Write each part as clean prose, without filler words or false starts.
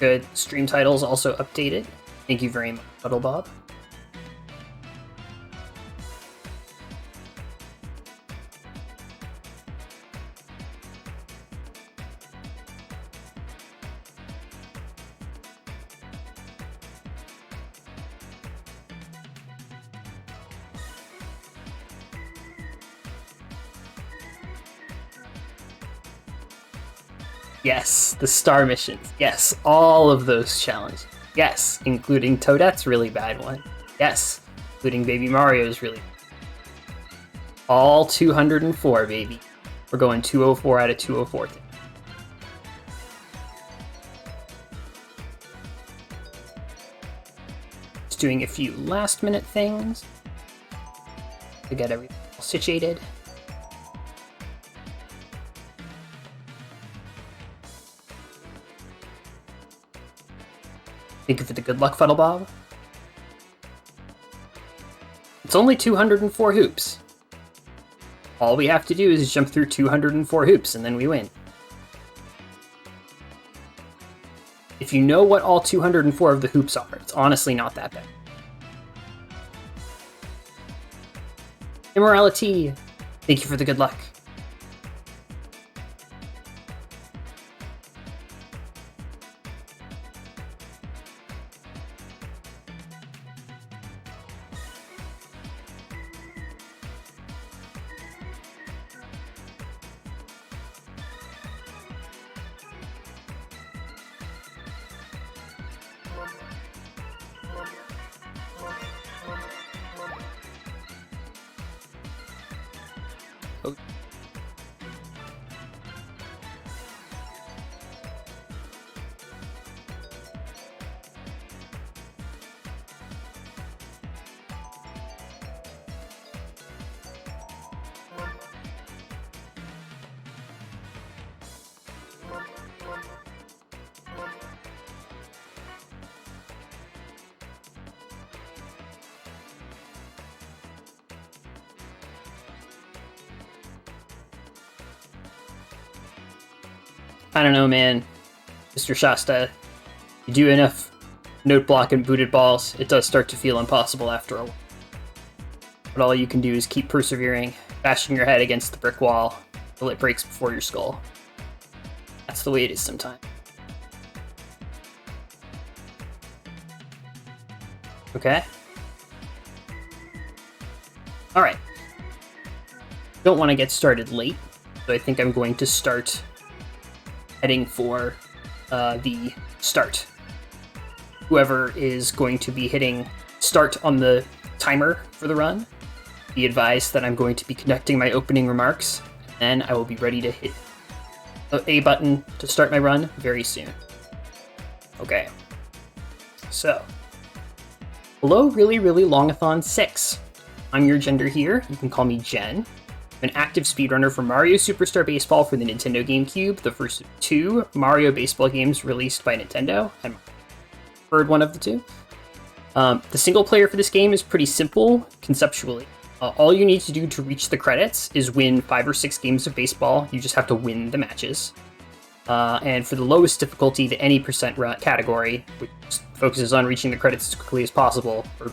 Good. Stream titles also updated. Thank you very much, Puddle Bob. Yes, the star missions. Yes, all of those challenges. Yes, including Toadette's really bad one. Yes, including Baby Mario's really bad. All 204, baby. We're going 204 out of 204. Just doing a few last minute things to get everything all situated. Thank you for the good luck, Fuddle Bob. It's only 204 hoops. All we have to do is jump through 204 hoops, and then we win. If you know what all 204 of the hoops are, it's honestly not that bad. Immorality! Thank you for the good luck. Oh. I don't know, man. Mr. Shasta, you do enough note block and booted balls, it does start to feel impossible after a while. But all you can do is keep persevering, bashing your head against the brick wall until it breaks before your skull. That's the way it is sometimes. Okay. Alright. Don't want to get started late, so I think I'm going to start heading for the start. Whoever is going to be hitting start on the timer for the run, be advised that I'm going to be conducting my opening remarks, and I will be ready to hit the A button to start my run very soon. Okay. So, hello, really longathon 6. I'm your gender here. You can call me Jen. I'm an active speedrunner for Mario Superstar Baseball for the Nintendo GameCube, the first of 2 Mario baseball games released by Nintendo, and my preferred one of the 2. The single player for this game is pretty simple conceptually. All you need to do to reach the credits is win 5 or 6 games of baseball. You just have to win the matches. And for the lowest difficulty, the any percent category, which focuses on reaching the credits as quickly as possible, or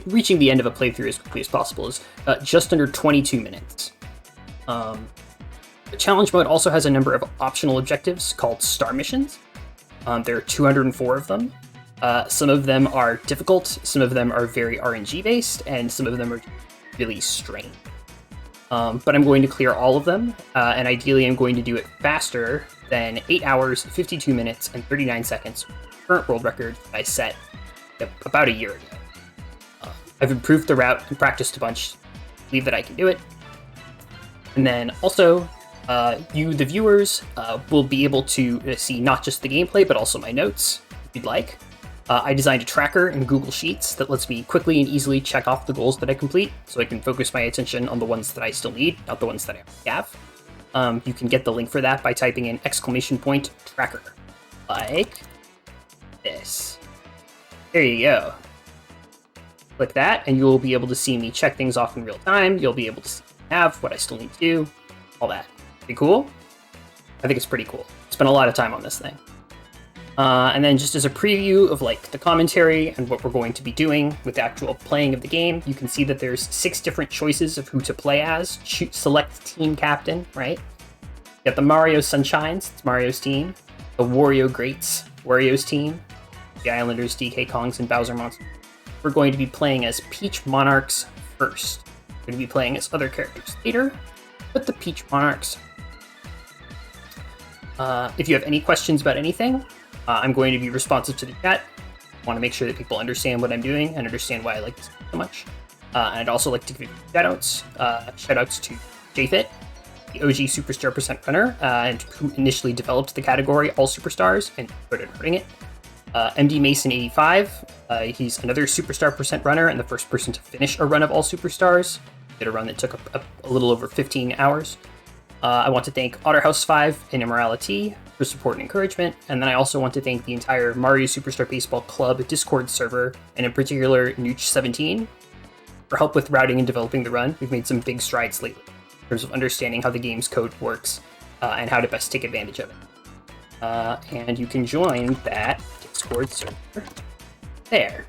reaching the end of a playthrough as quickly as possible, is just under 22 minutes. The challenge mode also has a number of optional objectives called star missions. There are 204 of them. Some of them are difficult, some of them are very RNG based, and some of them are really strange. But I'm going to clear all of them, and ideally I'm going to do it faster than 8 hours, 52 minutes, and 39 seconds, current world record I set about a year ago. I've improved the route and practiced a bunch. I believe that I can do it. And then also, you, the viewers, will be able to see not just the gameplay, but also my notes, if you'd like. I designed a tracker in Google Sheets that lets me quickly and easily check off the goals that I complete, so I can focus my attention on the ones that I still need, not the ones that I already have. You can get the link for that by typing in !tracker, like this. There you go. Click that, and you'll be able to see me check things off in real time. You'll be able to see what I have, what I still need to do, all that. Pretty cool? I think it's pretty cool. Spent a lot of time on this thing. And then just as a preview of like the commentary and what we're going to be doing with the actual playing of the game, you can see that there's 6 different choices of who to play as. Select team captain, right? You got the Mario Sunshines, it's Mario's team. The Wario Greats, Wario's team. The Islanders, DK Kongs, and Bowser Monster. We're going to be playing as Peach Monarchs first. We're going to be playing as other characters later, but the Peach Monarchs. If you have any questions about anything, I'm going to be responsive to the chat. I want to make sure that people understand what I'm doing and understand why I like this game so much. And I'd also like to give shoutouts. Shoutouts to JFit, the OG Superstar Percent Runner, and who initially developed the category All Superstars and started running it. MD Mason 85, he's another Superstar Percent Runner and the first person to finish a run of All Superstars. Did a run that took a little over 15 hours. I want to thank Otterhouse 5 and Immorality for support and encouragement, and then I also want to thank the entire Mario Superstar Baseball Club Discord server, and in particular Nooch17, for help with routing and developing the run. We've made some big strides lately in terms of understanding how the game's code works and how to best take advantage of it. And you can join that Discord server there.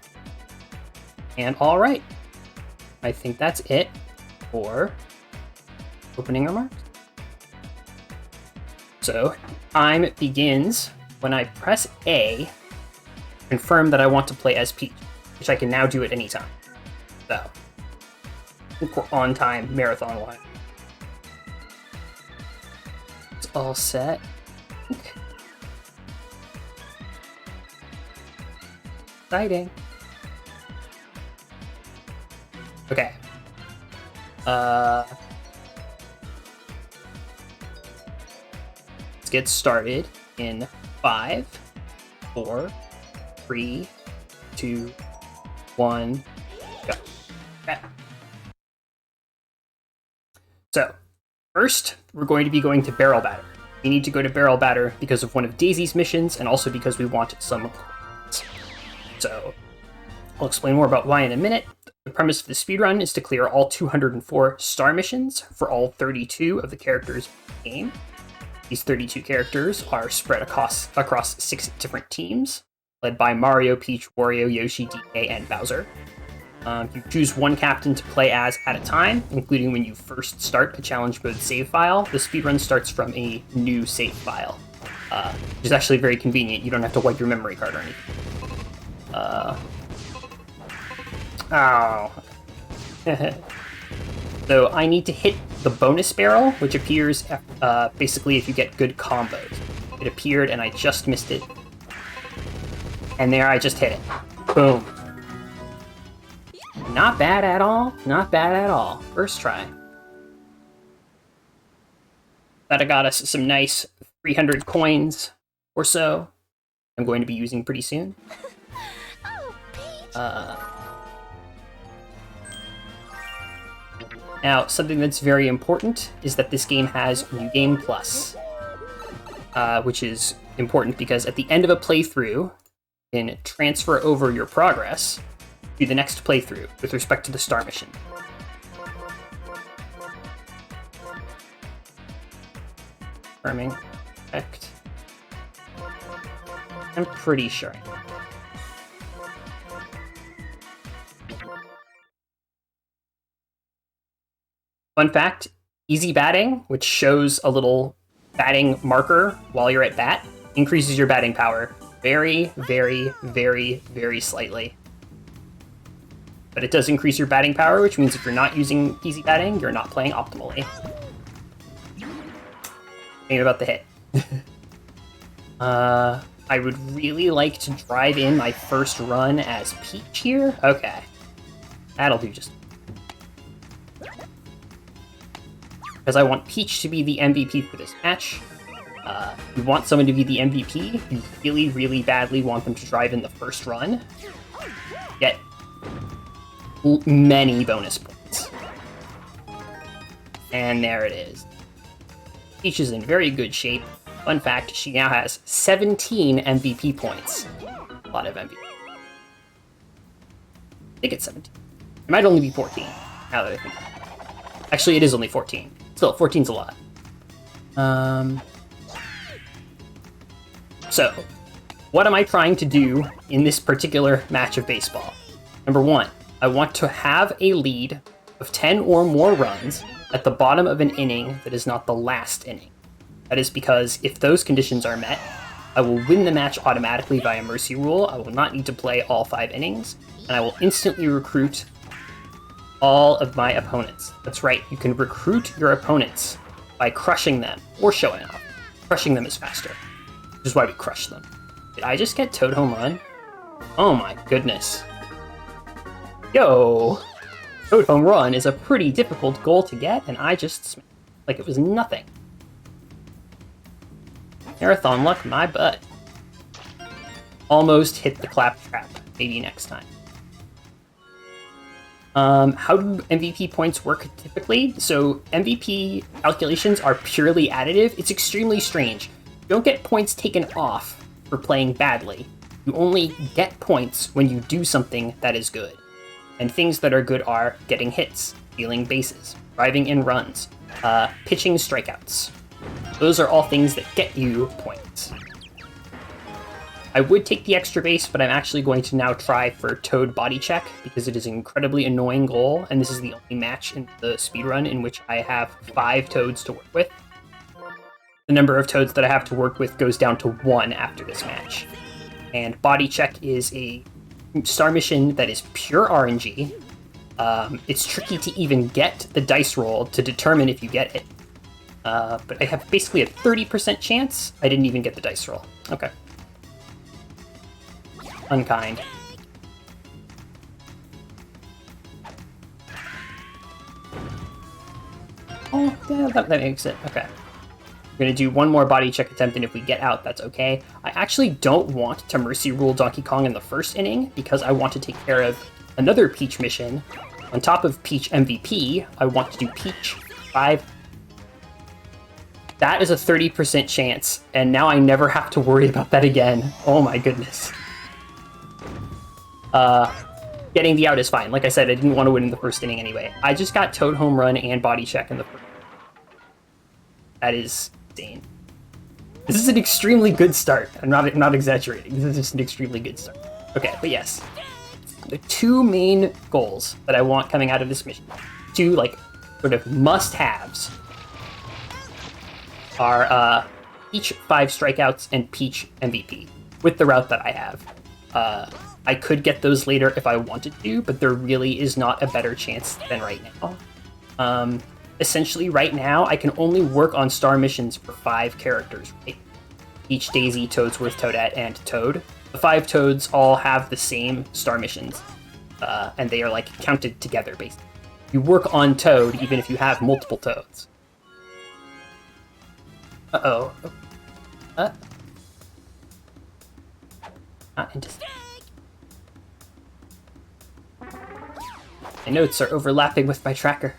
And alright, I think that's it for opening remarks. So, time begins when I press A, confirm that I want to play as Peach, which I can now do at any time. So, I think we're on time, marathon-wise. It's all set. Exciting. Okay. Get started in 5, 4, 3, 2, 1, go. Okay. So, first, we're going to be going to Barrel Batter. We need to go to Barrel Batter because of one of Daisy's missions, and also because we want some coins. So, I'll explain more about why in a minute. The premise of the speedrun is to clear all 204 star missions for all 32 of the characters in the game. These 32 characters are spread across 6 different teams, led by Mario, Peach, Wario, Yoshi, DK, and Bowser. You choose one captain to play as at a time, including when you first start a challenge mode save file. The speedrun starts from a new save file, which is actually very convenient. You don't have to wipe your memory card or anything. So I need to hit the bonus barrel, which appears basically if you get good combos. It appeared and I just missed it. And there I just hit it. Boom. Not bad at all. Not bad at all. First try. That got us some nice 300 coins or so. I'm going to be using pretty soon. Now, something that's very important is that this game has New Game Plus, which is important because at the end of a playthrough, you can transfer over your progress to the next playthrough with respect to the star mission. Confirming. Correct. I'm pretty sure. Fun fact, easy batting, which shows a little batting marker while you're at bat, increases your batting power very, very, very, very slightly. But it does increase your batting power, which means if you're not using easy batting, you're not playing optimally. Think about the hit. I would really like to drive in my first run as Peach here. Okay. That'll do just... because I want Peach to be the MVP for this match. You want someone to be the MVP, you really, really badly want them to drive in the first run. Get many bonus points. And there it is. Peach is in very good shape. Fun fact, she now has 17 MVP points. A lot of MVP. I think it's 17. It might only be 14, now that I think about it. Actually, it is only 14. Still, 14's a lot. So, what am I trying to do in this particular match of baseball? Number one, I want to have a lead of 10 or more runs at the bottom of an inning that is not the last inning. That is because if those conditions are met, I will win the match automatically via mercy rule. I will not need to play all 5 innings, and I will instantly recruit all of my opponents. That's right, you can recruit your opponents by crushing them or showing off. Crushing them is faster, which is why we crush them. Did I just get Toad home run? Oh my goodness. Yo! Toad home run is a pretty difficult goal to get, and I just smashed it like it was nothing. Marathon luck, my butt. Almost hit the clap trap. Maybe next time. How do MVP points work typically? So MVP calculations are purely additive. It's extremely strange. You don't get points taken off for playing badly. You only get points when you do something that is good. And things that are good are getting hits, stealing bases, driving in runs, pitching strikeouts. Those are all things that get you points. I would take the extra base, but I'm actually going to now try for Toad body check because it is an incredibly annoying goal, and this is the only match in the speedrun in which I have 5 Toads to work with. The number of Toads that I have to work with goes down to 1 after this match. And body check is a star mission that is pure RNG. It's tricky to even get the dice roll to determine if you get it. But I have basically a 30% chance. I didn't even get the dice roll. Okay. Unkind. Oh, yeah, that makes it. Okay. We're going to do one more body check attempt, and if we get out, that's okay. I actually don't want to mercy rule Donkey Kong in the first inning, because I want to take care of another Peach mission. On top of Peach MVP, I want to do Peach 5. That is a 30% chance, and now I never have to worry about that again. Oh my goodness. Getting the out is fine. Like I said, I didn't want to win in the first inning anyway. I just got Toad home run and body check in the first. That is insane. This is an extremely good start. I'm not exaggerating. This is just an extremely good start. Okay, but yes. The 2 main goals that I want coming out of this mission, 2 like sort of must-haves, are Peach 5 strikeouts and Peach MVP with the route that I have. I could get those later if I wanted to, but there really is not a better chance than right now. Essentially, right now, I can only work on star missions for 5 characters, right? Peach, Daisy, Toadsworth, Toadette, and Toad. The 5 Toads all have the same star missions, and they are, like, counted together, basically. You work on Toad even if you have multiple Toads. Uh-oh. Not into... My notes are overlapping with my tracker.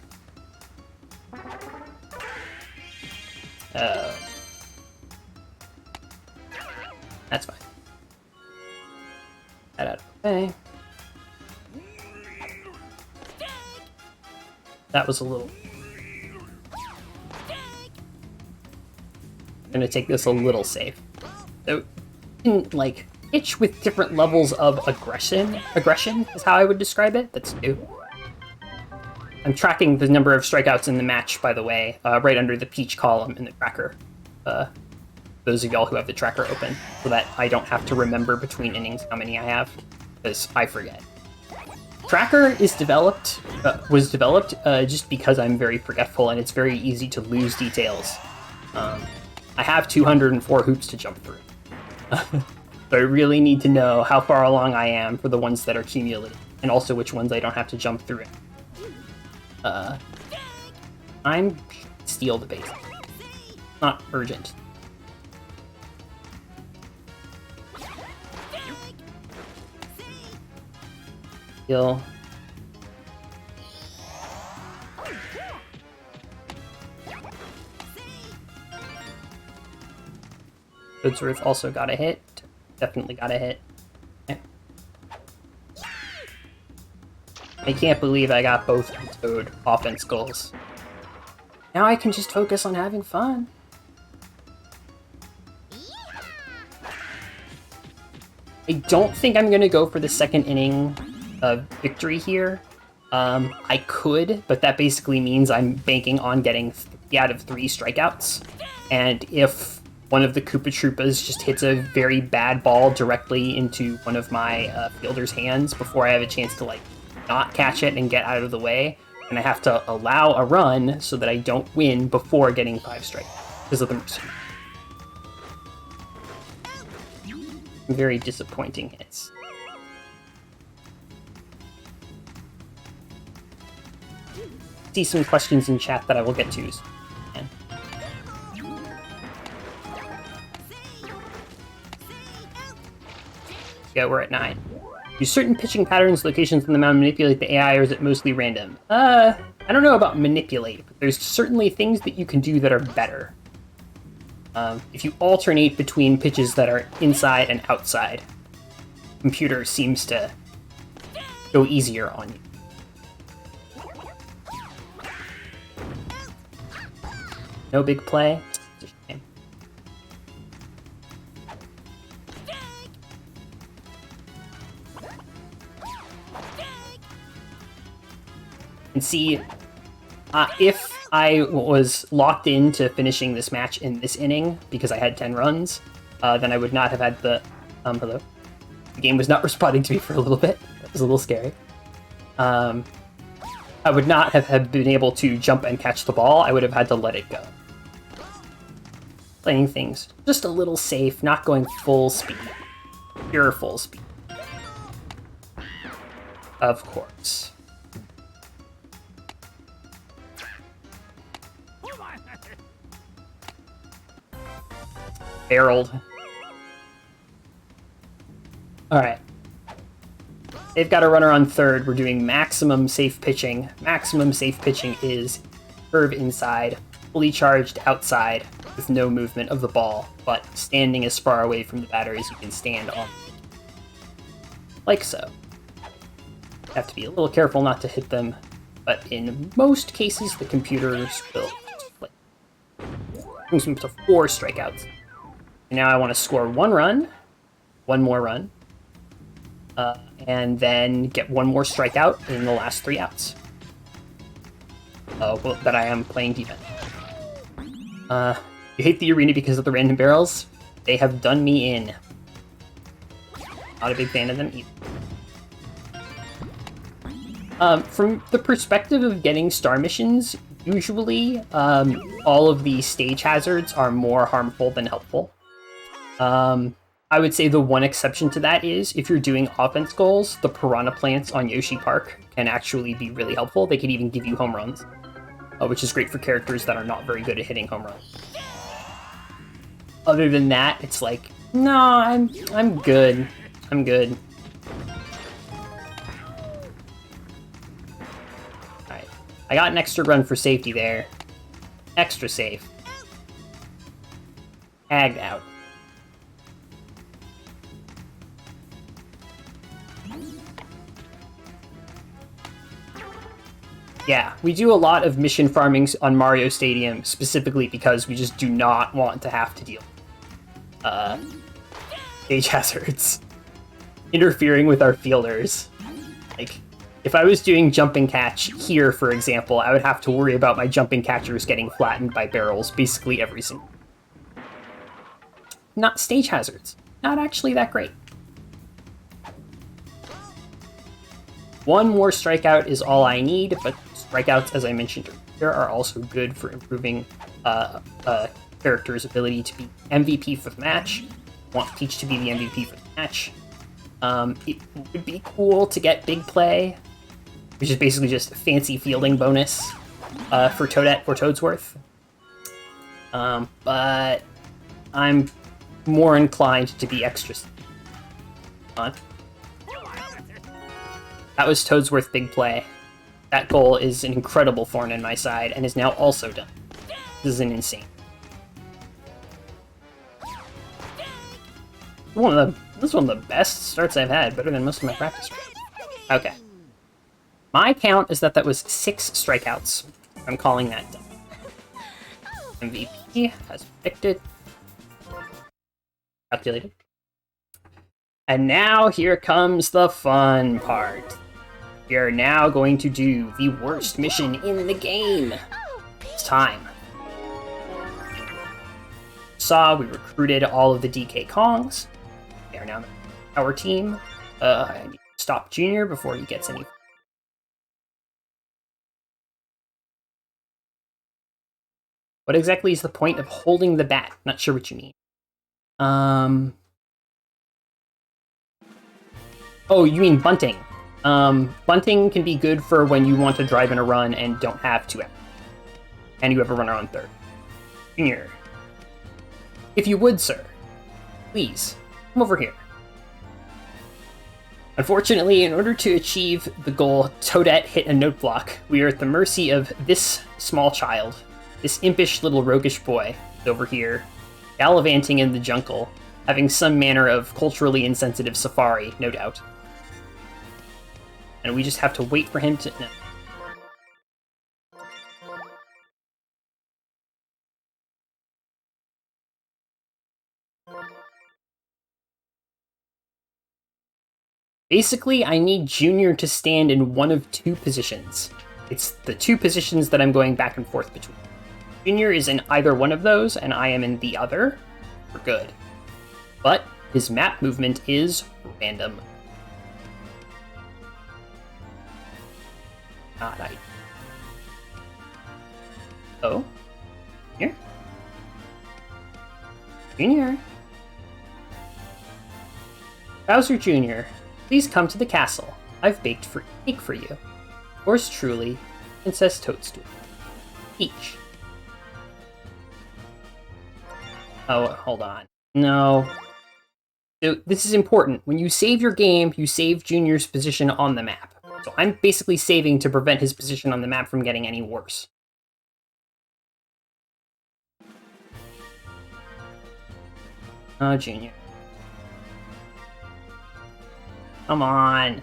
That's fine. That out of the way. That was a little... I'm gonna take this a little safe. So, like, pitch with different levels of aggression. Aggression is how I would describe it. That's new. I'm tracking the number of strikeouts in the match, by the way, right under the Peach column in the tracker. Those of y'all who have the tracker open, so that I don't have to remember between innings how many I have, because I forget. Tracker is was developed just because I'm very forgetful, and it's very easy to lose details. I have 204 hoops to jump through. So I really need to know how far along I am for the ones that are cumulative, and also which ones I don't have to jump through. I'm steal the base. Not urgent. Steal. Goodsworth also got a hit. Definitely got a hit. Okay. I can't believe I got both Toad offense goals. Now I can just focus on having fun. I don't think I'm going to go for the second inning victory here. I could, but that basically means I'm banking on getting 3 out of 3 strikeouts. And if one of the Koopa Troopas just hits a very bad ball directly into one of my fielder's hands before I have a chance to, like, not catch it and get out of the way, and I have to allow a run so that I don't win before getting 5 strikes because of the mercy. Very disappointing hits. See some questions in chat that I will get to. Yeah, we're at 9. Do certain pitching patterns, locations on the mound manipulate the AI, or is it mostly random? I don't know about manipulate, but there's certainly things that you can do that are better. If you alternate between pitches that are inside and outside, computer seems to go easier on you. No big play. It's a shame. And see, if I was locked into finishing this match in this inning because I had 10 runs, then I would not have had the... hello? The game was not responding to me for a little bit. That was a little scary. I would not have been able to jump and catch the ball. I would have had to let it go. Playing things just a little safe, not going full speed. Pure full speed. Of course. Barreled. Alright. They've got a runner on third. We're doing maximum safe pitching. Maximum safe pitching is curve inside, fully charged outside with no movement of the ball, but standing as far away from the batter as you can stand on. Like so. Have to be a little careful not to hit them, but in most cases the computers will just play. Brings me to 4 strikeouts. Now I want to score 1 run, 1 more run, and then get 1 more strikeout in the last 3 outs. Well, that I am playing defense. You hate the arena because of the random barrels? They have done me in. Not a big fan of them either. From the perspective of getting star missions, usually all of the stage hazards are more harmful than helpful. I would say the one exception to that is if you're doing offense goals, the piranha plants on Yoshi Park can actually be really helpful. They can even give you home runs, which is great for characters that are not very good at hitting home runs. Other than that, it's like, no, I'm good. I'm good. Alright. I got an extra run for safety there. Extra safe. Tagged out. Yeah, we do a lot of mission farming on Mario Stadium specifically because we just do not want to have to deal with stage hazards interfering with our fielders. Like, if I was doing jumping catch here, for example, I would have to worry about my jumping catchers getting flattened by barrels basically every single. Not stage hazards. Not actually that great. 1 more strikeout is all I need, but strikeouts, as I mentioned earlier, are also good for improving a character's ability to be MVP for the match. I want Peach to be the MVP for the match. It would be cool to get big play, which is basically just a fancy fielding bonus for Toadette or Toadsworth. But I'm more inclined to be extra. That was Toadsworth big play. That goal is an incredible thorn in my side and is now also done. This is an insane. This is one of the best starts I've had, better than most of my practice. Okay. My count is that was 6 strikeouts. I'm calling that done. MVP has predicted. Calculated. And now here comes the fun part. We are now going to do the worst mission in the game. It's time. We recruited all of the DK Kongs. They are now our team. I need to stop Junior before he gets any. What exactly is the point of holding the bat? Not sure what you mean. Oh, you mean bunting. Bunting can be good for when you want to drive in a run and don't have to. And you have a runner on third. Junior. If you would, sir, please, come over here. Unfortunately, in order to achieve the goal, Toadette hit a note block. We are at the mercy of this small child, this impish little roguish boy over here, gallivanting in the jungle, having some manner of culturally insensitive safari, no doubt. And we just have to wait for him to... No. Basically, I need Junior to stand in one of two positions. It's the two positions that I'm going back and forth between. Junior is in either one of those, and I am in the other. We're good. But his map movement is random. Not I. Oh? Here? Junior? Bowser Jr., please come to the castle. I've baked cake for you. Yours truly, Princess Toadstool. Peach. Oh, hold on. No. So this is important. When you save your game, you save Junior's position on the map. So I'm basically saving to prevent his position on the map from getting any worse. Oh, Junior. Come on.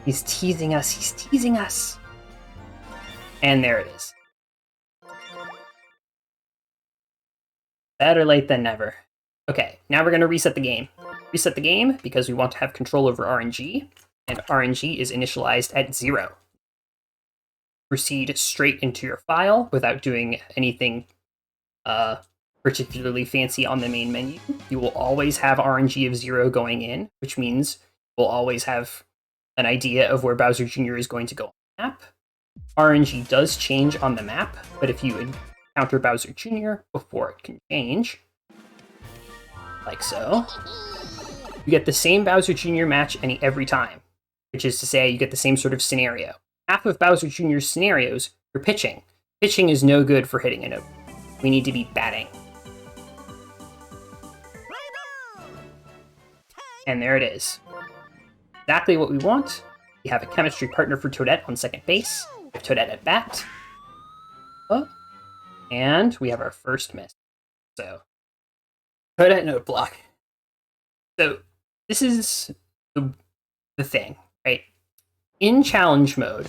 He's teasing us. He's teasing us. And there it is. Better late than never. Okay, now we're going to reset the game. Reset the game because we want to have control over RNG, and RNG is initialized at 0. Proceed straight into your file without doing anything particularly fancy on the main menu. You will always have RNG of 0 going in, which means we'll always have an idea of where Bowser Jr. is going to go on the map. RNG does change on the map, but if you encounter Bowser Jr. before it can change, like so, you get the same Bowser Jr. match every time, which is to say you get the same sort of scenario. Half of Bowser Jr.'s scenarios, you're pitching. Pitching is no good for hitting a note. We need to be batting. And there it is. Exactly what we want. We have a chemistry partner for Toadette on second base. We have Toadette at bat. Oh. And we have our first miss. So, Toadette note block. So, this is the thing, right? In challenge mode,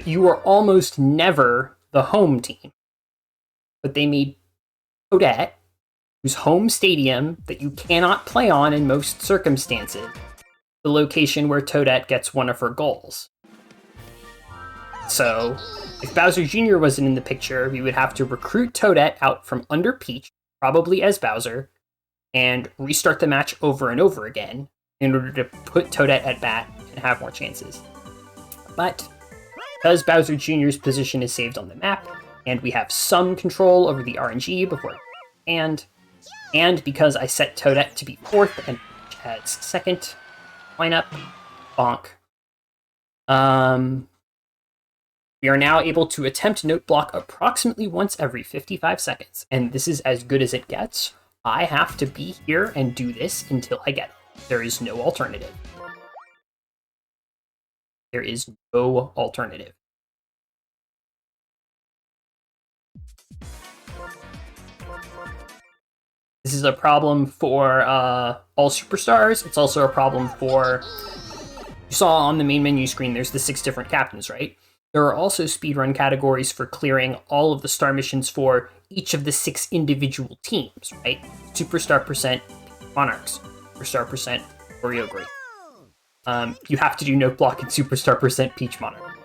you are almost never the home team. But they made Toadette, whose home stadium that you cannot play on in most circumstances, the location where Toadette gets one of her goals. So, if Bowser Jr. wasn't in the picture, we would have to recruit Toadette out from under Peach, probably as Bowser, and restart the match over and over again in order to put Toadette at bat and have more chances. But because Bowser Jr.'s position is saved on the map, and we have some control over the RNG before and because I set Toadette to be 4th and Peach as 2nd, lineup, bonk. We are now able to attempt note block approximately once every 55 seconds, and this is as good as it gets. I have to be here and do this until I get it. There is no alternative. There is no alternative. This is a problem for all superstars. It's also a problem for... You saw on the main menu screen, there's the 6 different captains, right? There are also speedrun categories for clearing all of the star missions for each of the 6 individual teams, right? Superstar percent Monarchs, Superstar percent Oreo Grape. You have to do Note Block and Superstar percent Peach Monarch.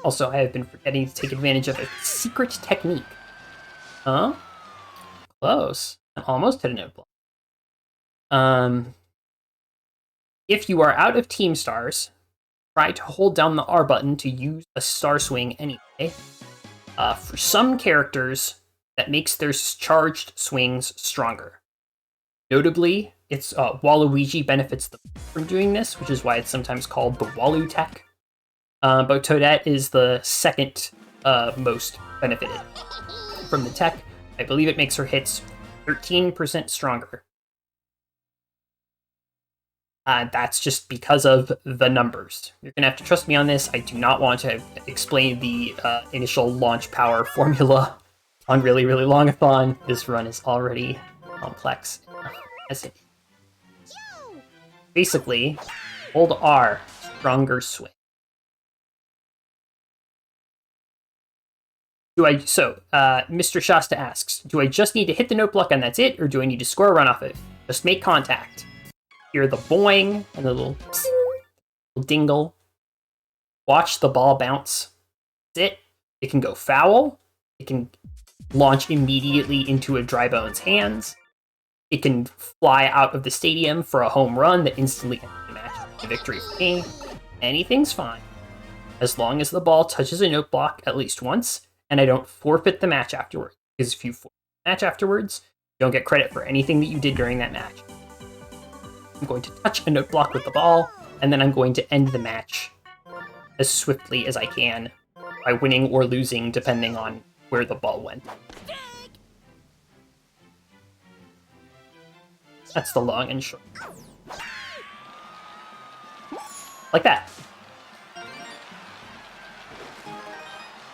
Also, I have been forgetting to take advantage of a secret technique. Huh? Close. I almost hit a Note Block. If you are out of Team Stars, try to hold down the R button to use a Star Swing anyway. For some characters, that makes their charged swings stronger. Notably, it's Waluigi benefits from doing this, which is why it's sometimes called the Walu tech. But Toadette is the second most benefited from the tech. I believe it makes her hits 13% stronger. That's just because of the numbers. You're going to have to trust me on this. I do not want to explain the initial launch power formula on really, really long-a-thon. This run is already complex. Basically, hold R, stronger swing. Mr. Shasta asks, do I just need to hit the Note Block and that's it, or do I need to score a run off it? Just make contact. Hear the boing and the little dingle. Watch the ball bounce. That's it. It can go foul. It can launch immediately into a dry bone's hands. It can fly out of the stadium for a home run that instantly ends the match. The victory for me. Anything's fine. As long as the ball touches a Note Block at least once, and I don't forfeit the match afterwards. Because if you forfeit the match afterwards, you don't get credit for anything that you did during that match. I'm going to touch a Note Block with the ball, and then I'm going to end the match as swiftly as I can by winning or losing, depending on where the ball went. That's the long and short. Like that.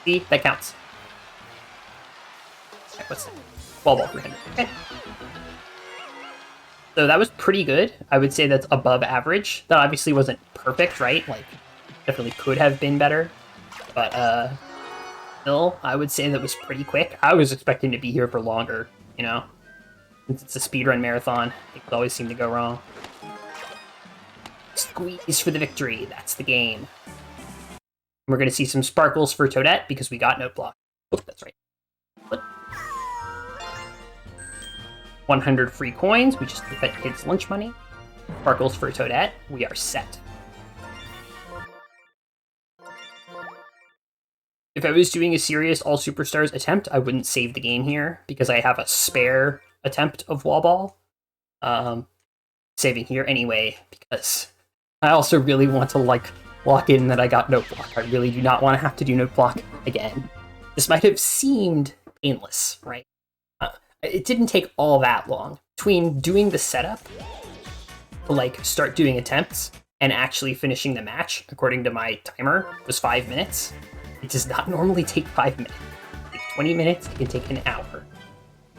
See? That counts. Okay, what's that? Ball 300. Okay. So that was pretty good. I would say that's above average. That obviously wasn't perfect, right? Like, definitely could have been better. But, still, I would say that was pretty quick. I was expecting to be here for longer, you know? Since it's a speedrun marathon, things always seem to go wrong. Squeeze for the victory. That's the game. We're going to see some sparkles for Toadette because we got Note Block. Oh, that's right. 100 free coins. We just took that kid's lunch money. Sparkles for Toadette. We are set. If I was doing a serious All Superstars attempt, I wouldn't save the game here because I have a spare attempt of Wall Ball. Saving here anyway because I also really want to lock in that I got Note Block. I really do not want to have to do Note Block again. This might have seemed painless, right? It didn't take all that long. Between doing the setup to start doing attempts and actually finishing the match, according to my timer, was 5 minutes. It does not normally take 5 minutes. It can take 20 minutes, it can take an hour.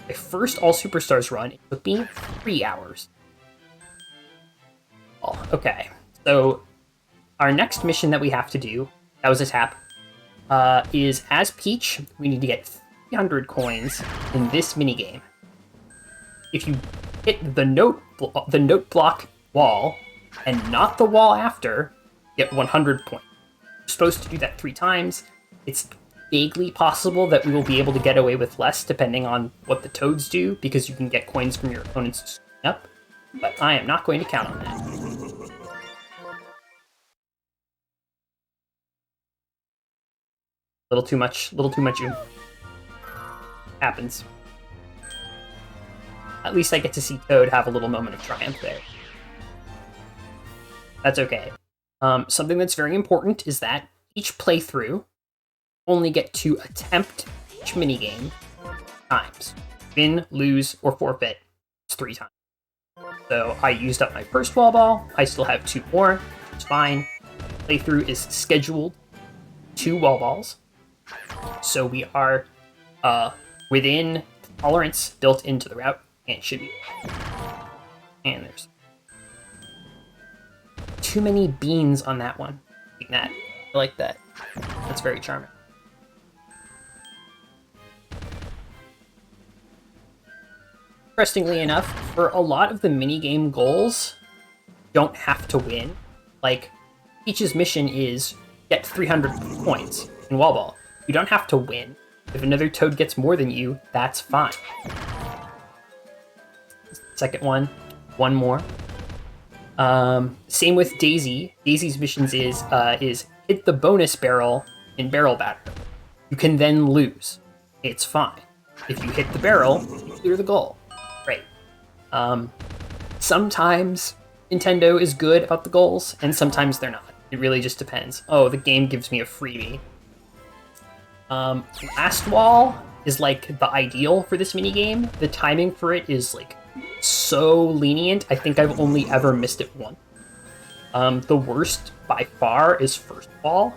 My first All Superstars run, it took me 3 hours. Oh, okay, so our next mission that we have to do, that was a tap, is as Peach, we need to get 300 coins in this minigame. If you hit the note block wall and not the wall after, you get 100 points. You're supposed to do that 3 times. It's vaguely possible that we will be able to get away with less depending on what the toads do, because you can get coins from your opponents up, but I am not going to count on that. Little too much happens. At least I get to see Toad have a little moment of triumph there. That's okay. Something that's very important is that each playthrough only get to attempt each minigame times. Win, lose, or forfeit. It's 3 times. So I used up my first Wall Ball. I still have 2 more, which is fine. Playthrough is scheduled 2 Wall Balls. So we are within tolerance built into the route, and it should be. And there's too many beans on that one. Like that. I like that. That's very charming. Interestingly enough, for a lot of the minigame goals, you don't have to win. Like, Peach's mission is get 300 points in Wall Ball. You don't have to win. If another Toad gets more than you, that's fine. Second one more. Same with Daisy. Daisy's missions is hit the bonus barrel in Barrel Batter. You can then lose. It's fine. If you hit the barrel, you clear the goal. Great. Sometimes Nintendo is good about the goals, and sometimes they're not. It really just depends. Oh, the game gives me a freebie. Last Wall is like the ideal for this minigame. The timing for it is like so lenient. I think I've only ever missed it once. The worst by far is First Wall.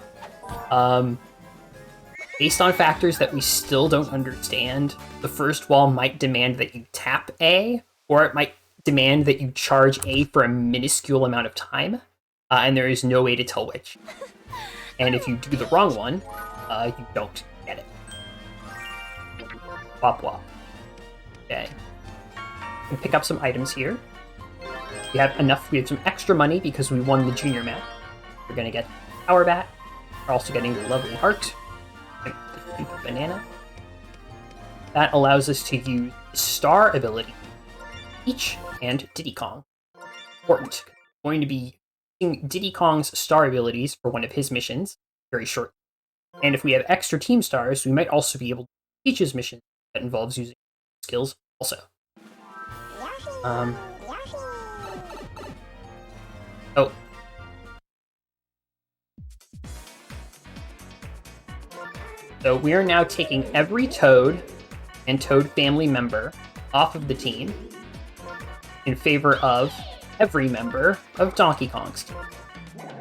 Based on factors that we still don't understand, the First Wall might demand that you tap A, or it might demand that you charge A for a minuscule amount of time, and there is no way to tell which. And if you do the wrong one, you don't get it. Wop wop. Okay. We can pick up some items here. We have some extra money because we won the junior match. We're gonna get Power Bat. We're also getting the lovely heart. The banana. That allows us to use Star ability, Peach and Diddy Kong. Important. We're going to be using Diddy Kong's Star abilities for one of his missions, very short. And if we have extra team stars, we might also be able to do Peach's mission that involves using skills also. Oh. So we are now taking every Toad and Toad family member off of the team in favor of every member of Donkey Kong's team.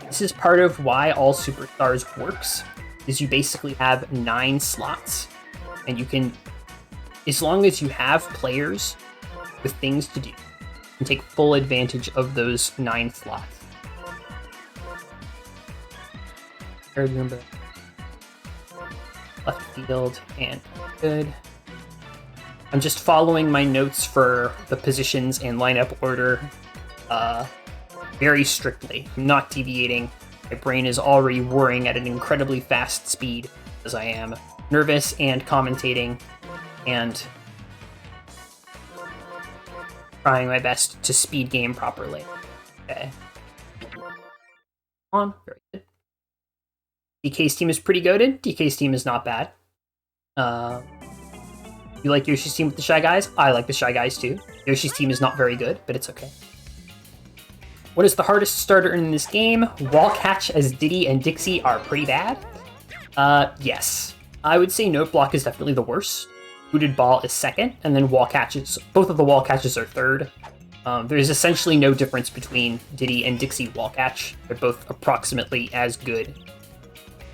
This is part of why all Superstars works, is you basically have 9 slots, and you can, as long as you have players with things to do, you can take full advantage of those 9 slots. I remember. Left field and good. I'm just following my notes for the positions and lineup order very strictly. I'm not deviating. My brain is already whirring at an incredibly fast speed as I am nervous and commentating and trying my best to speed game properly. Okay. On. Very good. DK's team is pretty goated. DK's team is not bad. You like Yoshi's team with the Shy Guys? I like the Shy Guys too. Yoshi's team is not very good, but it's okay. What is the hardest starter in this game? Wall Catch as Diddy and Dixie are pretty bad. Yes. I would say Note Block is definitely the worst. Booted Ball is second, and then Wall Catches, both of the Wall Catches are third. There's essentially no difference between Diddy and Dixie Wall Catch. They're both approximately as good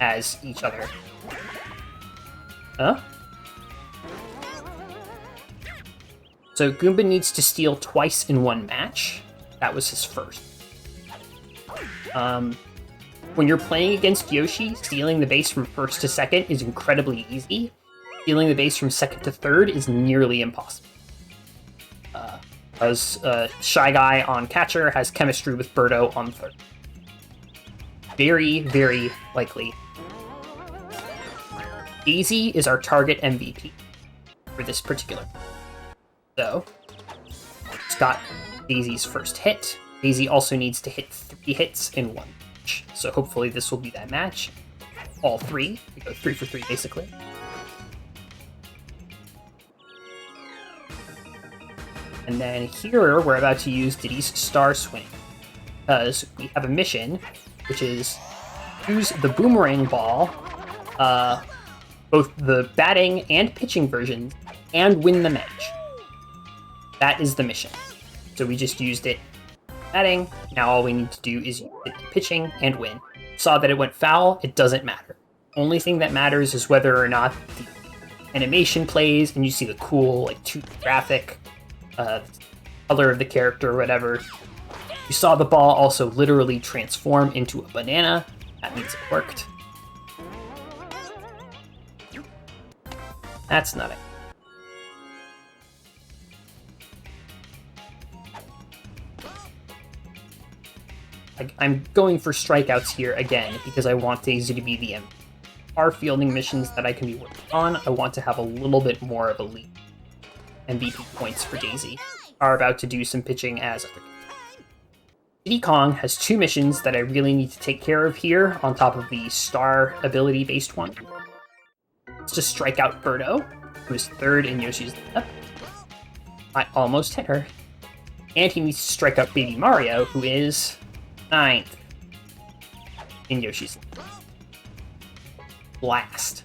as each other. Huh? So Goomba needs to steal twice in one match. That was his first. When you're playing against Yoshi, stealing the base from first to second is incredibly easy. Stealing the base from second to third is nearly impossible. As Shy Guy on catcher has chemistry with Birdo on third. Very, very likely. Daisy is our target MVP for this particular. So, it's got Daisy's first hit. Daisy also needs to hit 3 hits in one match. So hopefully this will be that match. All 3. We go 3 for 3 basically. And then here we're about to use Diddy's Star Swing. Because we have a mission, which is use the boomerang ball, both the batting and pitching versions, and win the match. That is the mission. So we just used it batting. Now all we need to do is use it pitching and win. Saw that it went foul. It doesn't matter. Only thing that matters is whether or not the animation plays and you see the cool, like, 2D graphic, color of the character or whatever. You saw the ball also literally transform into a banana. That means it worked. That's not it. I'm going for strikeouts here again because I want Daisy to be the MVP. Are fielding missions that I can be working on. I want to have a little bit more of a lead. MVP points for Daisy. Are about to do some pitching as other. Diddy Kong has 2 missions that I really need to take care of here on top of the star ability based one. It's to strike out Birdo, who is 3rd in Yoshi's lineup. I almost hit her. And he needs to strike out Baby Mario, who is 9th in Yoshi's lineup. Blast.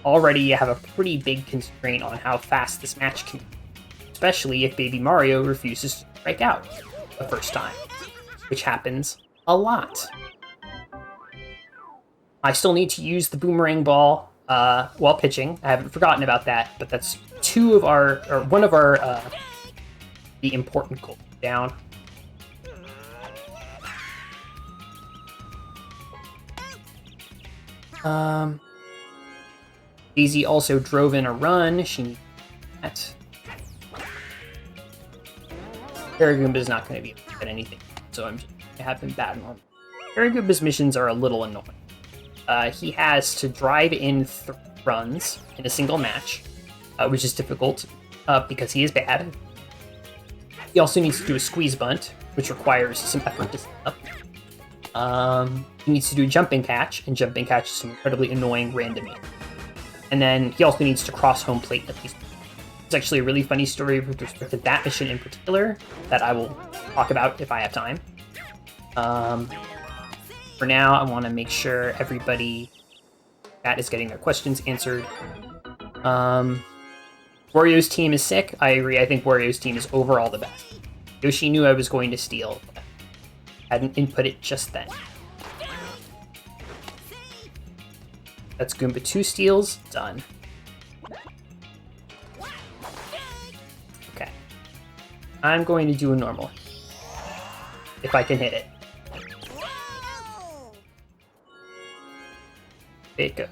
Already you have a pretty big constraint on how fast this match can be, especially if Baby Mario refuses to strike out the first time, which happens a lot. I still need to use the boomerang ball while pitching. I haven't forgotten about that, but that's one of our the important goals down. Daisy also drove in a run. She needs that. Paragoomba is not going to be able to get anything, so I'm just going to have him battle on. Paragoomba's missions are a little annoying. He has to drive in 3 runs in a single match, which is difficult because he is bad. He also needs to do a squeeze bunt, which requires some effort to set up. He needs to do a jumping catch, and jumping catch is some incredibly annoying randoming. And then he also needs to cross home plate at least. It's actually a really funny story with respect to that mission in particular that I will talk about if I have time. For now, I want to make sure everybody that is getting their questions answered. Wario's team is sick. I agree. I think Wario's team is overall the best. Yoshi knew I was going to steal, but hadn't input it just then. That's Goomba 2 steals. Done. Okay. I'm going to do a normal. If I can hit it. There you go.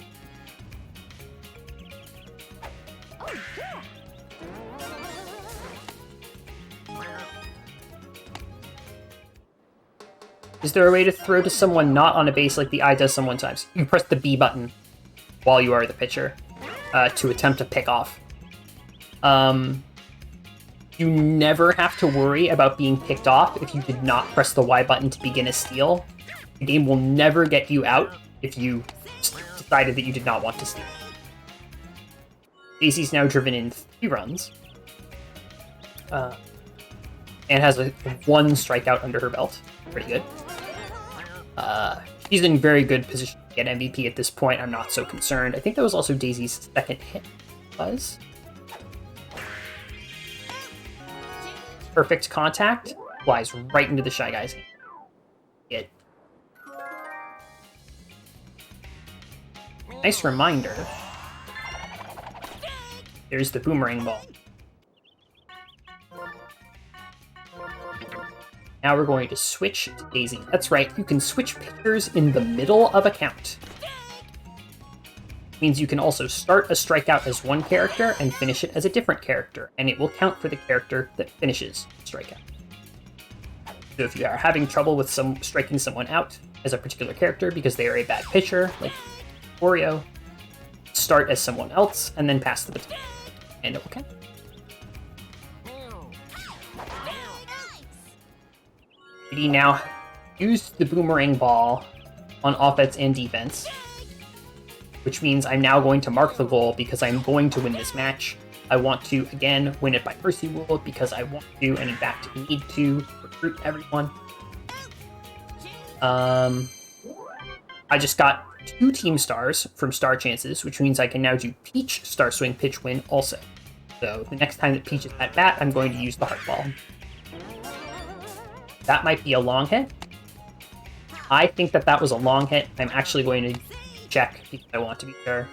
Is there a way to throw to someone not on a base like the eye does sometimes? You press the B button while you are the pitcher to attempt to pick off. You never have to worry about being picked off if you did not press the Y button to begin a steal. The game will never get you out if you decided that you did not want to steal. Daisy's now driven in 3 runs. And has a 1 strikeout under her belt. Pretty good. She's in very good position to get MVP at this point. I'm not so concerned. I think that was also Daisy's 2nd hit. Perfect contact. Flies right into the Shy Guy's hand. Good. Nice reminder. There's the boomerang ball. Now we're going to switch to Daisy. That's right, you can switch pitchers in the middle of a count. Means you can also start a strikeout as one character and finish it as a different character, and it will count for the character that finishes the strikeout. So if you are having trouble with striking someone out as a particular character because they are a bad pitcher, like Wario, start as someone else and then pass the baton, and it will count. He now used the boomerang ball on offense and defense, which means I'm now going to mark the goal because I'm going to win this match. I want to, again, win it by mercy rule because I want to, and in fact, need to recruit everyone. I just got 2 team stars from Star Chances, which means I can now do Peach Star Swing Pitch Win also. So the next time that Peach is at bat, I'm going to use the Heart Ball. That might be a long hit. I think that that was a long hit. I'm actually going to check because I want to be sure.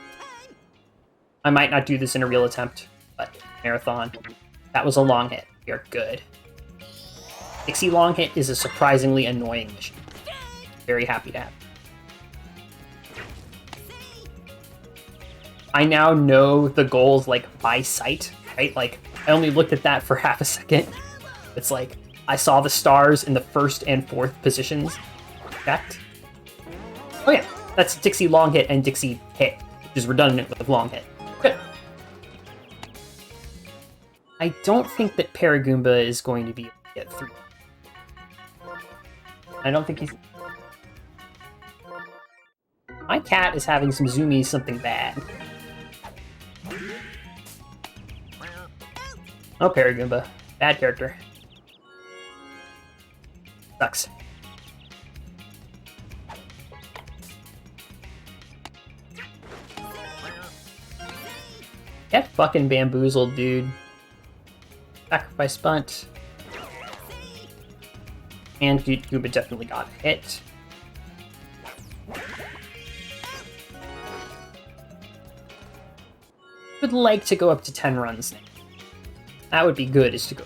I might not do this in a real attempt, but marathon. That was a long hit. We are good. Dixie long hit is a surprisingly annoying mission. Very happy to have. I now know the goals, like, by sight, right? Like, I only looked at that for half a second. It's like, I saw the stars in the 1st and 4th positions. Checked. Oh yeah, that's Dixie long hit and Dixie hit, which is redundant with long hit. Good. I don't think that Paragoomba is going to be able to get 3. I don't think he's... My cat is having some zoomies something bad. Oh, Paragoomba. Bad character. Sucks. Get fucking bamboozled, dude. Sacrifice bunt. And Goomba definitely got hit. Would like to go up to 10 runs now. That would be good, is to go.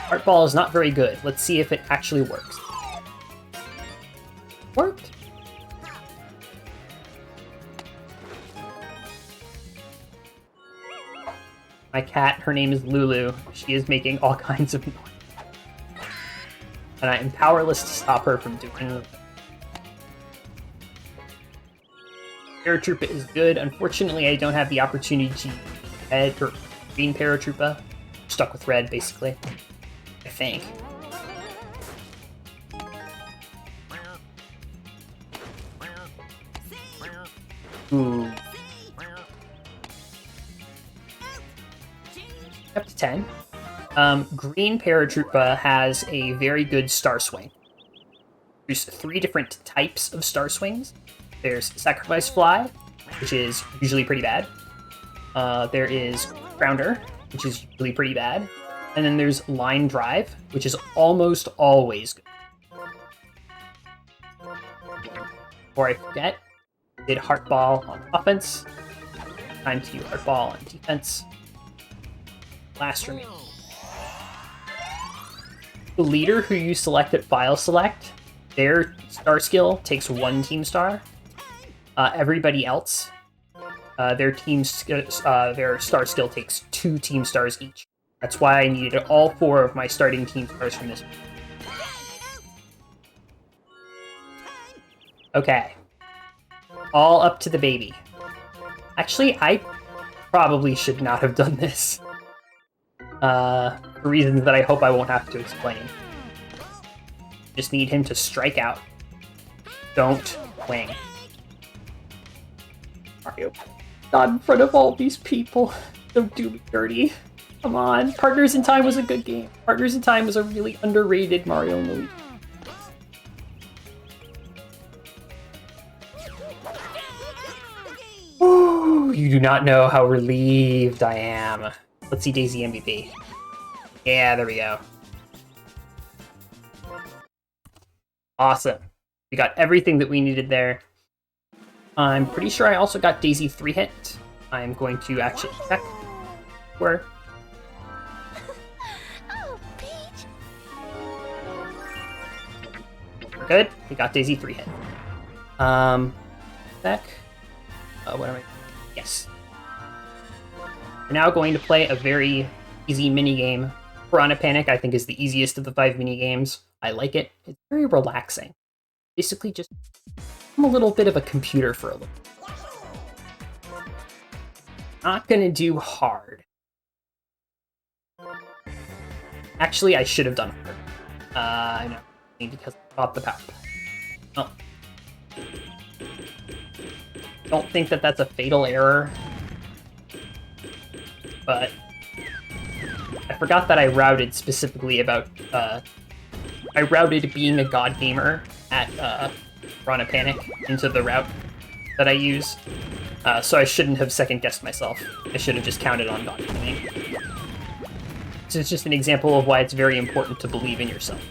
Heart Ball is not very good. Let's see if it actually works. Worked. My cat, her name is Lulu. She is making all kinds of noise. And I am powerless to stop her from doing it. Paratroopa is good. Unfortunately, I don't have the opportunity to use red or green Paratroopa. I'm stuck with red, basically. I think. Ooh. Up to 10. Green Paratroopa has a very good Star Swing. There's 3 different types of Star Swings. There's Sacrifice Fly, which is usually pretty bad. There is Grounder, which is usually pretty bad. And then there's Line Drive, which is almost always good. Before I forget, I did Heart Ball on offense. Time to do Heart Ball on defense. Last remaining. The leader who you select at File Select, their star skill takes 1 team star. Everybody else, their star skill takes 2 team stars each. That's why I needed all 4 of my starting team stars from this. Okay. All up to the baby. Actually, I probably should not have done this. For reasons that I hope I won't have to explain. Just need him to strike out. Don't wing. Mario, not in front of all these people. Don't do me dirty. Come on. Partners in Time was a good game. Partners in Time was a really underrated Mario and Luigi. Ooh, you do not know how relieved I am. Let's see Daisy MVP. Yeah, there we go. Awesome. We got everything that we needed there. I'm pretty sure I also got Daisy 3-hit. I'm going to actually check where. We're good. We got Daisy 3-hit. Back. What am I? Yes. We're now going to play a very easy minigame. Piranha Panic, I think, is the easiest of the 5 minigames. I like it. It's very relaxing. Basically, just I'm a little bit of a computer for a little. Not gonna do hard. Actually, I should have done hard. I know, because I bought the power. Oh. Don't think that that's a fatal error. But I forgot that I routed specifically about, I routed being a god gamer at Piranha Panic into the route that I use. So I shouldn't have second-guessed myself. I should have just counted on god gaming. So it's just an example of why it's very important to believe in yourself.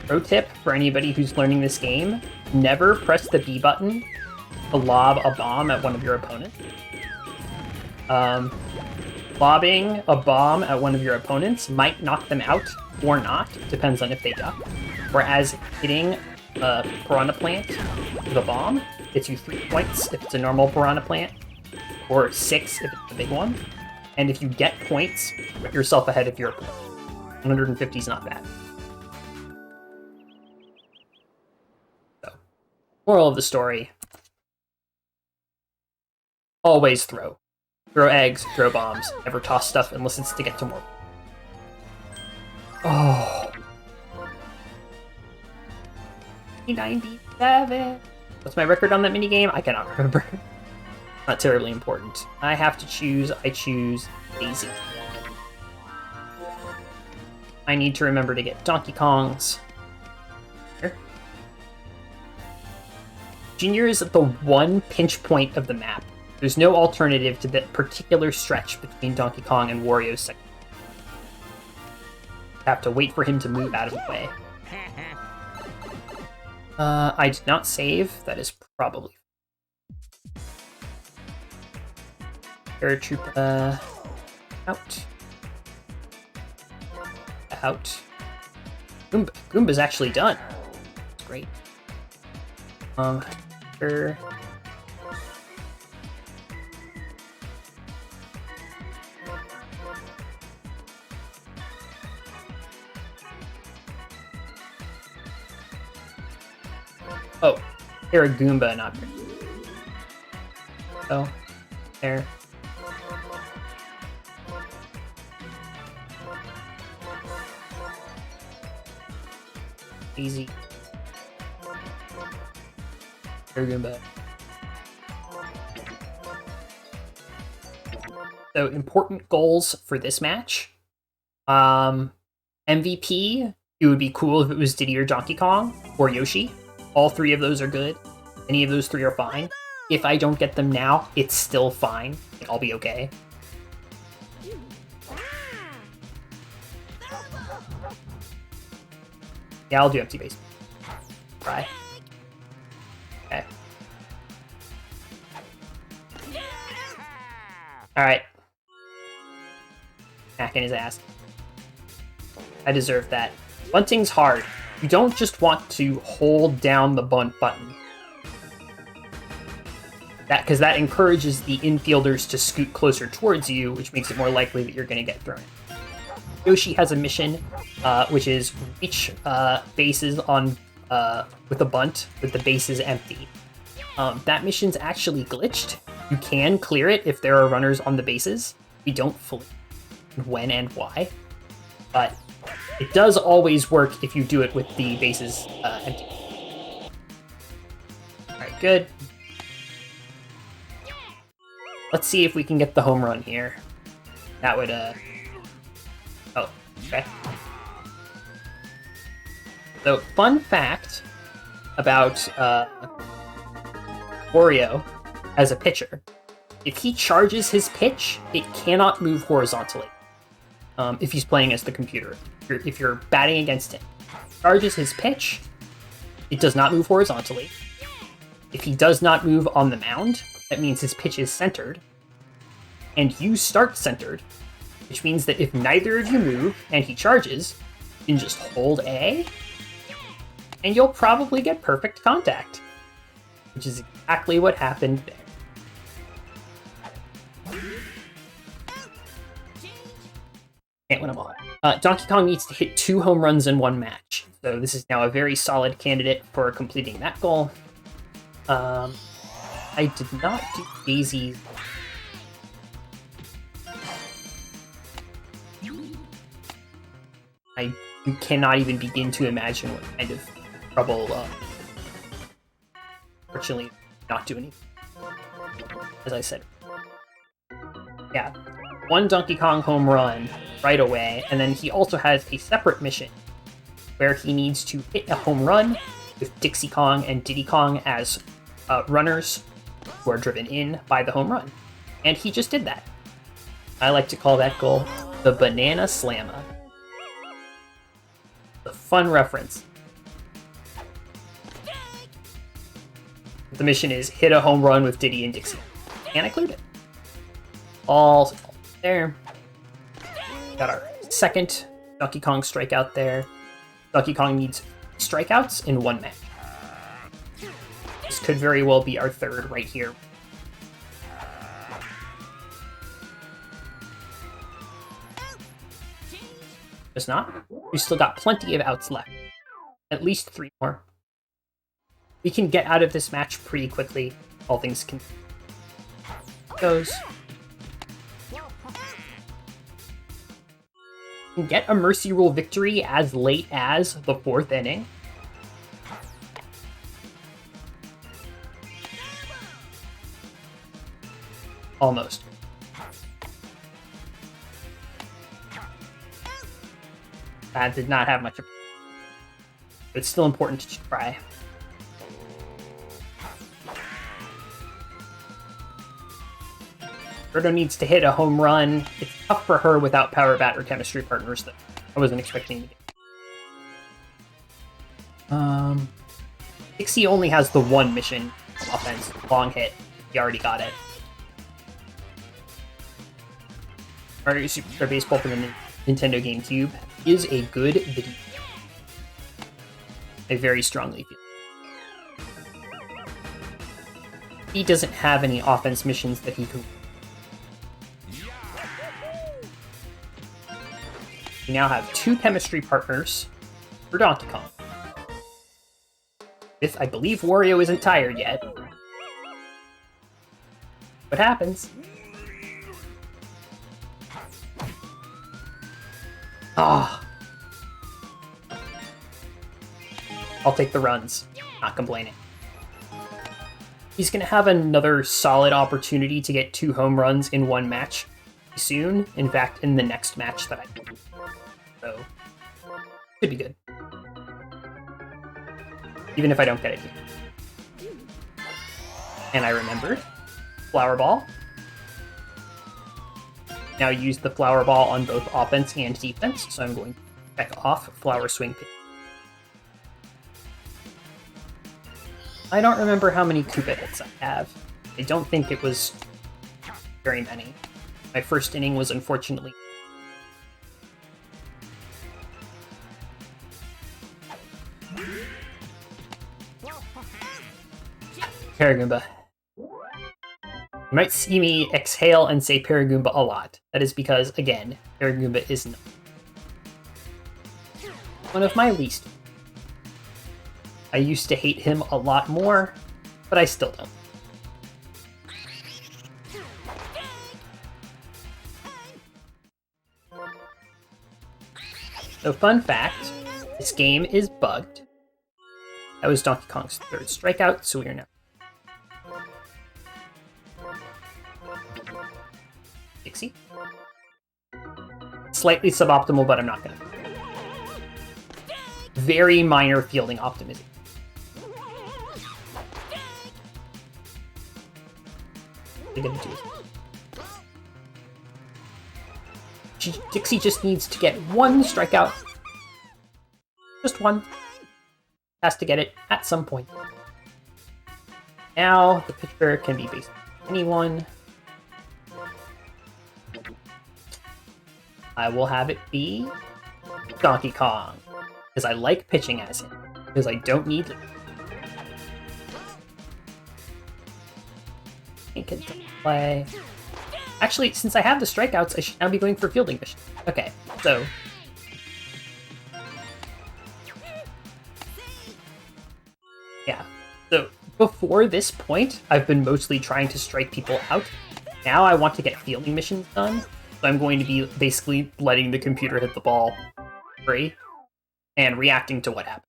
Pro tip for anybody who's learning this game, never press the B button to lob a bomb at one of your opponents. Lobbing a bomb at one of your opponents might knock them out, or not. Depends on if they duck. Whereas hitting a piranha plant with a bomb gets you 3 points if it's a normal piranha plant, or 6 if it's a big one. And if you get points, put yourself ahead of your opponent. 150 is not bad. So, moral of the story: always throw. Throw eggs, throw bombs. Never toss stuff unless it's to get to more. Oh. 97. What's my record on that minigame? I cannot remember. Not terribly important. I have to choose. I choose Daisy. I need to remember to get Donkey Kong's. Here. Junior is at the one pinch point of the map. There's no alternative to that particular stretch between Donkey Kong and Wario's section. Have to wait for him to move out of the way. I did not save. That is probably... Paratroopa... out. Out. Goomba's actually done. Great. Sure. Oh, they're a Goomba, not very. Oh, there. Easy. They're Goomba. So, important goals for this match. MVP, it would be cool if it was Diddy or Donkey Kong, or Yoshi. All 3 of those are good. Any of those 3 are fine. If I don't get them now, it's still fine. I'll be okay. Yeah, I'll do empty base. Try. Okay. Alright. Smacking his ass. I deserve that. Bunting's hard. You don't just want to hold down the bunt button. Because that encourages the infielders to scoot closer towards you, which makes it more likely that you're going to get thrown. Yoshi has a mission, which is reach bases on with a bunt with the bases empty. That mission's actually glitched. You can clear it if there are runners on the bases. We don't fully know when and why, but it does always work if you do it with the bases empty. Alright, good. Let's see if we can get the home run here. That would, oh, okay. So, fun fact about Wario as a pitcher. If he charges his pitch, it cannot move horizontally. If he's playing as the computer. If you're batting against him. Charges his pitch, it does not move horizontally. If he does not move on the mound, that means his pitch is centered. And you start centered, which means that if neither of you move and he charges, you can just hold A, and you'll probably get perfect contact. Which is exactly what happened there. Can't win them all. Donkey Kong needs to hit 2 home runs in 1 match. So this is now a very solid candidate for completing that goal. I did not do Daisy's. I cannot even begin to imagine what kind of trouble, fortunately, not do anything. As I said. Yeah. 1 Donkey Kong home run right away, and then he also has a separate mission where he needs to hit a home run with Dixie Kong and Diddy Kong as runners who are driven in by the home run. And he just did that. I like to call that goal the Banana Slamma. A fun reference. The mission is hit a home run with Diddy and Dixie. And I cleared it. All there. Got our second Donkey Kong strikeout there. Donkey Kong needs strikeouts in one match. This could very well be our third right here. It's not. We've still got plenty of outs left. At least 3 more. We can get out of this match pretty quickly. All things can goes. Can get a Mercy Rule victory as late as the 4th inning. Almost. That did not have much of, but it's still important to try. Birdo needs to hit a home run. It's tough for her without Power Bat or Chemistry Partners that I wasn't expecting to get. Dixie only has the 1 mission offense. Long hit. He already got it. Mario Superstar Baseball for the Nintendo GameCube is a good video. I very strongly feel. He doesn't have any offense missions that he can. We now have 2 chemistry partners for Donkey Kong. With, I believe, Wario isn't tired yet. What happens? Ah. I'll take the runs. Not complaining. He's going to have another solid opportunity to get 2 home runs in 1 match soon. In fact, in the next match that I do. So, should be good. Even if I don't get it here. And I remembered. Flower Ball. Now use the Flower Ball on both offense and defense, so I'm going to check off Flower Swing Pitch. I don't remember how many Koopa hits I have. I don't think it was very many. My first inning was unfortunately... Paragoomba. You might see me exhale and say Paragoomba a lot. That is because, again, Paragoomba is not one of my least. I used to hate him a lot more, but I still don't. So, fun fact, this game is bugged. That was Donkey Kong's 3rd strikeout, so we are now... Dixie. Slightly suboptimal, but I'm not gonna. Very minor fielding optimism. What are you gonna do? Dixie just needs to get 1 strikeout. Just 1. Has to get it at some point. Now the pitcher can be basically anyone. I will have it be Donkey Kong, because I like pitching as him, because I don't need it. He can play. Actually, since I have the strikeouts, I should now be going for fielding mission. Okay, so... yeah, so before this point, I've been mostly trying to strike people out. Now I want to get fielding missions done. So I'm going to be basically letting the computer hit the ball free and reacting to what happened.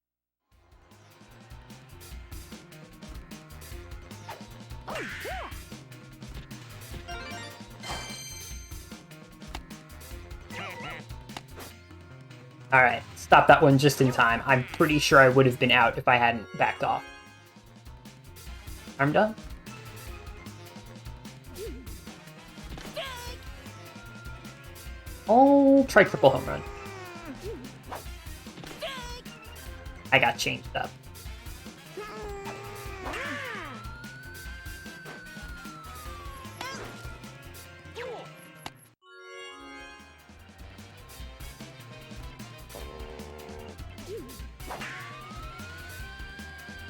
Alright, stop that one just in time. I'm pretty sure I would have been out if I hadn't backed off. I'm done. Oh, try triple home run. I got changed up.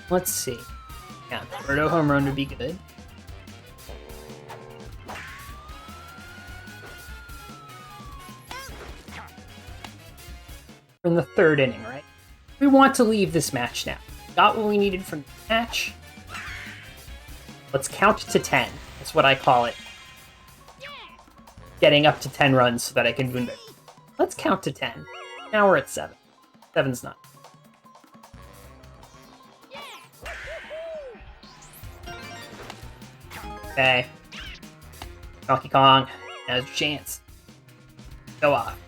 Let's see. Yeah, Birdo home run would be good. We're in the 3rd inning, right? We want to leave this match now. Got what we needed from the match. Let's count to 10. That's what I call it. Getting up to 10 runs so that I can win it. Let's count to 10. Now we're at 7. 7's not. Okay. Donkey Kong has a chance. Go off.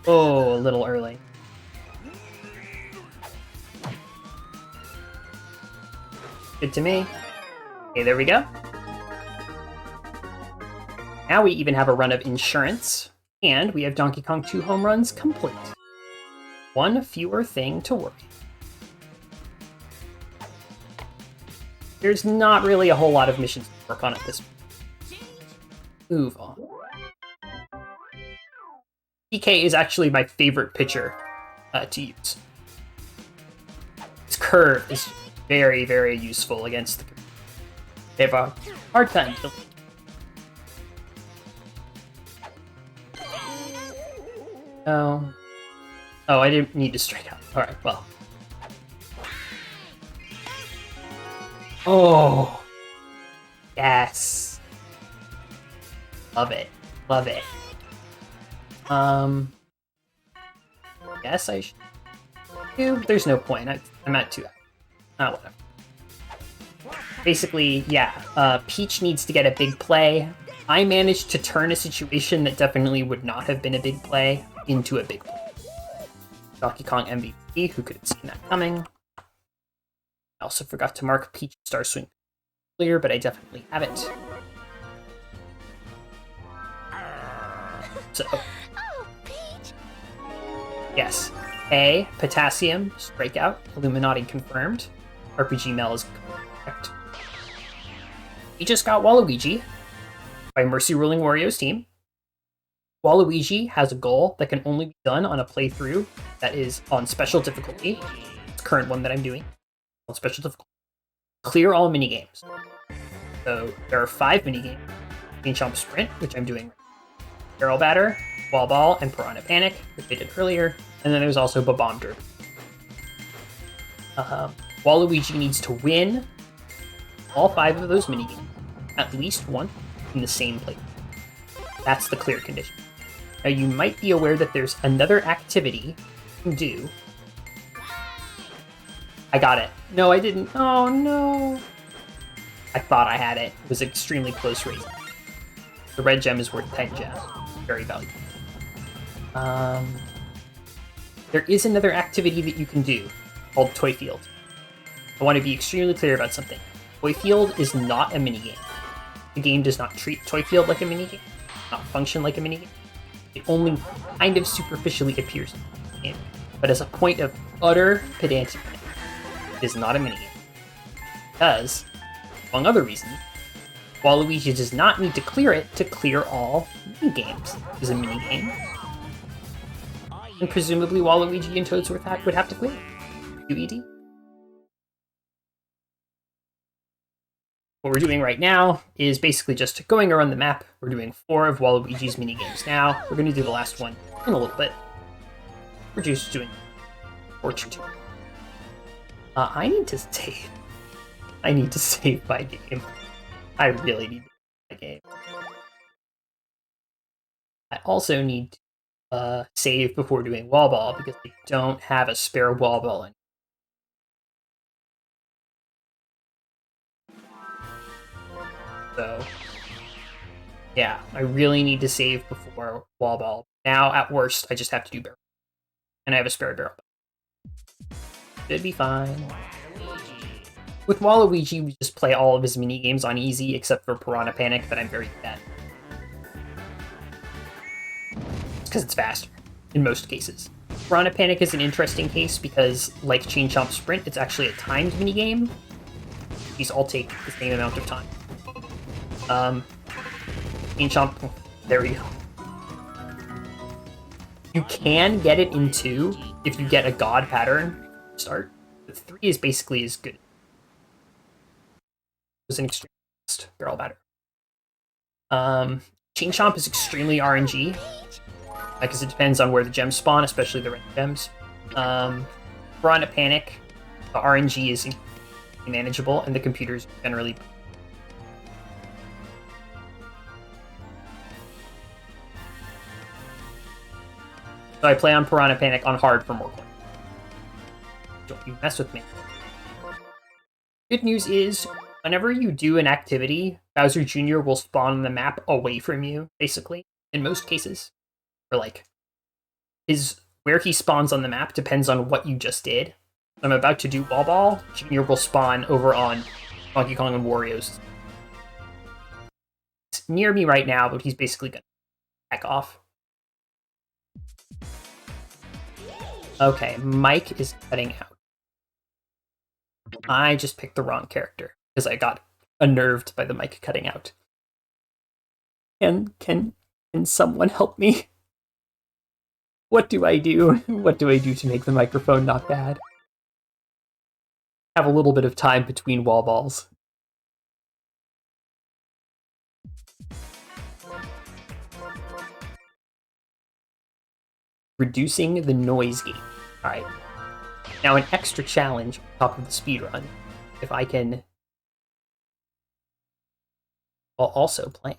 Oh, a little early. Good to me. Okay, there we go. Now we even have a run of insurance, and we have Donkey Kong 2 home runs complete. One fewer thing to worry. There's not really a whole lot of missions to work on at this point. Move on. PK is actually my favorite pitcher to use. His curve is very, very useful against the... They have a hard time killing. Oh. Oh, I didn't need to strike out. Alright, well. Oh. Yes. Love it. Love it. Yes, I should do. There's no point. I'm at 2. Ah, whatever. Basically, yeah, Peach needs to get a big play. I managed to turn a situation that definitely would not have been a big play into a big play. Donkey Kong MVP, who could have seen that coming. I also forgot to mark Peach Star Swing earlier, but I definitely have it. So, yes. A, Potassium, Strikeout, Illuminati confirmed. RPG Mel is correct. We just got Waluigi by Mercy Ruling Wario's team. Waluigi has a goal that can only be done on a playthrough that is on special difficulty. It's the current one that I'm doing. On special difficulty. Clear all minigames. So there are 5 minigames. Chain Chomp Sprint, which I'm doing. Barrel Batter, Wall Ball, and Piranha Panic, which I did earlier. And then there's also Bomb Derby. Waluigi needs to win all 5 of those minigames, at least one, in the same play. That's the clear condition. Now you might be aware that there's another activity you can do. I got it. No, I didn't. Oh no. I thought I had it. It was an extremely close race. The red gem is worth 10 gems. Very valuable. There is another activity that you can do called Toy Field. I want to be extremely clear about something. Toy Field is not a minigame. The game does not treat Toy Field like a minigame, not function like a minigame. It only kind of superficially appears in the game, but as a point of utter pedantic, it is not a minigame. Because, among other reasons, Waluigi does not need to clear it to clear all minigames. It is a minigame. And presumably Waluigi and Toadsworth would have to clear it. QED. What we're doing right now is basically just going around the map. We're doing 4 of Waluigi's minigames now. We're going to do the last one in a little bit. We're just doing Orchard 2. I need to save. I need to save my game. I really need to save my game. I also need to save before doing Wall Ball because I don't have a spare Wall Ball in. So, yeah, I really need to save before Wall Ball. Now, at worst, I just have to do Barrel. And I have a spare Barrel. Should be fine. With Waluigi, we just play all of his minigames on easy, except for Piranha Panic, that I'm very good at. It's because it's faster, in most cases. Piranha Panic is an interesting case because, like Chain Chomp Sprint, it's actually a timed minigame. These all take the same amount of time. Chain Chomp, there we go. You can get it in 2 if you get a god pattern start. But 3 is basically as good. It was an extreme fast barrel batter. Chain Chomp is extremely RNG because it depends on where the gems spawn, especially the red gems. Piranha Panic, the RNG is manageable, and the computers generally. So I play on Piranha Panic on hard for more coins. Don't you mess with me. Good news is, whenever you do an activity, Bowser Jr. will spawn on the map away from you, basically, in most cases. Or like, where he spawns on the map depends on what you just did. I'm about to do Wall Ball, Jr. will spawn over on Donkey Kong and Wario's. He's near me right now, but he's basically gonna back off. Okay, Mike is cutting out. I just picked the wrong character because I got unnerved by the mic cutting out. And can someone help me? What do I do? What do I do to make the microphone not bad? Have a little bit of time between wall balls. Reducing the noise gate. Alright. Now an extra challenge on top of the speedrun. If I can... while also playing.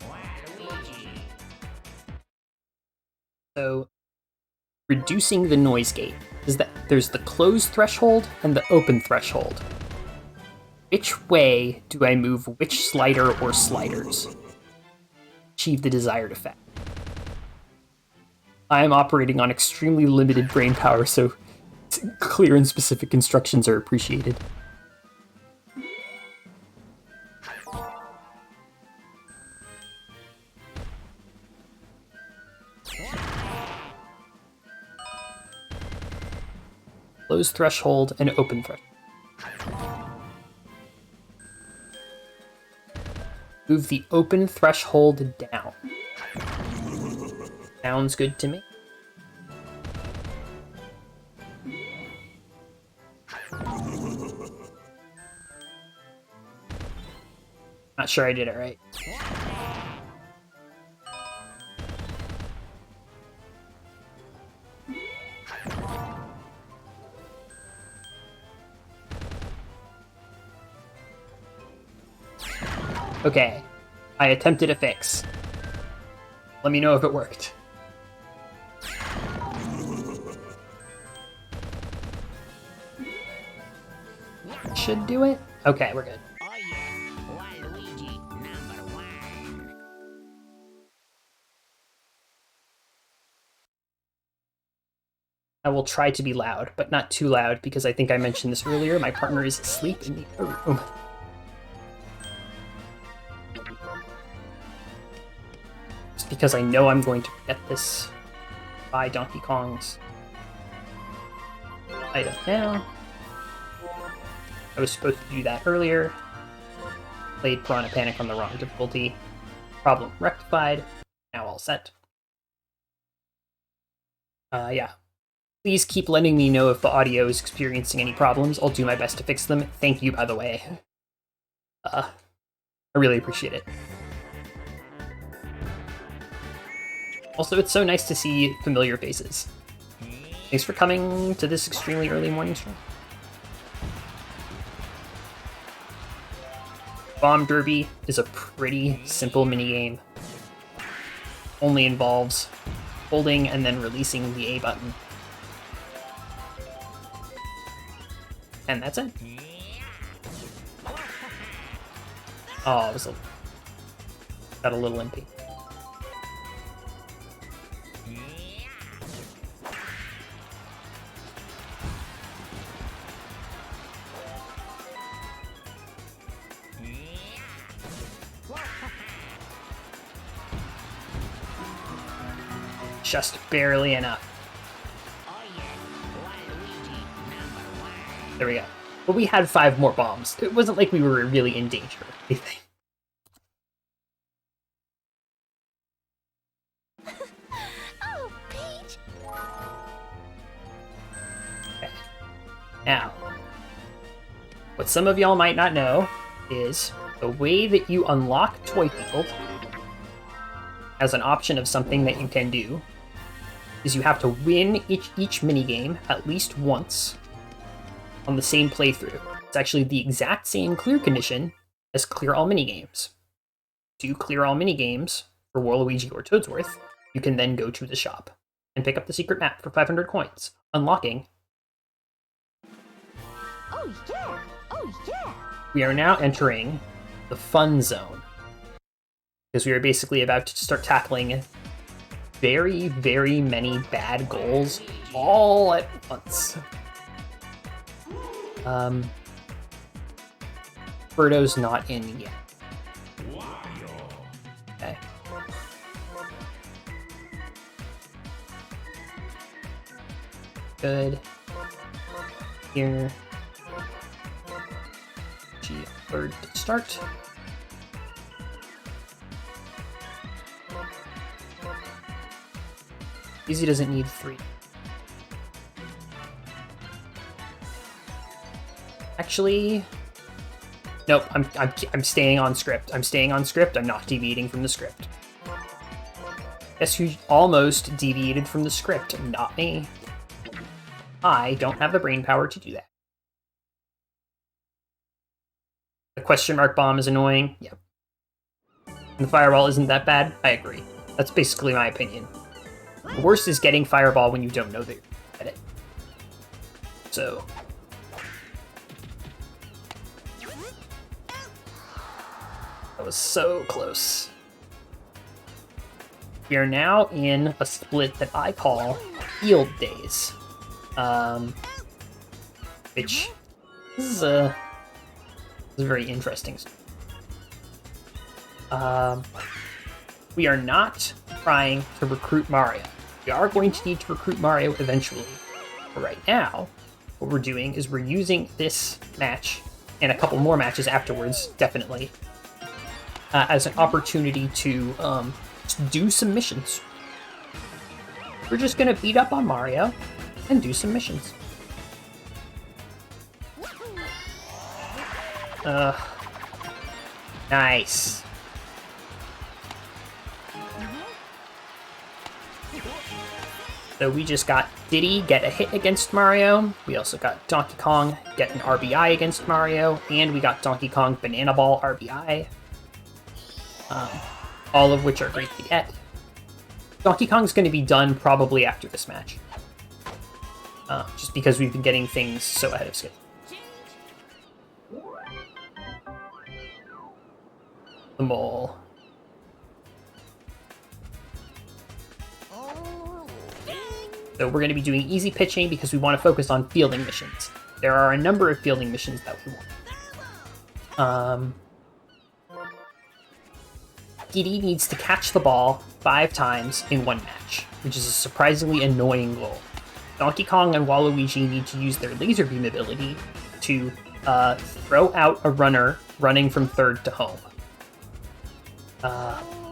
Waluigi. So, reducing the noise gate is that there's the closed threshold and the open threshold. Which way do I move which slider or sliders? Achieve the desired effect. I am operating on extremely limited brain power, so clear and specific instructions are appreciated. Closed threshold and open threshold. Move the open threshold down. Sounds good to me. Not sure I did it right. Okay, I attempted a fix. Let me know if it worked. Should do it? Okay, we're good. Oh yeah, Waluigi #1. I will try to be loud, but not too loud, because I think I mentioned this earlier. My partner is asleep in the other room. Just because I know I'm going to get this by Donkey Kong's item now. I was supposed to do that earlier. Played Piranha Panic on the wrong difficulty. Problem rectified. Now all set. Yeah. Please keep letting me know if the audio is experiencing any problems. I'll do my best to fix them. Thank you, by the way. I really appreciate it. Also, it's so nice to see familiar faces. Thanks for coming to this extremely early morning stream. Bomb Derby is a pretty simple minigame. Only involves holding and then releasing the A button. And that's it. Oh, it was got a little limpy. Just barely enough. There we go. But we had 5 more bombs. It wasn't like we were really in danger or anything. Oh, Peach. Okay. Now, what some of y'all might not know is the way that you unlock Toy Field as an option of something that you can do is you have to win each minigame at least once on the same playthrough. It's actually the exact same clear condition as clear all minigames. To clear all minigames for Waluigi or Toadsworth, you can then go to the shop and pick up the secret map for 500 coins, unlocking. Oh, yeah. Oh, yeah. We are now entering the fun zone, because we are basically about to start tackling very, very many bad goals all at once. Birdo's not in yet. Okay. Good. Here. G3 to start. Easy doesn't need 3. Actually, nope. I'm staying on script. I'm staying on script. I'm not deviating from the script. Guess who almost deviated from the script? Not me. I don't have the brain power to do that. The question mark bomb is annoying. Yep. And the fireball isn't that bad. I agree. That's basically my opinion. The worst is getting fireball when you don't know that you're at it. So. That was so close. We are now in a split that I call Field Days. Which is very interesting. We are not trying to recruit Mario. We are going to need to recruit Mario eventually. But right now, what we're doing is we're using this match, and a couple more matches afterwards, definitely, as an opportunity to do some missions. We're just gonna beat up on Mario and do some missions. Nice. So we just got Diddy get a hit against Mario. We also got Donkey Kong get an RBI against Mario, and we got Donkey Kong Banana Ball RBI. All of which are great to get. Donkey Kong's going to be done probably after this match. Just because we've been getting things so ahead of schedule. The mole. So we're going to be doing easy pitching because we want to focus on fielding missions. There are a number of fielding missions that we want. Diddy needs to catch the ball 5 times in one match, which is a surprisingly annoying goal. Donkey Kong and Waluigi need to use their laser beam ability to throw out a runner running from third to home.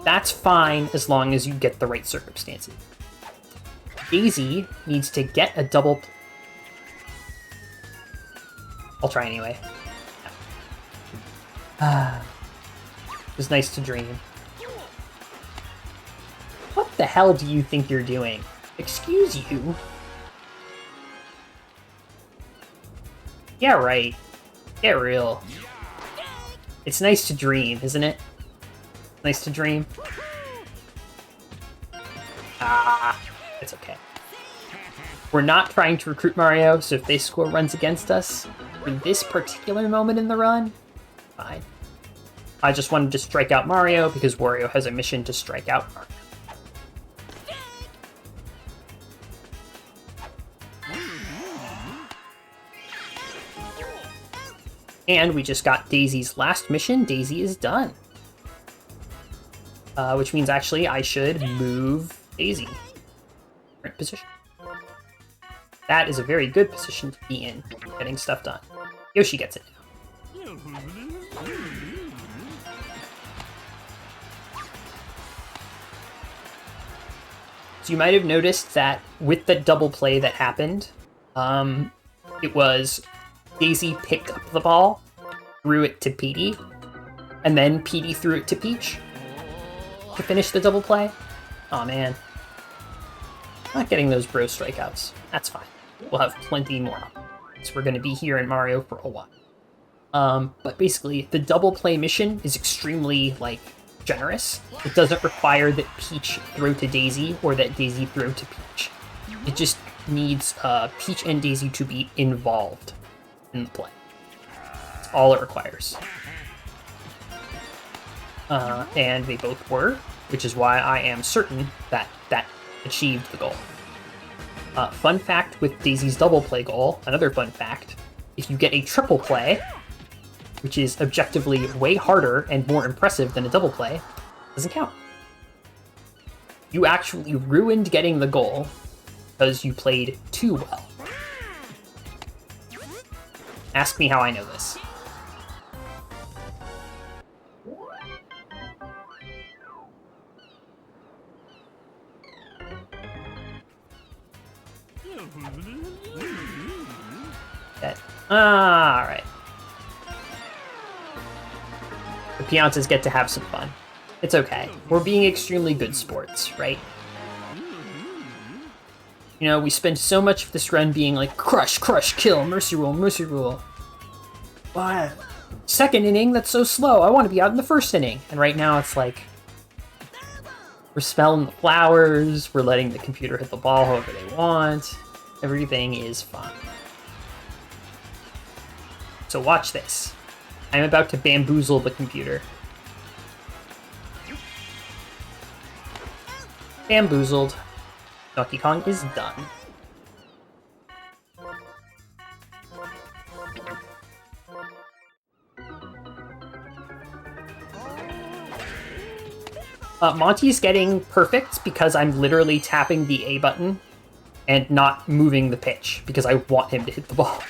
That's fine as long as you get the right circumstances. Daisy needs to get a double... I'll try anyway. It was nice to dream. What the hell do you think you're doing? Excuse you? Yeah, right. Get real. It's nice to dream, isn't it? Nice to dream. It's okay. We're not trying to recruit Mario, so if they score runs against us, for this particular moment in the run, fine. I just wanted to strike out Mario because Wario has a mission to strike out Mario. And we just got Daisy's last mission. Daisy is done. Which means actually I should move Daisy. Current position. That is a very good position to be in, getting stuff done. Yoshi gets it now. So you might have noticed that with the double play that happened, it was Daisy picked up the ball, threw it to Petey, and then Petey threw it to Peach to finish the double play. Aw, man. Not getting those bro strikeouts. That's fine. We'll have plenty more. So we're going to be here in Mario for a while. But basically, the double play mission is extremely, like, generous. It doesn't require that Peach throw to Daisy or that Daisy throw to Peach. It just needs Peach and Daisy to be involved in the play. That's all it requires. And they both were, which is why I am certain that that achieved the goal. Fun fact with Daisy's double play goal, another fun fact, if you get a triple play, which is objectively way harder and more impressive than a double play, doesn't count. You actually ruined getting the goal because you played too well. Ask me how I know this. Alright. The Piantas get to have some fun. It's okay. We're being extremely good sports, right? You know, we spend so much of this run being like, crush, crush, kill, mercy rule, mercy rule. Why? Second inning, that's so slow. I want to be out in the first inning. And right now it's like, we're smelling the flowers, we're letting the computer hit the ball however they want. Everything is fine. So watch this. I'm about to bamboozle the computer. Bamboozled. Donkey Kong is done. Monty's getting perfect because I'm literally tapping the A button and not moving the pitch because I want him to hit the ball.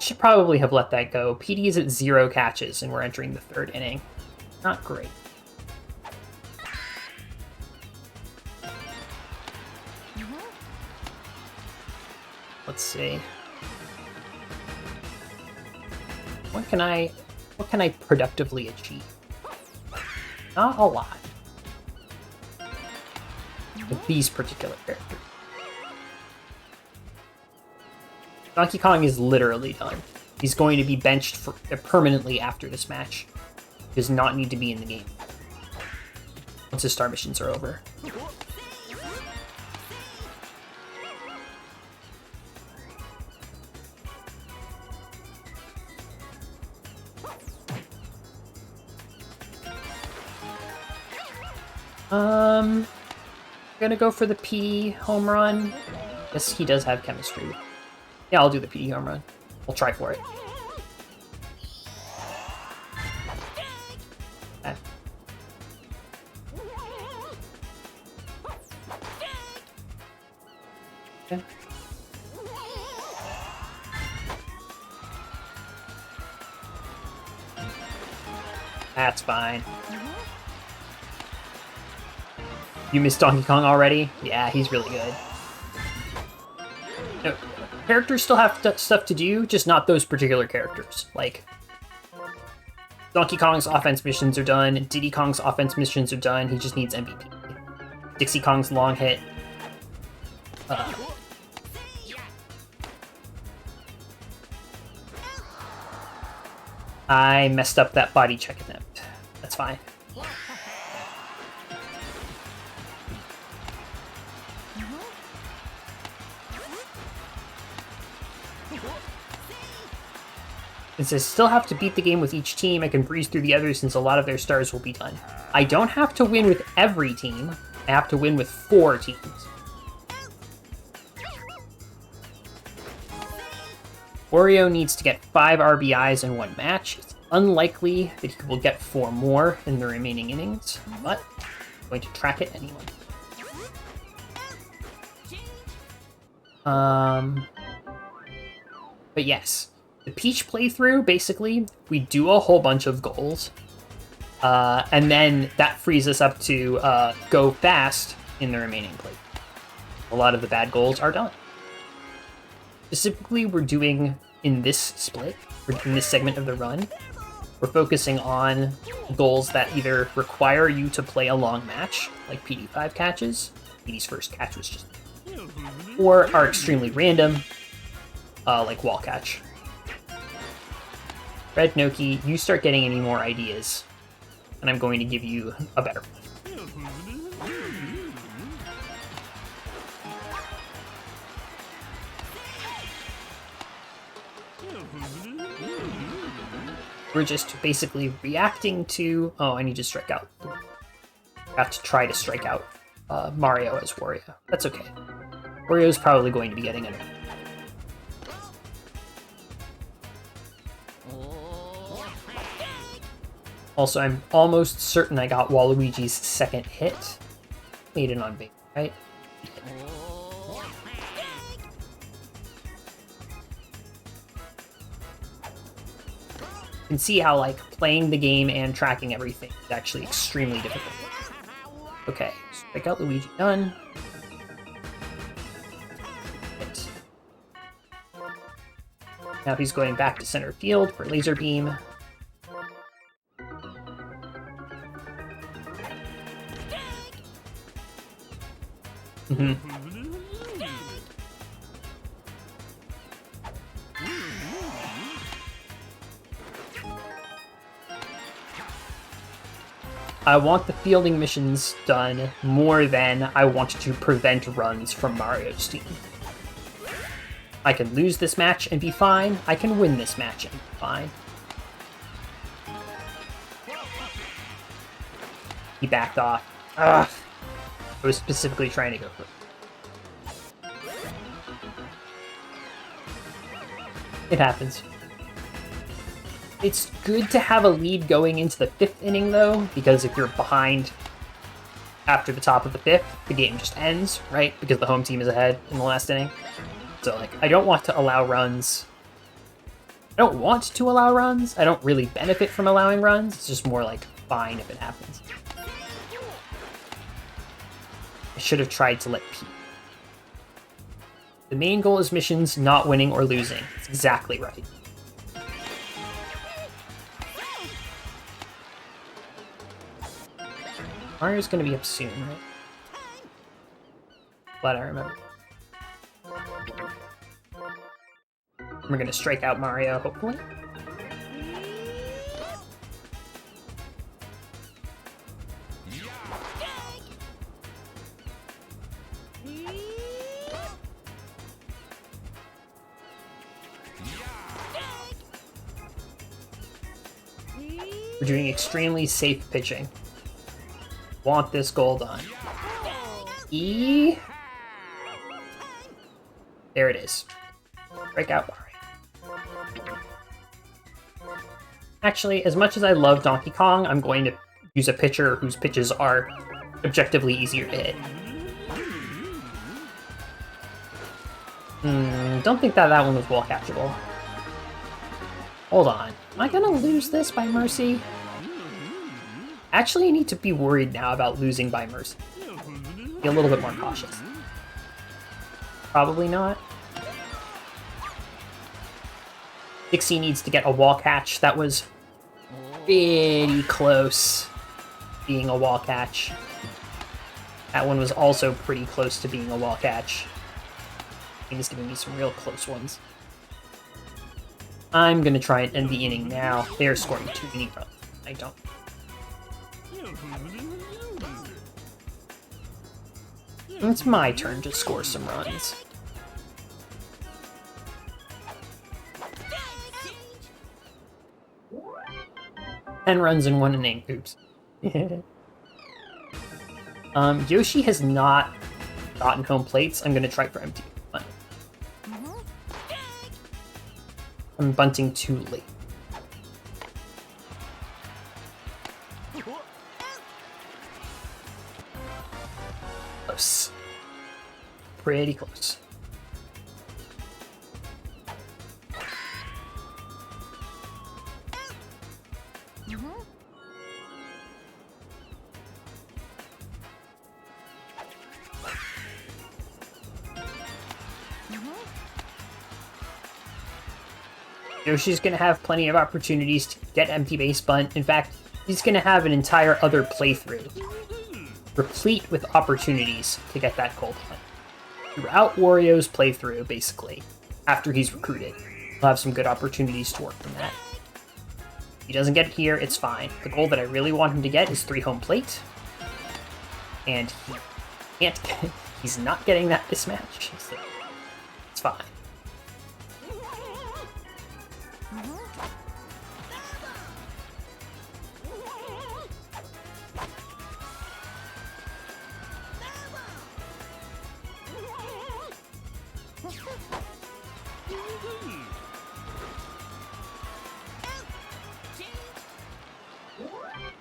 Should probably have let that go. PD is at 0 catches and we're entering the 3rd inning. Not great. Let's see. What can I productively achieve? Not a lot. With these particular characters. Donkey Kong is literally done. He's going to be benched permanently after this match. He does not need to be in the game once his star missions are over. Gonna go for the PD home run. Yes, he does have chemistry. Yeah, I'll do the PD home run. I'll try for it. Okay. Okay. That's fine. You missed Donkey Kong already? Yeah, he's really good. No, characters still have stuff to do, just not those particular characters. Like, Donkey Kong's offense missions are done, Diddy Kong's offense missions are done, he just needs MVP. Dixie Kong's long hit. I messed up that body check attempt. That's fine. Since I still have to beat the game with each team, I can breeze through the others since a lot of their stars will be done. I don't have to win with every team. I have to win with 4 teams. Wario needs to get 5 RBIs in one match. It's unlikely that he will get 4 more in the remaining innings, but I'm going to track it anyway. But yes. The Peach playthrough, basically, we do a whole bunch of goals. And then that frees us up to go fast in the remaining plate. A lot of the bad goals are done. Specifically, we're doing in this split, or in this segment of the run, we're focusing on goals that either require you to play a long match, like PD5 catches. PD's first catch was just... or are extremely random, like wall catch. Red Noki, you start getting any more ideas, and I'm going to give you a better one. We're just basically reacting to... oh, I need to strike out. I have to try to strike out Mario as Wario. That's okay. Wario's probably going to be getting it. Also, I'm almost certain I got Waluigi's second hit. Made it on bait, right? You can see how, like, playing the game and tracking everything is actually extremely difficult. Okay, strike out Luigi, done. Hit. Now he's going back to center field for laser beam. I want the fielding missions done more than I want to prevent runs from Mario's team. I can lose this match and be fine. I can win this match and be fine. He backed off. Ugh. I was specifically trying to go for it. It happens. It's good to have a lead going into the 5th inning, though, because if you're behind after the top of the 5th, the game just ends, right? Because the home team is ahead in the last inning. So, like, I don't want to allow runs. I don't want to allow runs. I don't really benefit from allowing runs. It's just more, like, fine if it happens. I should have tried to let Pete. The main goal is missions, not winning or losing. It's exactly right. Mario's gonna be up soon, right? Glad I remember. We're gonna strike out Mario, hopefully. We're doing extremely safe pitching. Want this goal done. E. There it is. Break out Mario. Actually, as much as I love Donkey Kong, I'm going to use a pitcher whose pitches are objectively easier to hit. Don't think that one was wall catchable. Hold on. Am I gonna lose this by mercy? Actually, I need to be worried now about losing by mercy. Be a little bit more cautious. Probably not. Dixie needs to get a wall catch. That was pretty close being a wall catch. That one was also pretty close to being a wall catch. He's giving me some real close ones. I'm gonna try and end the inning now. They're scoring too many runs. I don't. It's my turn to score some runs. Ten runs in one inning. Oops. Yoshi has not gotten home plates. I'm gonna try for empty. I'm bunting too late. Close. Pretty close. Yoshi's going to have plenty of opportunities to get empty base bunt. In fact, he's going to have an entire other playthrough, replete with opportunities to get that gold hunt. Throughout Wario's playthrough, basically, after he's recruited, he'll have some good opportunities to work from that. If he doesn't get it here, it's fine. The goal that I really want him to get is 3 home plate, and he can't get, he's not getting that this match, so it's fine.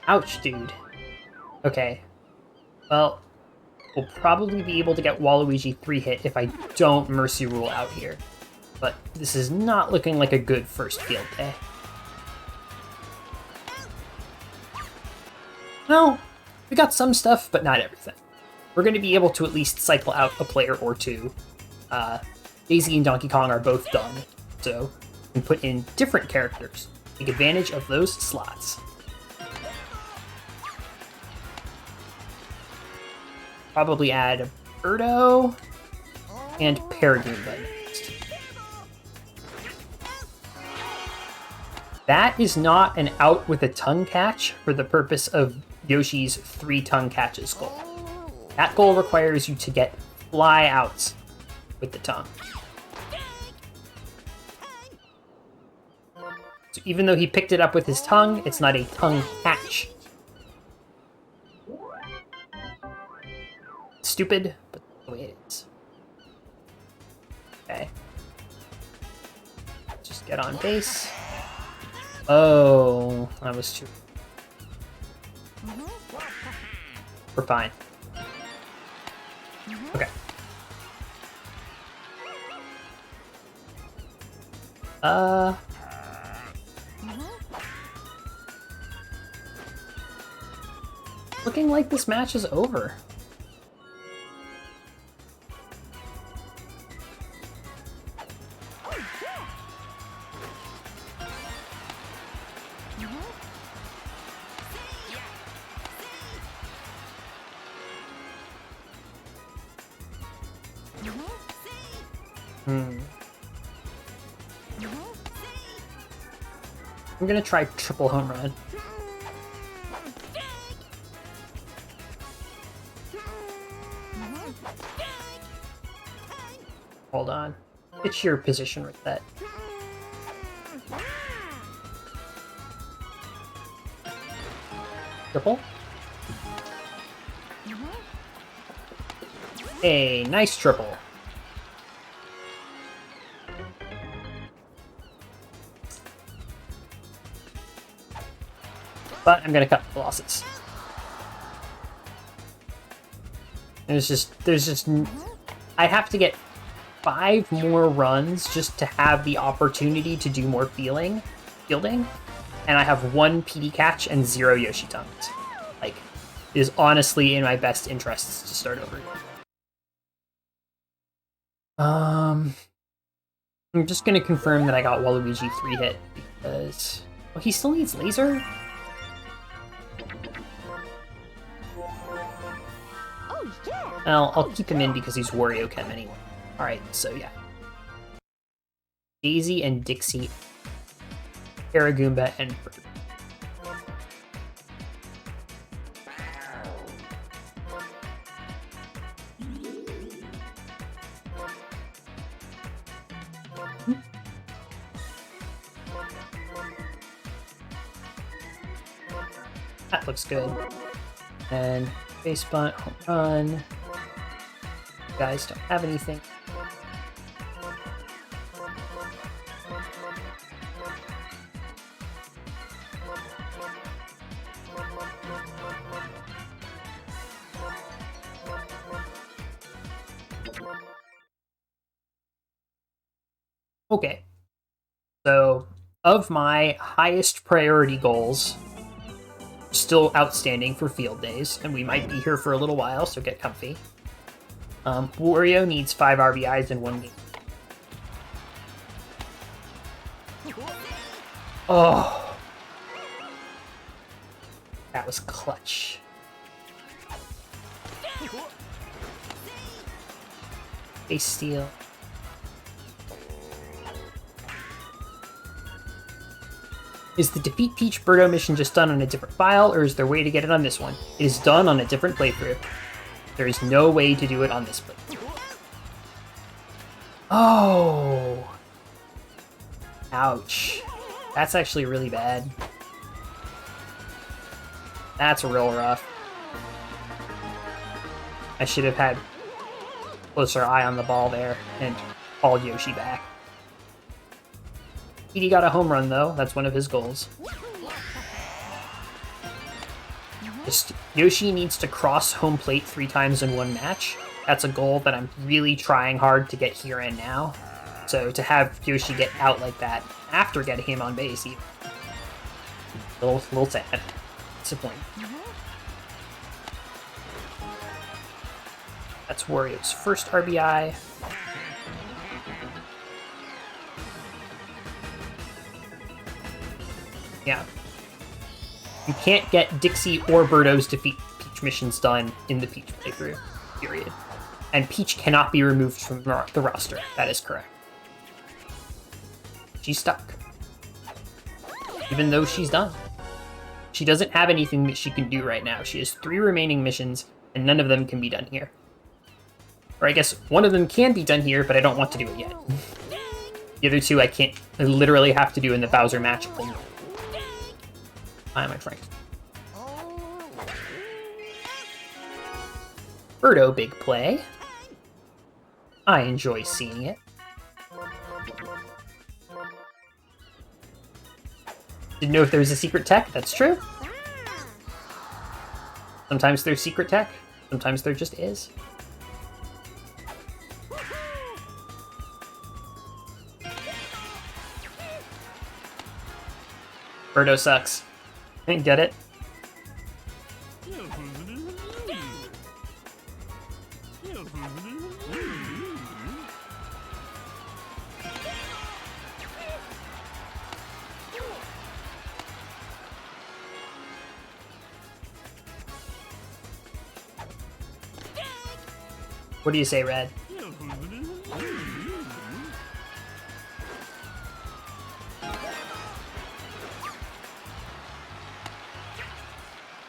Ouch, dude. Okay. Well, we'll probably be able to get Waluigi 3-hit if I don't Mercy Rule out here. But this is not looking like a good first field day. Well, we got some stuff, but not everything. We're going to be able to at least cycle out a player or two. Daisy and Donkey Kong are both done, so we can put in different characters. Take advantage of those slots. Probably add Birdo and Paragoomba next. That is not an out with a tongue catch for the purpose of Yoshi's 3 tongue catches goal. That goal requires you to get fly outs with the tongue. So even though he picked it up with his tongue, it's not a tongue catch. Stupid, but the way it is. Okay. Just get on base. Oh, that was too... We're fine. Okay. Looking like this match is over. I'm gonna try triple home run. Hold on. It's your position with that. Triple? Hey, nice triple. But I'm gonna cut the losses. There's just, I have to get 5 more runs just to have the opportunity to do more fielding, and I have 1 PD catch and 0 Yoshi tongues. Like, it is honestly in my best interests to start over. I'm just gonna confirm that I got Waluigi 3-hit because, well, he still needs laser. Well, I'll keep him in because he's Wario Chem anyway. Alright, so yeah. Daisy and Dixie, Paragoomba, and Bird. That looks good. And base bunt, home run. Guys don't have anything. Okay. So, of my highest priority goals, still outstanding for field days, and we might be here for a little while, so get comfy. Wario needs 5 RBIs in 1 game. Oh. That was clutch. Face steal. Is the Defeat Peach Birdo mission just done on a different file, or is there a way to get it on this one? It is done on a different playthrough. There is no way to do it on this playthrough. Oh! Ouch. That's actually really bad. That's real rough. I should have had closer eye on the ball there and called Yoshi back. Petey got a home run, though. That's one of his goals. Just, Yoshi needs to cross home plate 3 times in one match. That's a goal that I'm really trying hard to get here and now. So to have Yoshi get out like that after getting him on base, even, a little sad. Disappointing. That's Wario's first RBI. Yeah. You can't get Dixie or Birdo's Defeat Peach missions done in the Peach playthrough, period. And Peach cannot be removed from the roster. That is correct. She's stuck. Even though she's done. She doesn't have anything that she can do right now. She has 3 remaining missions, and none of them can be done here. Or I guess one of them can be done here, but I don't want to do it yet. The other 2 I can't. I literally have to do in the Bowser match. Why am I trying? Birdo big play. I enjoy seeing it. Didn't know if there was a secret tech. That's true. Sometimes there's secret tech. Sometimes there just is. Birdo sucks. Get it? What do you say, Red?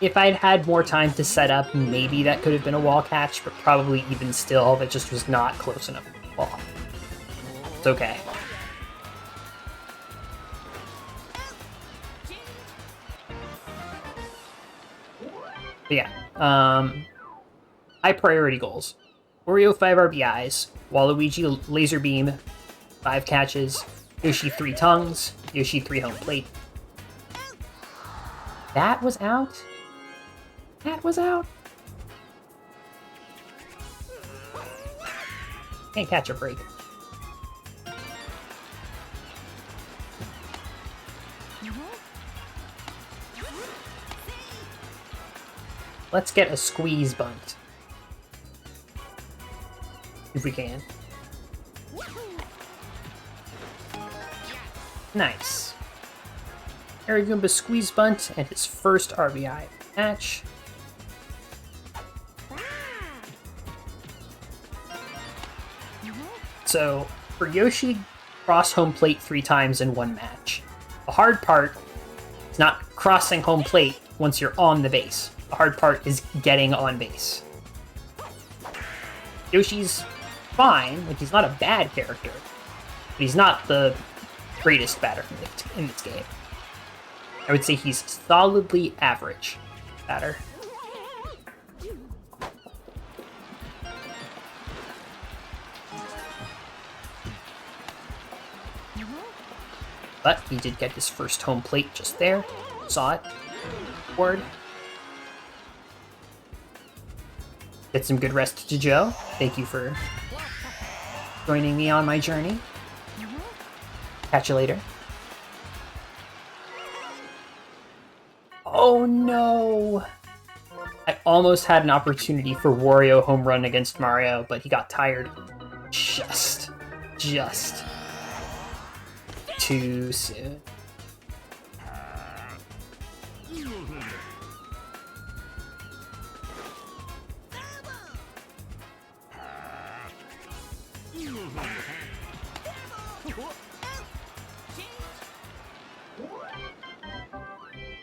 If I'd had more time to set up, maybe that could have been a wall catch, but probably even still, that just was not close enough to the wall. It's okay. But yeah, high priority goals. Wario 5 RBIs, Waluigi Laser Beam 5 catches, Yoshi 3 tongues, Yoshi 3 home plate. That was out? That was out? Can't catch a break. Let's get a squeeze bunt. If we can. Nice. Harry Goomba squeeze bunt and his first RBI match. So, for Yoshi, cross home plate 3 times in one match. The hard part is not crossing home plate once you're on the base. The hard part is getting on base. Yoshi's fine, like he's not a bad character, but he's not the greatest batter in this game. I would say he's solidly average batter. But he did get his first home plate just there. Saw it. Forward. Get some good rest to Joe. Thank you for joining me on my journey. Catch you later. Oh no! I almost had an opportunity for Wario home run against Mario, but he got tired just too soon.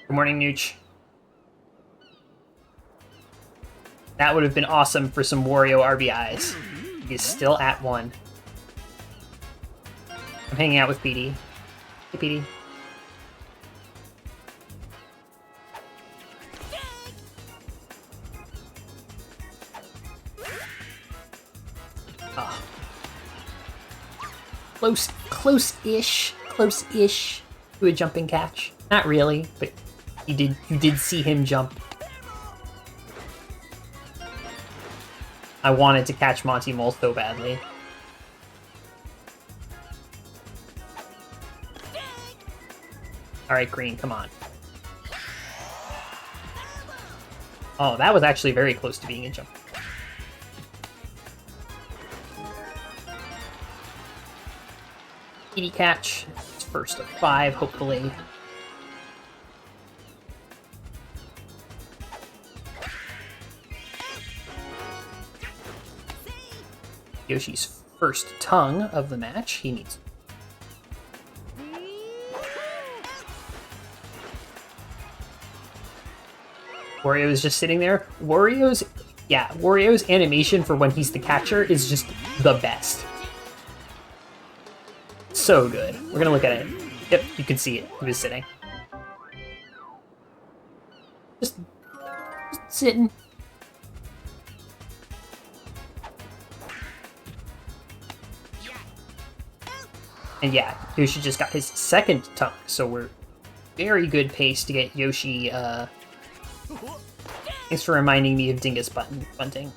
Good morning, Nooch. That would have been awesome for some Wario RBIs. He's still at 1. I'm hanging out with Petey. Hey, Petey. Oh. Close-ish to a jumping catch. Not really, but you did see him jump. I wanted to catch Monty Mole so badly. Alright, Green, come on. Oh, that was actually very close to being a jump. Petey catch. It's first of 5, hopefully. Yoshi's first tongue of the match. He needs. Wario is just sitting there. Wario's animation for when he's the catcher is just the best. So good. We're gonna look at it. Yep, you can see it. He was sitting. Just sitting. And yeah, Yoshi just got his second tongue, so we're very good pace to get Yoshi, Thanks for reminding me of Dingus Bunting.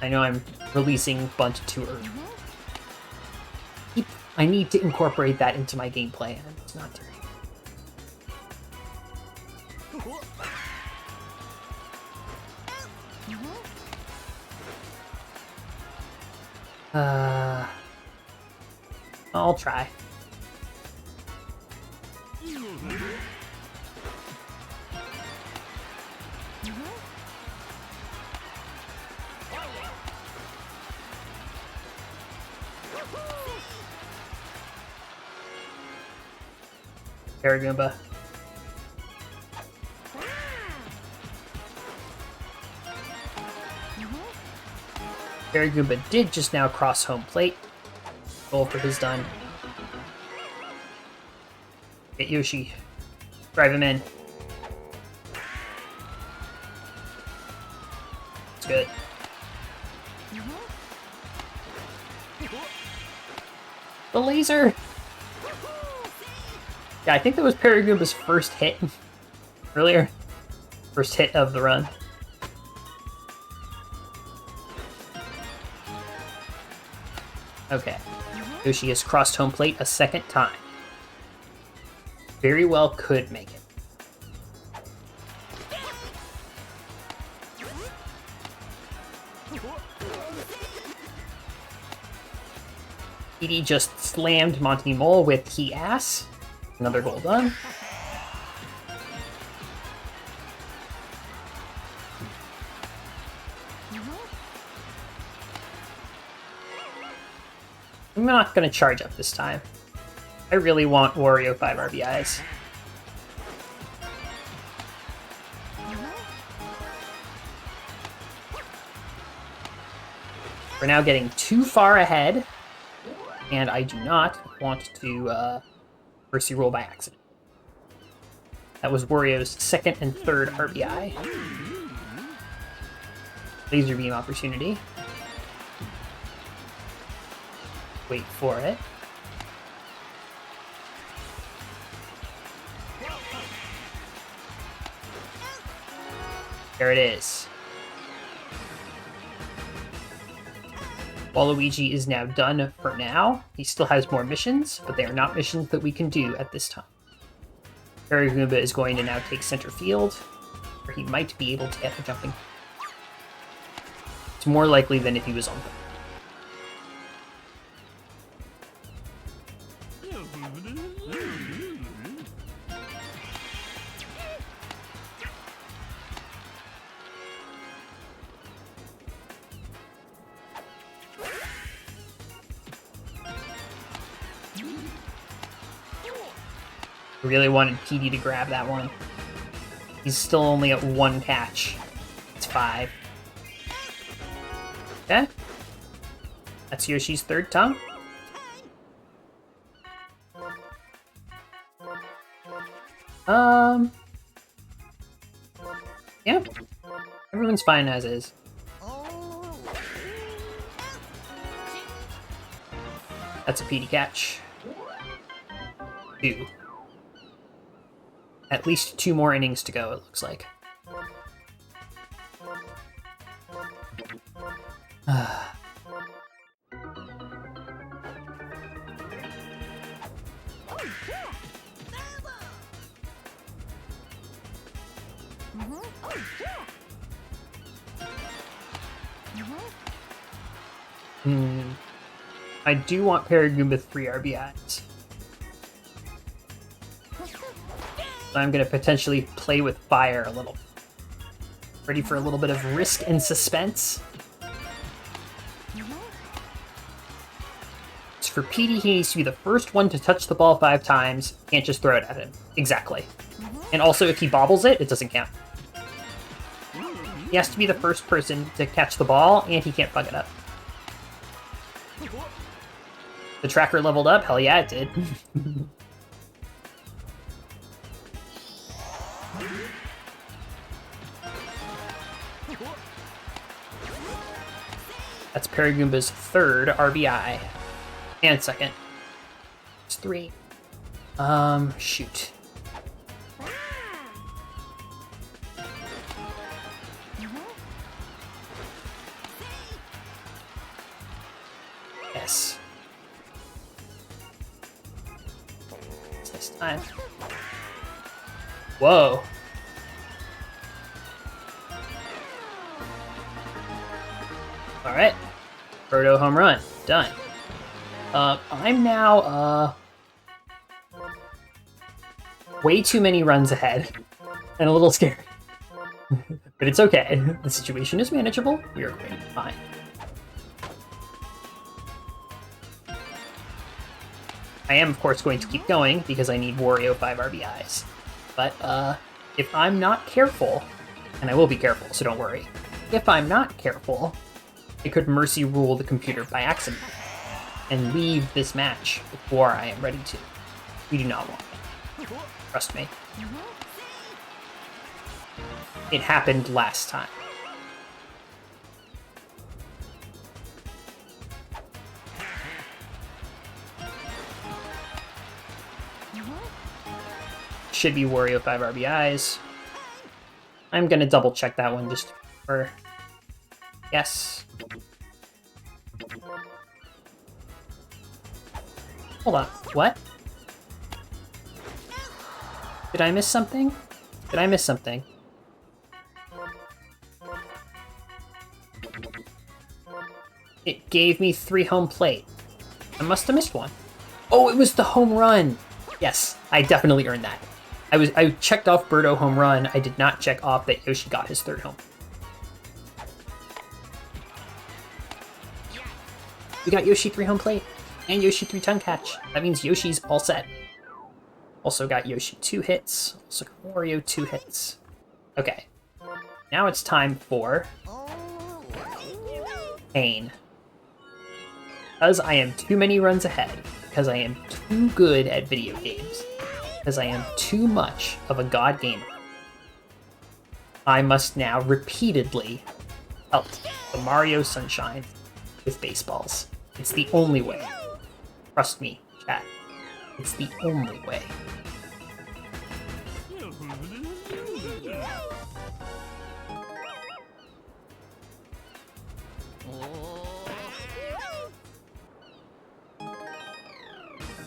I know I'm releasing Bunt too early. I need to incorporate that into my gameplay, and it's not doing it. I'll try. Paragoomba. Paragoomba did just now cross home plate. Goal for his done. Get Yoshi. Drive him in. It's good. The laser! Yeah, I think that was Paragoomba's first hit earlier. First hit of the run. Okay. Yoshi has crossed home plate a second time. Very well could make it. Petey just slammed Monty Mole with He Ass. Another goal done. I'm not going to charge up this time. I really want Wario 5 RBIs. We're now getting too far ahead, and I do not want to mercy roll by accident. That was Wario's second and third RBI. Laser beam opportunity. Wait for it. There it is. Waluigi is now done for now. He still has more missions, but they are not missions that we can do at this time. Paragoomba is going to now take center field, where he might be able to get a jumping. It's more likely than if he was on the. I really wanted PD to grab that one. He's still only at 1 catch. It's 5. Okay. That's Yoshi's 3rd tongue. Yeah. Everyone's fine as is. That's a PD catch. 2. At least 2 more innings to go, it looks like. I do want Paragoomba 3 RBIs. So I'm going to potentially play with fire a little. Ready for a little bit of risk and suspense? So for PD, he needs to be the first one to touch the ball 5 times. Can't just throw it at him. Exactly. And also, if he bobbles it, it doesn't count. He has to be the first person to catch the ball, and he can't bug it up. The tracker leveled up? Hell yeah, it did. That's Paragoomba's 3rd RBI. And 2nd. It's 3. Shoot. Yes. It's this time. Whoa. Alright. Birdo home run. Done. I'm now, way too many runs ahead. And a little scary. But it's okay. The situation is manageable. We are going to be fine. I am, of course, going to keep going because I need Wario 5 RBIs. But, if I'm not careful, and I will be careful, so don't worry. If I'm not careful, I could mercy rule the computer by accident and leave this match before I am ready to. We do not want that. Trust me. It happened last time. Should be Wario 5 RBIs. I'm gonna double check that one just for... Yes. Hold on. What? Did I miss something? Did I miss something? It gave me 3 home plate. I must have missed one. Oh, it was the home run! Yes, I definitely earned that. I checked off Birdo home run. I did not check off that Yoshi got his 3rd home. We got Yoshi 3 home plate and Yoshi 3 tongue catch. That means Yoshi's all set. Also got Yoshi 2 hits. Also got Wario 2 hits. Okay. Now it's time for Pain. Because I am too many runs ahead. Because I am too good at video games. Because I am too much of a god gamer. I must now repeatedly pelt the Mario Sunshine with baseballs. It's the only way. Trust me, chat. It's the only way.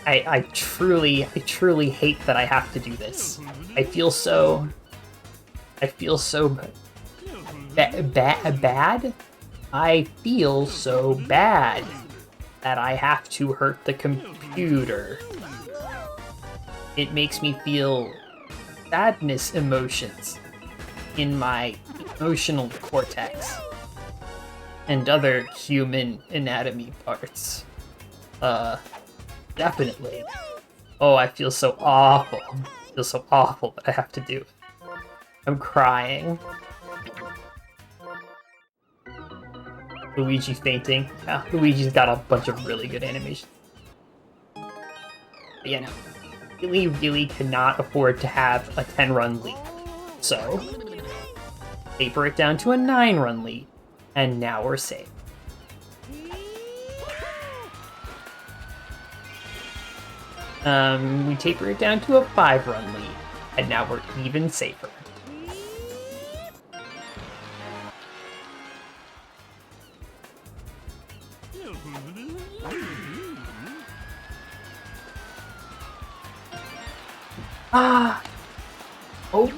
I truly hate that I have to do this. I feel so bad. I feel so bad that I have to hurt the computer. It makes me feel sadness emotions in my emotional cortex and other human anatomy parts. Definitely. Oh, I feel so awful. I feel so awful that I have to do it. I'm crying. Luigi fainting. Yeah, Luigi's got a bunch of really good animations. But yeah, no. Really, really cannot afford to have a 10-run lead. So, taper it down to a 9-run lead. And now we're safe. We taper it down to a 5-run lead. And now we're even safer. Ah! Oh!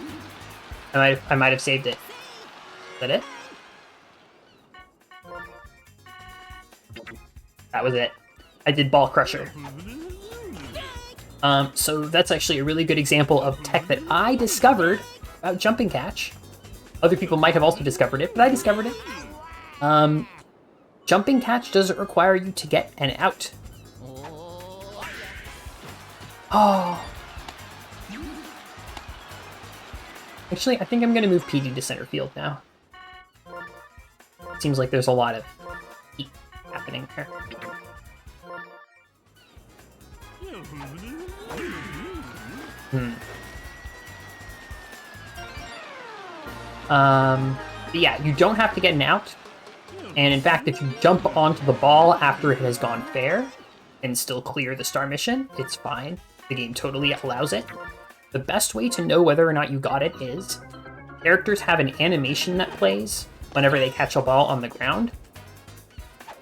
I might have saved it. Is that it? That was it. I did Ball Crusher. So that's actually a really good example of tech that I discovered about Jumping Catch. Other people might have also discovered it, but I discovered it. Jumping Catch doesn't require you to get an out. Oh. Actually, I think I'm going to move PD to center field now. Seems like there's a lot of heat happening there. But yeah, you don't have to get an out. And in fact, if you jump onto the ball after it has gone fair and still clear the star mission, it's fine. The game totally allows it. The best way to know whether or not you got it is characters have an animation that plays whenever they catch a ball on the ground.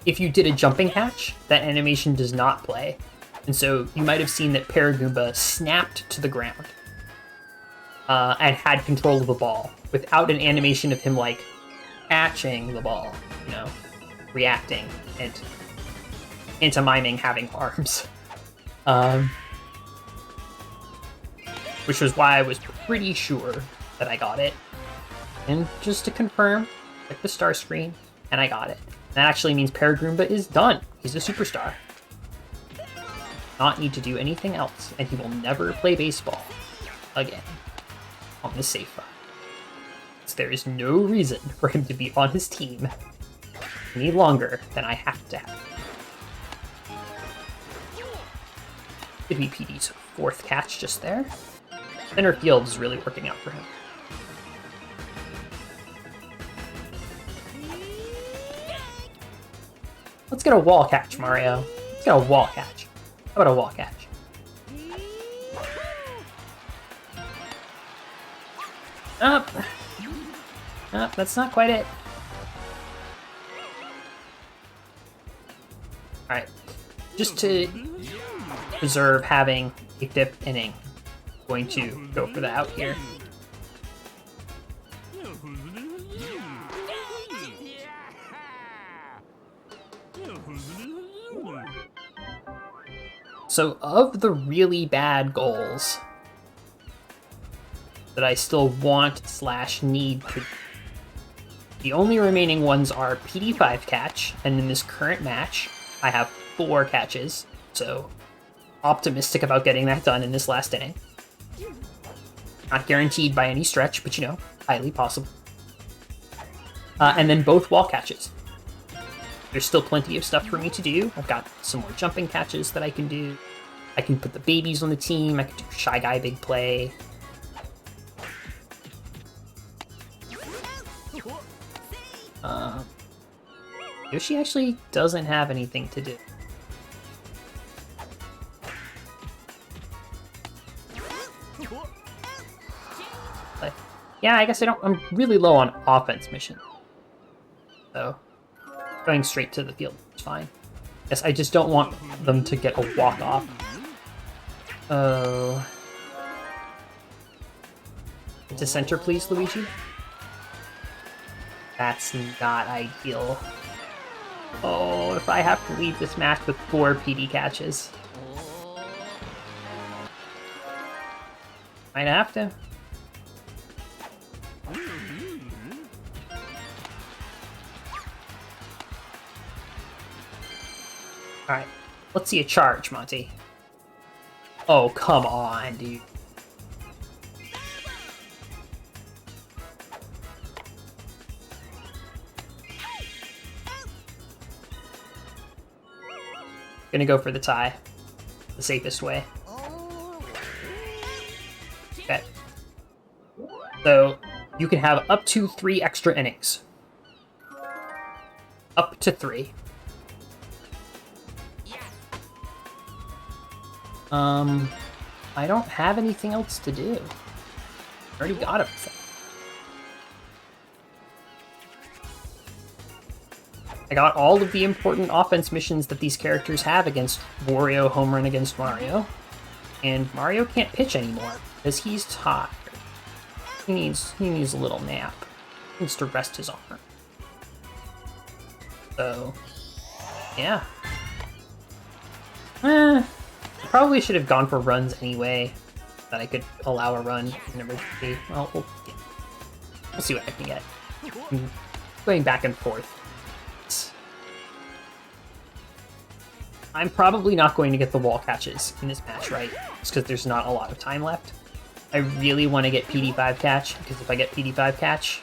If you did a jumping catch, that animation does not play. And so you might have seen that Paragoomba snapped to the ground and had control of the ball without an animation of him, like, catching the ball, you know, reacting and pantomiming having arms. Which was why I was pretty sure that I got it. And just to confirm, click the star screen, and I got it. That actually means Paragoomba is done. He's a superstar. Not need to do anything else, and he will never play baseball again on the safe side. So there is no reason for him to be on his team any longer than I have to have. Could be PD's 4th catch just there. Center field is really working out for him. Let's get a wall catch, Mario. Let's get a wall catch. How about a wall catch? Up. Up, that's not quite it. Alright. Just to preserve having a 5th inning, I'm going to go for the out here. So of the really bad goals that I still want / need to, the only remaining ones are PD5 catch, and in this current match, I have 4 catches, so optimistic about getting that done in this last inning. Not guaranteed by any stretch, but you know, highly possible. And then both wall catches. There's still plenty of stuff for me to do. I've got some more jumping catches that I can do. I can put the babies on the team. I can do Shy Guy Big Play. Yoshi actually doesn't have anything to do. But yeah, I guess I'm really low on offense mission. So going straight to the field is fine. Yes, I just don't want them to get a walk-off. Oh. To center, please, Luigi. That's not ideal. Oh, if I have to lead this match with 4 PD catches. Might have to. Alright, let's see a charge, Monty. Oh, come on, dude. Gonna go for the tie. The safest way. Okay. So, you can have up to 3 extra innings. Up to 3. I don't have anything else to do. I already got everything. I got all of the important offense missions that these characters have against Wario Home Run against Mario. And Mario can't pitch anymore because he's tired. He needs a little nap. He needs to rest his arm. So, yeah. I probably should have gone for runs anyway, that I could allow a run in emergency. Well, we'll see what I can get. I'm going back and forth. I'm probably not going to get the wall catches in this match, right? Just because there's not a lot of time left. I really want to get PD5 catch, because if I get PD5 catch,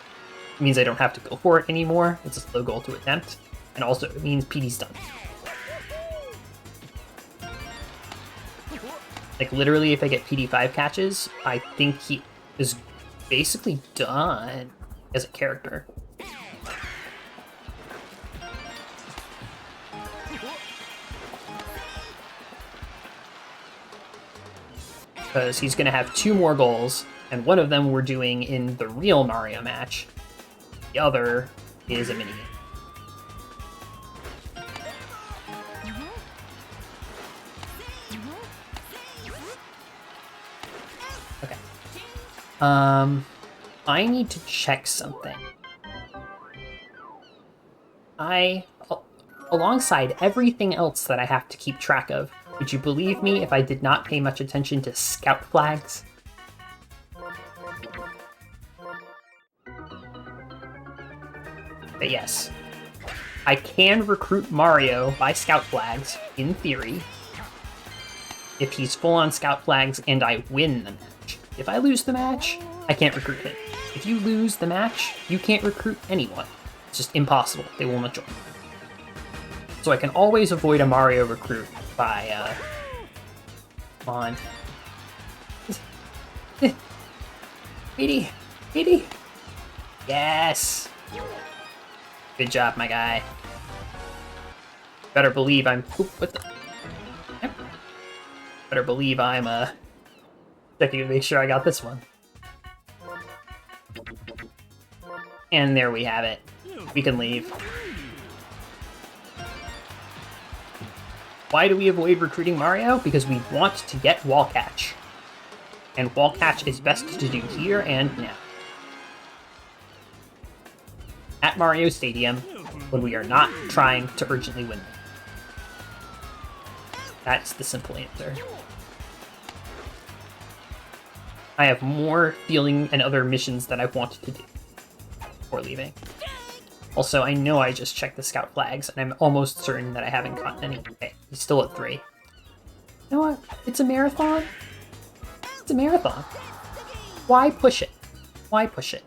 it means I don't have to go for it anymore. It's a slow goal to attempt. And also, it means PD's done. Like, literally, if I get PD5 catches, I think he is basically done as a character. Because he's going to have 2 more goals, and one of them we're doing in the real Mario match. The other is a minigame. Okay. I need to check something. Alongside everything else that I have to keep track of, would you believe me if I did not pay much attention to scout flags? But yes, I can recruit Mario by scout flags, in theory, if he's full on scout flags and I win the match. If I lose the match, I can't recruit him. If you lose the match, you can't recruit anyone. It's just impossible. They will not join. So I can always avoid a Mario recruit by, come on. Petey! Yes! Good job, my guy. Better believe I'm... Oop, what the... Yep. Better believe I'm, checking to make sure I got this one. And there we have it. We can leave. Why do we avoid recruiting Mario? Because we want to get wall catch. And wall catch is best to do here and now. At Mario Stadium, when we are not trying to urgently win. That's the simple answer. I have more feeling and other missions that I've wanted to do before leaving. Also, I know I just checked the scout flags, and I'm almost certain that I haven't gotten any. Okay, he's still at 3. You know what? It's a marathon. It's a marathon. Why push it? Why push it?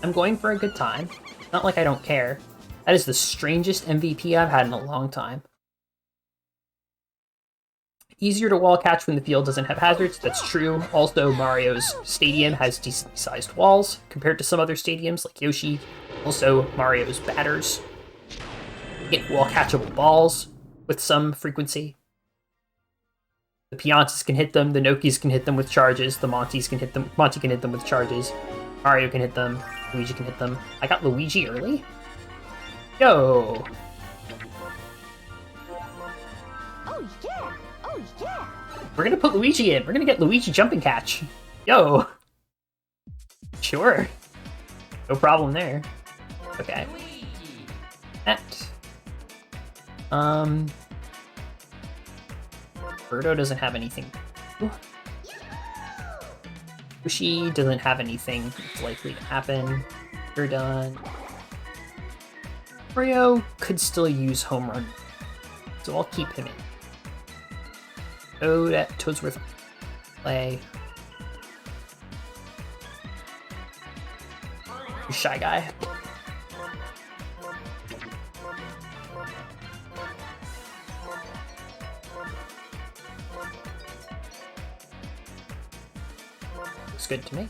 I'm going for a good time. Not like I don't care. That is the strangest MVP I've had in a long time. Easier to wall catch when the field doesn't have hazards, that's true. Also, Mario's stadium has decently sized walls compared to some other stadiums like Yoshi. Also, Mario's batters get wall catchable balls with some frequency. The Piantas can hit them, the Nokis can hit them with charges, the Monty can hit them with charges. Mario can hit them, Luigi can hit them. I got Luigi early? Yo! Oh yeah! Oh yeah! We're gonna put Luigi in. We're gonna get Luigi jumping catch. Yo! Sure. No problem there. Okay. That. Birdo doesn't have anything. Ooh. Yoshi doesn't have anything that's likely to happen. You're done. Mario could still use home run, so I'll keep him in. Oh, that Toadsworth play Shy Guy. Looks good to me.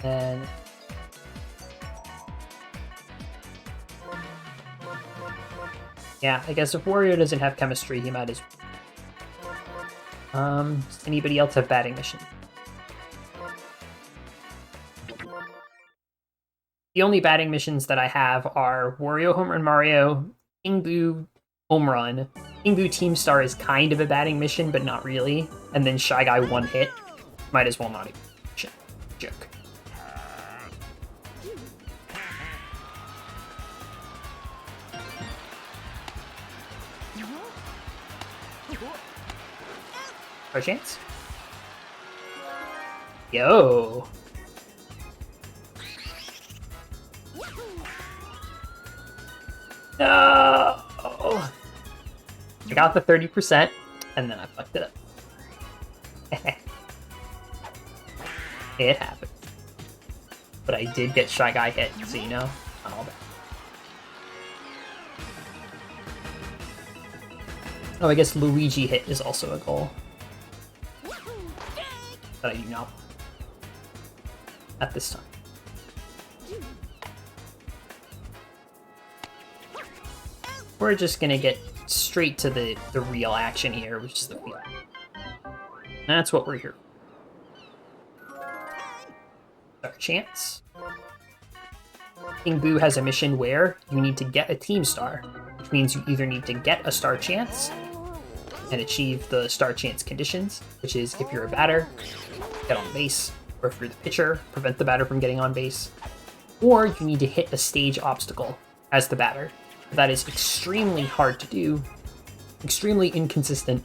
And yeah, I guess if Wario doesn't have chemistry, he might as well. Does anybody else have batting mission? The only batting missions that I have are Wario Home Run Mario, King Boo Home Run. King Boo Team Star is kind of a batting mission, but not really. And then Shy Guy one hit. Might as well not even joke. Our chance. Yo. No. I got the 30%, and then I fucked it up. It happened. But I did get Shy Guy hit, so you know, not all bad. Oh, I guess Luigi hit is also a goal. That I do not want. At this time. We're just gonna get straight to the real action here, which is the field. That's what we're here. Our chance. King Boo has a mission where you need to get a team star, which means you either need to get a star chance and achieve the star chance conditions, which is if you're a batter, get on base, or if you're the pitcher, prevent the batter from getting on base, or you need to hit a stage obstacle as the batter. That is extremely hard to do, extremely inconsistent,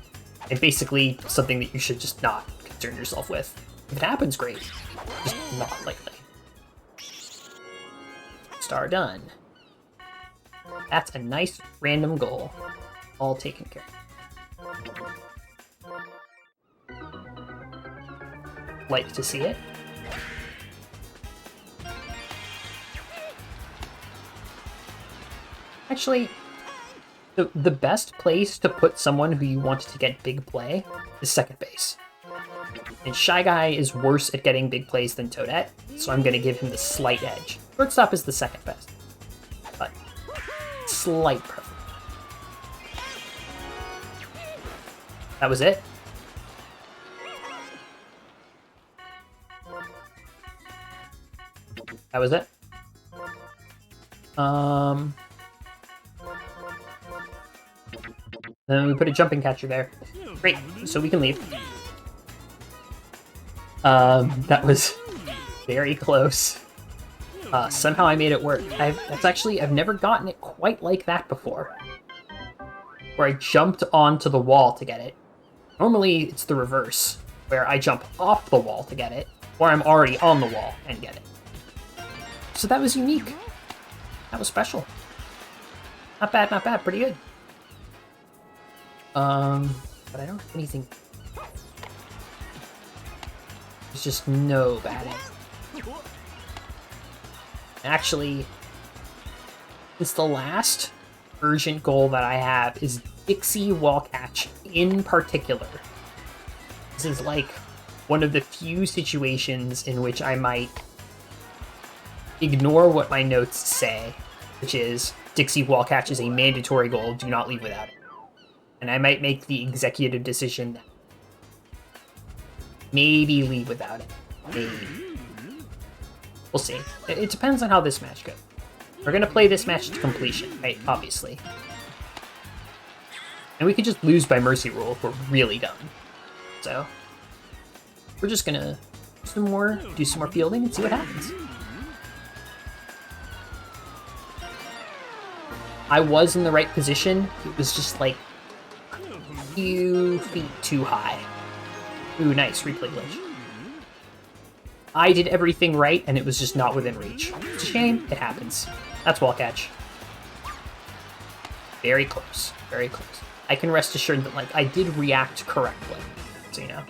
and basically something that you should just not concern yourself with. If it happens, great. Just not likely. Star done. That's a nice random goal. All taken care of. Like to see it. Actually, the best place to put someone who you want to get big play is second base. And Shy Guy is worse at getting big plays than Toadette, so I'm going to give him the slight edge. Shortstop is the second best, but slight preference. That was it? That was it? Then we put a jumping catcher there. Great, so we can leave. That was very close. Somehow I made it work. I've never gotten it quite like that before. Where I jumped onto the wall to get it. Normally it's the reverse, where I jump off the wall to get it, or I'm already on the wall and get it. So that was unique. That was special. Not bad, not bad, pretty good. But I don't have anything. There's just no batting. Actually, it's the last urgent goal that I have is Dixie wall catch in particular. This is like one of the few situations in which I might ignore what my notes say, which is Dixie wall catch is a mandatory goal, do not leave without it. And I might make the executive decision that maybe leave without it. Maybe. We'll see. It depends on how this match goes. We're going to play this match to completion, right? Obviously. And we could just lose by mercy rule if we're really done. So, we're just going to do some more fielding and see what happens. I was in the right position. It was just like a few feet too high. Ooh, nice. Replay glitch. I did everything right, and it was just not within reach. It's a shame. It happens. That's wall catch. Very close. Very close. I can rest assured that, like, I did react correctly. So, you know.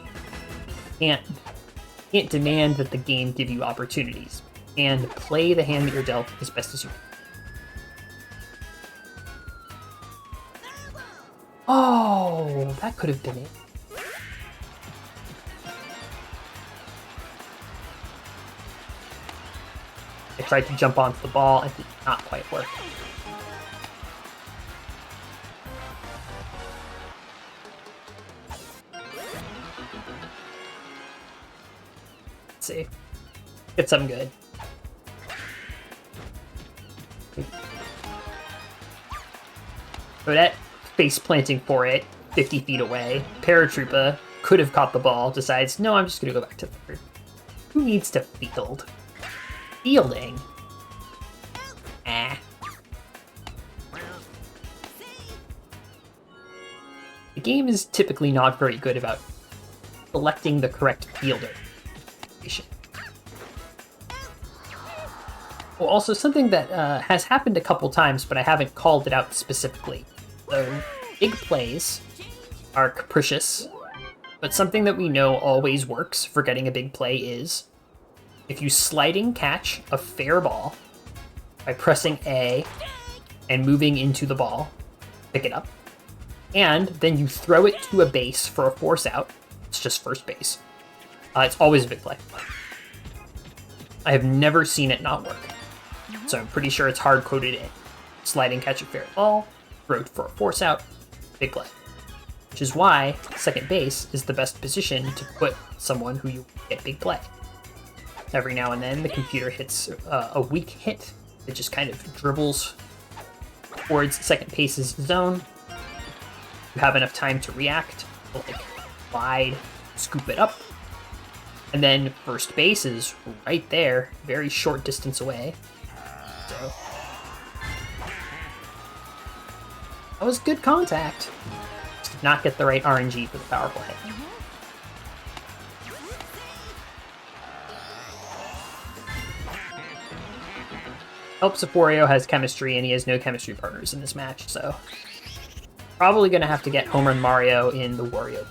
Can't demand that the game give you opportunities, and play the hand that you're dealt as best as you can. Oh, that could have been it. I tried to jump onto the ball, it did not quite work. Let's see. Get something good. So that face planting for it, 50 feet away. Paratroopa could have caught the ball, decides, no, I'm just gonna go back to third. Who needs to field? Fielding? Ah. The game is typically not very good about selecting the correct fielder. Well, also something that has happened a couple times, but I haven't called it out specifically. So, big plays are capricious, but something that we know always works for getting a big play is if you sliding catch a fair ball by pressing A and moving into the ball, pick it up, and then you throw it to a base for a force out, it's just first base. It's always a big play. I have never seen it not work, so I'm pretty sure it's hard-coded in. Sliding catch a fair ball, throw it for a force out, big play. Which is why second base is the best position to put someone who you get big play. Every now and then, the computer hits a weak hit that just kind of dribbles towards second base's zone. You have enough time to react, like glide, scoop it up, and then first base is right there, very short distance away. So that was good contact. Just did not get the right RNG for the powerful hit. Helps if Wario has chemistry, and he has no chemistry partners in this match, so probably gonna have to get Home Run Mario in the Wario.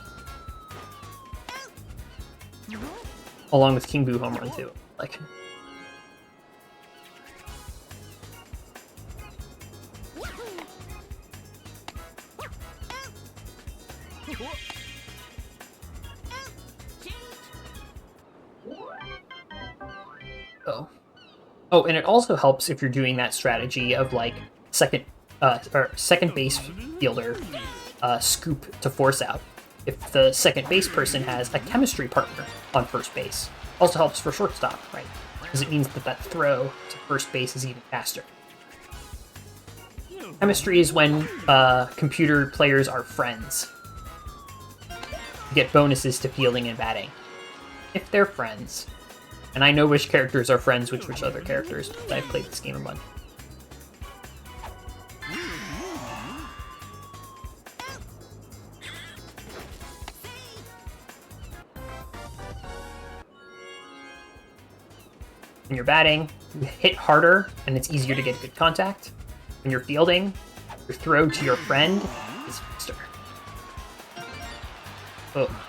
Along with King Boo Home Run too. Like, oh, and it also helps if you're doing that strategy of like second base fielder scoop to force out. If the second base person has a chemistry partner on first base, also helps for shortstop, right? Because it means that that throw to first base is even faster. Chemistry is when computer players are friends. You get bonuses to fielding and batting if they're friends. And I know which characters are friends with which other characters, because I've played this game a bunch. When you're batting, you hit harder, and it's easier to get good contact. When you're fielding, your throw to your friend is faster. Oh.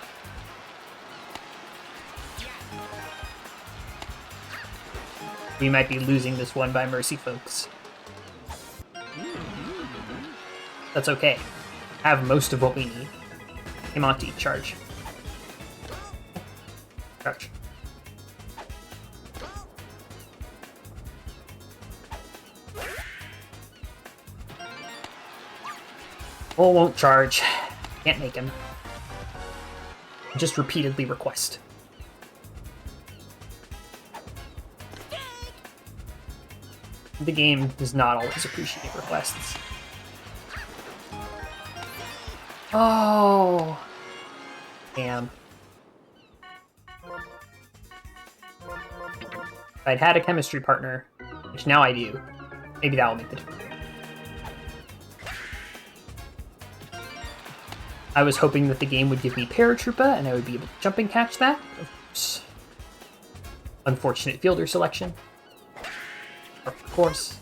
We might be losing this one by mercy, folks. That's okay. Have most of what we need. Himonti, charge. Charge. Bull won't charge. Can't make him. Just repeatedly request. The game does not always appreciate requests. Oh. Damn. If I'd had a chemistry partner, which now I do, maybe that will make the difference. I was hoping that the game would give me Paratroopa and I would be able to jump and catch that. Of course. Unfortunate fielder selection. Of course.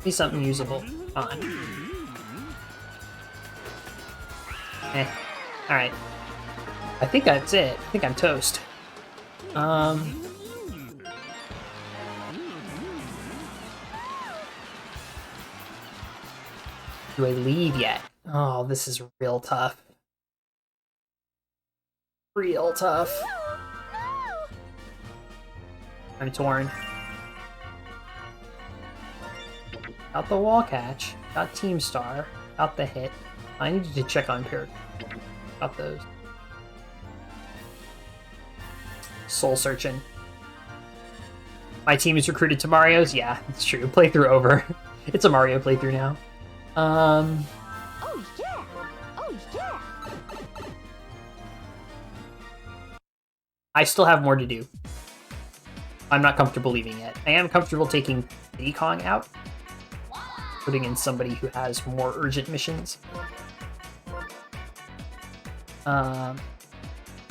Be something usable. On. Alright. I think that's it. I think I'm toast. Do I leave yet? Oh, this is real tough. Real tough. I'm torn. Got the wall catch. Got Team Star. Got the hit. I needed to check on Parrot. Got those. Soul searching. My team is recruited to Mario's? Yeah, it's true. Playthrough over. It's a Mario playthrough now. Oh yeah! Oh yeah! I still have more to do. I'm not comfortable leaving yet. I am comfortable taking Diddy Kong out. Putting in somebody who has more urgent missions. More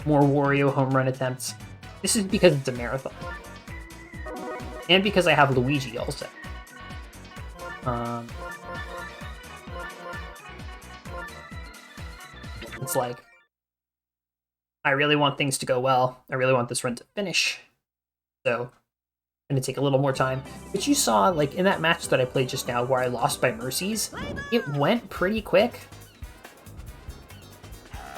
Wario home run attempts. This is because it's a marathon. And because I have Luigi also. It's like, I really want things to go well. I really want this run to finish. So, I'm going to take a little more time. But you saw, like, in that match that I played just now where I lost by mercies, it went pretty quick.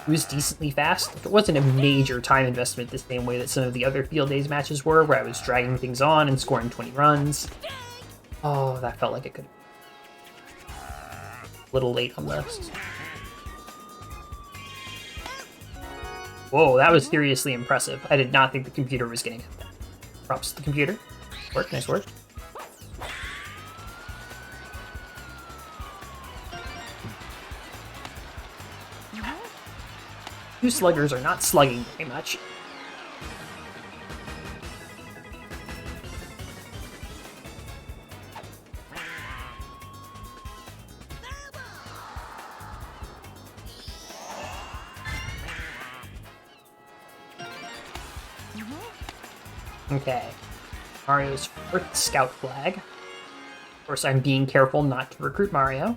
It was decently fast. It wasn't a major time investment the same way that some of the other Field Days matches were, where I was dragging things on and scoring 20 runs. Oh, that felt like it could... A little late on this. Whoa, that was seriously impressive. I did not think the computer was getting hit. Props to the computer. Work, nice work. Two sluggers are not slugging very much. Okay. Mario's first scout flag. Of course, I'm being careful not to recruit Mario.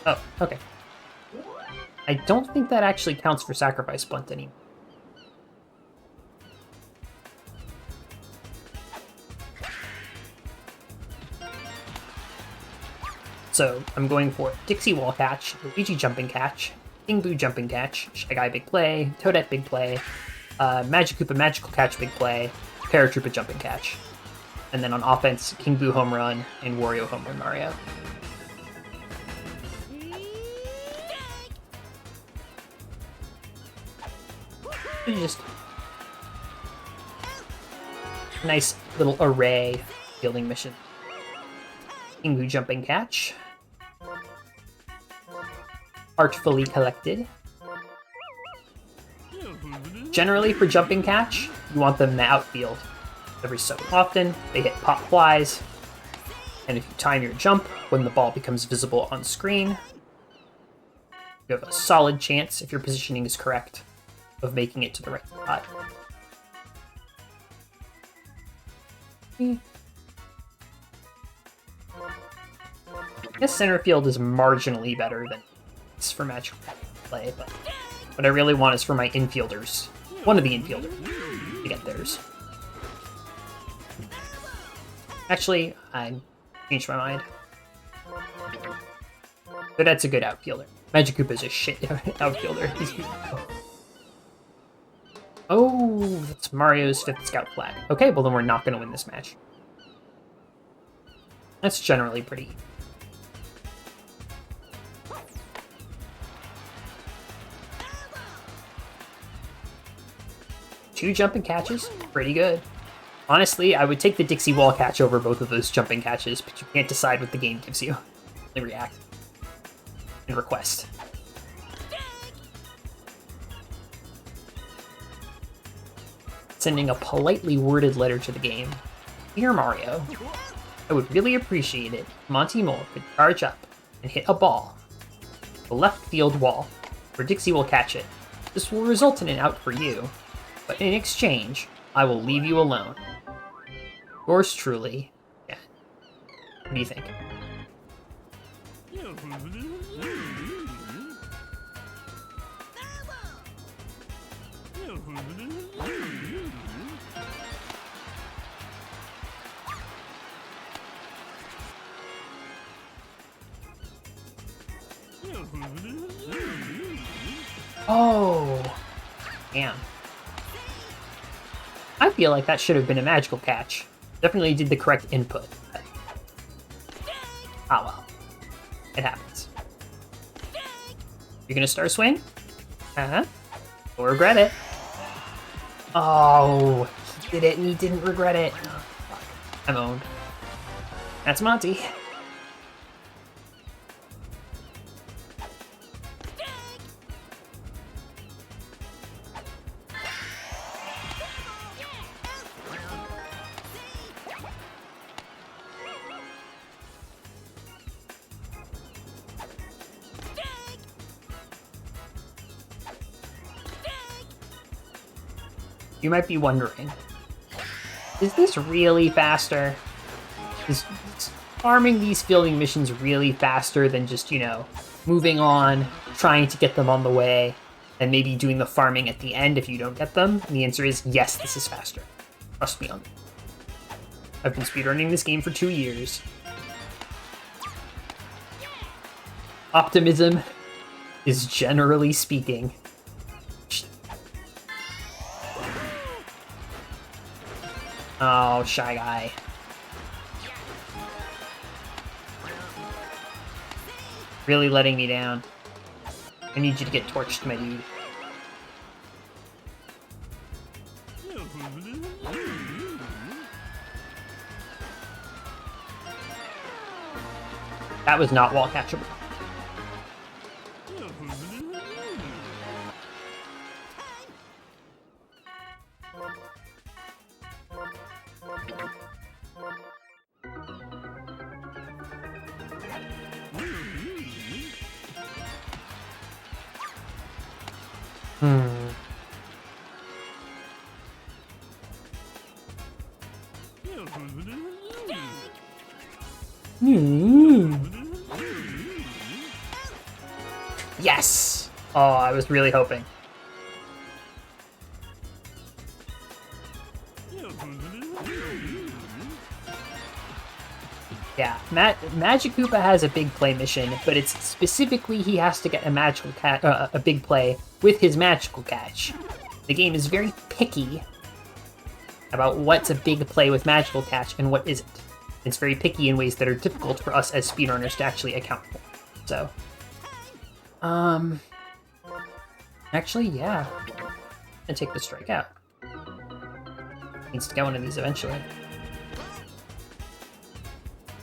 Oh, okay. I don't think that actually counts for Sacrifice Blunt anymore. So, I'm going for Dixie Wall Catch, Luigi Jumping Catch, King Boo Jumping Catch, Shy Guy Big Play, Toadette Big Play, Magic Koopa Magical Catch Big Play, Paratroopa Jumping Catch. And then on offense, King Boo Home Run and Wario Home Run Mario. Just nice little array fielding mission. King Boo Jumping Catch. Artfully collected. Generally for jumping catch, you want them in the outfield. Every so often, they hit pop flies, and if you time your jump when the ball becomes visible on screen, you have a solid chance, if your positioning is correct, of making it to the right spot. I guess center field is marginally better than it's for match play, but what I really want is for my infielders, one of the infielders, to get theirs. Actually, I changed my mind. But that's a good outfielder. Magic Koopa is a shit outfielder. He's oh, that's Mario's 5th scout flag. Okay, well then we're not going to win this match. That's generally pretty. Two jumping catches, pretty good. Honestly, I would take the Dixie Wall catch over both of those jumping catches, but you can't decide what the game gives you. They react. And request. Sending a politely worded letter to the game. Dear Mario, I would really appreciate it if Monty Mole could charge up and hit a ball. The left field wall, where Dixie will catch it. This will result in an out for you. But in exchange, I will leave you alone. Yours truly. Yeah. What do you think? Oh, damn. I feel like that should have been a magical catch. Definitely did the correct input. But... ah, well. It happens. You're gonna start swing? Uh-huh. You'll regret it. Oh, he did it and he didn't regret it. Oh, fuck. I'm owned. That's Monty. You might be wondering, is this really faster? Is farming these fielding missions really faster than just, you know, moving on, trying to get them on the way, and maybe doing the farming at the end if you don't get them? And the answer is yes, this is faster. Trust me on it. I've been speedrunning this game for 2 years. Optimism is generally speaking. Oh, Shy Guy. Really letting me down. I need you to get torched, my dude. That was not wall catchable. Yes! Oh, I was really hoping. Yeah, Magic Koopa has a big play mission, but it's specifically he has to get a magical a big play with his magical catch. The game is very picky about what's a big play with magical catch and what isn't. It's very picky in ways that are difficult for us as speedrunners to actually account for. So, actually, yeah, I'm gonna take the strike out. Needs to get one of these eventually.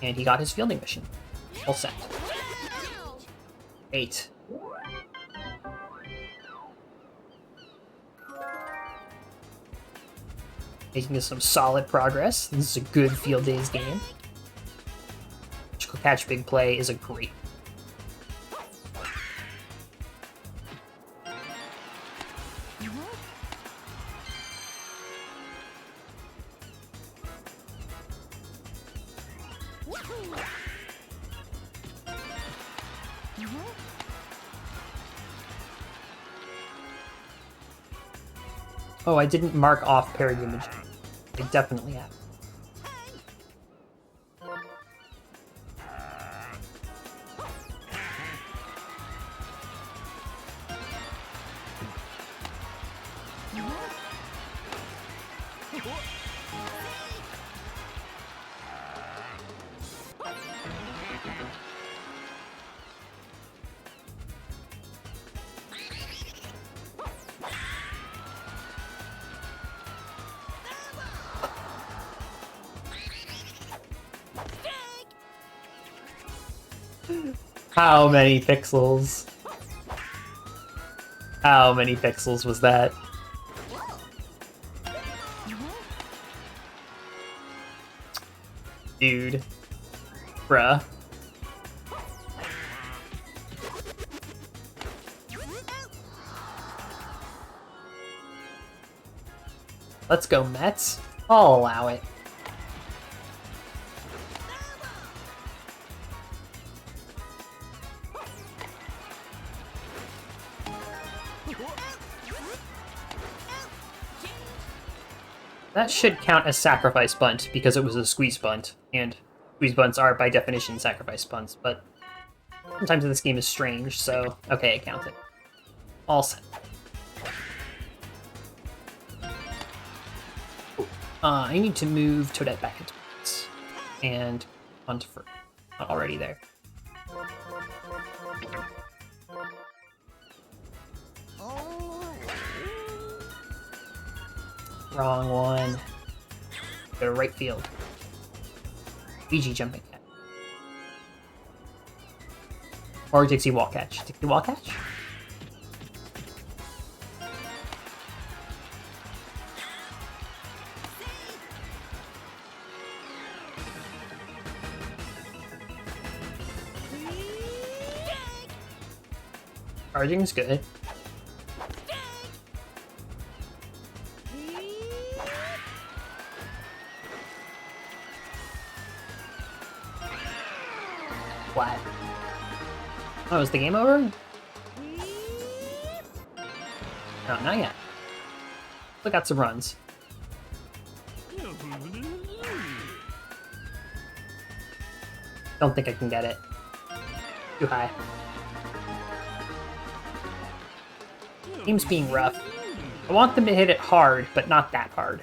And he got his fielding mission. All set. 8. Making some solid progress. This is a good Field Days game. Magical Catch Big Play is a great. Oh, I didn't mark off parry image. I definitely have. How many pixels? How many pixels was that? Dude. Bruh. Let's go, Mets. I'll allow it. That should count as sacrifice bunt because it was a squeeze bunt, and squeeze bunts are by definition sacrifice bunts, but sometimes this game is strange, so okay, it counted. All set. I need to move Toadette back into this, and onto Fur. Not already there. Wrong one. Go to right field. Luigi jumping catch. Or Dixie wall catch. Dixie wall catch? Charging's good. Flat. Oh, is the game over? No, not yet. Still got some runs. Don't think I can get it. Too high. Game's being rough. I want them to hit it hard, but not that hard.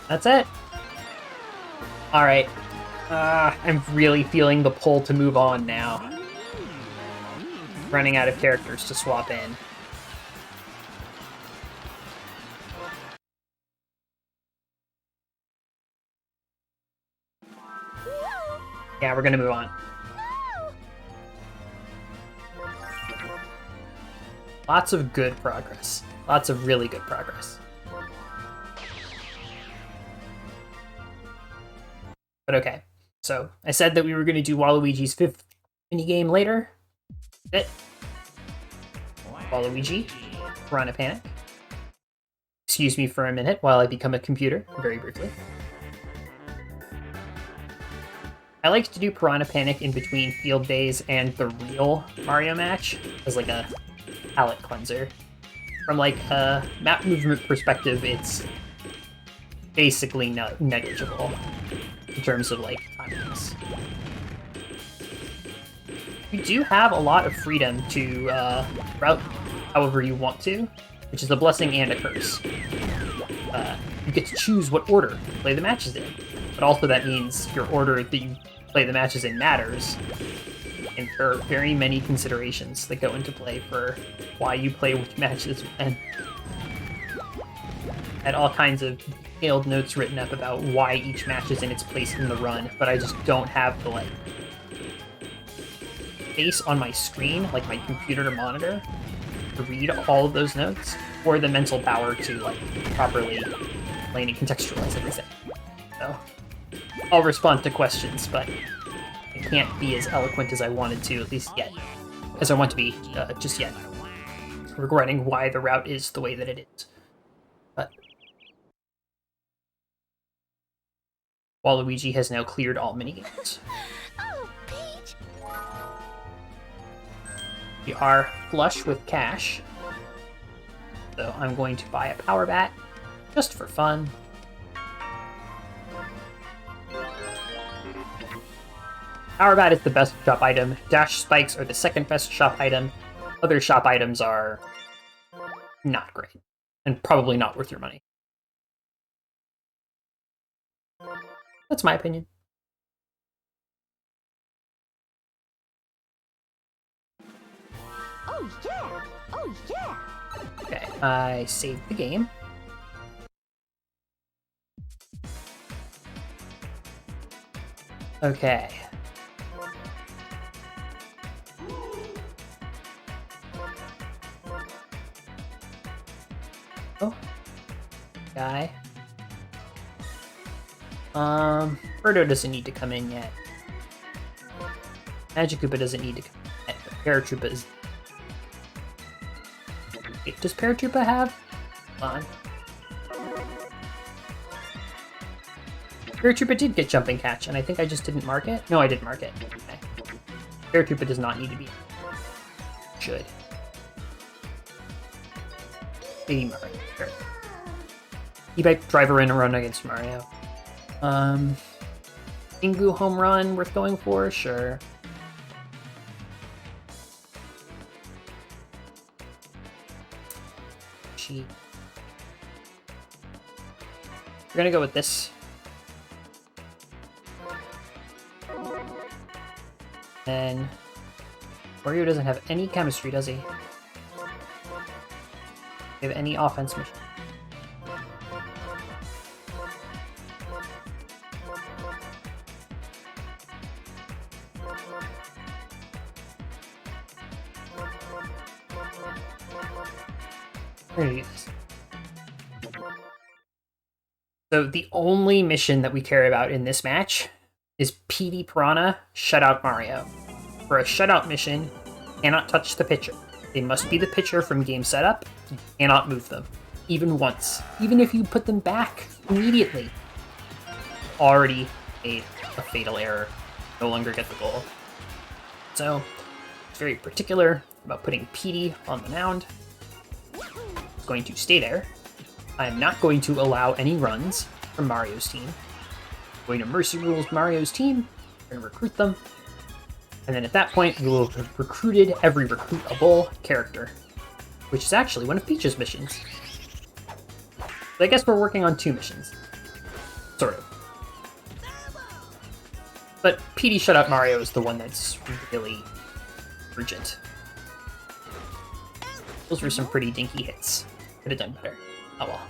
That's it. Alright. I'm really feeling the pull to move on now. Running out of characters to swap in. Yeah, we're gonna move on. Lots of good progress. Lots of really good progress. But okay, so I said that we were going to do Waluigi's 5th minigame later. That's it. Waluigi, Piranha Panic. Excuse me for a minute while I become a computer, very briefly. I like to do Piranha Panic in between field days and the real Mario match as like a palate cleanser. From like a map movement perspective, it's basically negligible in terms of like timings. You do have a lot of freedom to route however you want to, which is a blessing and a curse. You get to choose what order to play the matches in, but also that means your order that you play the matches in matters, and there are very many considerations that go into play for why you play which matches when. I had all kinds of detailed notes written up about why each match is in its place in the run, but I just don't have the like space on my screen, like my computer monitor, to read all of those notes, or the mental power to like properly explain and contextualize everything. So I'll respond to questions, but I can't be as eloquent as I wanted to, at least yet, as I want to be just yet, regretting why the route is the way that it is. But Waluigi has now cleared all minigames. Oh, Peach! We are flush with cash, so I'm going to buy a power bat, just for fun. Power bat is the best shop item, dash spikes are the second best shop item, other shop items are not great, and probably not worth your money. That's my opinion. Oh yeah! Oh yeah! Okay, I saved the game. Okay. Oh. Guy. Birdo doesn't need to come in yet. Magikoopa doesn't need to come in yet, but Paratroopa is... Wait, does Paratroopa have? Hold on. Paratroopa did get jumping catch, and I think I just didn't mark it? No, I didn't mark it. Okay. Paratroopa does not need to be... Should. Maybe Mario. Sure. E-bike driver in a run against Mario. Ingu home run worth going for? Sure. We're gonna go with this. And Wario doesn't have any chemistry, does he? Have any offense mission? We're gonna do this. So the only mission that we care about in this match is PD Piranha shut out Mario. For a shutout mission, cannot touch the pitcher. They must be the pitcher from game setup. You cannot move them, even once. Even if you put them back immediately. Already made a fatal error. No longer get the goal. So, it's very particular about putting PD on the mound. It's going to stay there. I am not going to allow any runs from Mario's team. I'm going to Mercy Rules Mario's team. We're going to recruit them. And then at that point, we will have recruited every recruitable character, which is actually one of Peach's missions. So I guess we're working on 2 missions. Sort of. But PD Shutout Mario is the one that's really urgent. Those were some pretty dinky hits. Could have done better. Oh well.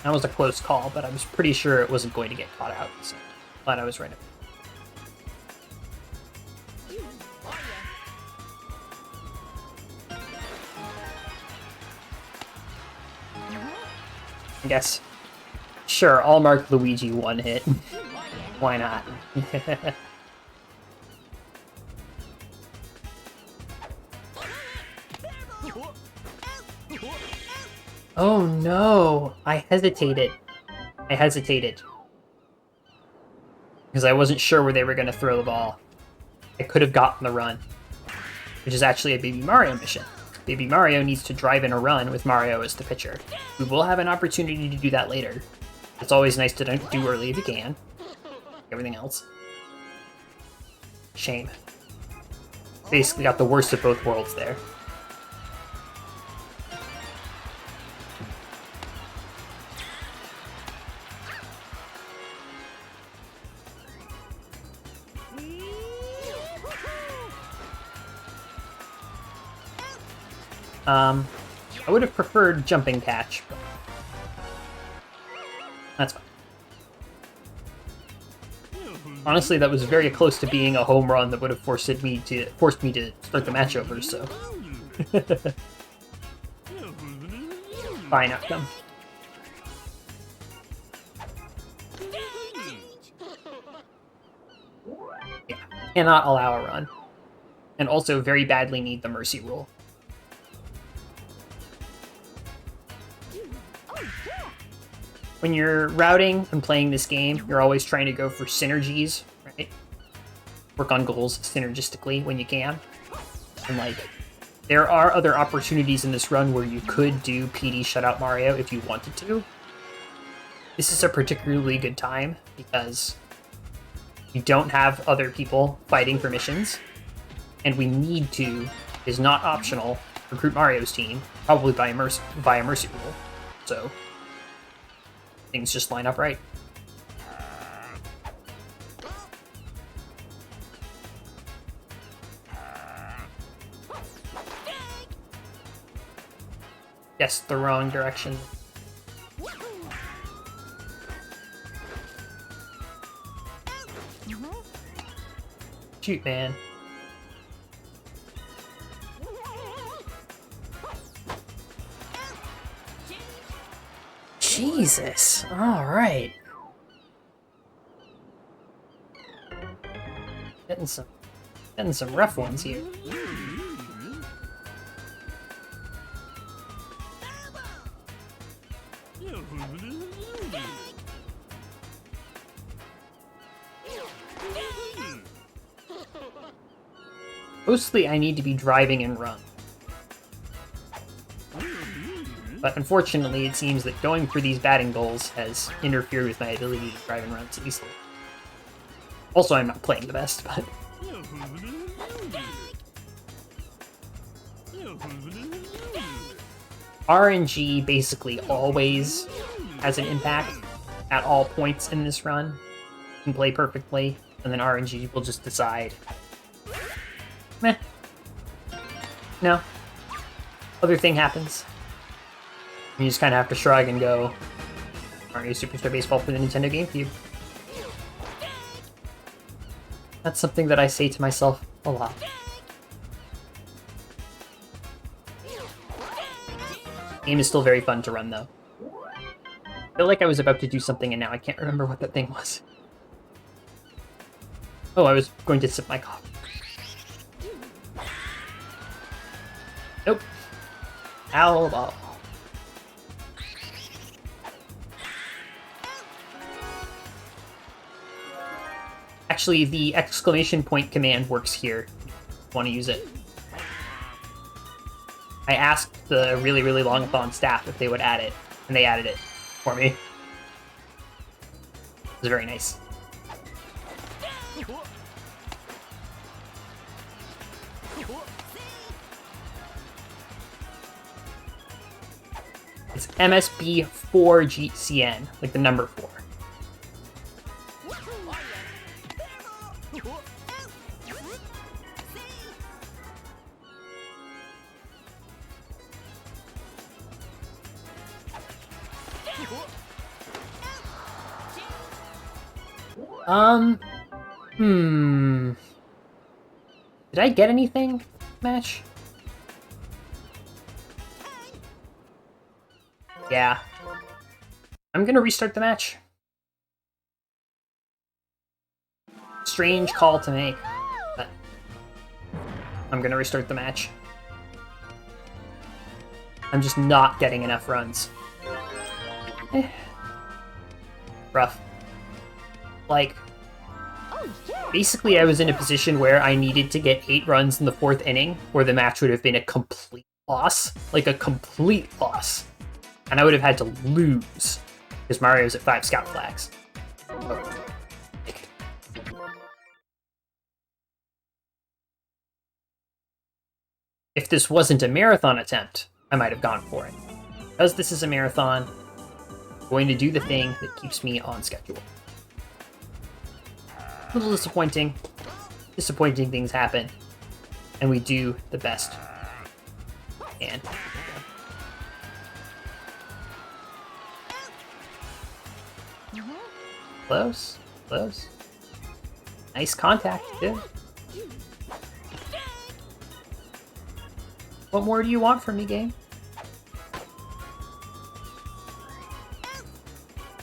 That was a close call, but I was pretty sure it wasn't going to get caught out, so glad I was right. I guess. Sure, I'll mark Luigi 1 hit. Why not? Oh no! I hesitated. Because I wasn't sure where they were going to throw the ball. I could have gotten the run. Which is actually a Baby Mario mission. Baby Mario needs to drive in a run with Mario as the pitcher. We will have an opportunity to do that later. It's always nice to do early if you can. Everything else. Shame. Basically got the worst of both worlds there. I would have preferred jumping catch, but that's fine. Honestly, that was very close to being a home run that would have forced me to start the match over, so. Fine outcome. Yeah, cannot allow a run. And also very badly need the mercy rule. When you're routing and playing this game, you're always trying to go for synergies, right? Work on goals synergistically when you can. And, like, there are other opportunities in this run where you could do PD Shutout Mario if you wanted to. This is a particularly good time because you don't have other people fighting for missions, and we need to, is not optional, recruit Mario's team, probably via Mercy Rule. So things just line up right. Yes, the wrong direction. Shoot, man. Jesus. All right. Getting some rough ones here. Mostly I need to be driving and run. But unfortunately, it seems that going for these batting goals has interfered with my ability to drive and run so easily. Also, I'm not playing the best, but... RNG basically always has an impact at all points in this run. You can play perfectly, and then RNG will just decide. Meh. No. Other thing happens. And you just kind of have to shrug and go, Mario Superstar Baseball for the Nintendo GameCube. That's something that I say to myself a lot. Game is still very fun to run, though. I feel like I was about to do something and now I can't remember what that thing was. Oh, I was going to sip my coffee. Nope. Ow, ball. Actually, the exclamation point command works here. If you want to use it. I asked the really, really long Thon staff if they would add it, and they added it for me. It was very nice. It's MSB4GCN, like the number 4. Did I get anything, match? Yeah. I'm gonna restart the match. Strange call to make, but I'm gonna restart the match. I'm just not getting enough runs. Rough. Like, basically I was in a position where I needed to get 8 runs in the 4th inning, or the match would have been a complete loss. Like, a complete loss. And I would have had to lose, because Mario's at 5 scout flags. If this wasn't a marathon attempt, I might have gone for it. Because this is a marathon, I'm going to do the thing that keeps me on schedule. A little disappointing. Disappointing things happen. And we do the best we can. Close. Close. Nice contact, too. What more do you want from me, game?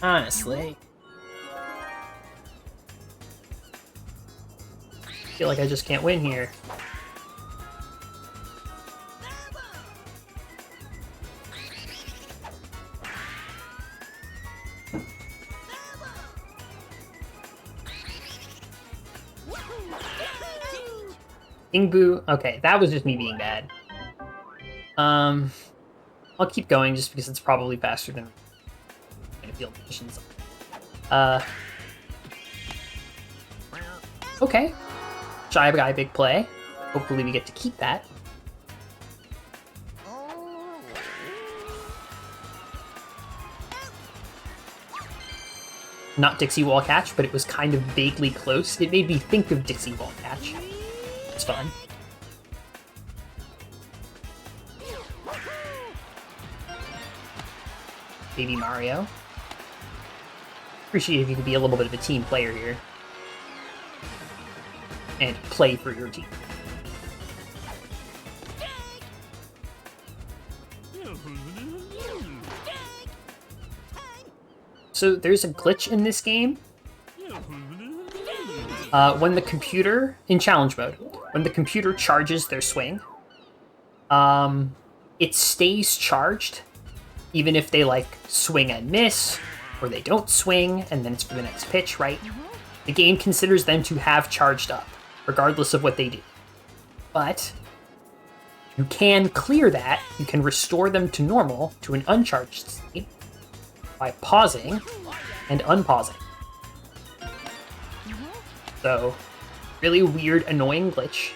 Honestly. I feel like I just can't win here. King Boo. Okay, that was just me being bad. I'll keep going just because it's probably faster than field missions. Okay. Shy Guy big play. Hopefully we get to keep that. Not Dixie Wall Catch, but it was kind of vaguely close. It made me think of Dixie Wall Catch. It's fun. Baby Mario. Appreciate if you could be a little bit of a team player here. And play for your team. So there's a glitch in this game. When the computer, in challenge mode, when the computer charges their swing, it stays charged, even if they, like, swing and miss, or they don't swing, and then it's for the next pitch, right? The game considers them to have charged up, regardless of what they do. But you can clear that, you can restore them to normal, to an uncharged state, by pausing and unpausing. So, really weird, annoying glitch.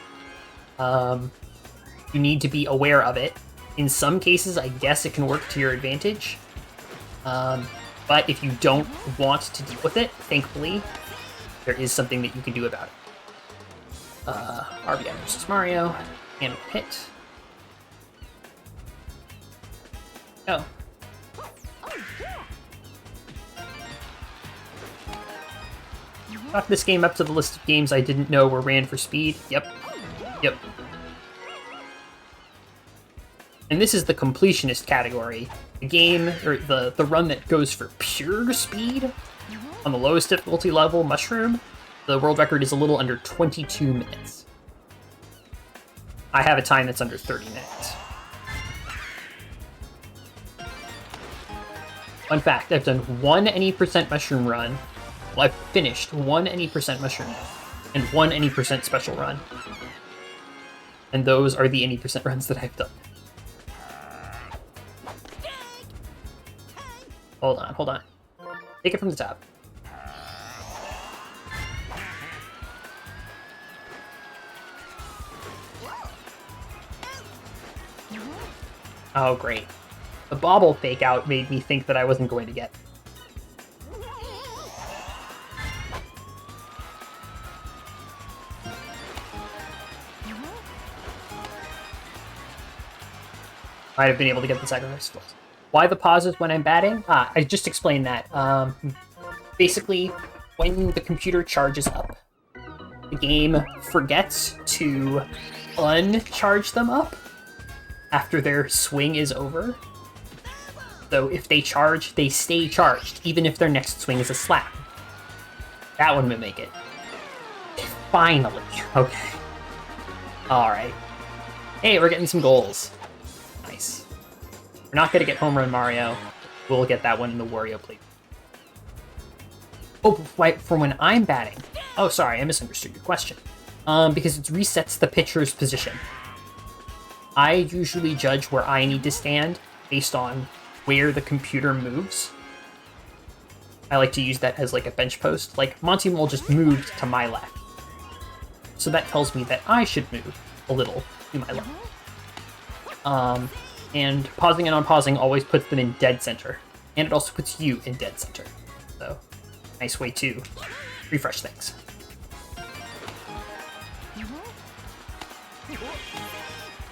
You need to be aware of it. In some cases, I guess it can work to your advantage. But if you don't want to deal with it, thankfully, there is something that you can do about it. RBI versus Mario. And hit. Oh. Knock this game up to the list of games I didn't know were ran for speed. Yep. Yep. And this is the completionist category. The game, or the run that goes for pure speed on the lowest difficulty level, Mushroom. The world record is a little under 22 minutes. I have a time that's under 30 minutes. Fun fact, I've done one any percent mushroom run. Well, I've finished one any percent mushroom and one any percent special run. And those are the any percent runs that I've done. Hold on, hold on. Take it from the top. Oh, great. The bobble fake out made me think that I wasn't going to get. Might have been able to get the sacrifice. Why the pauses when I'm batting? I just explained that. Basically, when the computer charges up, the game forgets to uncharge them up after their swing is over. So if they charge, they stay charged, even if their next swing is a slap. That one would make it. Finally. Okay. Alright. Hey, we're getting some goals. Nice. We're not going to get Home Run Mario. We'll get that one in the Wario plate. Oh, right, for when I'm batting. Oh, sorry, I misunderstood your question. Because it resets the pitcher's position. I usually judge where I need to stand based on where the computer moves. I like to use that as like a bench post. Like, Monty Mole just moved to my left. So that tells me that I should move a little to my left. And pausing and unpausing always puts them in dead center. And it also puts you in dead center. So, nice way to refresh things.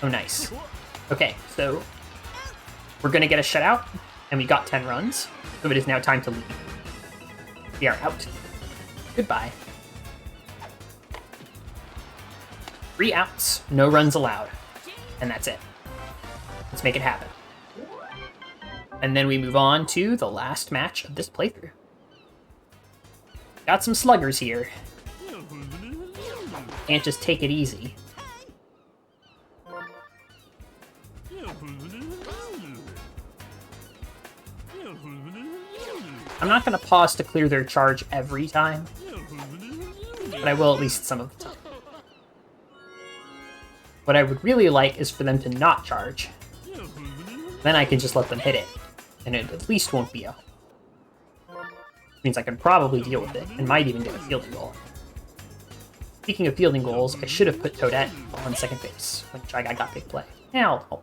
Oh, nice. Okay, so we're going to get a shutout, and we got 10 runs, so it is now time to leave. We are out. Goodbye. 3 outs, no runs allowed. And that's it. Let's make it happen. And then we move on to the last match of this playthrough. Got some sluggers here. Can't just take it easy. I'm not going to pause to clear their charge every time, but I will at least some of the time. What I would really like is for them to not charge. Then I can just let them hit it, and it at least won't be a home. Which means I can probably deal with it, and might even get a fielding goal. Speaking of fielding goals, I should have put Toadette on second base, which I got big play. Yeah, I'll hold.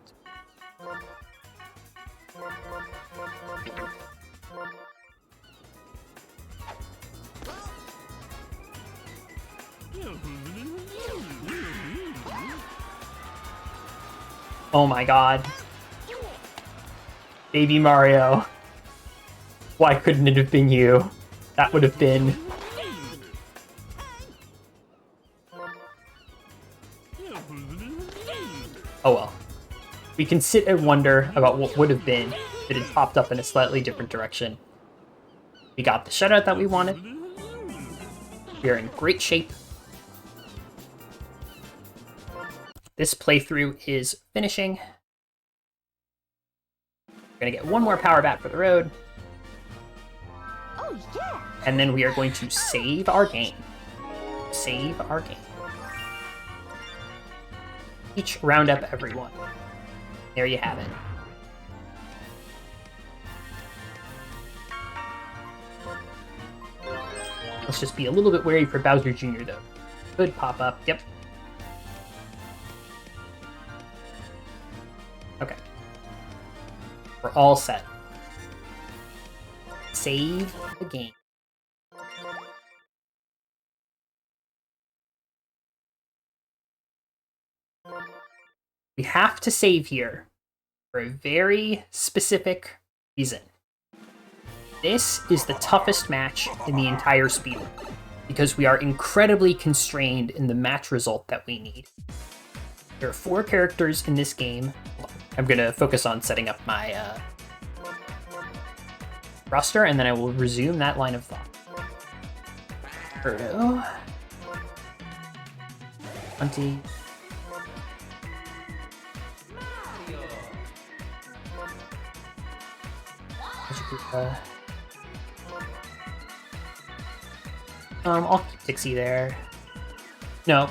Oh my god. Baby Mario. Why couldn't it have been you? That would have been... Oh well. We can sit and wonder about what would have been if it had popped up in a slightly different direction. We got the shutout that we wanted. We are in great shape. This playthrough is finishing. We're gonna get one more power bat for the road. Oh, yeah. And then we are going to save our game. Save our game. Each round up everyone. There you have it. Let's just be a little bit wary for Bowser Jr. though. Could pop up. Yep. Okay. We're all set. Save the game. We have to save here for a very specific reason. This is the toughest match in the entire speedrun, because we are incredibly constrained in the match result that we need. There are 4 characters in this game. I'm going to focus on setting up my roster, and then I will resume that line of thought. Birdo. 20. I'll keep Dixie there. No.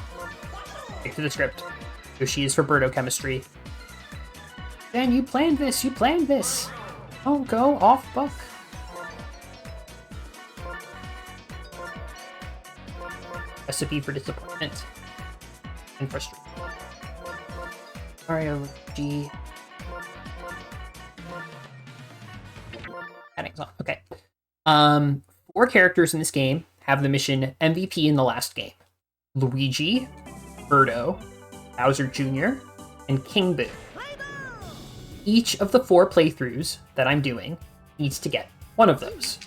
Stick to the script. Yoshi is for Birdo chemistry. Dan, you planned this! You planned this! Don't go off book. Recipe for disappointment and frustration. Mario G. Okay. 4 characters in this game have the mission MVP in the last game. Luigi, Birdo, Bowser Jr., and King Boo. Each of the 4 playthroughs that I'm doing needs to get one of those.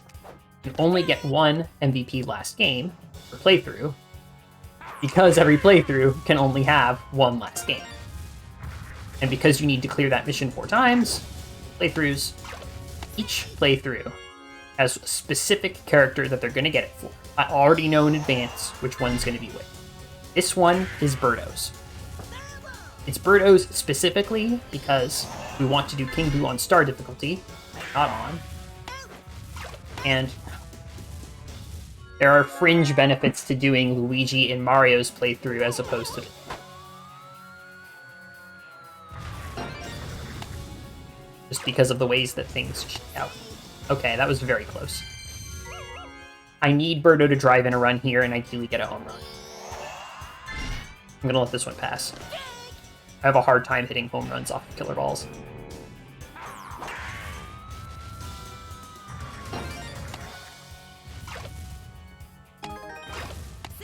You only get one MVP last game per playthrough, because every playthrough can only have one last game. And because you need to clear that mission 4 times, playthroughs, each playthrough has a specific character that they're going to get it for. I already know in advance which one's going to be which. This one is Birdo's. It's Birdo's specifically because we want to do King Boo on star difficulty, not on. And there are fringe benefits to doing Luigi in Mario's playthrough as opposed to... just because of the ways that things shake out. Okay, that was very close. I need Birdo to drive in a run here and ideally get a home run. I'm gonna let this one pass. I have a hard time hitting home runs off of killer balls.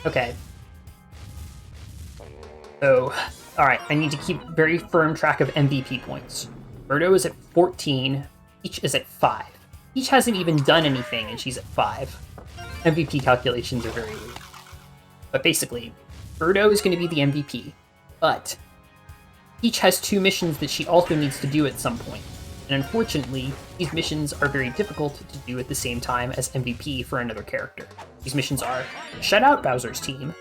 Okay. So, alright, I need to keep very firm track of MVP points. Birdo is at 14, Peach is at 5. Peach hasn't even done anything and she's at 5. MVP calculations are very weak. But basically, Birdo is going to be the MVP, but Peach has 2 missions that she also needs to do at some point. And unfortunately, these missions are very difficult to do at the same time as MVP for another character. These missions are shut out Bowser's team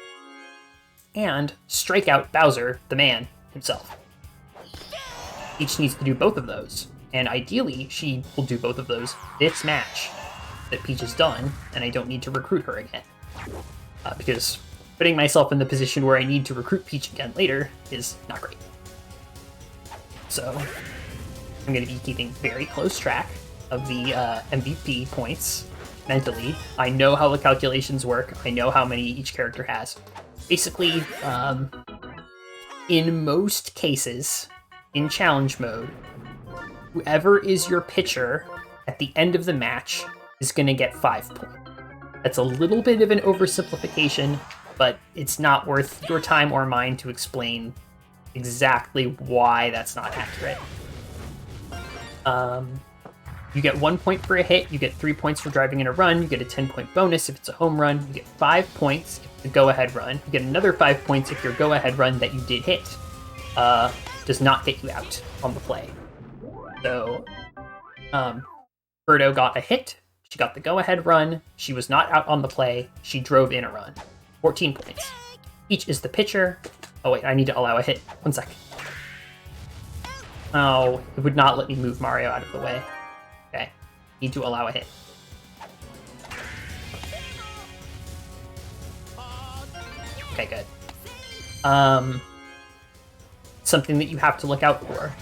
and strike out Bowser, the man, himself. Peach needs to do both of those, and ideally, she will do both of those this match that Peach is done, and I don't need to recruit her again. Because putting myself in the position where I need to recruit Peach again later is not great. So, I'm going to be keeping very close track of the MVP points mentally. I know how the calculations work. I know how many each character has. Basically, in most cases, in challenge mode, whoever is your pitcher at the end of the match is going to get 5 points. That's a little bit of an oversimplification, but it's not worth your time or mine to explain exactly why that's not accurate. You get 1 point for a hit, you get 3 points for driving in a run, you get a 10-point bonus if it's a home run, you get 5 points if it's a go-ahead run, you get another 5 points if your go-ahead run that you did hit does not get you out on the play. So, Birdo got a hit, she got the go-ahead run, she was not out on the play, she drove in a run. 14 points. Peach is the pitcher. Oh wait, I need to allow a hit. 1 sec. Oh, it would not let me move Mario out of the way. Okay, need to allow a hit. Okay, good. Something that you have to look out for.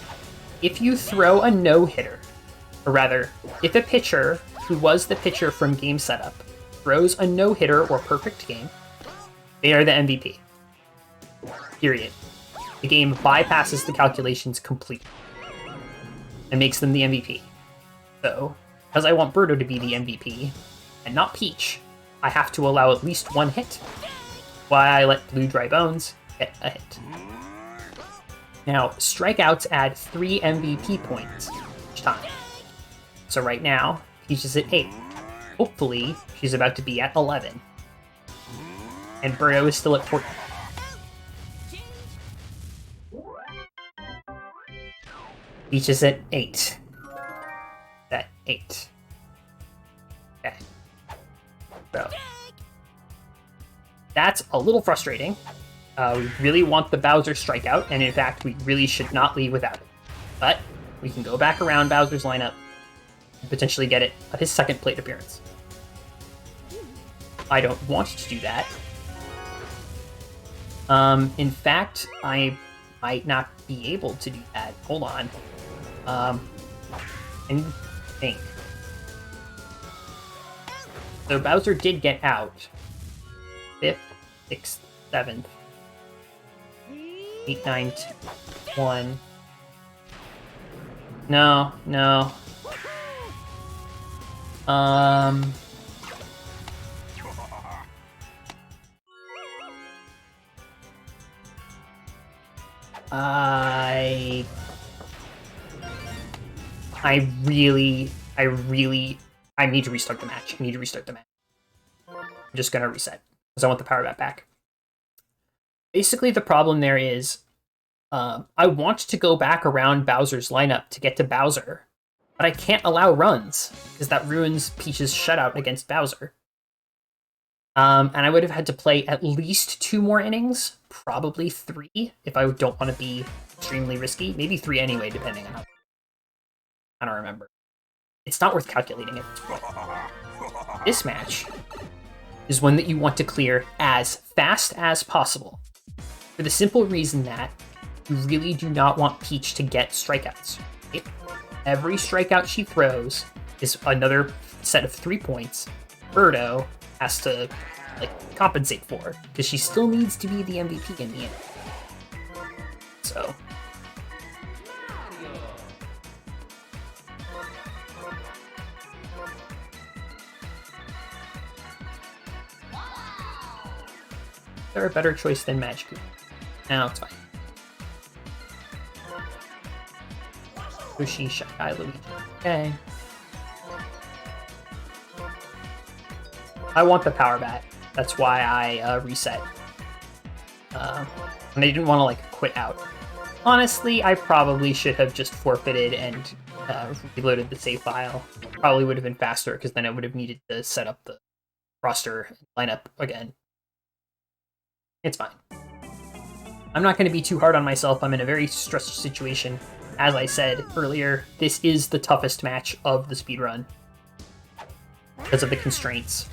If you throw a no-hitter, or rather, if a pitcher who was the pitcher from game setup throws a no-hitter or perfect game, they are the MVP. Period. The game bypasses the calculations completely and makes them the MVP. So, because I want Birdo to be the MVP, and not Peach, I have to allow at least 1 hit. Why I let Blue Dry Bones get a hit. Now, strikeouts add 3 MVP points each time. So right now, Peach is at 8. Hopefully, she's about to be at 11. And Birdo is still at 14. Peach is at 8. At 8. Okay. So. That's a little frustrating. We really want the Bowser strikeout, and in fact, we really should not leave without it. But we can go back around Bowser's lineup and potentially get it at his second plate appearance. I don't want to do that. In fact, I might not be able to do that. Hold on. I think. So Bowser did get out. 5th, 6th, 7th, 8, 9, 10, 1. No. I need to restart the match. I'm just gonna reset, because I want the power back. Basically, the problem there is, I want to go back around Bowser's lineup to get to Bowser, but I can't allow runs, because that ruins Peach's shutout against Bowser. And I would have had to play at least 2 more innings, probably 3, if I don't want to be extremely risky. Maybe 3 anyway, depending on how... I don't remember. It's not worth calculating at this point. This match is one that you want to clear as fast as possible, for the simple reason that you really do not want Peach to get strikeouts. Right? Every strikeout she throws is another set of 3 points Birdo has to compensate for, because she still needs to be the MVP in the end. So... They're a better choice than Magic. No, it's fine. Yoshi, Shy Guy, Luigi. Okay. I want the power bat. That's why I reset. And I didn't want to quit out. Honestly, I probably should have just forfeited and reloaded the save file. Probably would have been faster, because then I would have needed to set up the roster lineup again. It's fine. I'm not going to be too hard on myself. I'm in a very stressful situation. As I said earlier, this is the toughest match of the speedrun because of the constraints.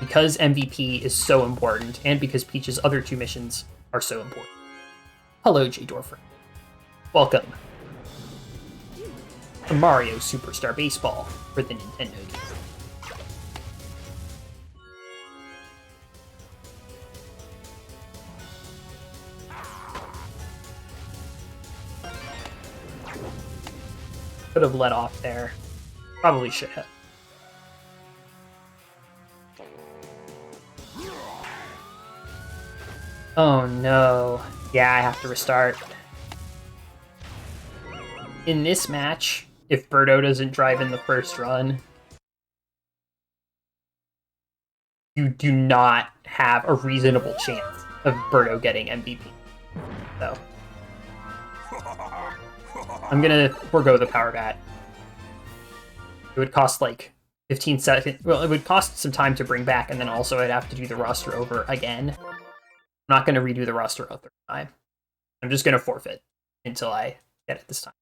Because MVP is so important, and because Peach's other 2 missions are so important. Hello, J. Dorfer. Welcome to Mario Superstar Baseball for the Nintendo game. Could have let off there. Probably should have. Oh no. Yeah, I have to restart. In this match, if Birdo doesn't drive in the first run, you do not have a reasonable chance of Birdo getting MVP. So I'm gonna forego the power bat. It would cost like 15 seconds. Well, it would cost some time to bring back, and then also I'd have to do the roster over again. I'm not gonna redo the roster a third time. I'm just gonna forfeit until I get it this time.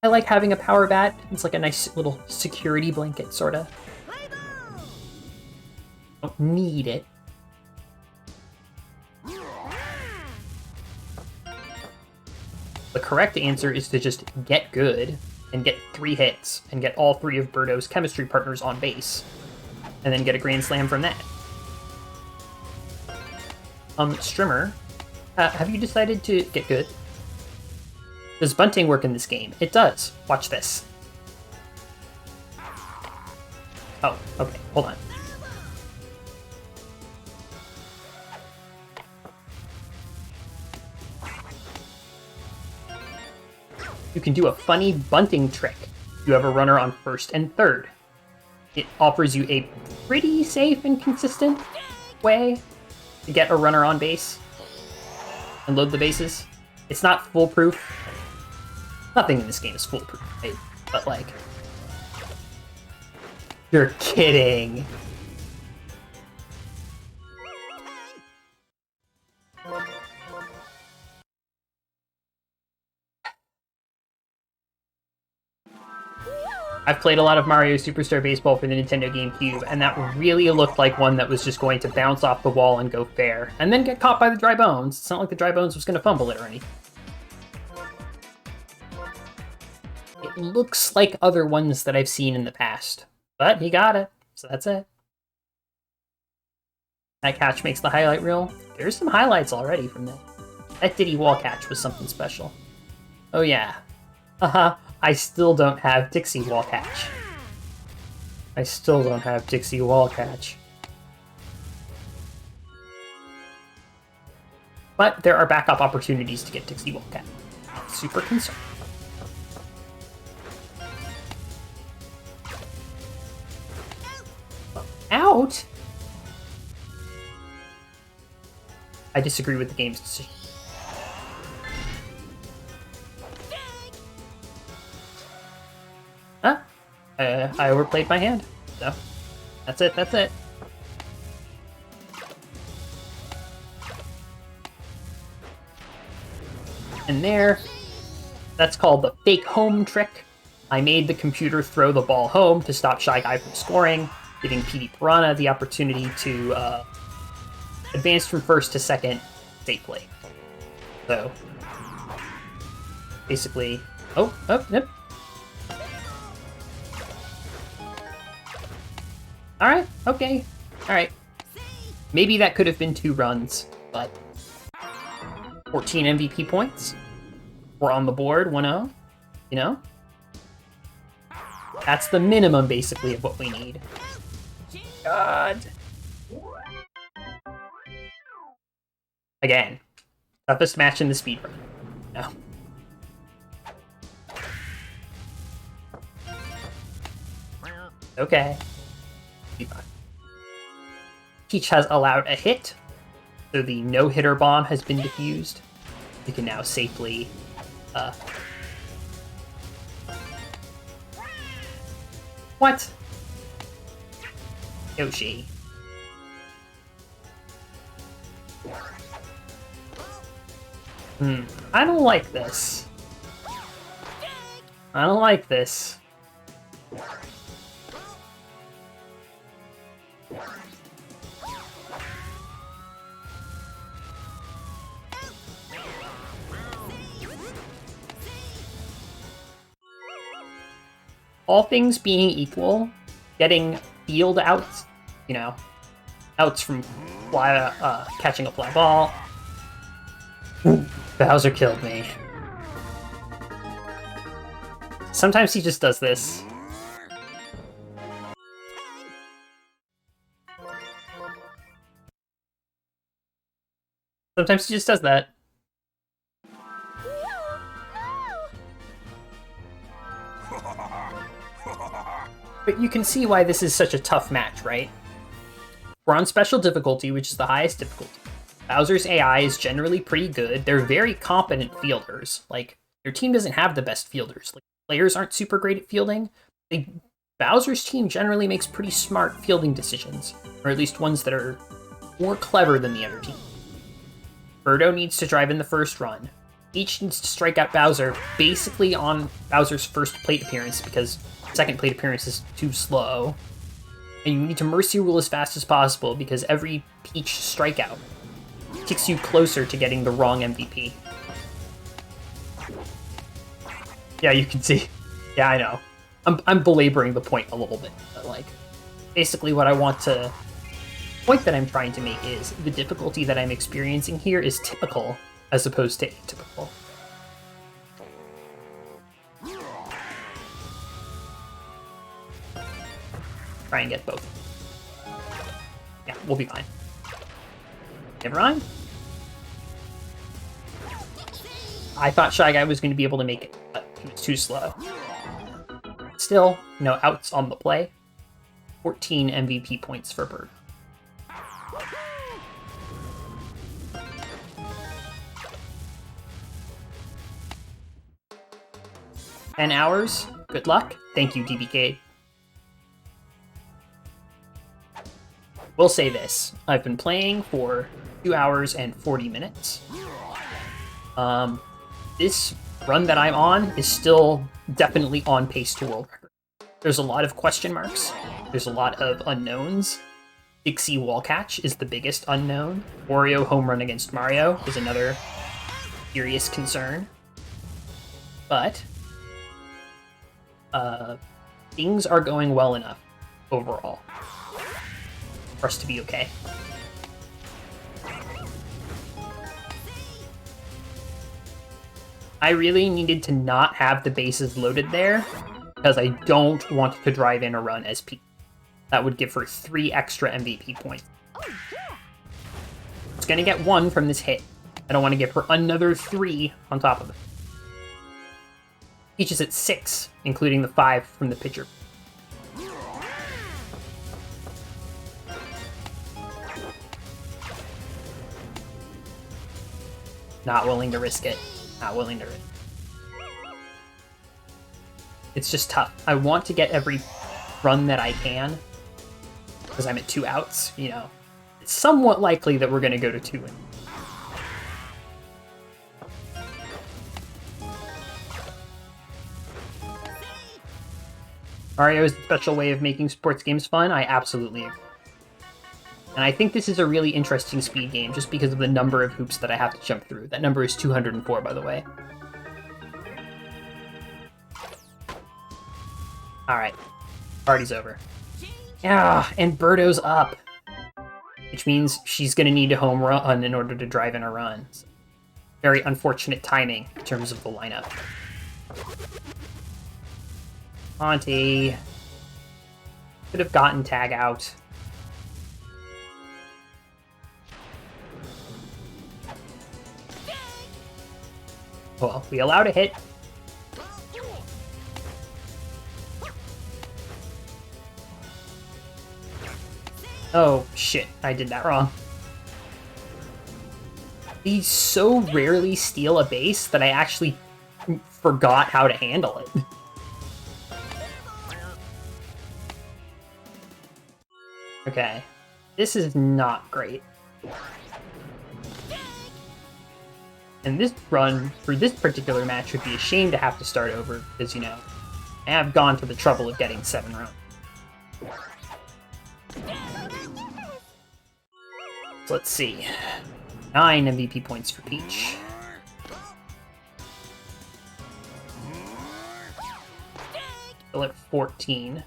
I like having a power bat. It's like a nice little security blanket, sorta. Don't need it. The correct answer is to just get good and get 3 hits and get all 3 of Birdo's chemistry partners on base, and then get a grand slam from that. Strimmer, have you decided to get good? Does bunting work in this game? It does. Watch this. Oh, okay, hold on. You can do a funny bunting trick. You have a runner on first and third. It offers you a pretty safe and consistent way to get a runner on base and load the bases. It's not foolproof. Nothing in this game is foolproof, right? But like, you're kidding. I've played a lot of Mario Superstar Baseball for the Nintendo GameCube, and that really looked like one that was just going to bounce off the wall and go fair, and then get caught by the dry bones. It's not like the dry bones was going to fumble it or anything. It looks like other ones that I've seen in the past, but he got it, so that's it. That catch makes the highlight reel. There's some highlights already from that. That Diddy wall catch was something special. Oh yeah. I still don't have Dixie wall catch. I still don't have Dixie wall catch. But there are backup opportunities to get Dixie wall catch. Super concerned. Out? I disagree with the game's decision. Huh? I overplayed my hand. So, that's it, that's it. And there, that's called the fake home trick. I made the computer throw the ball home to stop Shy Guy from scoring, giving PD Piranha the opportunity to advance from first to second safely. So, basically, yep. Alright, okay. Alright. Maybe that could have been 2 runs, but 14 MVP points. We're on the board, 1-0. You know? That's the minimum, basically, of what we need. God. Again. Toughest match in the speedrun. No. Okay. Be fine. Peach has allowed a hit, so the no-hitter bomb has been defused. We can now safely What? Yoshi. I don't like this. I don't like this. All things being equal, getting field outs, you know, outs from catching a fly ball. Bowser killed me. Sometimes he just does this. Sometimes he just does that. But you can see why this is such a tough match, right? We're on special difficulty, which is the highest difficulty. Bowser's AI is generally pretty good. They're very competent fielders. Like, their team doesn't have the best fielders. Like, players aren't super great at fielding. Bowser's team generally makes pretty smart fielding decisions, or at least ones that are more clever than the other team. Birdo needs to drive in the first run. Peach needs to strike out Bowser basically on Bowser's first plate appearance because second plate appearance is too slow. And you need to Mercy Rule as fast as possible because every Peach strikeout kicks you closer to getting the wrong MVP. Yeah, you can see. Yeah, I know. I'm belaboring the point a little bit, but like, basically what I want to... point that I'm trying to make is the difficulty that I'm experiencing here is typical as opposed to atypical. Try and get both. Yeah, we'll be fine. Never mind. I thought Shy Guy was going to be able to make it, but he was too slow. Still, no outs on the play. 14 MVP points for Bird. "10 hours. Good luck. Thank you, DBK. We'll say this. I've been playing for 2 hours and 40 minutes. This run that I'm on is still definitely on pace to world record. There's a lot of question marks. There's a lot of unknowns. Dixie wall catch is the biggest unknown. Wario home run against Mario is another serious concern. But things are going well enough overall for us to be okay. I really needed to not have the bases loaded there because I don't want to drive in a run as Peach. That would give her 3 extra MVP points. It's gonna get 1 from this hit. I don't want to give her another 3 on top of it. Peach is at 6, including the 5 from the pitcher. Not willing to risk it. Not willing to risk it. It's just tough. I want to get every run that I can, because I'm at 2 outs, you know. It's somewhat likely that we're going to go to 2 wins. Mario's special way of making sports games fun, I absolutely agree. And I think this is a really interesting speed game just because of the number of hoops that I have to jump through. That number is 204, by the way. Alright. Party's over. Yeah, and Birdo's up. Which means she's going to need a home run in order to drive in a run. So, very unfortunate timing in terms of the lineup. Monty. Could have gotten tag out. Well, we allowed a hit. Oh, shit. I did that wrong. They so rarely steal a base that I actually forgot how to handle it. Okay. This is not great. And this run, for this particular match, would be a shame to have to start over, because, you know, I have gone to the trouble of getting 7 rounds. So let's see. 9 MVP points for Peach. Still at 14.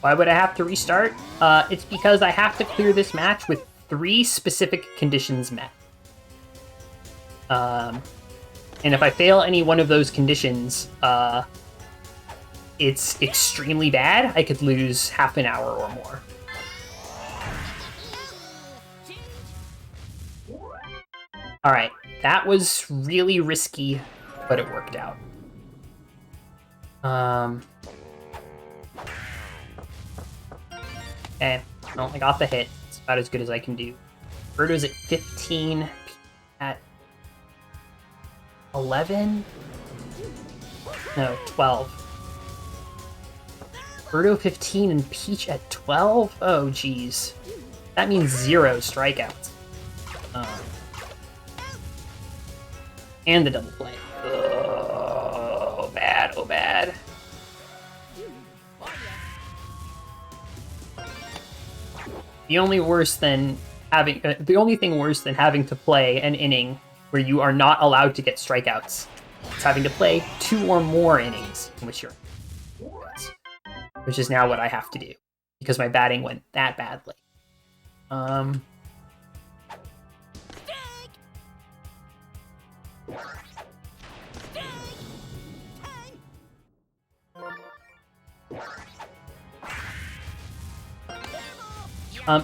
Why would I have to restart? It's because I have to clear this match with 3 specific conditions met. And if I fail any one of those conditions, it's extremely bad. I could lose half an hour or more. Alright, that was really risky, but it worked out. Okay, well, I got the hit. It's about as good as I can do. Birdo's at 15, at 11? No, 12. Birdo 15 and Peach at 12? Oh, jeez. That means 0 strikeouts. And the double play. Oh, bad, oh, bad. The only thing worse than having to play an inning where you are not allowed to get strikeouts is having to play 2 or more innings in which you're, which is now what I have to do because my batting went that badly.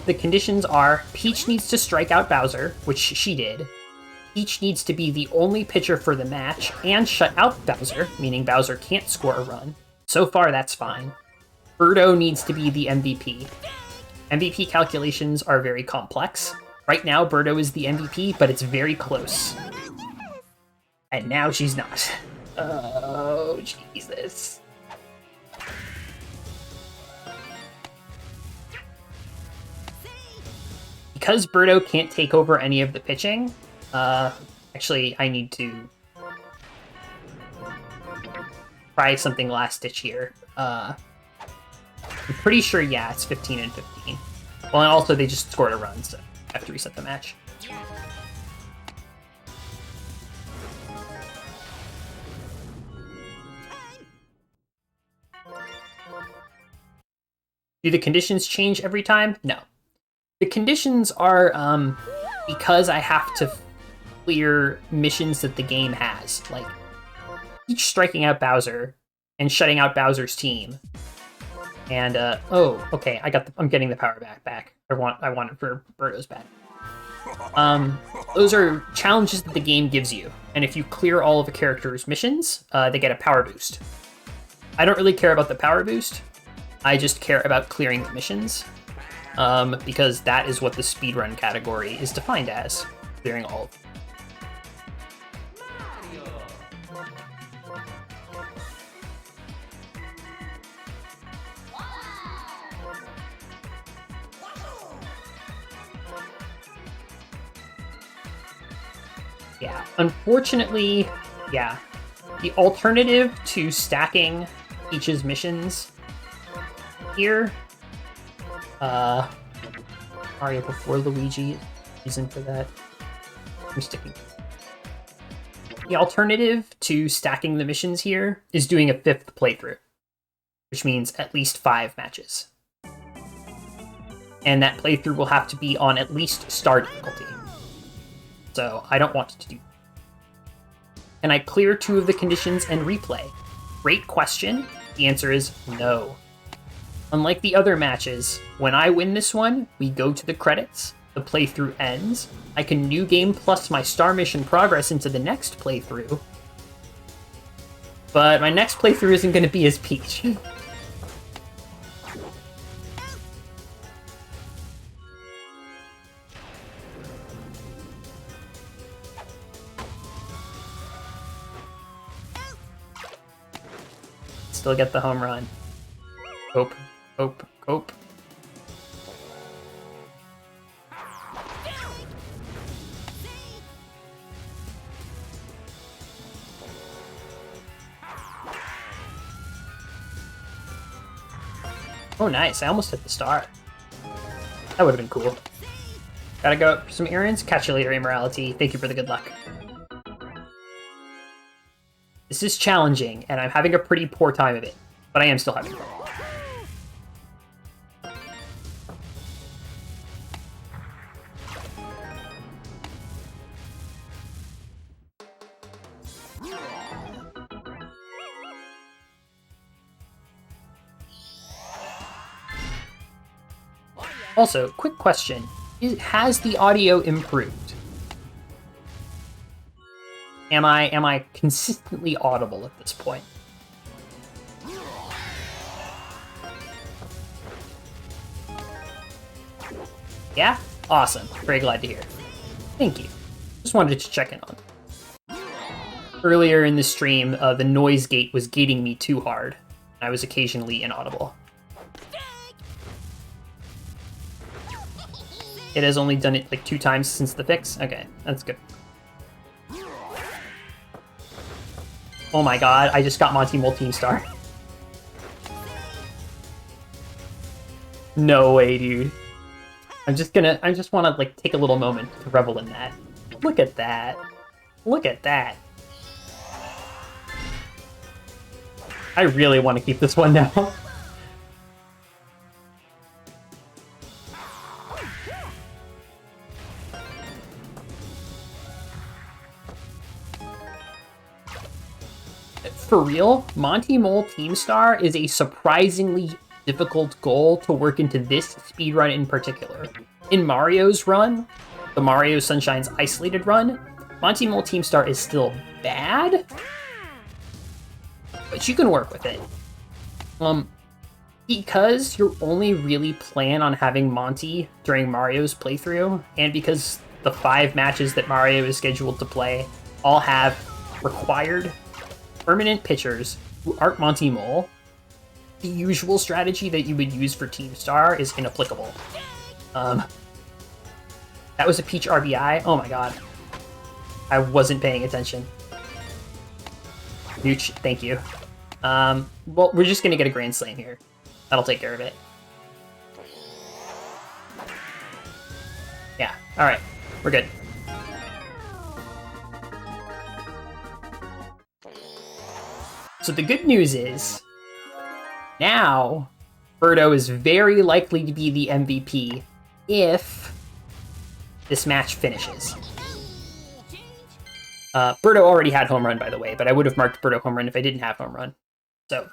The conditions are Peach needs to strike out Bowser, which she did. Peach needs to be the only pitcher for the match and shut out Bowser, meaning Bowser can't score a run. So far, that's fine. Birdo needs to be the MVP. MVP calculations are very complex. Right now, Birdo is the MVP, but it's very close. And now she's not. Oh, Jesus. Because Birdo can't take over any of the pitching, actually, I need to try something last ditch here. I'm pretty sure, yeah, it's 15 and 15. Well, and also they just scored a run, so I have to reset the match. Do the conditions change every time? No. The conditions are because I have to clear missions that the game has, like each striking out Bowser and shutting out Bowser's team. And oh, okay, I'm getting the power back. I want it for Birdo's bat. Those are challenges that the game gives you, and if you clear all of a character's missions, they get a power boost. I don't really care about the power boost. I just care about clearing the missions. Because that is what the speedrun category is defined as, clearing all of them. Yeah, unfortunately, yeah. The alternative to stacking Peach's missions here, Mario before Luigi, reason for that. I'm sticking. The alternative to stacking the missions here is doing a 5th playthrough, which means at least 5 matches. And that playthrough will have to be on at least star difficulty. So I don't want to do. Can I clear 2 of the conditions and replay? Great question. The answer is no. Unlike the other matches, when I win this one, we go to the credits, the playthrough ends, I can new game plus my star mission progress into the next playthrough, but my next playthrough isn't going to be as Peach. Still get the home run. Hope. Oh, nice. I almost hit the star. That would have been cool. Gotta go for some errands. Catch you later, Immorality. Thank you for the good luck. This is challenging, and I'm having a pretty poor time of it, but I am still having fun. Also, quick question. Has the audio improved? Am I consistently audible at this point? Yeah? Awesome. Very glad to hear. Thank you. Just wanted to check in on. Earlier in the stream, the noise gate was gating me too hard. I was occasionally inaudible. It has only done it like 2 times since the fix? Okay, that's good. Oh my god, I just got Monty Mole Team Star. No way, dude. I just wanna like take a little moment to revel in that. Look at that. Look at that. I really want to keep this one now. For real, Monty Mole Team Star is a surprisingly difficult goal to work into this speedrun in particular. In Mario's run, the Mario Sunshine's Isolated run, Monty Mole Team Star is still bad, but you can work with it. Because you only really plan on having Monty during Mario's playthrough, and because the 5 matches that Mario is scheduled to play all have required permanent pitchers who aren't Monty Mole, the usual strategy that you would use for Team Star is inapplicable. That was a Peach RBI? Oh my god. I wasn't paying attention. Nooch, thank you. Well, we're just gonna get a Grand Slam here. That'll take care of it. Yeah, alright. We're good. So the good news is, now, Birdo is very likely to be the MVP if this match finishes. Birdo already had home run, by the way, but I would have marked Birdo home run if I didn't have home run. So.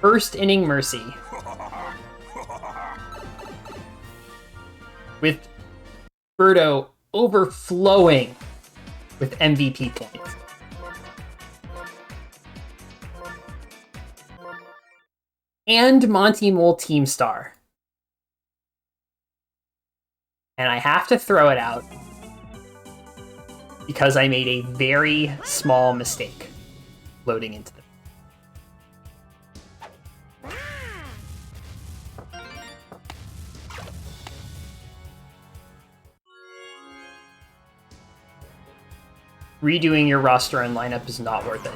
First inning Mercy. With Birdo overflowing with MVP points. And Monty Mole Team Star. And I have to throw it out because I made a very small mistake loading into the redoing your roster and lineup is not worth it.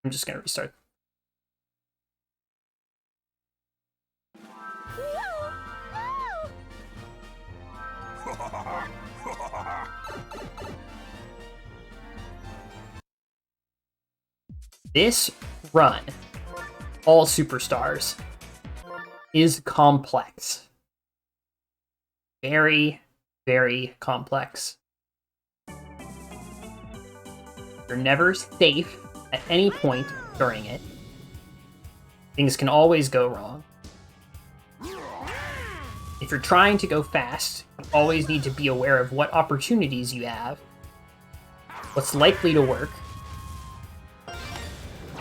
I'm just gonna restart. This run, all superstars, is complex. Very, very complex. You're never safe at any point during it. Things can always go wrong. If you're trying to go fast, you always need to be aware of what opportunities you have, what's likely to work.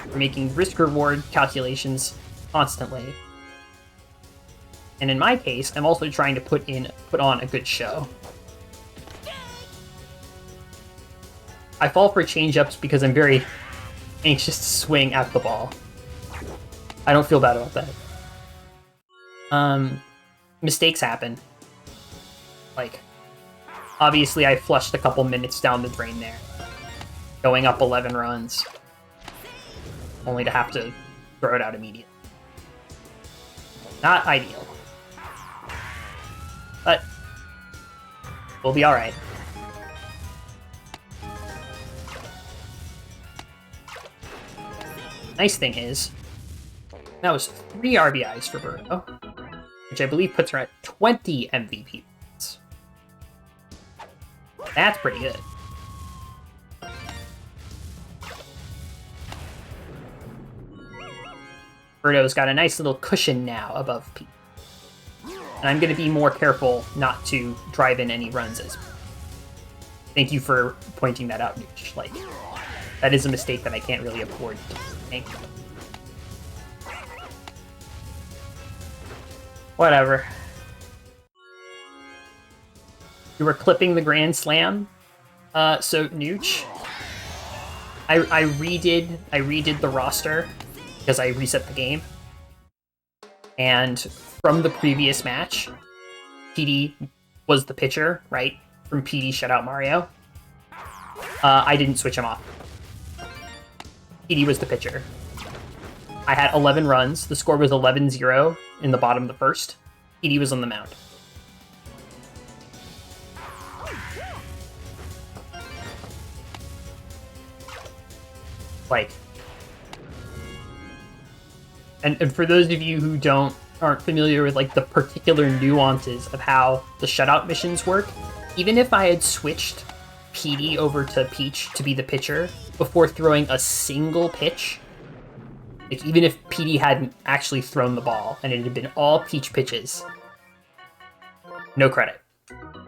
You're making risk-reward calculations constantly. And in my case, I'm also trying to put on a good show. I fall for change-ups because I'm very anxious to swing at the ball. I don't feel bad about that. Mistakes happen. Like, obviously I flushed a couple minutes down the drain there. Going up 11 runs. Only to have to throw it out immediately. Not ideal. But we'll be alright. Nice thing is, That was 3 RBIs for Birdo, which I believe puts her at 20 MVP points. That's pretty good. Birdo's got a nice little cushion now above Peach. And I'm going to be more careful not to drive in any runs as well. Thank you for pointing that out, Nooch. Like, that is a mistake that I can't really afford to make. Whatever. You were clipping the Grand Slam? So, Nooch, I redid the roster because I reset the game. And from the previous match, PD was the pitcher, right? From PD Shutout Mario. I didn't switch him off. PD was the pitcher. I had 11 runs. The score was 11-0 in the bottom of the first. PD was on the mound. Like, and for those of you who aren't familiar with like the particular nuances of how the shutout missions work, even if I had switched PD over to Peach to be the pitcher before throwing a single pitch, like even if PD hadn't actually thrown the ball and it had been all Peach pitches, no credit.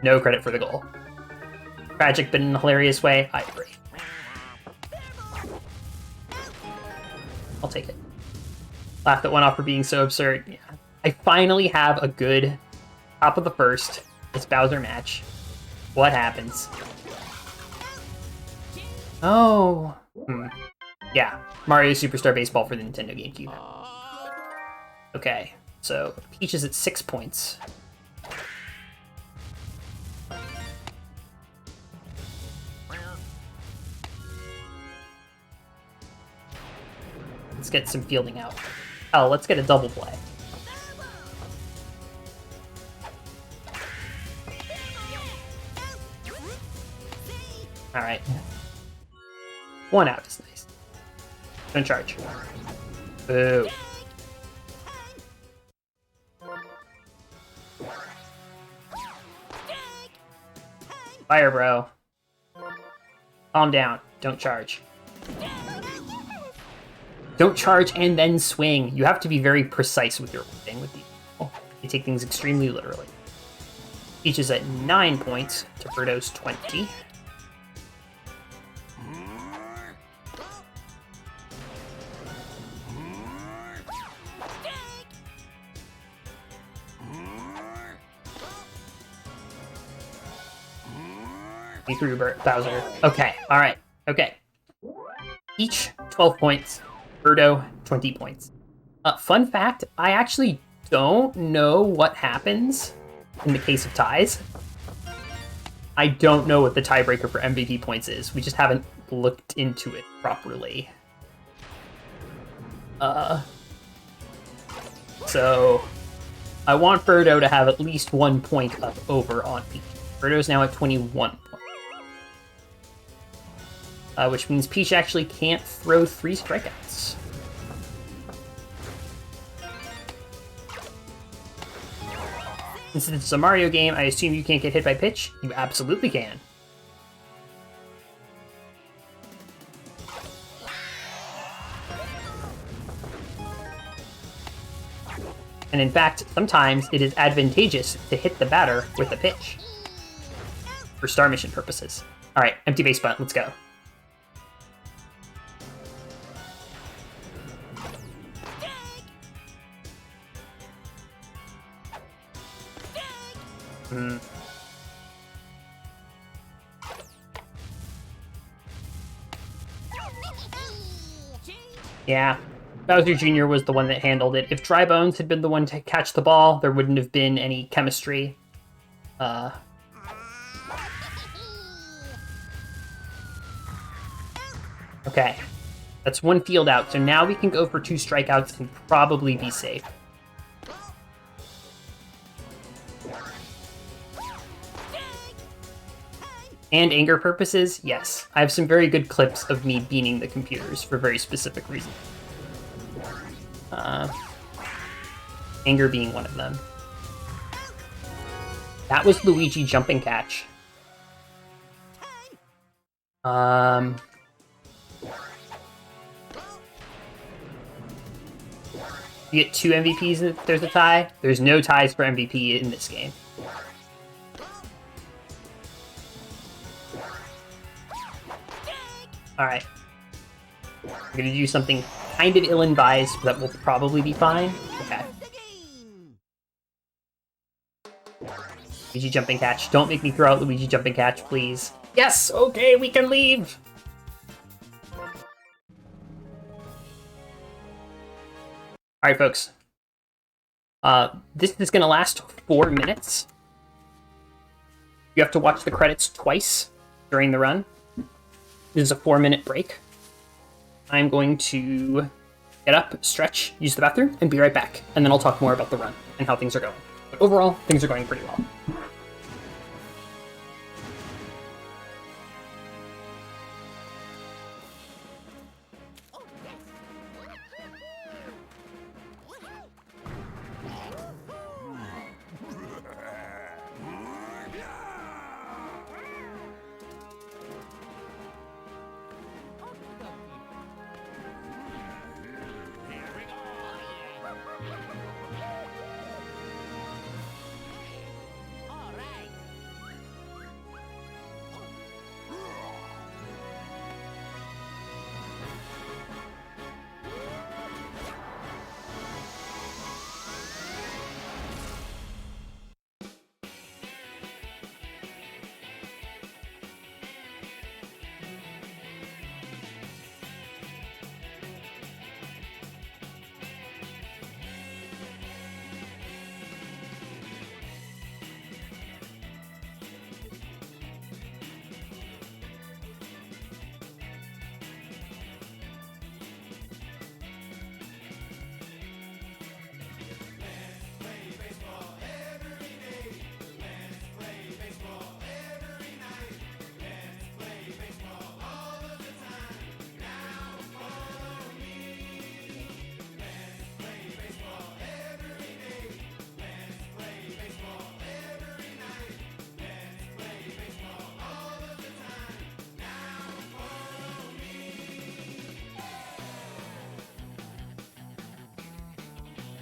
No credit for the goal. Tragic, but in a hilarious way, I agree. I'll take it. Laugh that went off for being so absurd. Yeah. I finally have a good top of the first. It's Bowser match. What happens? Oh. Yeah. Mario Superstar Baseball for the Nintendo GameCube. Okay. So, Peach is at 6 points. Let's get some fielding out. Hell, let's get a double play. Alright. 1 out is nice. Don't charge. Boo. Fire, bro. Calm down. Don't charge. Don't charge and then swing. You have to be very precise with your thing with these. You take things extremely literally. Peach is at 9 points to Birdo's 20. He threw Bowser. Okay, alright, okay. Each 12 points. Birdo, 20 points. Fun fact, I actually don't know what happens in the case of ties. I don't know what the tiebreaker for MVP points is. We just haven't looked into it properly. So, I want Birdo to have at least 1 point up over on Peach. Birdo's now at 21 points. Which means Peach actually can't throw 3 strikeouts. Since it's a Mario game, I assume you can't get hit by pitch? You absolutely can. And in fact, sometimes it is advantageous to hit the batter with a pitch. For star mission purposes. Alright, empty base bunt, let's go. Yeah, Bowser Jr. was the one that handled it. If Dry Bones had been the one to catch the ball, there wouldn't have been any chemistry. Okay, that's 1 field out, so now we can go for 2 strikeouts and probably be safe. And anger purposes, yes. I have some very good clips of me beating the computers for very specific reasons. Anger being one of them. That was Luigi jumping catch. You get 2 MVPs if there's a tie. There's no ties for MVP in this game. Alright. I'm gonna do something kind of ill-advised, but that will probably be fine. Okay. Luigi jumping catch. Don't make me throw out Luigi jumping catch, please. Yes! Okay, we can leave! Alright, folks. This is gonna last 4 minutes. You have to watch the credits twice during the run. This is a 4-minute break. I'm going to get up, stretch, use the bathroom, and be right back. And then I'll talk more about the run and how things are going. But overall, things are going pretty well.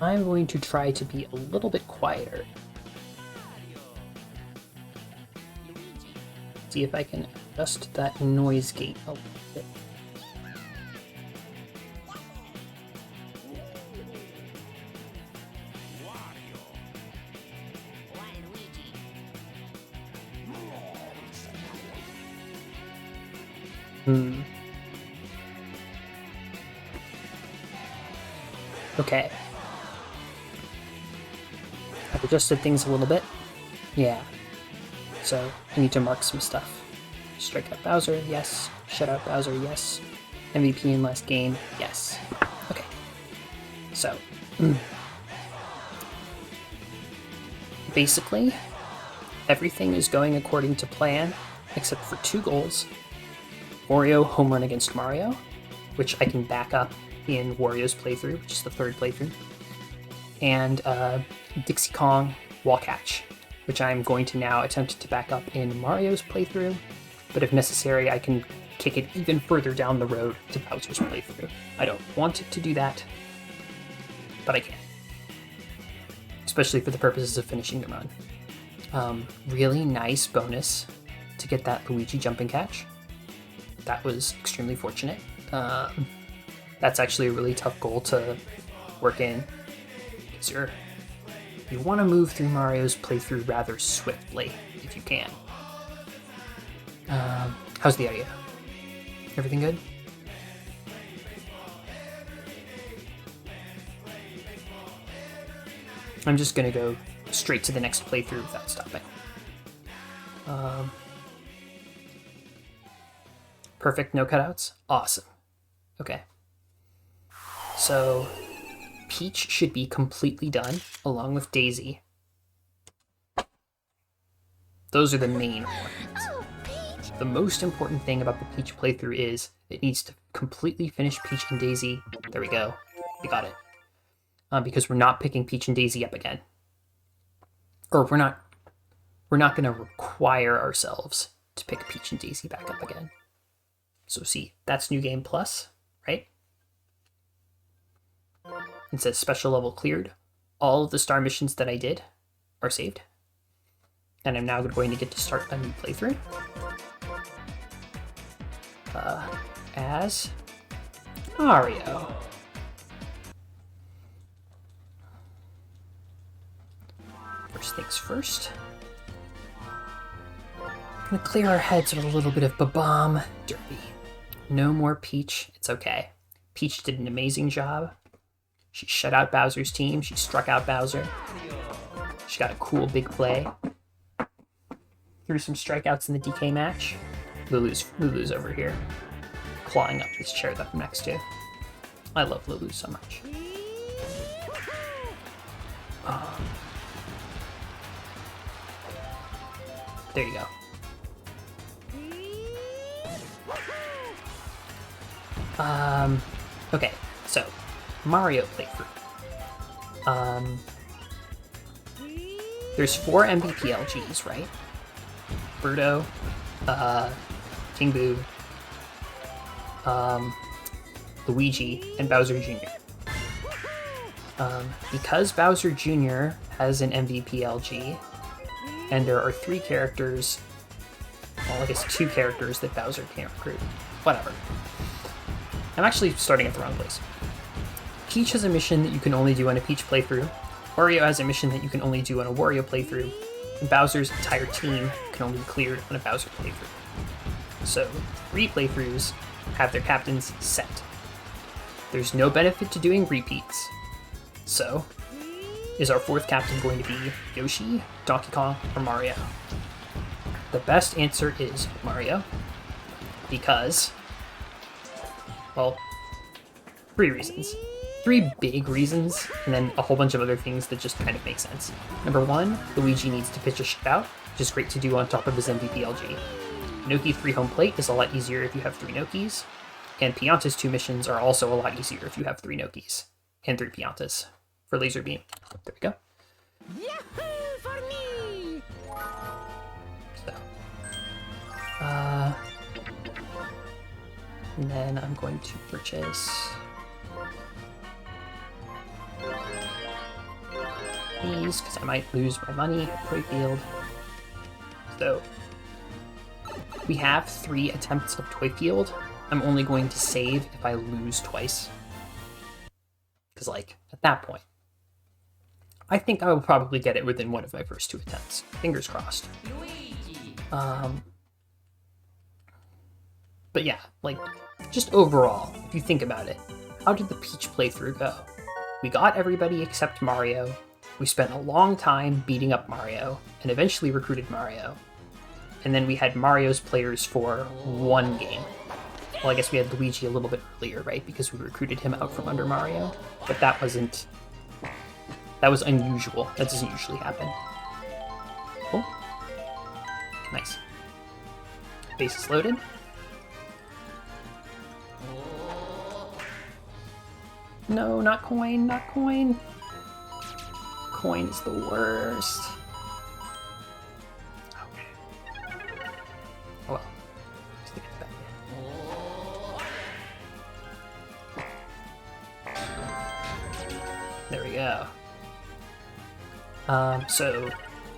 I'm going to try to be a little bit quieter. See if I can adjust that noise gate a little bit. Okay. I've adjusted things a little bit. Yeah. So, I need to mark some stuff. Strike out Bowser, yes. Shut out Bowser, yes. MVP in last game, yes. Okay. So, basically, everything is going according to plan, except for 2 goals. Wario home run against Mario, which I can back up in Wario's playthrough, which is the 3rd playthrough. And Dixie Kong wall catch, which I'm going to now attempt to back up in Mario's playthrough, but if necessary, I can kick it even further down the road to Bowser's playthrough. I don't want it to do that, but I can. Especially for the purposes of finishing the run. Really nice bonus to get that Luigi jumping catch. That was extremely fortunate. That's actually a really tough goal to work in, because you want to move through Mario's playthrough rather swiftly, if you can. How's the audio? Everything good? I'm just gonna go straight to the next playthrough without stopping. Perfect, no cutouts? Awesome. Okay. So, Peach should be completely done, along with Daisy. Those are the main ones. The most important thing about the Peach playthrough is it needs to completely finish Peach and Daisy. There we go. We got it. because we're not picking Peach and Daisy up again. Or we're not going to require ourselves to pick Peach and Daisy back up again. So see, that's New Game Plus, right? It says special level cleared. All of the star missions that I did are saved. And I'm now going to get to start a new playthrough. As Mario. First things first. Gonna clear our heads with a little bit of Ba-Bomb Derby. No more Peach, it's okay. Peach did an amazing job. She shut out Bowser's team, she struck out Bowser. She got a cool big play. Threw some strikeouts in the DK match. Lulu's over here, clawing up this chair that I'm next to. I love Lulu so much. There you go. Okay, so Mario playthrough. There's 4 MVP LGs, right? Birdo, King Boo, Luigi, and Bowser Jr. Because Bowser Jr. has an MVP LG, and there are 3 characters, well, I guess 2 characters that Bowser can't recruit. Whatever. I'm actually starting at the wrong place. Peach has a mission that you can only do on a Peach playthrough, Wario has a mission that you can only do on a Wario playthrough, and Bowser's entire team can only be cleared on a Bowser playthrough. So, 3 playthroughs have their captains set. There's no benefit to doing repeats. So, is our 4th captain going to be Yoshi, Donkey Kong, or Mario? The best answer is Mario, because, well, 3 reasons. 3 big reasons, and then a whole bunch of other things that just kind of make sense. Number 1, Luigi needs to pitch a shutout, which is great to do on top of his MVP LG. Noki 3 home plate is a lot easier if you have 3 Nokis, and Pianta's 2 missions are also a lot easier if you have 3 Nokis, and 3 Piantas for Laser Beam. There we go. Yahoo for me! So, and then I'm going to purchase these, because I might lose my money at Toy Field. So, we have 3 attempts of Toy Field. I'm only going to save if I lose twice. Because, like, at that point, I think I will probably get it within one of my first 2 attempts. Fingers crossed. But yeah, like, just overall, if you think about it, how did the Peach playthrough go? We got everybody except Mario. We spent a long time beating up Mario, and eventually recruited Mario. And then we had Mario's players for 1 game. Well, I guess we had Luigi a little bit earlier, right? Because we recruited him out from under Mario. But that wasn't... That was unusual. That doesn't usually happen. Cool. Nice. Base is loaded. No, not coin, not coin. Coin is the worst. Okay. Oh well. Stick it back in. There we go. So,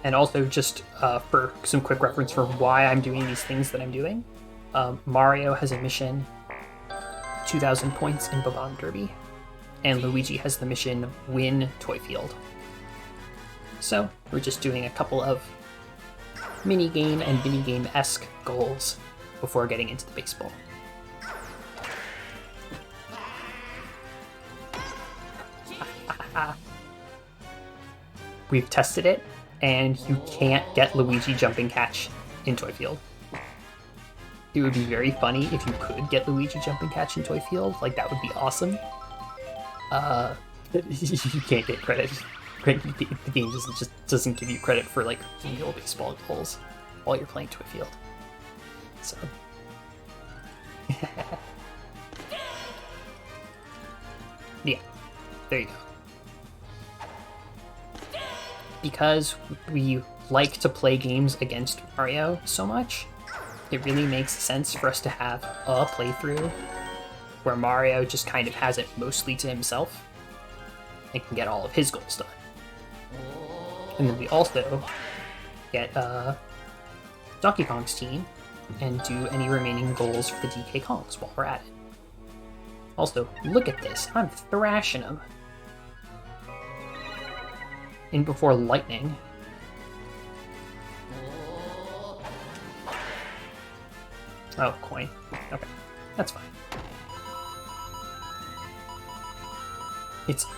and also just for some quick reference for why I'm doing these things that I'm doing, Mario has a mission, 2,000 points in Ba-Bomb Derby, and Luigi has the mission, win Toy Field. So, we're just doing a couple of mini-game and mini-game-esque goals before getting into the baseball. We've tested it, and you can't get Luigi jumping catch in Toy Field. It would be very funny if you could get Luigi jumping catch in Toy Field. Like, that would be awesome. You can't get credit. The game just doesn't give you credit for, like, real baseball goals while you're playing Toy Field. So. Yeah. There you go. because we like to play games against Mario so much, it really makes sense for us to have a playthrough where Mario just kind of has it mostly to himself and can get all of his goals done. And then we also get Donkey Kong's team and do any remaining goals for the DK Kongs while we're at it. Also, look at this. I'm thrashing them. In before lightning. Oh, coin. Okay, that's fine.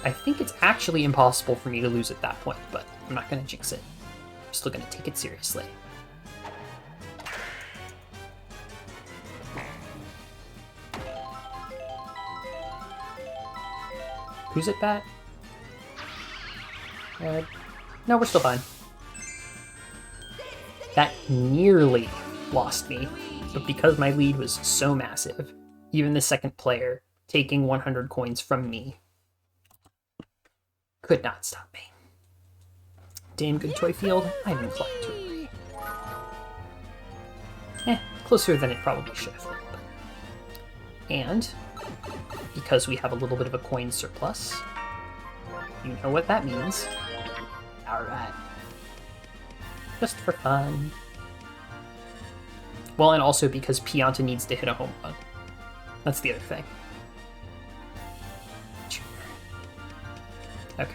I think it's actually impossible for me to lose at that point, but I'm not going to jinx it. I'm still going to take it seriously. Who's it, Bat? No, we're still fine. That nearly lost me, but because my lead was so massive, even the second player taking 100 coins from me could not stop me. Damn good toy field, I am inclined to agree. Closer than it probably should have been. And because we have a little bit of a coin surplus, you know what that means. Alright. Just for fun. Well, and also because Pianta needs to hit a home run. That's the other thing. Okay.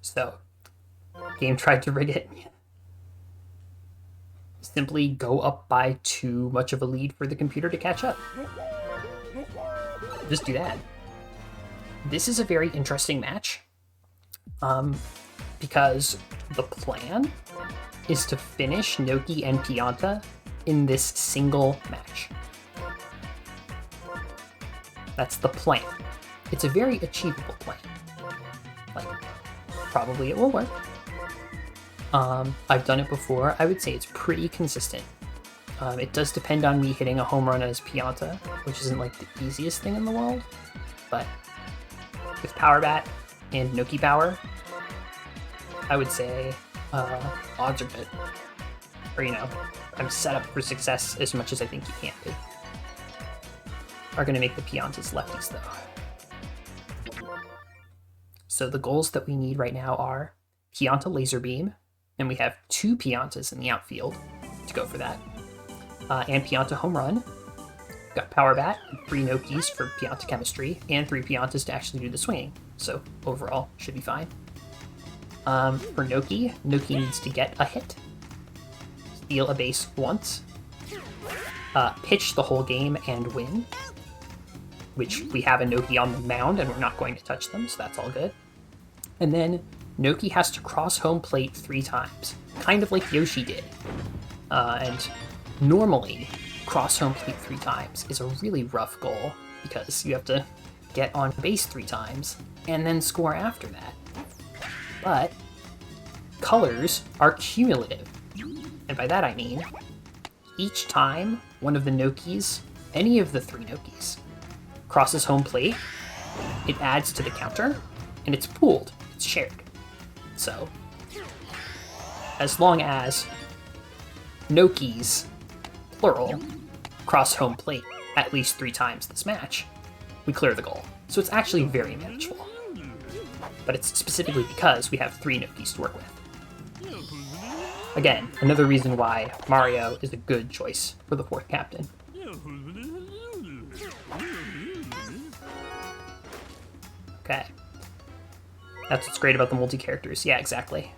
So, game tried to rig it. Simply go up by too much of a lead for the computer to catch up. Just do that. This is a very interesting match. Because the plan is to finish Noki and Pianta in this single match. That's the plan. It's a very achievable plan. Like, probably it will work. I've done it before. I would say it's pretty consistent. It does depend on me hitting a home run as Pianta, which isn't like the easiest thing in the world, but with Power Bat and Noki Power, I would say odds are good. Or, you know, I'm set up for success as much as I think you can be. Are going to make the Piantas lefties, though. So the goals that we need right now are Pianta Laser Beam, and we have 2 Piantas in the outfield to go for that. And Pianta Home Run. Got Power Bat, 3 Nokis for Pianta Chemistry, and 3 Piantas to actually do the swinging. So overall, should be fine. For Noki needs to get a hit, steal a base once, pitch the whole game and win, which we have a Noki on the mound and we're not going to touch them, so that's all good. And then Noki has to cross home plate 3 times, kind of like Yoshi did. And normally, cross home plate 3 times is a really rough goal because you have to get on base 3 times and then score after that. But colors are cumulative. And by that I mean, each time one of the Nokis, any of the 3 Nokis, crosses home plate, it adds to the counter, and it's pooled, it's shared. So, as long as Nokis, plural, cross home plate at least 3 times this match, we clear the goal. So it's actually very manageable. But it's specifically because we have 3 Nokis to work with. Again, another reason why Mario is a good choice for the 4th captain. Okay. That's what's great about the multi-characters. Yeah, exactly.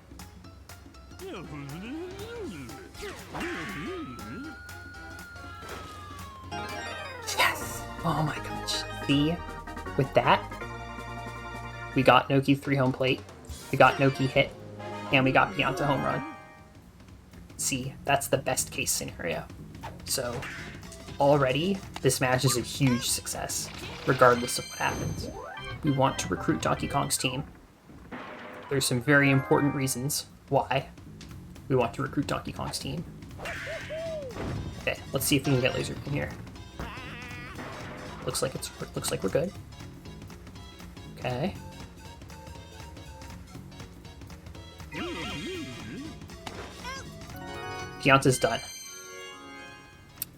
Yes! Oh my gosh. See? With that, we got Noki 3 home plate, we got Noki hit, and we got Pianta home run. See, that's the best case scenario. So, already, this match is a huge success, regardless of what happens. We want to recruit Donkey Kong's team. There's some very important reasons why we want to recruit Donkey Kong's team. Okay, let's see if we can get Laser Beam here. looks like we're good. Okay. Pianta's done.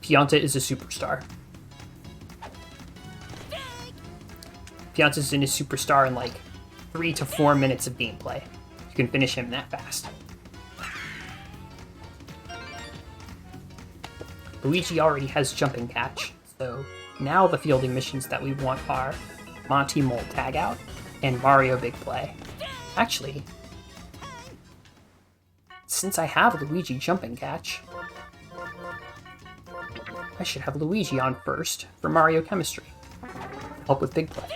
Pianta is a superstar. Pianta's in a superstar in like 3 to 4 minutes of gameplay. You can finish him that fast. Luigi already has jumping catch, so now the fielding missions that we want are Monty Mole Tag Out and Mario Big Play. Actually, since I have Luigi jumping catch, I should have Luigi on first for Mario Chemistry. Help with Big Play.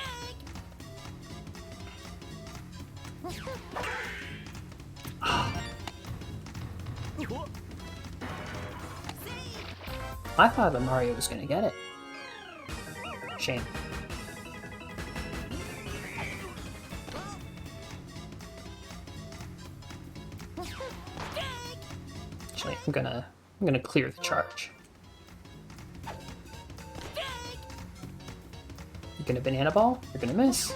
I thought that Mario was gonna get it. Shame. Actually, I'm gonna clear the charge. You gonna banana ball? You're gonna miss.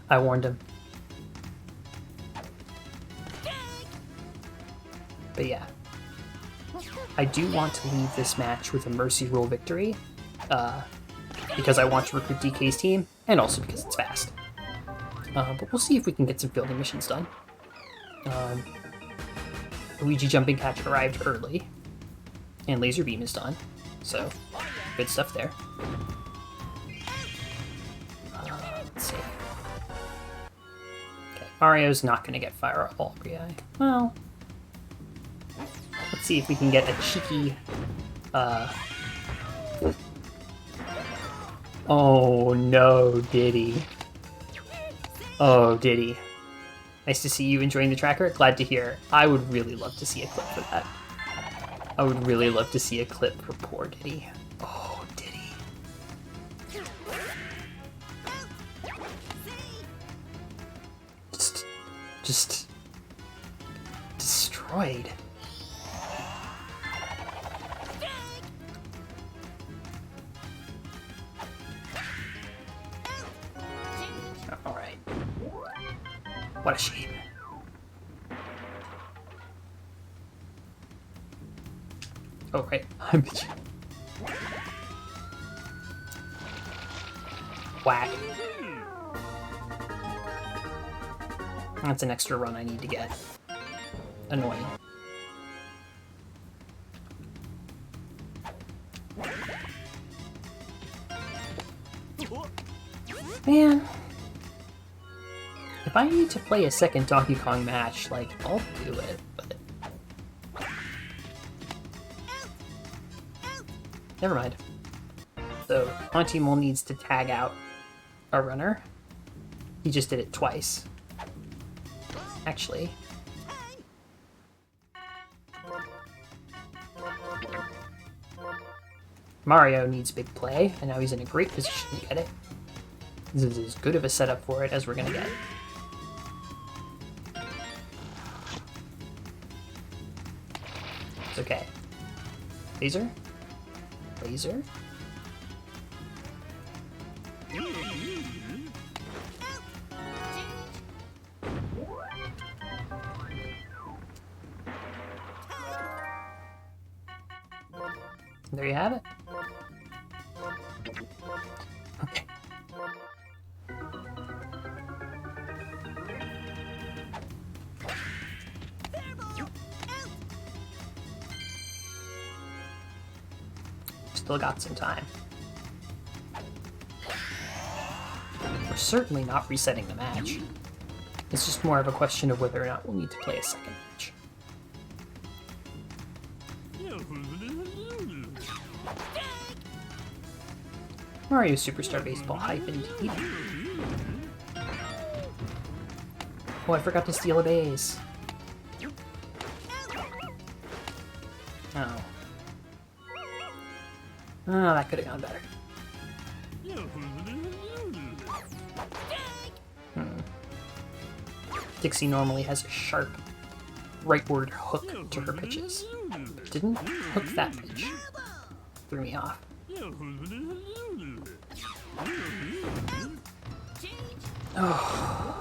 I warned him. But yeah, I do want to leave this match with a Mercy Rule victory, because I want to recruit DK's team, and also because it's fast. But we'll see if we can get some fielding missions done. Luigi jumping catch arrived early, and laser beam is done, so good stuff there. Let's see. Okay, Mario's not going to get Fire Ball Eye. Well, let's see if we can get a cheeky, oh no, Diddy. Oh, Diddy. Nice to see you enjoying the tracker. Glad to hear. I would really love to see a clip for that. I would really love to see a clip for poor Diddy. Oh, Diddy. Just destroyed. Alright. What a shame. Oh, right. I'm bitching. Whack. That's an extra run I need to get. Annoying. Man. If I need to play a second Donkey Kong match, like, I'll do it, but... Never mind. So, Monty Mole needs to tag out a runner. He just did it twice. Actually... Mario needs big play, and now he's in a great position to get it. This is as good of a setup for it as we're gonna get. It's okay. Laser? Laser? There you have it. Okay. Still got some time. We're certainly not resetting the match. It's just more of a question of whether or not we'll need to play a second match. Mario Superstar Baseball hype indeed. Oh, I forgot to steal a base. Oh. Oh, that could have gone better. Dixie normally has a sharp rightward hook to her pitches. Didn't hook that pitch. threw me off. Oh.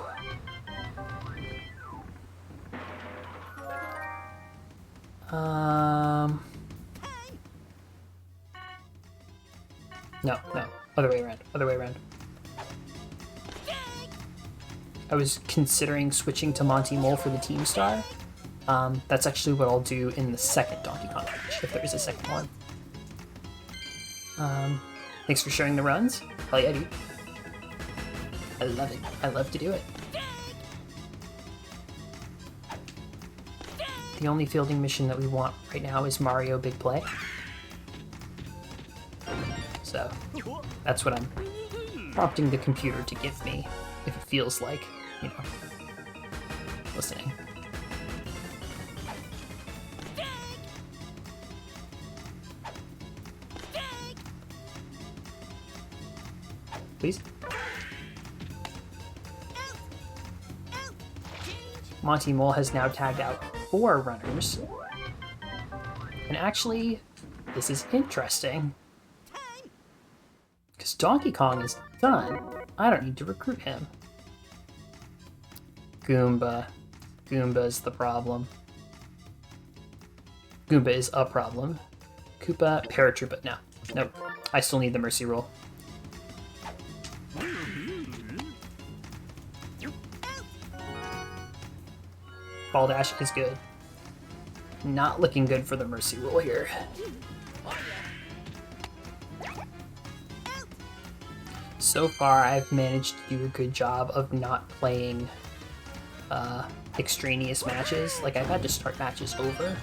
No, other way around. I was considering switching to Monty Mole for the Team Star. That's actually what I'll do in the second Donkey Kong match, if there is a second one. Thanks for sharing the runs. Hell yeah, dude. I love it. I love to do it. The only fielding mission that we want right now is Mario Big Play. So, that's what I'm prompting the computer to give me, if it feels like, you know, listening. Please? Monty Mole has now tagged out 4 runners. And actually, this is interesting. Because Donkey Kong is done. I don't need to recruit him. Goomba. Goomba is the problem. Goomba is a problem. Koopa, Paratroopa. No. Nope. I still need the Mercy Roll. Baldash is good. Not looking good for the Mercy Roll here. So far, I've managed to do a good job of not playing extraneous matches. Like, I've had to start matches over.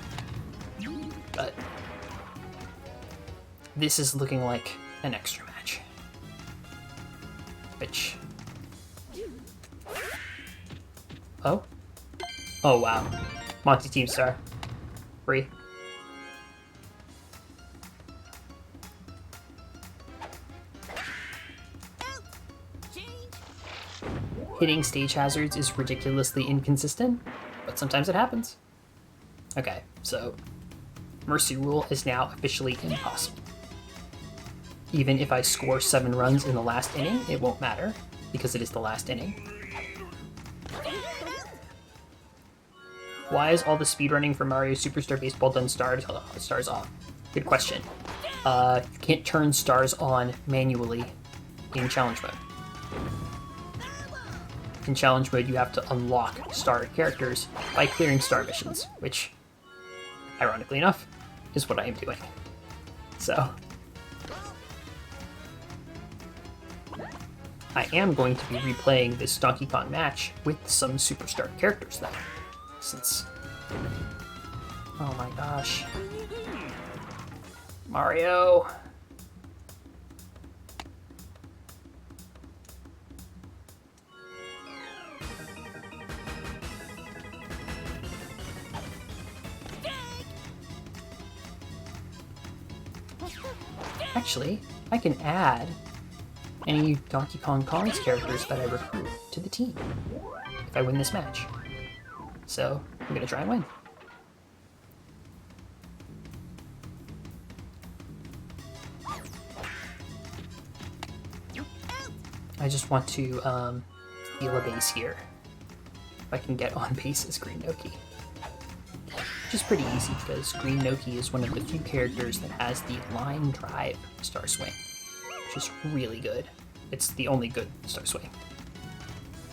But this is looking like an extra match. Which... Oh? Oh, wow. Monty Team Star. Free. Hitting stage hazards is ridiculously inconsistent, but sometimes it happens. Okay, so Mercy Rule is now officially impossible. Even if I score 7 runs in the last inning, it won't matter, because it is the last inning. Why is all the speedrunning for Mario Superstar Baseball done stars off? Good question. You can't turn stars on manually in challenge mode. In challenge mode, you have to unlock star characters by clearing star missions, which, ironically enough, is what I am doing. So, I am going to be replaying this Donkey Kong match with some superstar characters, though. Since... Oh my gosh. Mario! Actually, I can add any Donkey Kong Kong's characters that I recruit to the team if I win this match. So, I'm gonna try and win. I just want to steal a base here. If I can get on base as Green Noki. Which is pretty easy because Green Noki is one of the few characters that has the line drive Star Swing, which is really good. It's the only good Star Swing,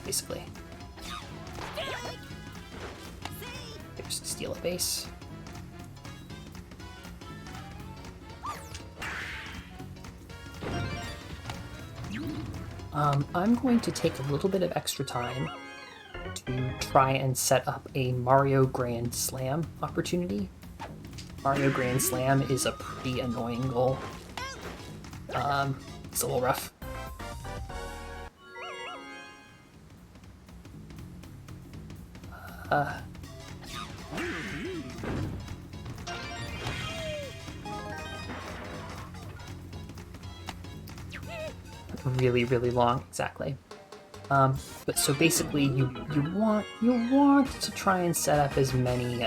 basically. There's steal a base. I'm going to take a little bit of extra time to try and set up a Mario Grand Slam opportunity. Mario Grand Slam is a pretty annoying goal. It's a little rough. Really, really long, exactly. But so basically, you want to try and set up as many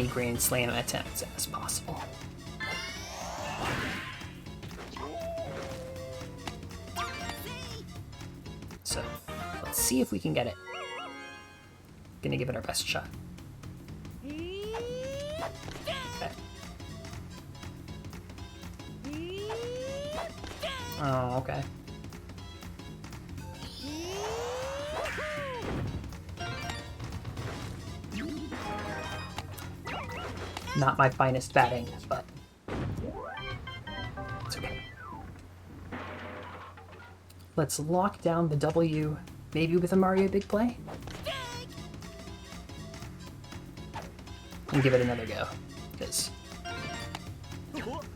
Grand Slam attempts as possible. see if we can get it. Gonna give it our best shot. Okay. Oh, okay. Not my finest batting, but it's okay. Let's lock down the W, maybe with a Mario Big Play? And give it another go, because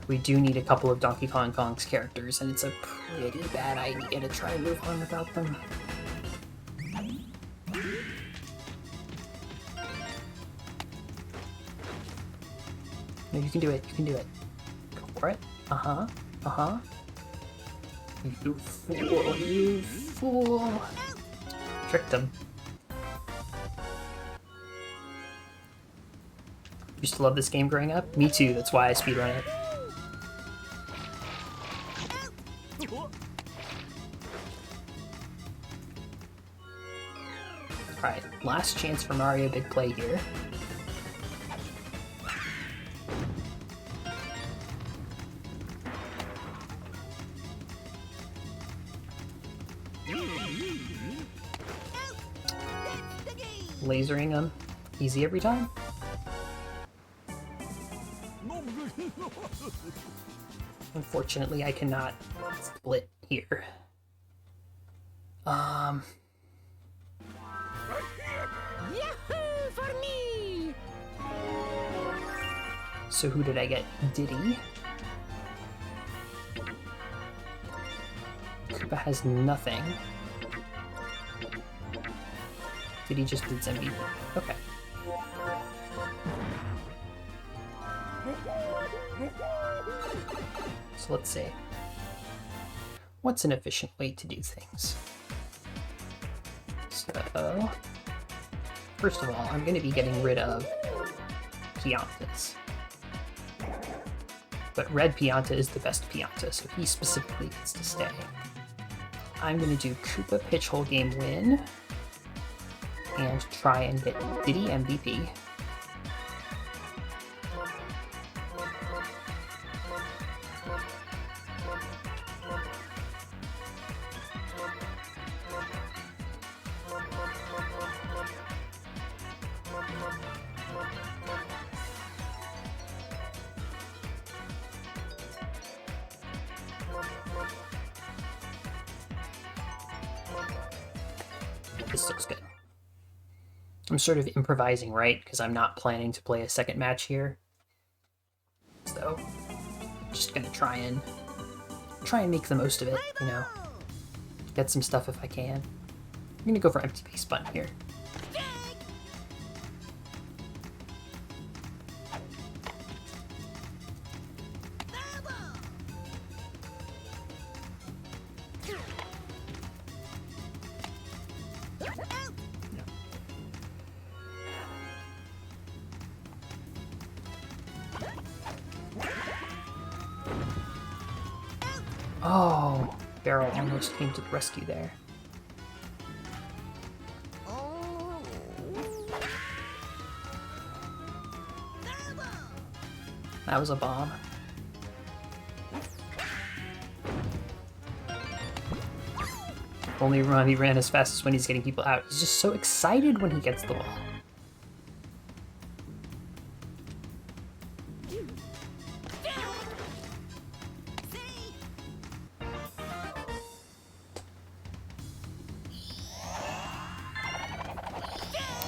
we do need a couple of Donkey Kong's characters, and it's a pretty bad idea to try and move on without them. No, you can do it, you can do it. Go for it. Uh-huh, uh-huh. You fool, you fool. Tricked him. Used to love this game growing up. Me too, that's why I speedrun it. Alright, last chance for Mario Big Play here. Lasering them. Easy every time. Unfortunately, I cannot split here. Yahoo for me! So who did I get? Diddy. Koopa has nothing. Diddy just did MVP. Okay. So let's see. What's an efficient way to do things? So, first of all, I'm going to be getting rid of Piantas. But Red Pianta is the best Pianta, so he specifically gets to stay. I'm going to do Koopa Pitch Hole Game Win and try and get Diddy MVP. This looks good. I'm sort of improvising, right? Because I'm not planning to play a second match here. So, just gonna try and make the most of it, you know. Get some stuff if I can. I'm gonna go for empty base button here. Oh, Barrel almost came to the rescue there. That was a bomb. Only run, he ran as fast as when he's getting people out. He's just so excited when he gets the ball.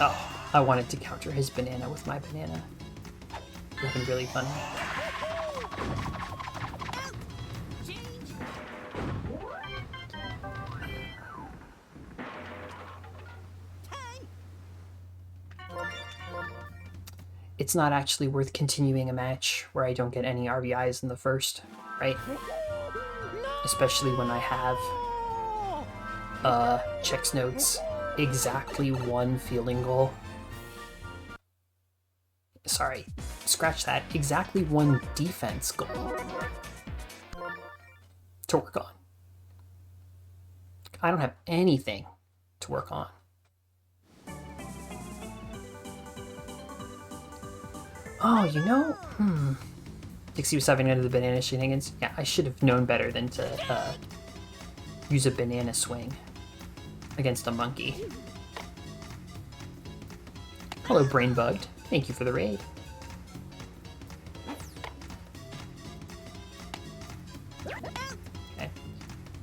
Oh, I wanted to counter his banana with my banana. It would have been really funny. It's not actually worth continuing a match where I don't get any RBIs in the first, right? Especially when I have checks notes exactly one fielding goal. Sorry, scratch that. Exactly one defense goal to work on. I don't have anything to work on. Oh, you know, Dixie was having another banana shenanigans. Yeah, I should have known better than to use a banana swing against a monkey. Hello, Brain Bugged. Thank you for the raid. Okay,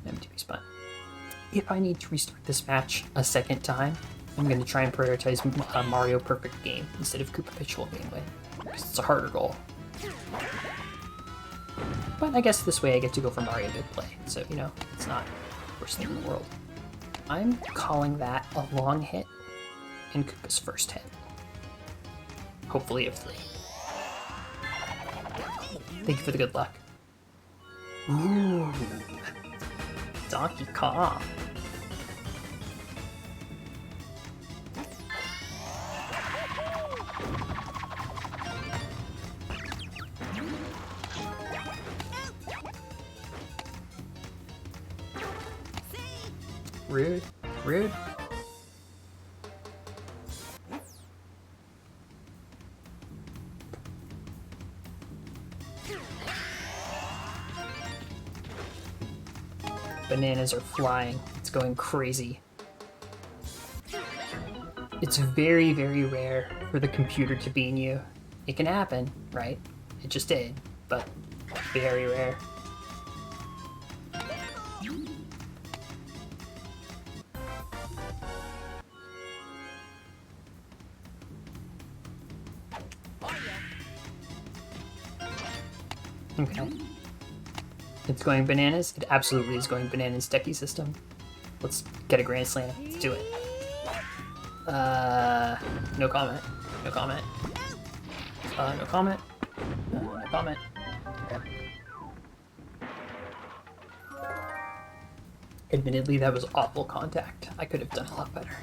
empty respawn. If I need to restart this match a second time, I'm going to try and prioritize Mario Perfect Game instead of Koopa Habitual Game Way, because it's a harder goal. But I guess this way I get to go for Mario Big Play, so, you know, it's not the worst thing in the world. I'm calling that a long hit and Koopa's first hit. Hopefully of 3. Thank you for the good luck. Ooh. Donkey Kong. Rude. Rude. Bananas are flying. It's going crazy. It's very, very rare for the computer to bean you. It can happen, right? It just did, but very rare. Okay. It's going bananas? It absolutely is going bananas, Decky system. Let's get a Grand Slam. Let's do it. No comment. No comment. No comment. No comment. Okay. Admittedly, that was awful contact. I could have done a lot better.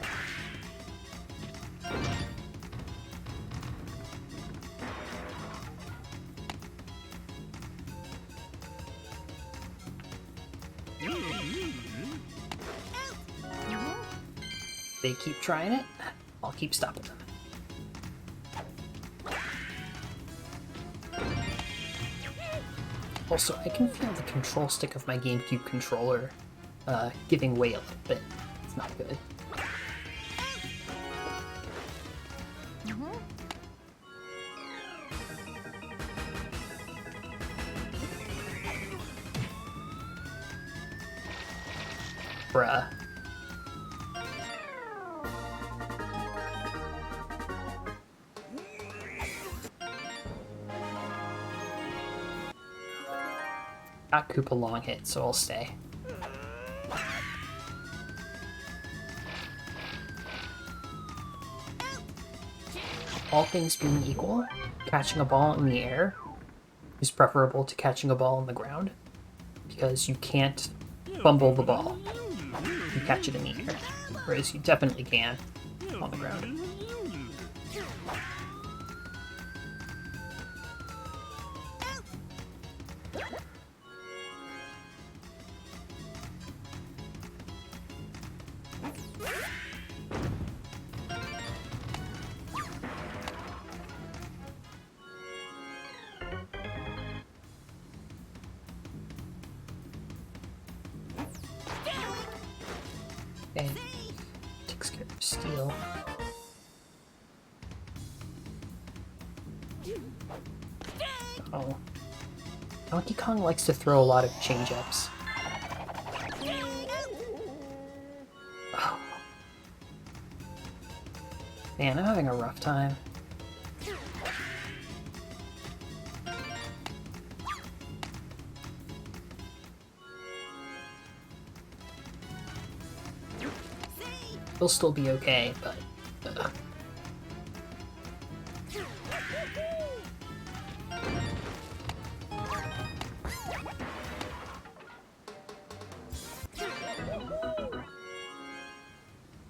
They keep trying it, I'll keep stopping them. Also, I can feel the control stick of my GameCube controller giving way a little bit. It's not good. Bruh. Got Koopa long hit, so I'll stay. All things being equal, catching a ball in the air is preferable to catching a ball on the ground, because you can't fumble the ball. You catch it in the air, whereas you definitely can on the ground. Okay, takes care of steel. Oh. Donkey Kong likes to throw a lot of change-ups. Oh. Man, I'm having a rough time. He'll still be okay, but...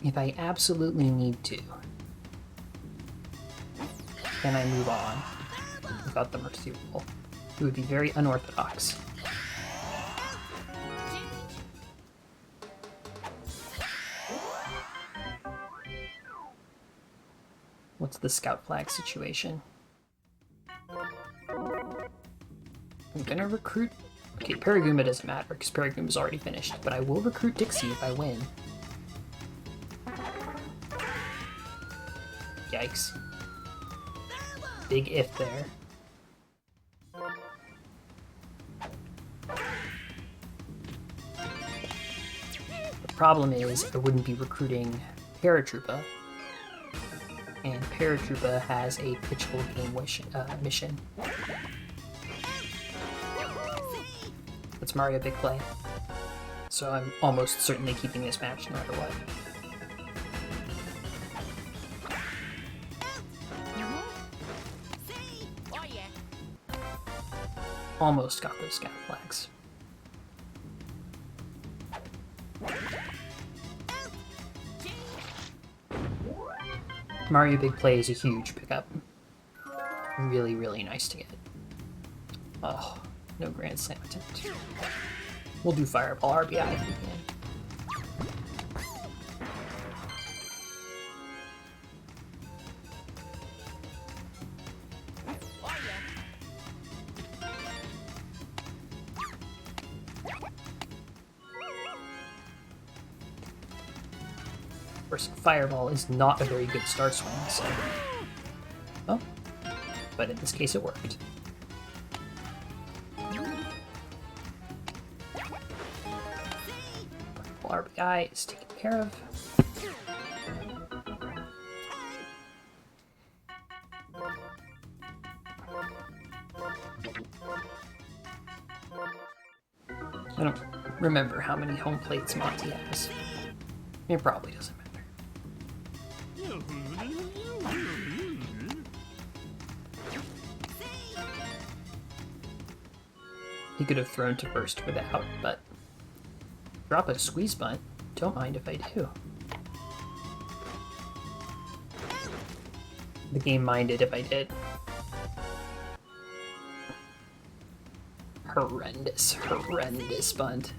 If I absolutely need to, can I move on without the mercy roll? It would be very unorthodox. to the scout flag situation. I'm gonna recruit... Okay, Paragoomba doesn't matter, because Paragoomba's already finished, but I will recruit Dixie if I win. Yikes. Big if there. The problem is, I wouldn't be recruiting Paratroopa, and Paratroopa has a pitchful game mission. That's Mario Big Play. So I'm almost certainly keeping this match no matter what. Almost got those scout flags. Mario Big Play is a huge pickup. Really, really nice to get. Oh, no Grand Slam attempt. We'll do Fireball RBI if we can. Of course, Fireball is not a very good start swing, so... Oh. But in this case, it worked. RBI is taken care of. I don't remember how many home plates Monty has. It probably doesn't matter. He could have thrown to first for the out, but drop a squeeze bunt. Don't mind if I do. The game minded if I did. Horrendous, horrendous bunt.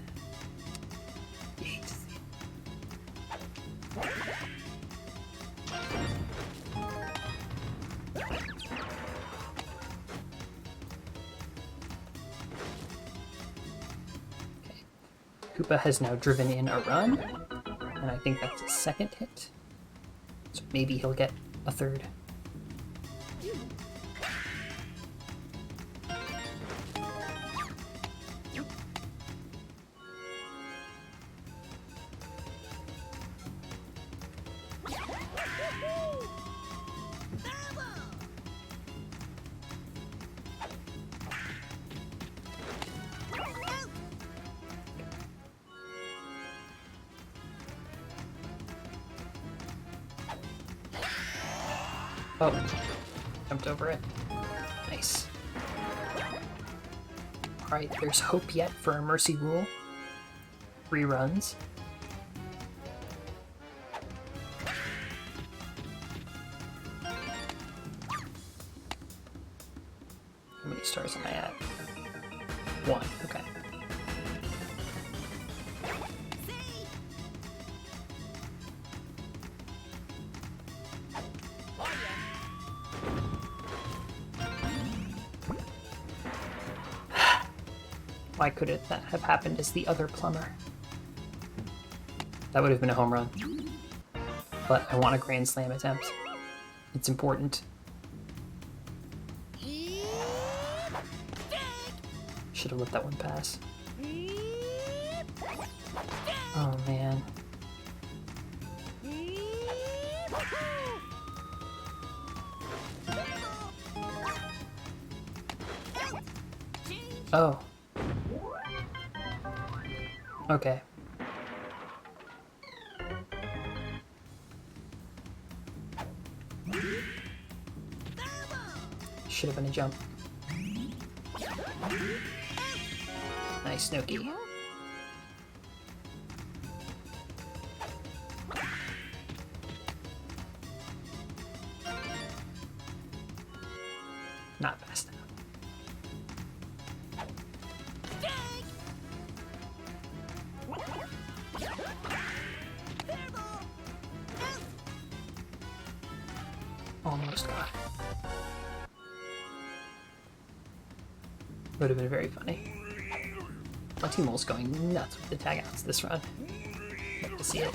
You hate to see it. Koopa has now driven in a run, and I think that's his second hit. So maybe he'll get a third. Oh, jumped over it. Nice. Alright, there's hope yet for a Mercy Rule. 3 runs. How many stars am I at? 1, okay. Why could it have happened as the other plumber? That would have been a home run. But I want a Grand Slam attempt. It's important. Should have let that one pass. Oh man. Oh. Okay. Should have been a jump. Nice, Snooki. Not fast enough. Almost got. Would have been very funny. My team was going nuts with the tag outs this run. Love to see it.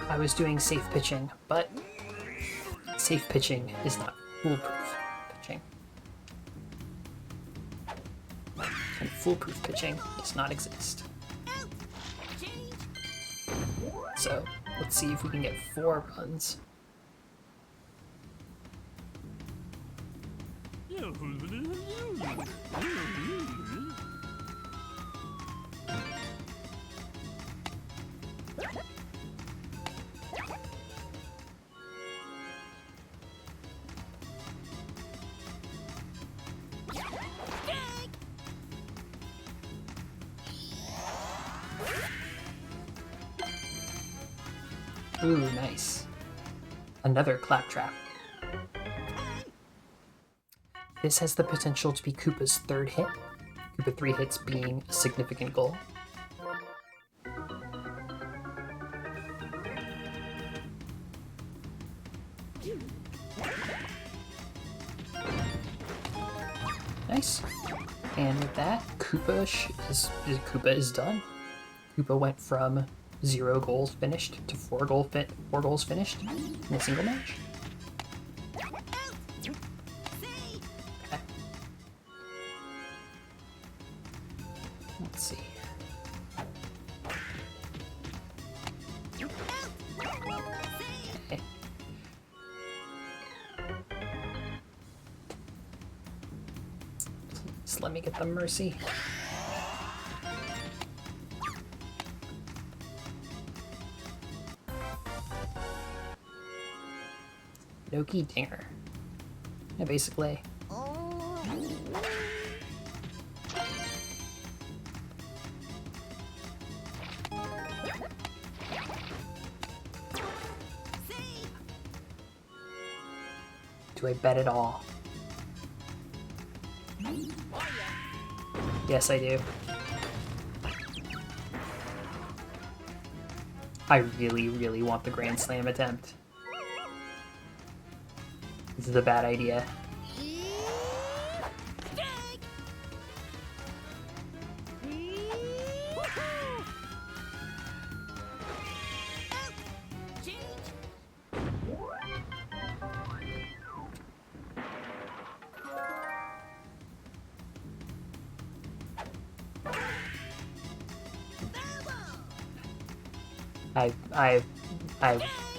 I was doing safe pitching, but safe pitching is not foolproof pitching. And foolproof pitching does not exist. So, let's see if we can get 4 runs. Ooh, nice. Another claptrap. This has the potential to be Koopa's 3rd hit. Koopa 3 hits being a significant goal. Nice. And with that, Koopa is done. Koopa went from 0 goals finished to 4 goals finished in a single match. Okay. Let's see. Okay. Please let me get the mercy. Doki Dinger. Yeah, basically. Do I bet it all? Yes, I do. I really, really want the Grand Slam attempt. This is a bad idea.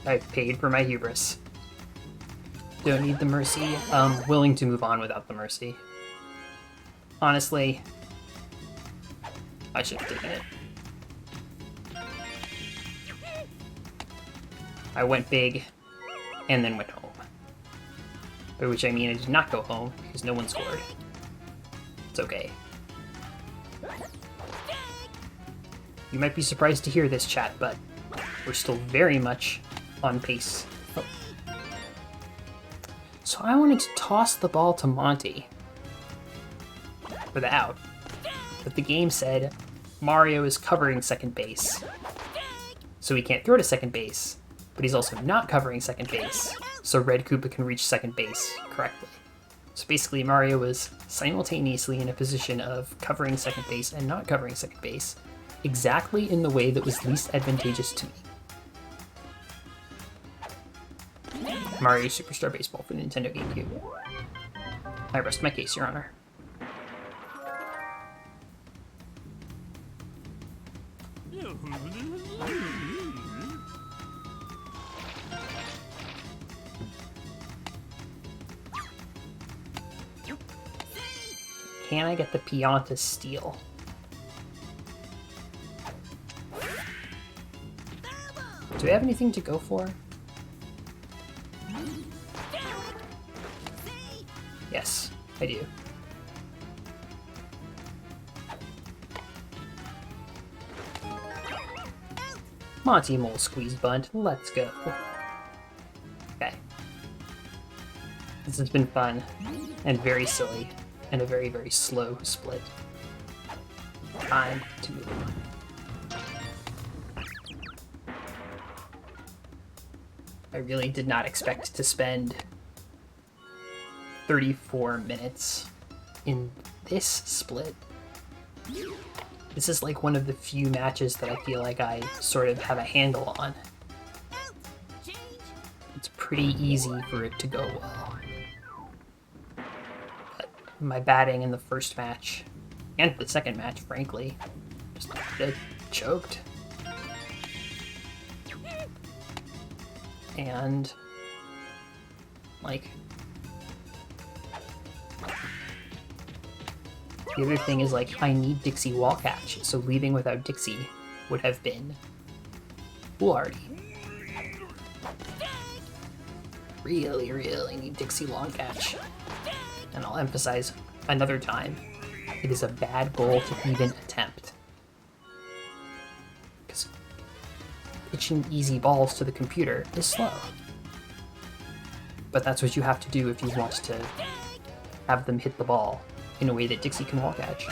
I've paid for my hubris. Don't need the mercy. Willing to move on without the mercy. Honestly, I should have taken it. I went big, and then went home. By which I mean I did not go home, because no one scored. It's okay. You might be surprised to hear this, chat, but we're still very much on pace. Oh. So I wanted to toss the ball to Monty for the out, but the game said Mario is covering second base, so he can't throw to second base, but he's also not covering second base, so Red Koopa can reach second base correctly. So basically Mario was simultaneously in a position of covering second base and not covering second base, exactly in the way that was least advantageous to me. Mario Superstar Baseball for the Nintendo GameCube. I rest my case, Your Honor. Can I get the peon to steal? Do we have anything to go for? Yes, I do. Monty Mole squeeze bunt, let's go. Okay. This has been fun and very silly and a very, very slow split. Time to move on. I really did not expect to spend 34 minutes in this split. This is like one of the few matches that I feel like I sort of have a handle on. It's pretty easy for it to go well. But my batting in the first match, and the second match, frankly, just choked. And, like, the other thing is, like, I need Dixie wall catch, so leaving without Dixie would have been foolhardy. Really, really need Dixie long catch. And I'll emphasize another time, it is a bad goal to even attempt. Because pitching easy balls to the computer is slow. But that's what you have to do if you want to have them hit the ball in a way that Dixie can wall catch.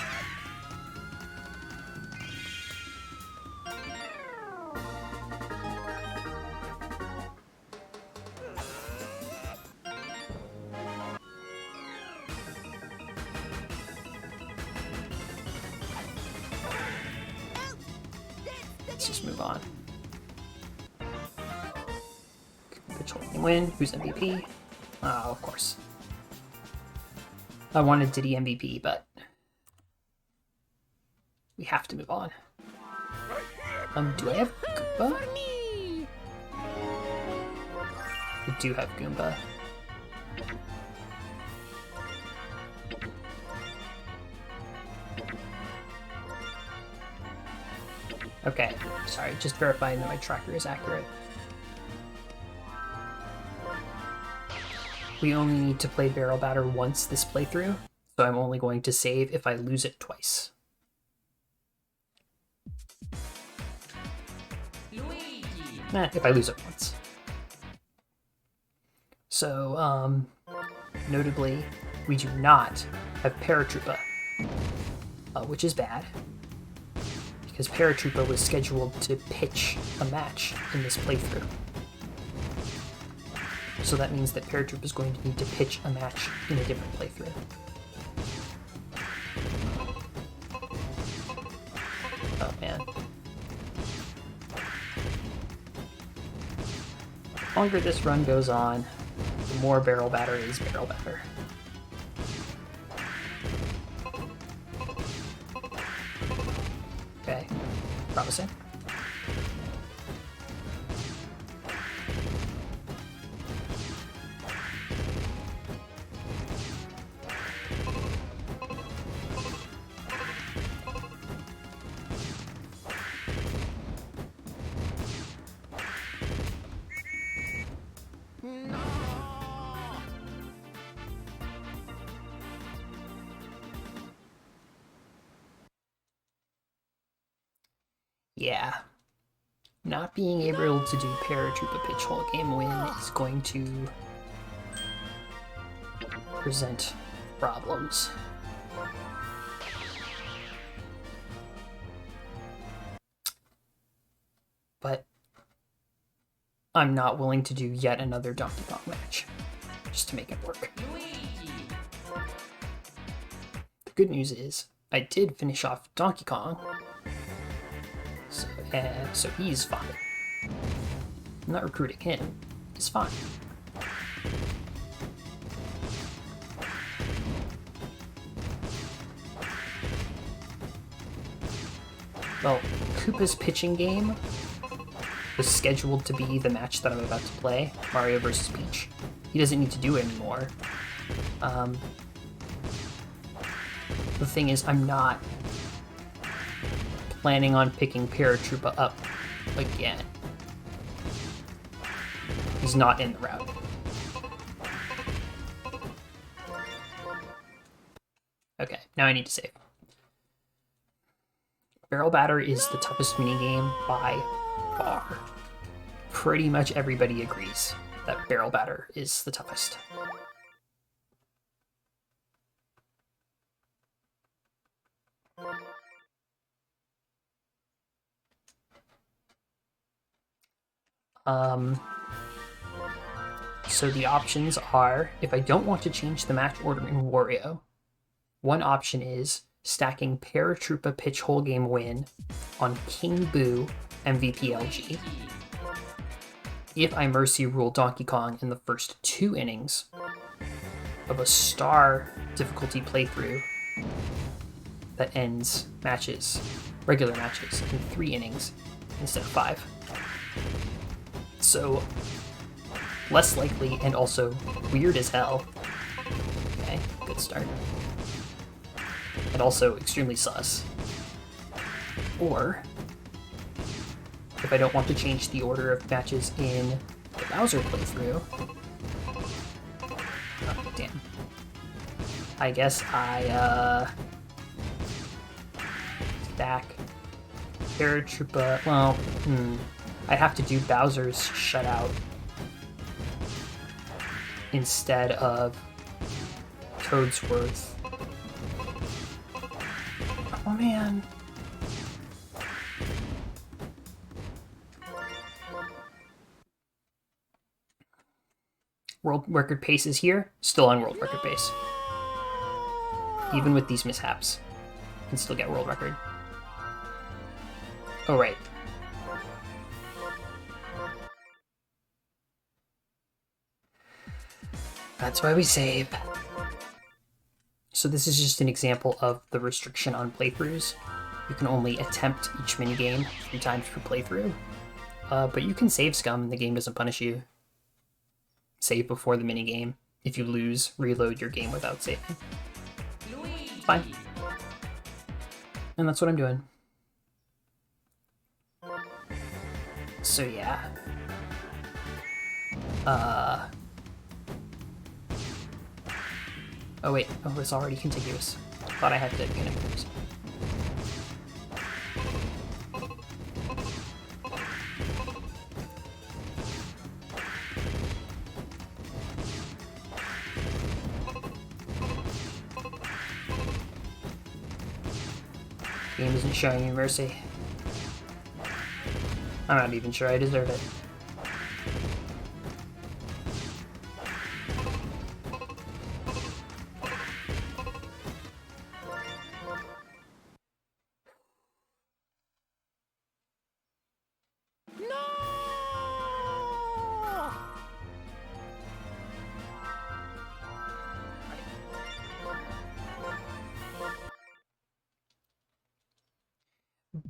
Let's just move on. Pitchell can win. Who's MVP? Oh, of course. I wanted Diddy MVP, but we have to move on. Do I have Goomba? I do have Goomba. Okay, sorry, just verifying that my tracker is accurate. We only need to play Barrel Batter once this playthrough, so I'm only going to save if I lose it twice. If I lose it once. So, notably, we do not have Paratroopa, which is bad, because Paratroopa was scheduled to pitch a match in this playthrough. So that means that Paratroopa is going to need to pitch a match in a different playthrough. Oh man. The longer this run goes on, the more Barrel Batter is Barrel Batter. Okay, promising. Yeah. Not being able to do Paratroopa pitch whole game win is going to present problems. But I'm not willing to do yet another Donkey Kong match, just to make it work. The good news is, I did finish off Donkey Kong, so he's fine. I'm not recruiting him, he's fine. Well, Koopa's pitching game was scheduled to be the match that I'm about to play, Mario vs. Peach. He doesn't need to do it anymore. The thing is, I'm not planning on picking Paratroopa up again. He's not in the route. Okay, now I need to save. Barrel Batter is the toughest minigame by far. Pretty much everybody agrees that Barrel Batter is the toughest. So the options are, if I don't want to change the match order in Wario, one option is stacking Paratroopa pitch whole game win on King Boo MVP LG. If I mercy rule Donkey Kong in the first 2 innings of a star difficulty playthrough that ends regular matches, in 3 innings instead of 5. So, less likely and also weird as hell. Okay, good start. And also extremely sus. Or, if I don't want to change the order of matches in the Bowser playthrough, oh, damn. I guess I, stack Paratroopa, well, I'd have to do Bowser's shutout instead of Toadsworth. Oh man. World record pace is here, still on world record pace. Even with these mishaps, can still get world record. Oh right. That's why we save. So this is just an example of the restriction on playthroughs. You can only attempt each minigame 3 times per playthrough. But you can save scum and the game doesn't punish you. Save before the minigame. If you lose, reload your game without saving. It's fine. And that's what I'm doing. So yeah. Oh wait, oh, it's already contiguous. Thought I had to connect those. Game isn't showing me mercy. I'm not even sure I deserve it.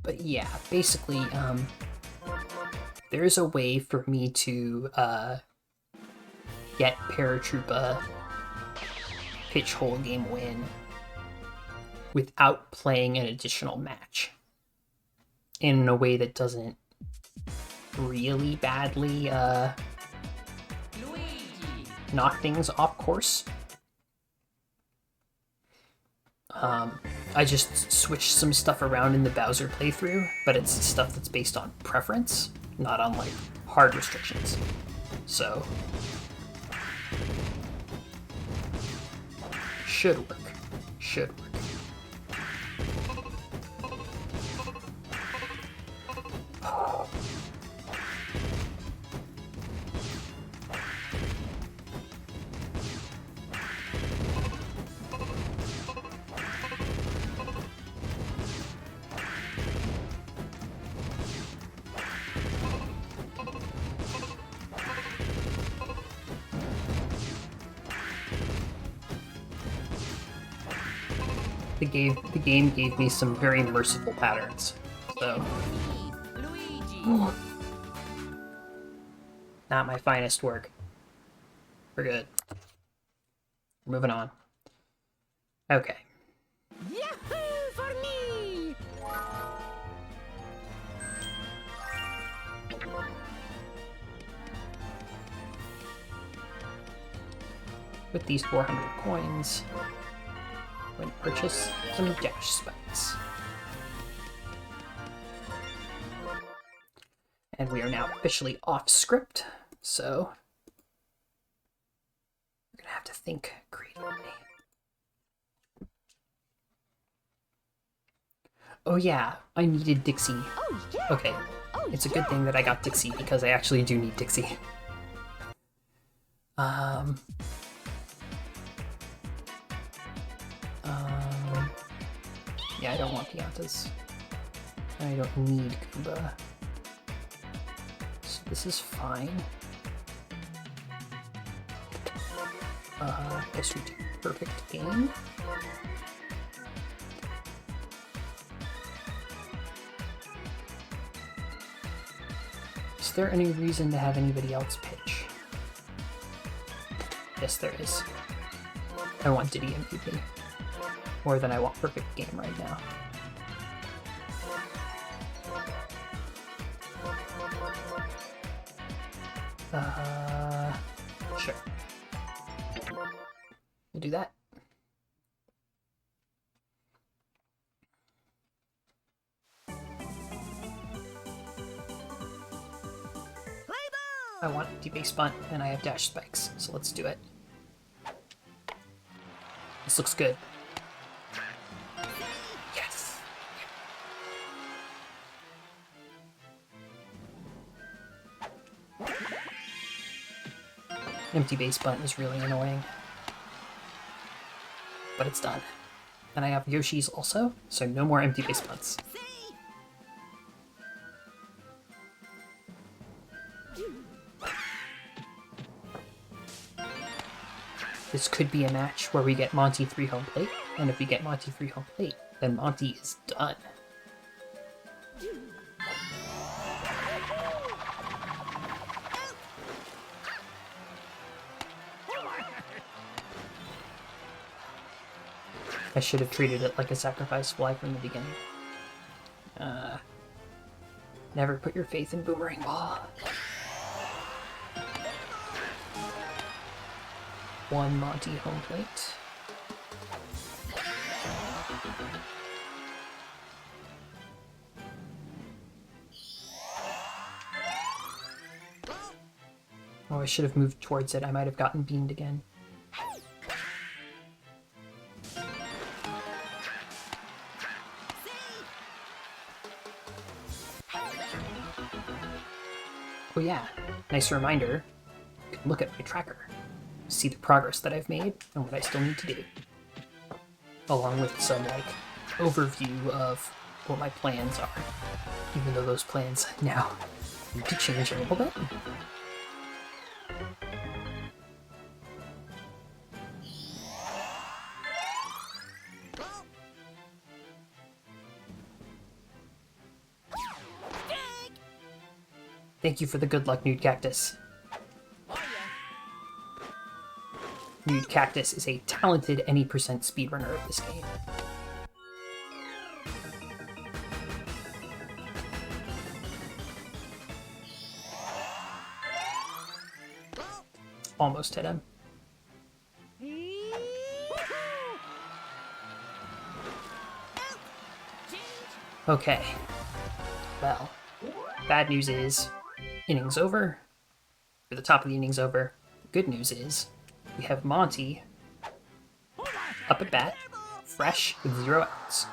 But yeah, basically, there's a way for me to get Paratroopa pitch whole game win without playing an additional match in a way that doesn't really badly knock things off course. I just switched some stuff around in the Bowser playthrough, but it's stuff that's based on preference, not on like hard restrictions. So should work. Should work. The game gave me some very merciful patterns, so not my finest work. We're good. Moving on. Okay. Yahoo for me! With these 400 coins, I'm going to purchase some dash spikes. And we are now officially off script, so we're going to have to think creatively. Oh yeah, I needed Dixie. Oh yeah. Okay, Oh, it's a good thing that I got Dixie because I actually do need Dixie. Um, yeah, I don't want Piantas. I don't need Kuba. So this is fine. Guess we do perfect game. Is there any reason to have anybody else pitch? Yes, there is. I want Diddy MVP. More than I want perfect game right now. Sure. We'll do that. I want D-base bunt, and I have dash spikes, so let's do it. This looks good. Yes! Empty base bunt is really annoying. But it's done. And I have Yoshi's also, so no more empty base bunts. This could be a match where we get Monty 3 home plate, and if we get Monty 3 home plate, then Monty is done. I should have treated it like a sacrifice fly from the beginning. Never put your faith in Boomerang Ball. One Monty home plate. Oh, I should have moved towards it. I might have gotten beamed again. Oh yeah, nice reminder. You can look at my tracker. See the progress that I've made and what I still need to do. Along with some, like, overview of what my plans are. Even though those plans now need to change a little bit. Thank you for the good luck, Nude Cactus. Nude Cactus is a talented any percent speedrunner of this game. Almost hit him. Okay. Well, bad news is, innings over. Or the top of the innings over. Good news is, we have Monty up at bat, fresh with 0 outs.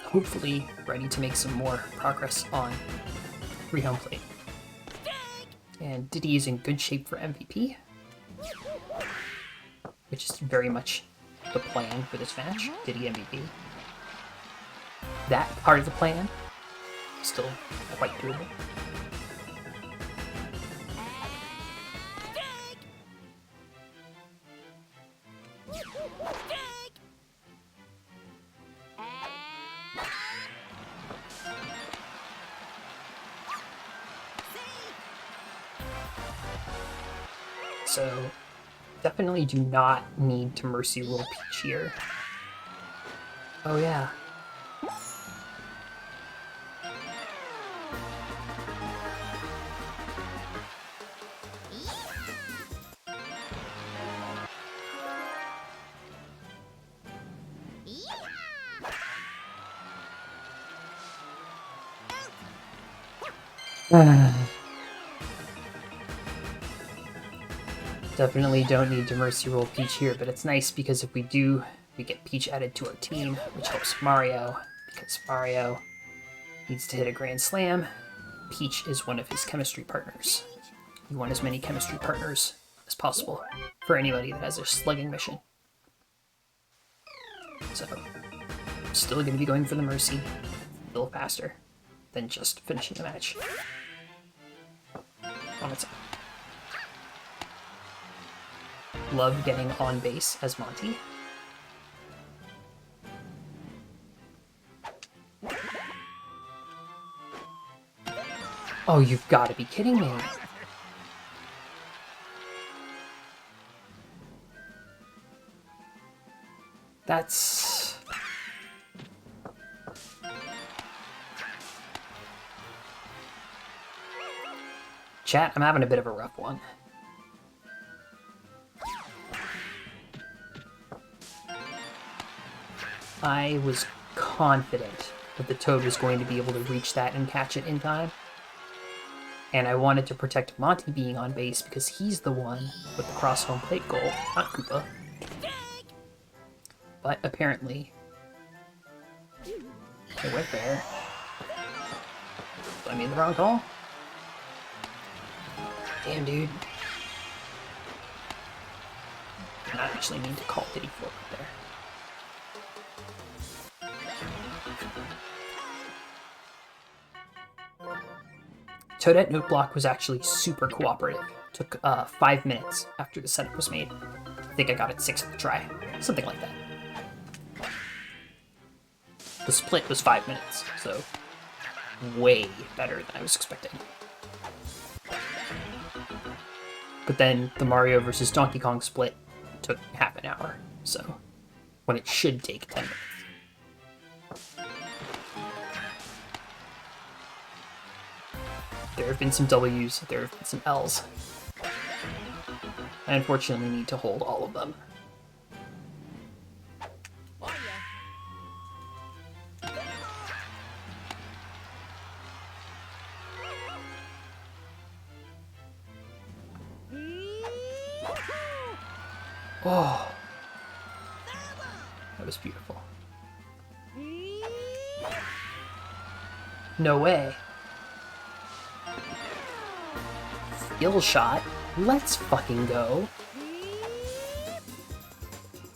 Hopefully ready to make some more progress on 3 home plate. And Diddy is in good shape for MVP, which is very much the plan for this match. Diddy MVP. That part of the plan is still quite doable. So, definitely do not need to Mercy Rule Peach here. Oh yeah. Definitely don't need to Mercy Roll Peach here, but it's nice because if we do, we get Peach added to our team, which helps Mario, because Mario needs to hit a Grand Slam. Peach is one of his chemistry partners. You want as many chemistry partners as possible for anybody that has a slugging mission. So, I'm still going to be going for the Mercy, a little faster than just finishing the match on its own. Love getting on base as Monty. Oh, you've got to be kidding me. That's... Chat, I'm having a bit of a rough one. I was confident that the Toad was going to be able to reach that and catch it in time. And I wanted to protect Monty being on base because he's the one with the cross home plate goal, not Koopa. But apparently, it went there. I made the wrong call. Damn, dude. Did not actually mean to call Diddy forward there. Toadette Note Block was actually super cooperative. Took 5 minutes after the setup was made. I think I got it 6th try. Something like that. The split was 5 minutes, so way better than I was expecting. But then the Mario vs. Donkey Kong split took half an hour, so when it should take 10 minutes. There have been some W's, there have been some L's. I unfortunately need to hold all of them. Oh, that was beautiful. No way. Skill shot. Let's fucking go.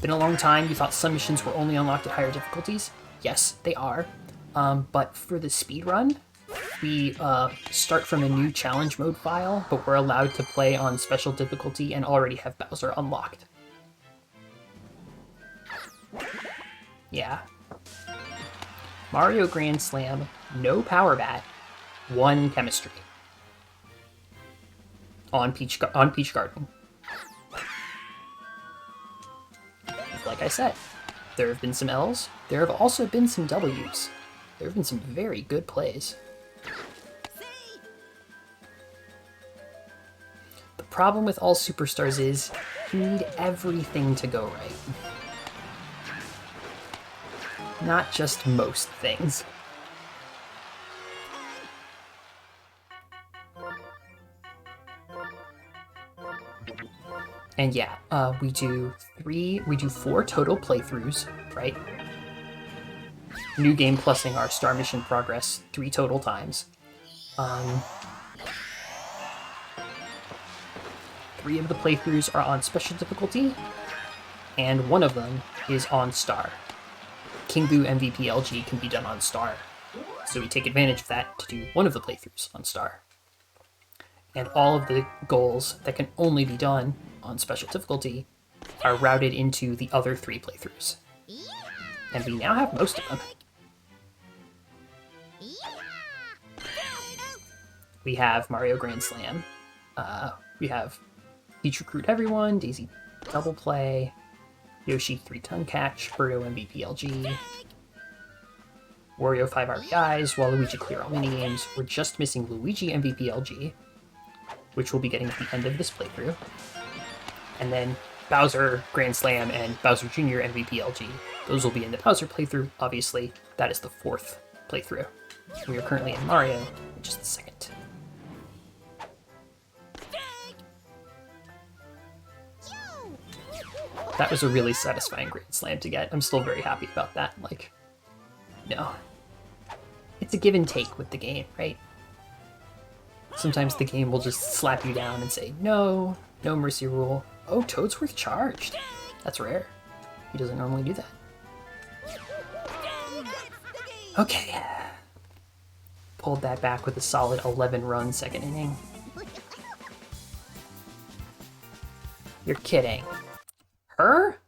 Been a long time. You thought some missions were only unlocked at higher difficulties? Yes, they are. But for the speedrun, we start from a new challenge mode file, but we're allowed to play on special difficulty and already have Bowser unlocked. Yeah. Mario Grand Slam, no Power Bat, 1 Chemistry. On Peach Garden. Like I said, there have been some L's. There have also been some W's. There have been some very good plays. The problem with all Superstars is you need everything to go right. Not just most things. And yeah, we do 4 total playthroughs, right? New game plussing our star mission progress 3 total times. 3 of the playthroughs are on special difficulty, and 1 of them is on star. King Boo MVP LG can be done on star, so we take advantage of that to do 1 of the playthroughs on star. And all of the goals that can only be done on special difficulty are routed into the other 3 playthroughs. And we now have most of them. We have Mario Grand Slam. We have Peach Recruit Everyone, Daisy Double Play, Yoshi 3-ton catch, Birdo MVP LG, Wario 5 RBIs, Waluigi clear all minigames. We're just missing Luigi MVP LG, which we'll be getting at the end of this playthrough. And then Bowser Grand Slam and Bowser Jr. MVP LG. Those will be in the Bowser playthrough, obviously. That is the 4th playthrough. We are currently in Mario, which is the 2nd. That was a really satisfying Grand Slam to get. I'm still very happy about that. Like, No. It's a give and take with the game, right? Sometimes the game will just slap you down and say, no, no mercy rule. Oh, Toadsworth charged. That's rare. He doesn't normally do that. Okay. Pulled that back with a solid 11-run second inning. You're kidding. Her?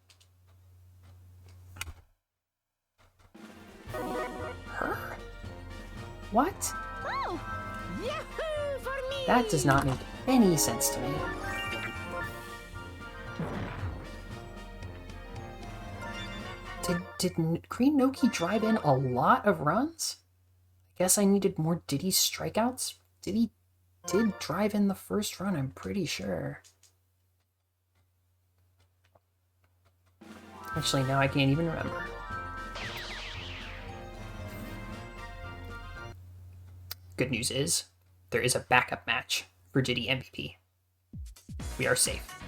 Her? What? Oh, yahoo for me! That does not make any sense to me. Did Green Noki drive in a lot of runs? I guess I needed more Diddy strikeouts? Diddy did drive in the first run, I'm pretty sure. Actually, now I can't even remember. Good news is, there is a backup match for Diddy MVP. We are safe.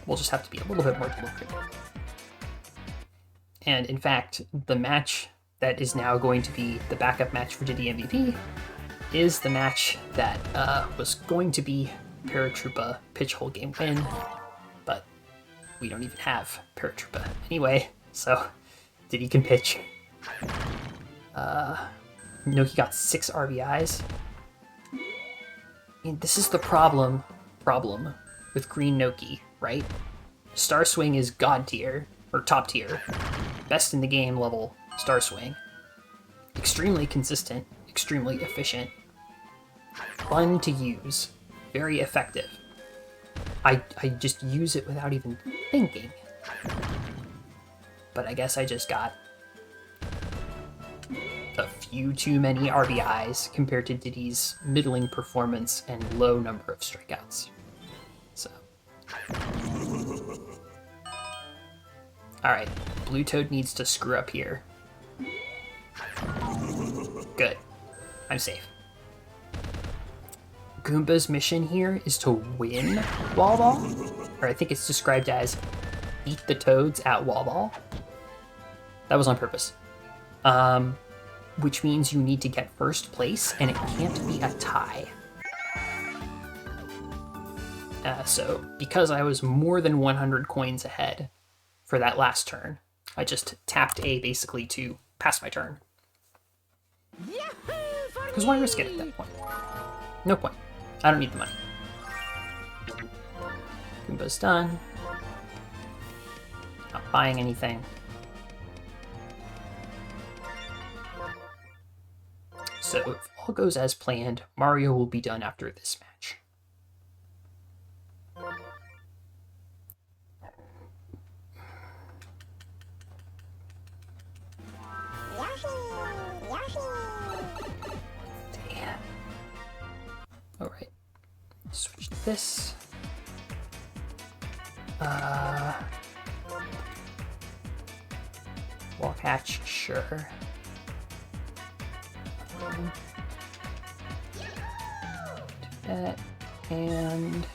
We'll just have to be a little bit more deliberate. And in fact, the match that is now going to be the backup match for Diddy MVP is the match that was going to be Paratroopa pitch whole game win, but we don't even have Paratroopa anyway, so Diddy can pitch. Noki got 6 RBIs. I mean, this is the problem with Green Noki, right? Star Swing is god tier, or top tier, best in the game level Star Swing. Extremely consistent, extremely efficient, fun to use, very effective. I just use it without even thinking. But I guess I just got a few too many RBIs compared to Diddy's middling performance and low number of strikeouts. So. Alright, Blue Toad needs to screw up here. Good. I'm safe. Goomba's mission here is to win Wall Ball, or I think it's described as beat the Toads at Wall Ball. That was on purpose. Which means you need to get first place, and it can't be a tie. So, because I was more than 100 coins ahead for that last turn, I just tapped A basically to pass my turn. Because why risk it at that point? No point. I don't need the money. Goomba's done. Not buying anything. So if all goes as planned, Mario will be done after this match. Damn. Alright. Switch to this. Walk hatch, sure. Do that, and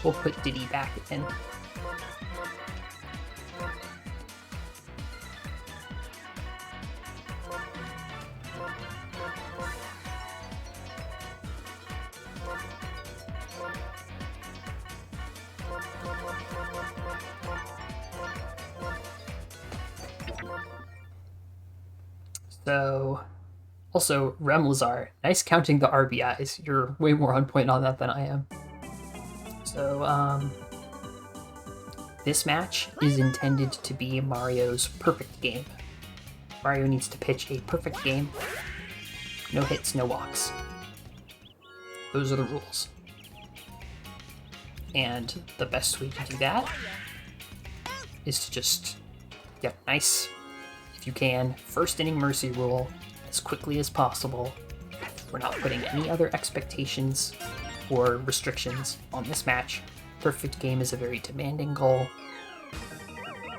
we'll put Diddy back in. So, also, Remlazar, nice counting the RBIs. You're way more on point on that than I am. So, this match is intended to be Mario's perfect game. Mario needs to pitch a perfect game. No hits, no walks. Those are the rules. And the best way to do that is to just get nice, if you can, first inning mercy rule as quickly as possible. We're not putting any other expectations or restrictions on this match. Perfect game is a very demanding goal.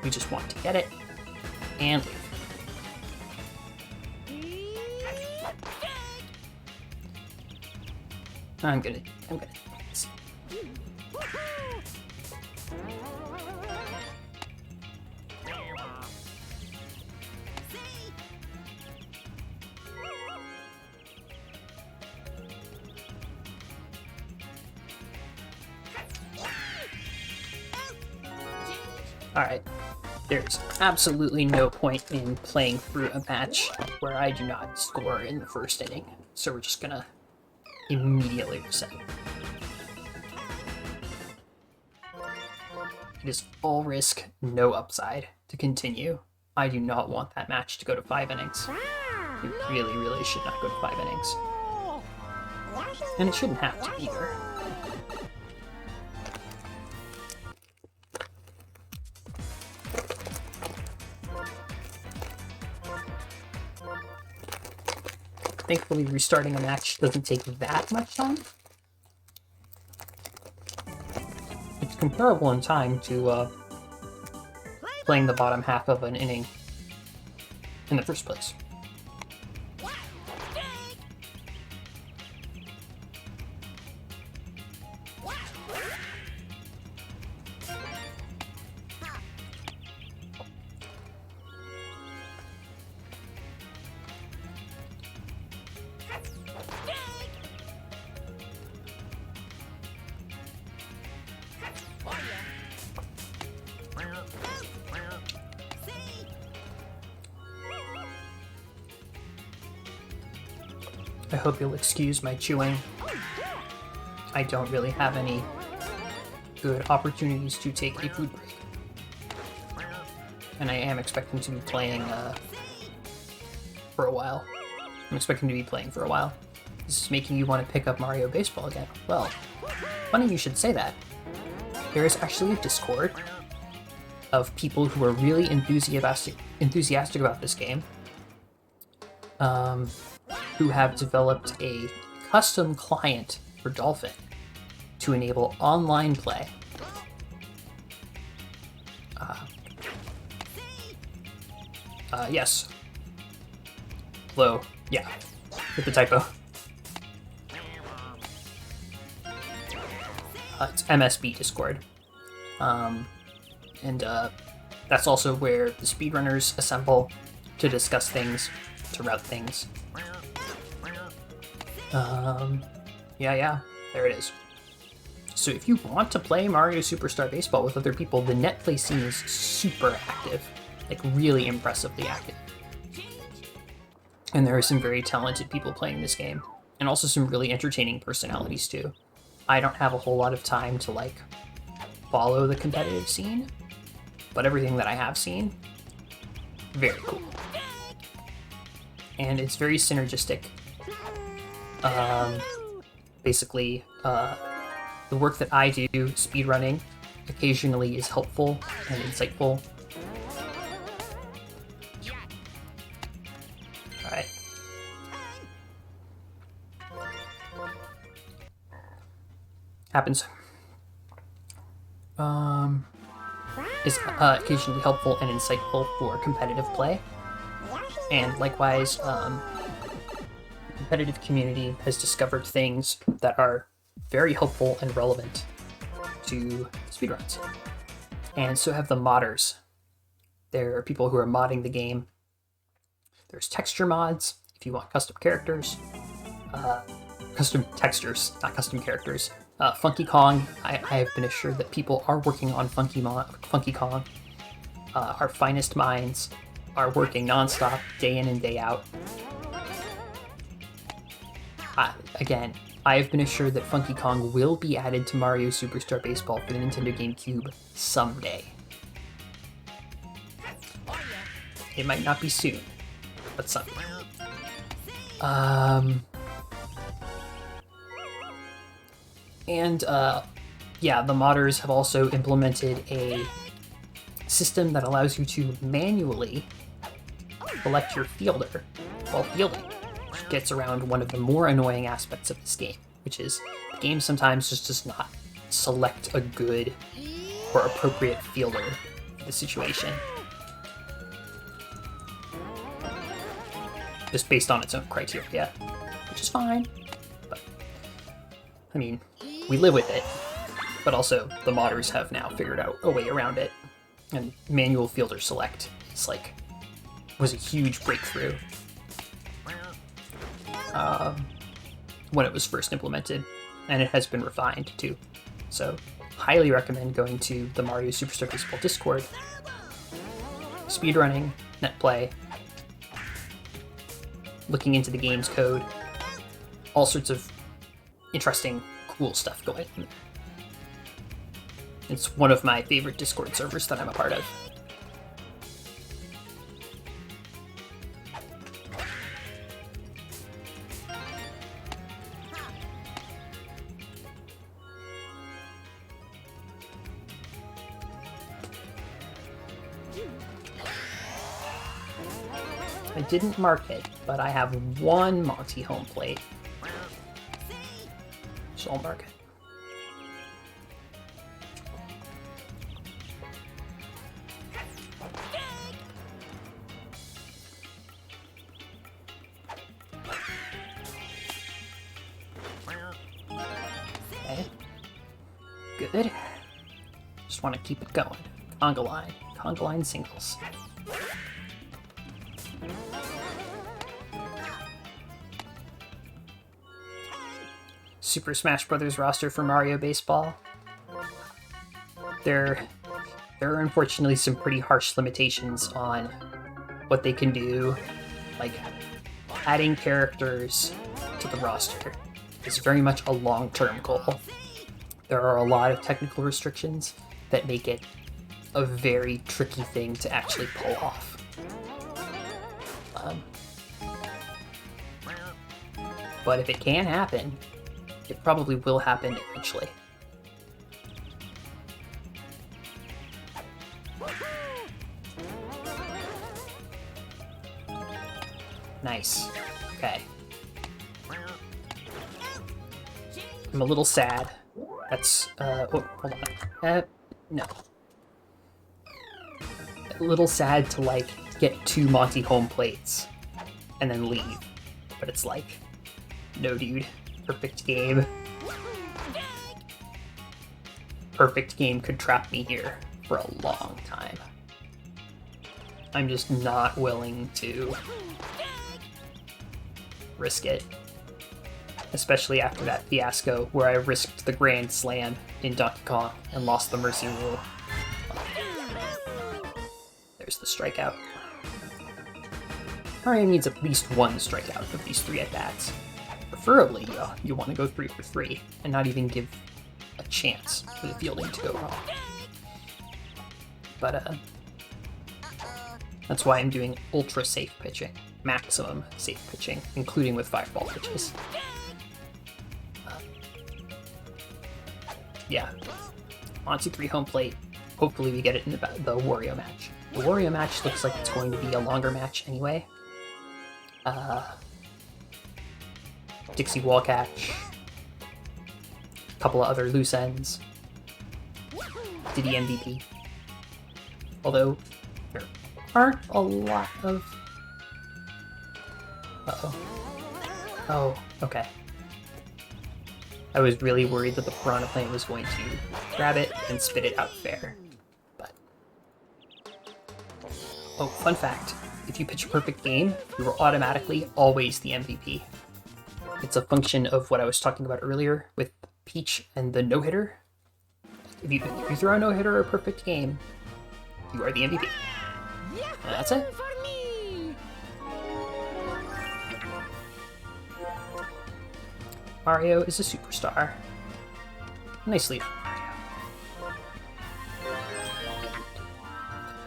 We just want to get it and leave. I'm gonna. Alright. There's absolutely no point in playing through a match where I do not score in the first inning. So we're just gonna immediately reset. It is all risk, no upside to continue. I do not want that match to go to 5 innings. It really, really should not go to 5 innings. And it shouldn't have to either. Thankfully, restarting a match doesn't take that much time. It's comparable in time to playing the bottom half of an inning in the first place. I hope you'll excuse my chewing. I don't really have any good opportunities to take a food break. And I am expecting to be playing for a while. I'm expecting to be playing for a while. This is making you want to pick up Mario Baseball again. Well, funny you should say that. There is actually a Discord of people who are really enthusiastic about this game. Who have developed a custom client for Dolphin to enable online play. Yes. Hello. Yeah. With the typo. It's MSB Discord. That's also where the speedrunners assemble to discuss things, to route things. Yeah, there it is. So if you want to play Mario Superstar Baseball with other people, the net play scene is super active. Like, really impressively active. And there are some very talented people playing this game. And also some really entertaining personalities, too. I don't have a whole lot of time to, like, follow the competitive scene. But everything that I have seen, very cool. And it's very synergistic. Basically, the work that I do, speedrunning, occasionally is helpful and insightful. Alright. Happens. Is occasionally helpful and insightful for competitive play. And likewise, the competitive community has discovered things that are very helpful and relevant to speedruns. And so have the modders. There are people who are modding the game. There's texture mods, if you want custom characters. Custom textures, not custom characters. Funky Kong, I have been assured that people are working on Funky Kong. Our finest minds are working nonstop, day in and day out. Again, I have been assured that Funky Kong will be added to Mario Superstar Baseball for the Nintendo GameCube someday. It might not be soon, but someday. Yeah, the modders have also implemented a system that allows you to manually select your fielder while fielding, which gets around one of the more annoying aspects of this game, which is the game sometimes just does not select a good or appropriate fielder for the situation. Just based on its own criteria, which is fine. I mean, we live with it, but also the modders have now figured out a way around it. And manual fielder select is like, was a huge breakthrough when it was first implemented, and it has been refined too. So, highly recommend going to the Mario Superstar Baseball Discord, speedrunning, netplay, looking into the game's code, all sorts of interesting, cool stuff going on. It's one of my favorite Discord servers that I'm a part of. I didn't mark it, but I have one Monty home plate. So I'll mark it. Okay. Good. Just want to keep it going. Conga line singles. Super Smash Bros. Roster for Mario Baseball. There are unfortunately some pretty harsh limitations on what they can do, like adding characters to the roster is very much a long-term goal. There are a lot of technical restrictions that make it a very tricky thing to actually pull off. But if it can happen, it probably will happen eventually. Nice. Okay. I'm a little sad. That's, oh, hold on. No. A little sad to, like, get 2 Monty home plates and then leave. But it's like, no, dude. Perfect game. Perfect game could trap me here for a long time. I'm just not willing to risk it. Especially after that fiasco where I risked the Grand Slam in Donkey Kong and lost the Mercy Rule. There's the strikeout. Mario needs at least 1 strikeout of these 3 at-bats. Preferably, you want to go 3 for 3 and not even give a chance for the fielding to go wrong. But, that's why I'm doing ultra safe pitching. Maximum safe pitching, including with fireball pitches. Yeah. Monty 3 home plate. Hopefully we get it in the Wario match. The Wario match looks like it's going to be a longer match anyway. Dixie wall catch. A couple of other loose ends. Diddy MVP. Although, there aren't a lot of... Uh-oh. Oh, okay. I was really worried that the Piranha Plant was going to grab it and spit it out fair. But... Oh, fun fact. If you pitch a perfect game, you are automatically always the MVP. It's a function of what I was talking about earlier with Peach and the no-hitter. If you throw a no-hitter or a perfect game, you are the MVP. And that's it. Mario is a superstar. Nicely done, Mario.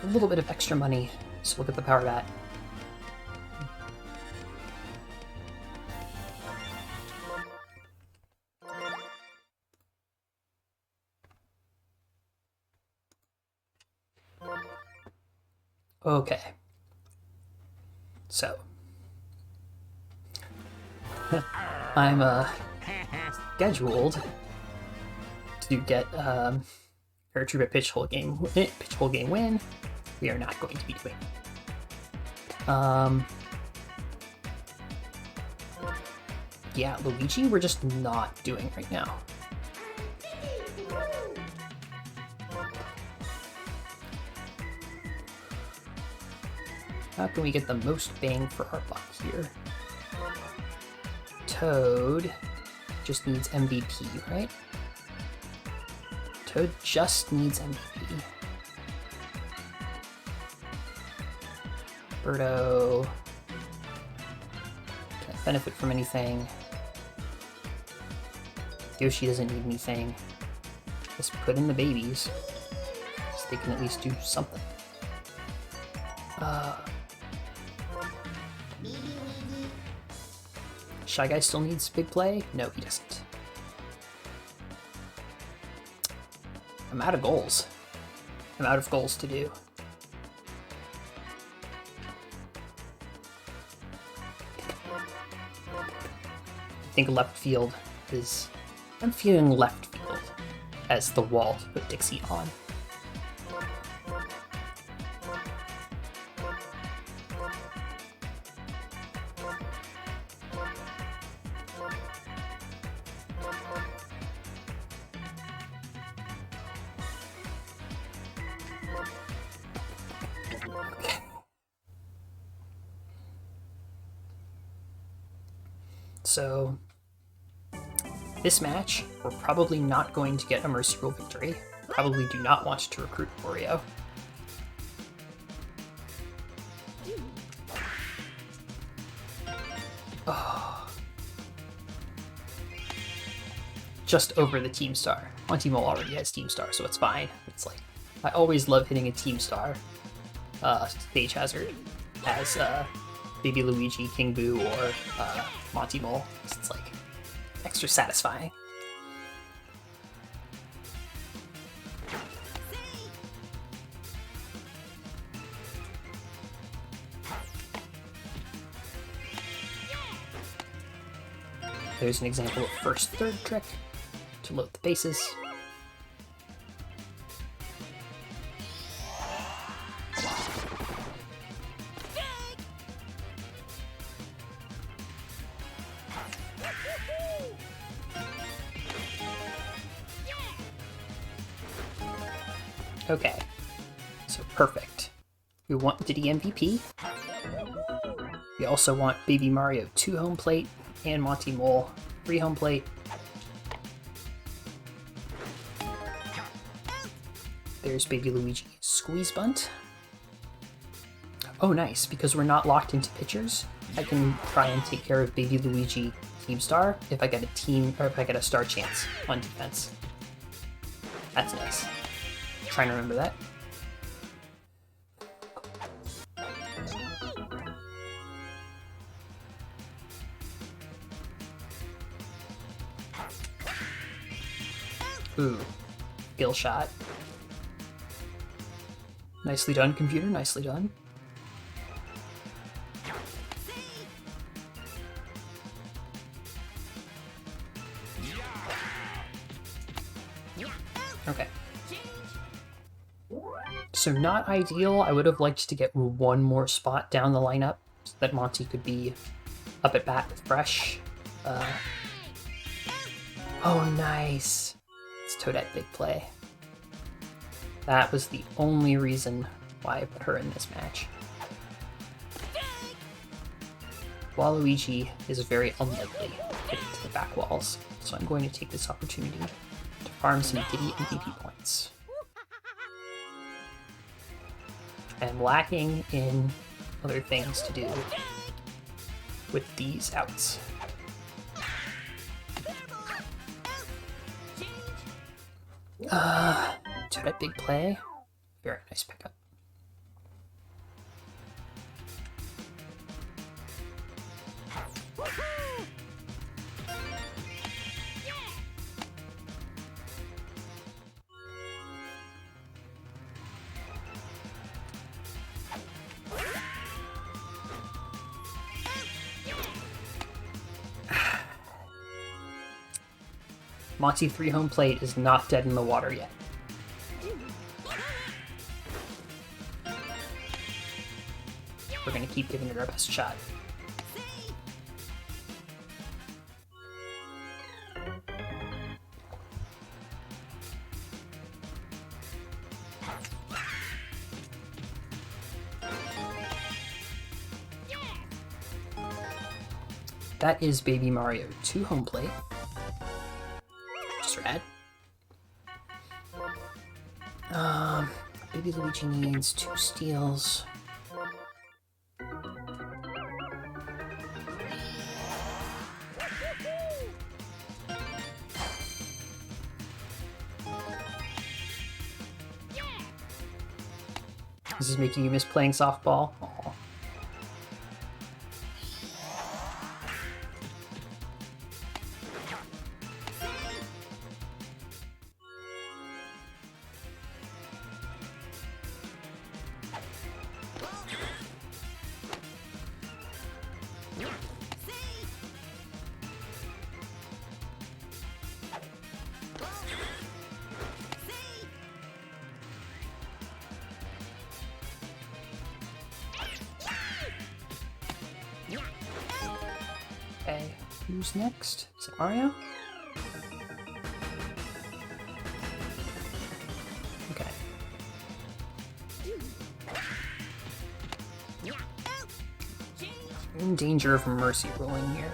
A little bit of extra money, so we'll get the power bat. Okay. So. I'm, scheduled to get, Paratroopa pitch hole game win. We are not going to be doing. yeah, Luigi, we're just not doing right now. How can we get the most bang for our buck here? Toad just needs MVP, right? Toad just needs MVP. Birdo can't benefit from anything. Yoshi doesn't need anything. Just put in the babies, so they can at least do something. Shy Guy still needs big play? No, he doesn't. I'm out of goals. I'm out of goals to do. I think left field is... I'm feeling left field as the wall to put Dixie on. So, this match, we're probably not going to get a Mercy Rule victory. Probably do not want to recruit Wario. Oh. Just over the Team Star. Monty Mole already has Team Star, so it's fine. It's like, I always love hitting a Team Star stage hazard as Baby Luigi, King Boo, or Monty Mole. It's like extra satisfying. There's an example of first third trick to load the bases. Okay, so perfect. We want Diddy MVP. We also want Baby Mario 2 home plate and Monty Mole 3 home plate. There's Baby Luigi squeeze bunt. Oh nice, because we're not locked into pitchers, I can try and take care of Baby Luigi Team Star if I get a team, or if I get a star chance on defense. That's nice. Trying to remember that. Ooh, skill shot. Nicely done, computer, nicely done. Okay. So not ideal. I would have liked to get one more spot down the lineup so that Monty could be up at bat with Fresh. Oh, nice. It's Toadette big play. That was the only reason why I put her in this match. Waluigi is very unlikely hitting to the back walls, so I'm going to take this opportunity to farm some Diddy MVP points. I'm lacking in other things to do with these outs. Toadette big play. Very nice pickup. Monty 3 home plate is not dead in the water yet. We're gonna keep giving it our best shot. that is Baby Mario 2 home plate. Just rad. Baby Luigi needs 2 steals. This is making you miss playing softball? Aw. Okay, who's next? Is it Mario? Okay. I'm in danger of mercy rolling here.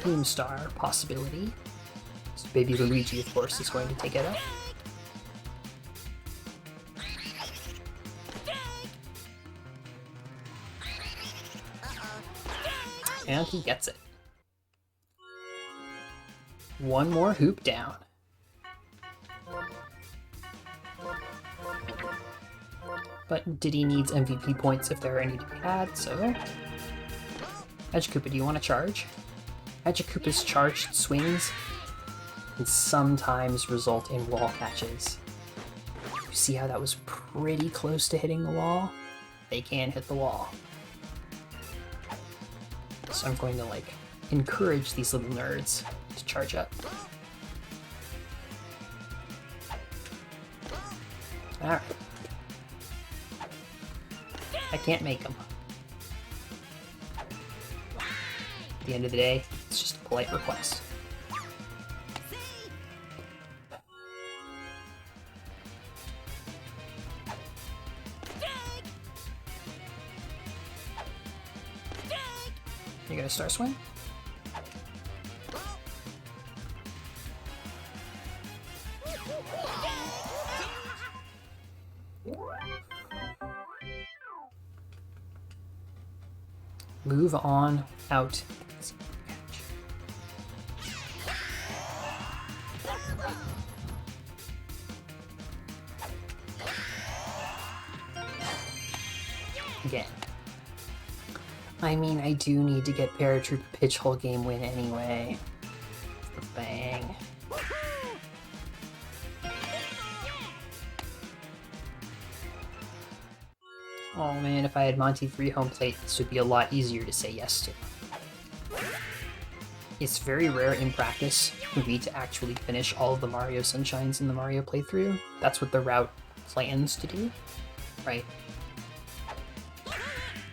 Team Star possibility. So Baby Luigi, of course, is going to take it up. And he gets it. One more hoop down. But Diddy needs MVP points if there are any to be had, so... Koopa, do you want to charge? Koopa's charged swings can sometimes result in wall catches. You see how that was pretty close to hitting the wall? They can hit the wall. So I'm going to, like, encourage these little nerds to charge up. Alright. I can't make them. At the end of the day, it's just a polite request. You gonna star swing? Move on out. Again. I mean, I do need to get Paratroop a pitch hole game win anyway. Bang. Oh man, if I had Monty 3 home plate, this would be a lot easier to say yes to. It's very rare in practice for me to actually finish all of the Mario Sunshines in the Mario playthrough. That's what the route plans to do, right?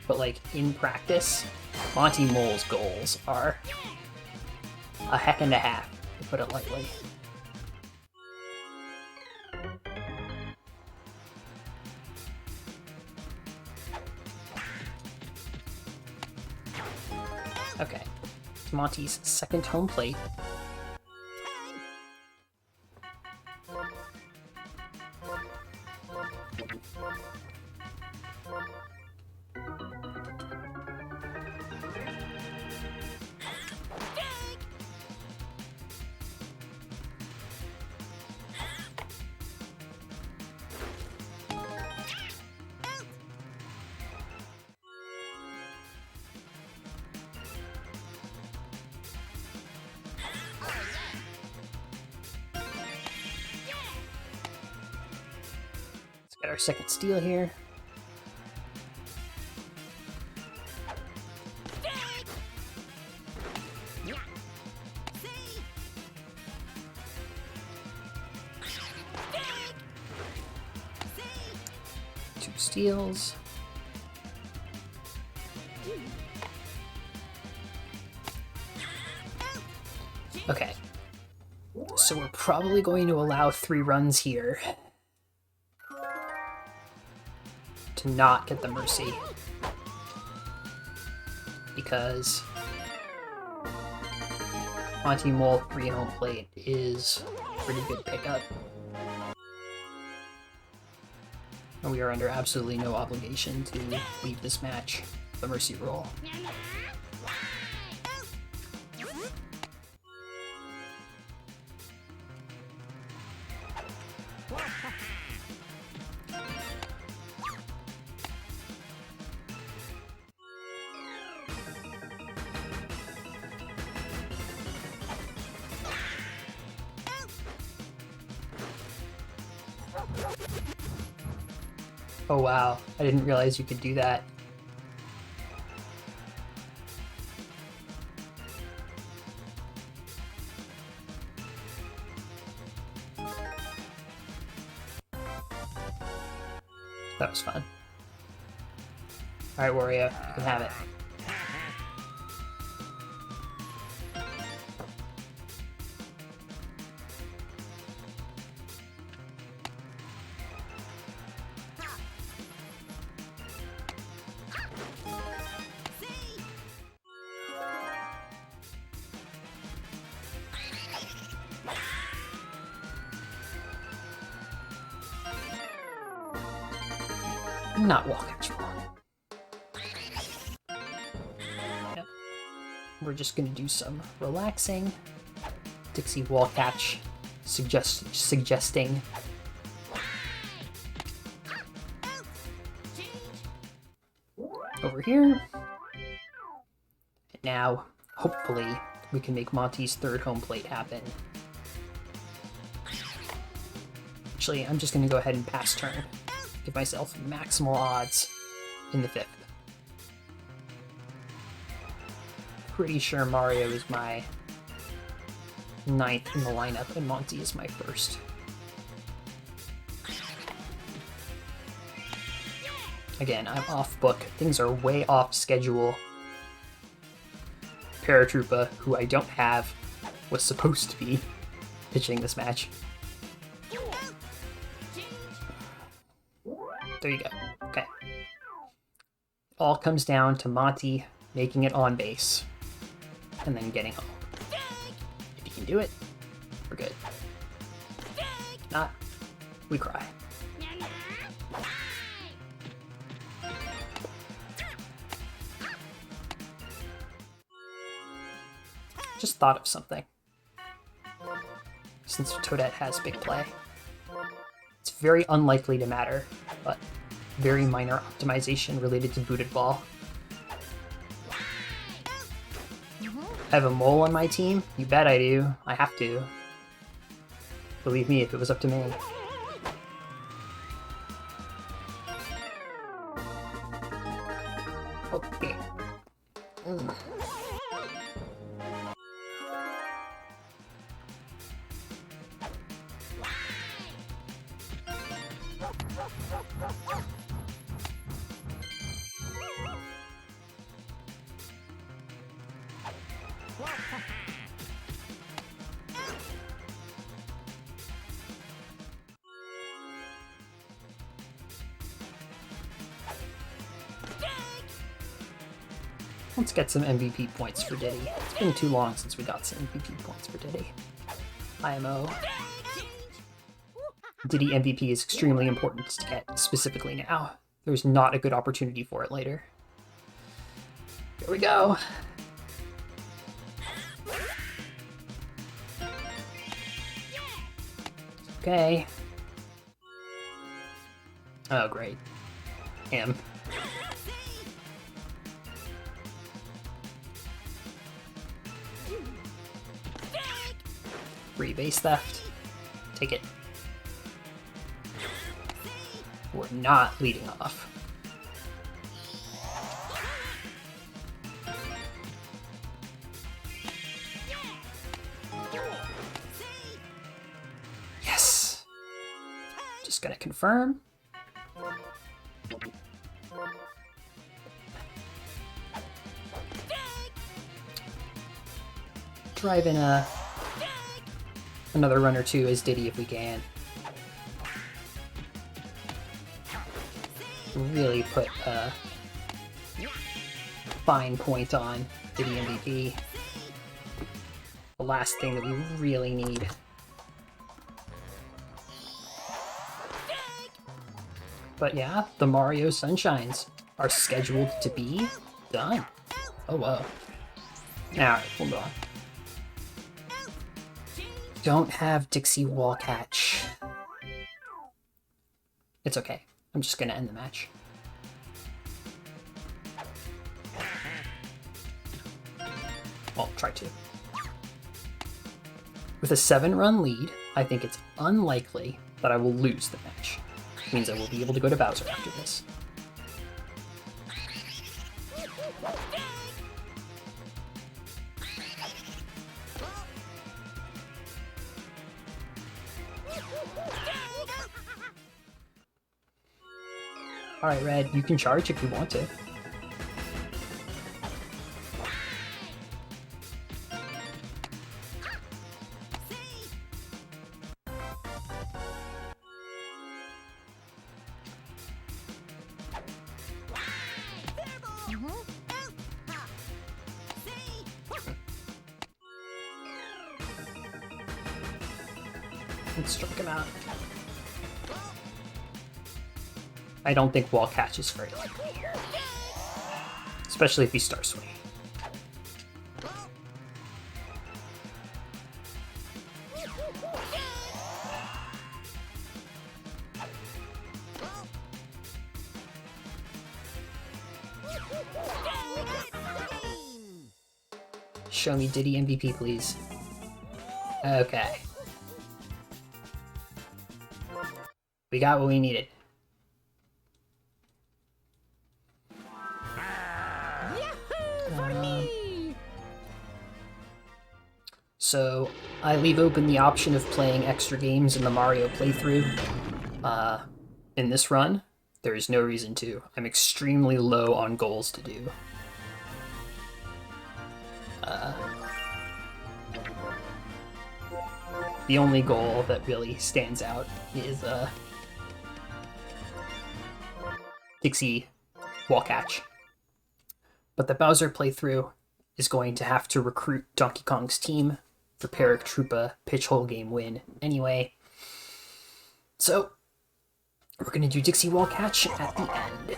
But like, in practice, Monty Mole's goals are a heck and a half, to put it lightly. Okay, it's Monty's second home plate. our second steal here. Two steals. Okay. So we're probably going to allow 3 runs here to not get the mercy, because Monty Mole 3 home plate is a pretty good pickup. And we are under absolutely no obligation to leave this match the mercy roll. Oh wow, I didn't realize you could do that. That was fun. Alright, Wario, you can have it. Not wall catch wrong. Yep. We're just gonna do some relaxing. Dixie wall catch suggesting over here. And now, hopefully, we can make Monty's 3rd home plate happen. Actually, I'm just gonna go ahead and pass turn. Give myself maximal odds in the 5th. Pretty sure Mario is my 9th in the lineup and Monty is my 1st. Again, I'm off book. Things are way off schedule. Paratroopa, who I don't have, was supposed to be pitching this match. There you go. Okay. All comes down to Monty making it on base and then getting home. If you can do it, we're good. If not, we cry. Just thought of something. Since Toadette has big play, it's very unlikely to matter, but very minor optimization related to booted ball. I have a mole on my team? You bet I do. I have to. Believe me, if it was up to me. Okay. Let's get some MVP points for Diddy. It's been too long since we got some MVP points for Diddy. IMO. Diddy MVP is extremely important to get specifically now. There's not a good opportunity for it later. Here we go. Okay. Oh, great. Him. Free base theft. Take it. We're not leading off. Yes! Just gonna confirm. Drive in another run or two as Diddy if we can. Really put a fine point on Diddy MVP. The last thing that we really need. But yeah, the Mario Sunshines are scheduled to be done. Oh, whoa. Alright, hold on. Don't have Dixie Wall Catch. It's okay. I'm just gonna end the match. Well, try to. With a 7-run lead, I think it's unlikely that I will lose the match. It means I will be able to go to Bowser after this. Alright, Red, you can charge if you want to. Let's strike him out. I don't think Wall Catch is very likely here. Especially if he Star Swing. Show me Diddy MVP, please. Okay. We got what we needed. So I leave open the option of playing extra games in the Mario playthrough. In this run, there is no reason to. I'm extremely low on goals to do. The only goal that really stands out is Dixie Wall Catch. But the Bowser playthrough is going to have to recruit Donkey Kong's team for Paratroopa pitch hole game win anyway. So, we're going to do Dixie Wall Catch at the end.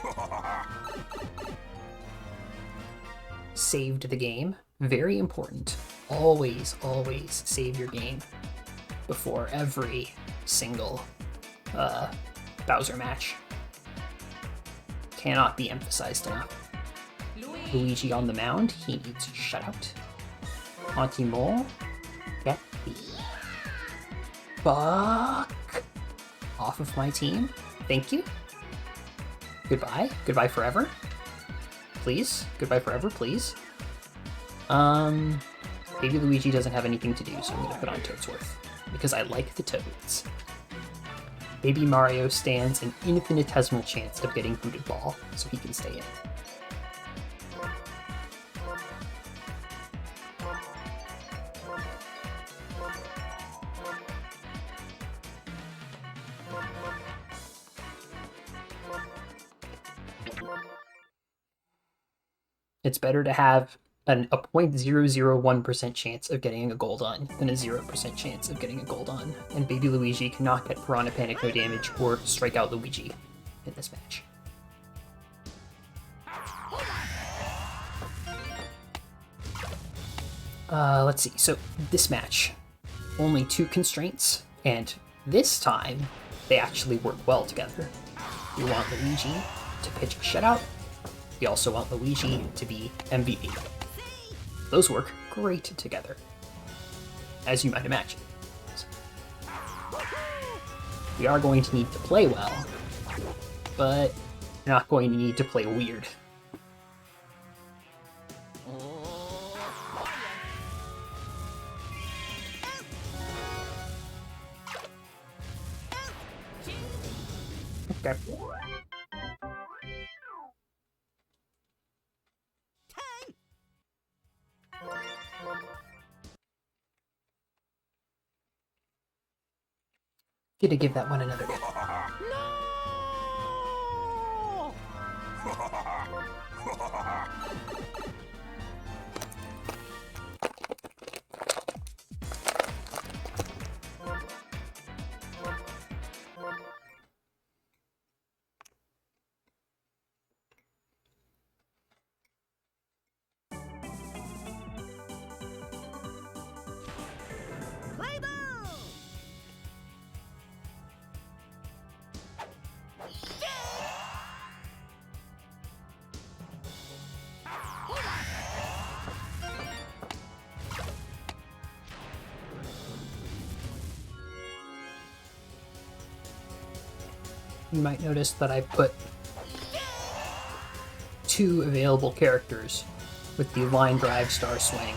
Saved the game. Very important. Always, always save your game before every single Bowser match. Cannot be emphasized enough. Luigi on the mound. He needs a shutout. Auntie Mole. Get the fuck off of my team. Thank you. Goodbye. Goodbye forever. Please. Goodbye forever, please. Baby Luigi doesn't have anything to do, so I'm gonna put on Toadsworth. Because I like the Toads. Baby Mario stands an infinitesimal chance of getting booted ball, so he can stay in. It's better to have a 0.001% chance of getting a gold on than a 0% chance of getting a gold on, and Baby Luigi cannot get Piranha Panic no damage or strike out Luigi in this match. Let's see, so this match, only 2 constraints, and this time they actually work well together. We want Luigi to pitch a shutout. We also want Luigi to be MVP. Those work great together, as you might imagine. We are going to need to play well, but you're not going to need to play weird. Okay. Gonna give that one another go. Play ball. You might notice that I put 2 available characters with the line drive star swing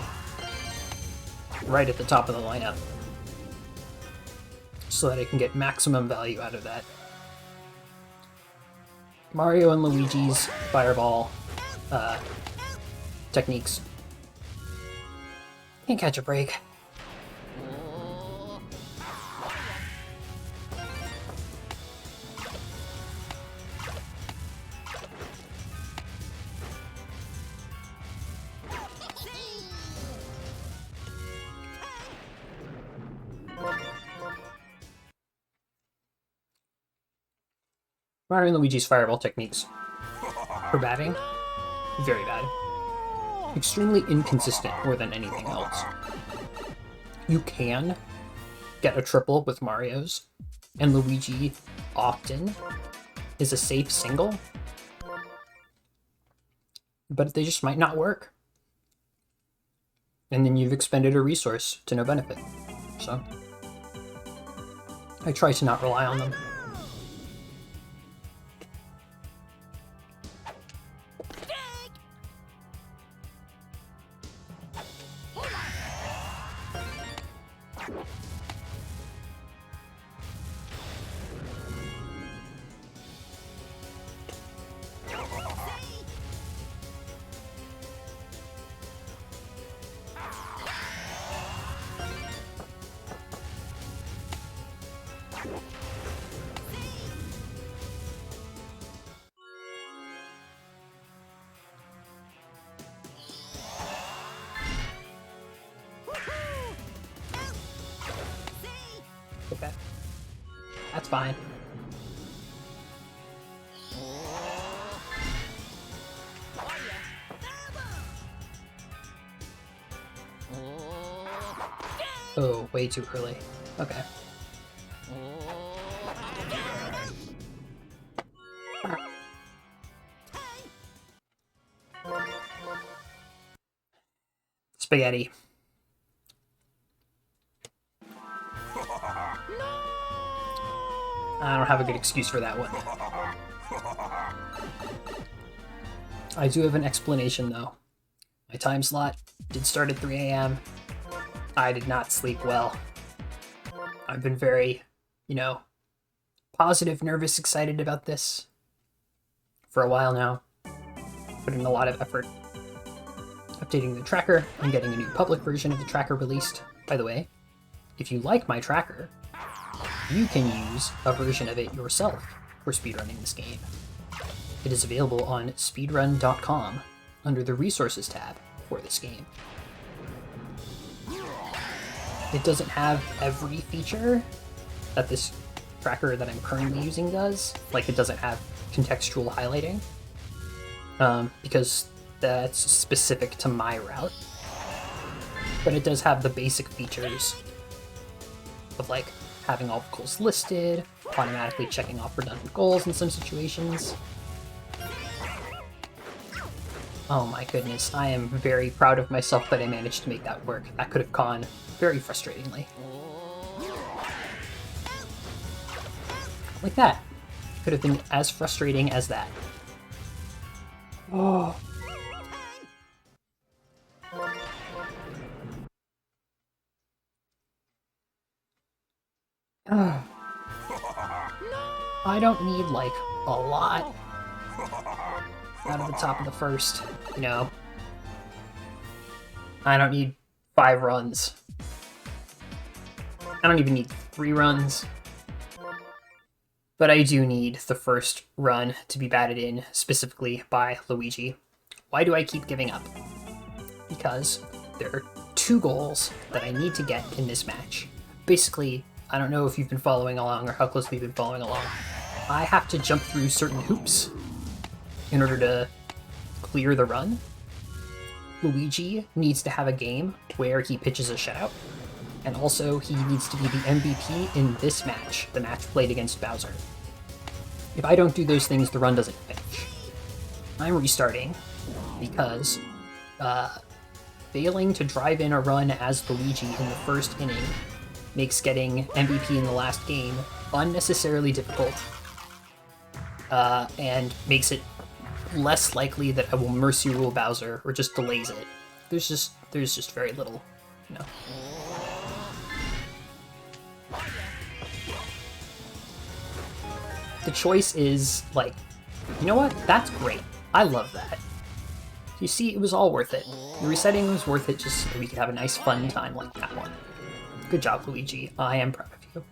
right at the top of the lineup so that I can get maximum value out of that. Mario and Luigi's fireball techniques. Can't catch a break. Mario and Luigi's fireball techniques for batting, very bad. Extremely inconsistent more than anything else. You can get a triple with Mario's, and Luigi often is a safe single, but they just might not work. And then you've expended a resource to no benefit. So I try to not rely on them. Okay. That's fine. Oh, way too early. Okay. Spaghetti. I don't have a good excuse for that one. I do have an explanation though. My time slot did start at 3 a.m. I did not sleep well. I've been very, positive, nervous, excited about this for a while now. Put in a lot of effort updating the tracker and getting a new public version of the tracker released. By the way, if you like my tracker, you can use a version of it yourself for speedrunning this game. It is available on speedrun.com under the Resources tab for this game. It doesn't have every feature that this tracker that I'm currently using does. Like, it doesn't have contextual highlighting, because that's specific to my route. But it does have the basic features of, like, having all the goals listed, automatically checking off redundant goals in some situations. Oh my goodness, I am very proud of myself that I managed to make that work. That could have gone very frustratingly. Like that. could have been as frustrating as that. Oh. I don't need, like, a lot out of the top of the first, you know. I don't need 5 runs. I don't even need 3 runs. But I do need the first run to be batted in, specifically by Luigi. Why do I keep giving up? Because there are 2 goals that I need to get in this match. Basically, I don't know if you've been following along or how closely you've been following along. I have to jump through certain hoops in order to clear the run. Luigi needs to have a game where he pitches a shutout. And also, he needs to be the MVP in this match, the match played against Bowser. If I don't do those things, the run doesn't finish. I'm restarting because failing to drive in a run as Luigi in the first inning makes getting MVP in the last game unnecessarily difficult, and makes it less likely that I will mercy rule Bowser or just delays it. There's just very little, you know. The choice is, like, you know what? That's great. I love that. You see, it was all worth it. The resetting was worth it just so we could have a nice fun time like that one. Good job, Luigi. I am proud of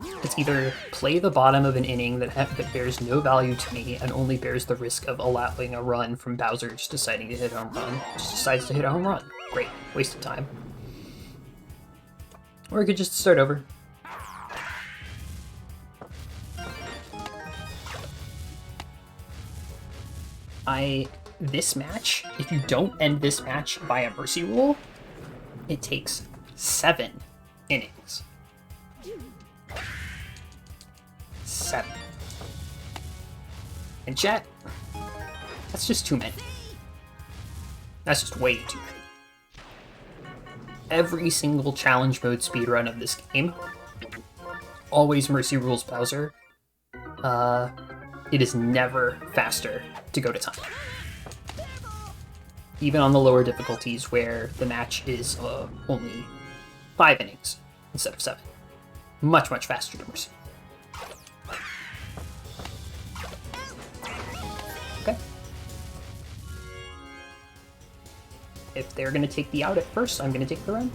you. It's either play the bottom of an inning that bears no value to me and only bears the risk of allowing a run from Bowser just deciding to hit a home run. Just decides to hit a home run. Great. Waste of time. Or I could just start over. This match, if you don't end this match by a mercy rule, it takes 7 innings. 7. And chat, that's just too many. That's just way too many. Every single challenge mode speedrun of this game always mercy rules Bowser. It is never faster to go to time. Even on the lower difficulties where the match is only 5 innings instead of 7. Much, much faster to mercy. Okay. If they're going to take the out at first, I'm going to take the run.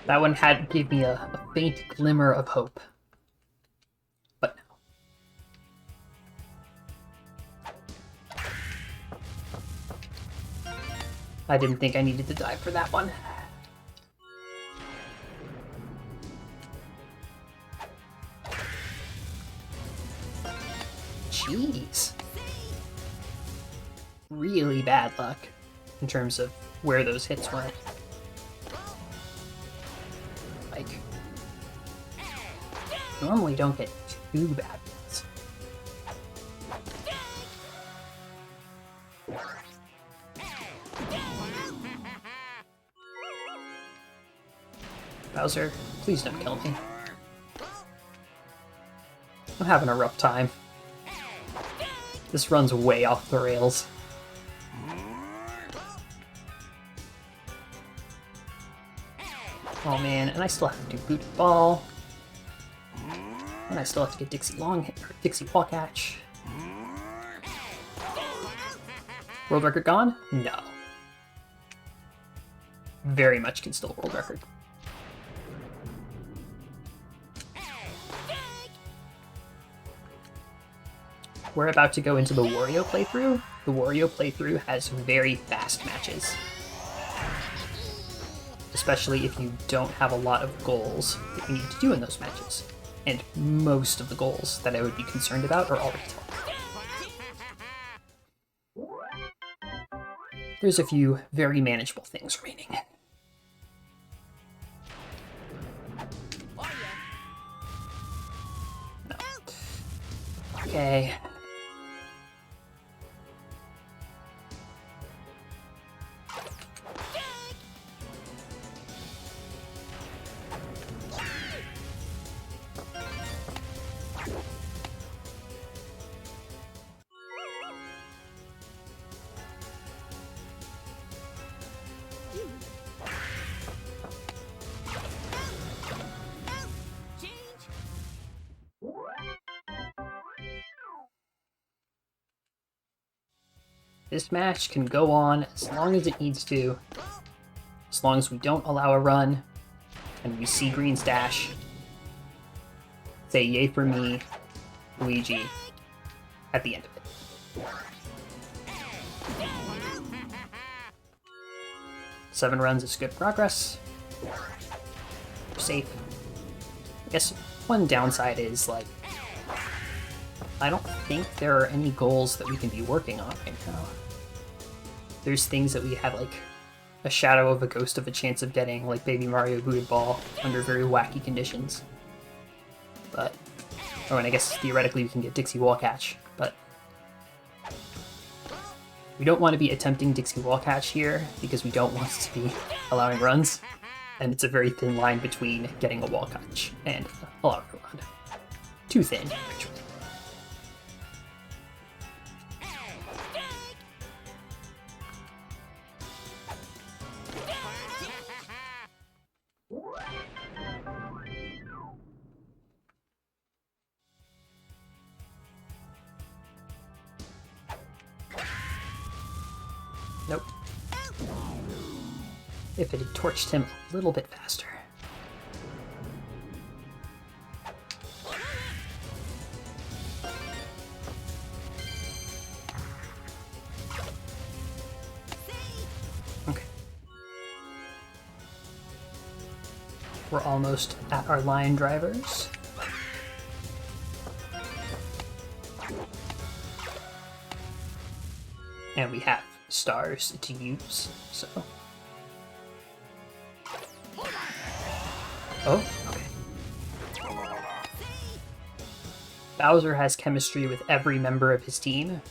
That one gave me a faint glimmer of hope. But no. I didn't think I needed to die for that one. Jeez. Really bad luck in terms of where those hits went. Like, normally don't get too bad ones. Bowser, please don't kill me. I'm having a rough time. This run's way off the rails. Oh man, and I still have to do boot ball. And I still have to get Dixie long hit or Dixie wall catch. World record gone? No. Very much can still world record. We're about to go into the Wario playthrough. The Wario playthrough has very fast matches. Especially if you don't have a lot of goals that you need to do in those matches. and most of the goals that I would be concerned about are already done. There's a few very manageable things remaining. No. Okay. This match can go on as long as it needs to, as long as we don't allow a run, and we see Green's dash. Say yay for me, Luigi, at the end of it. 7 runs is good progress. We're safe. I guess one downside is, like, I don't think there are any goals that we can be working on right now. There's things that we have, like, a shadow of a ghost of a chance of getting, like Baby Mario Booted Ball, under very wacky conditions. But, oh, and I guess theoretically we can get Dixie Wall Catch, but we don't want to be attempting Dixie Wall Catch here because we don't want to be allowing runs, and it's a very thin line between getting a wall catch and allowing a run. Too thin, actually. Nope. If it had torched him a little bit faster. Okay. We're almost at our line drivers. And we have stars to use, so... Oh, okay. Bowser has chemistry with every member of his team,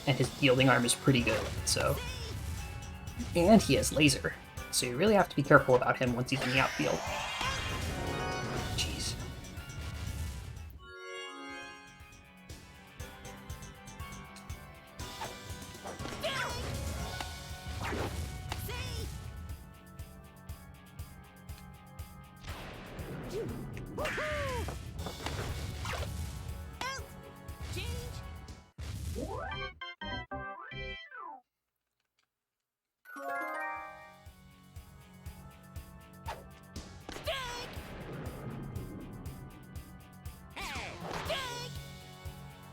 and his fielding arm is pretty good, so... And he has laser, so you really have to be careful about him once he's in the outfield. Jeez.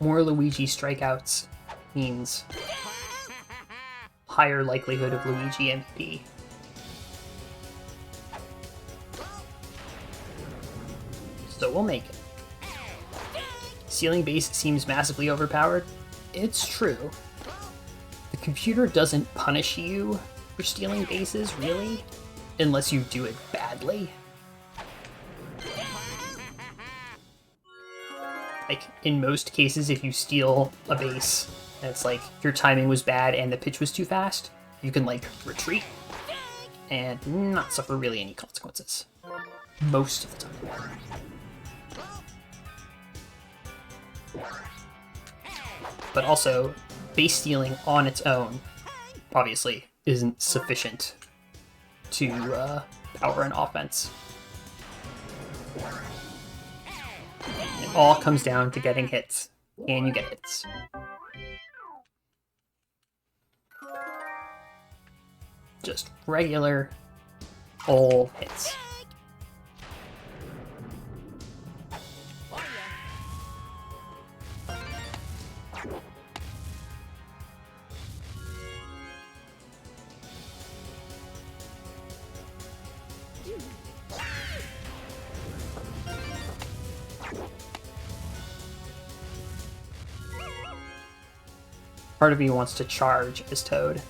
More Luigi strikeouts means higher likelihood of Luigi MVP. So we'll make it. Stealing base seems massively overpowered. It's true. The computer doesn't punish you for stealing bases, really, unless you do it badly. Like, in most cases, if you steal a base, and it's like, your timing was bad and the pitch was too fast, you can, like, retreat and not suffer really any consequences. Most of the time. But also, base stealing on its own, obviously, isn't sufficient to power an offense. It all comes down to getting hits. Can you get hits? Just regular, old hits. Part of me wants to charge as Toad.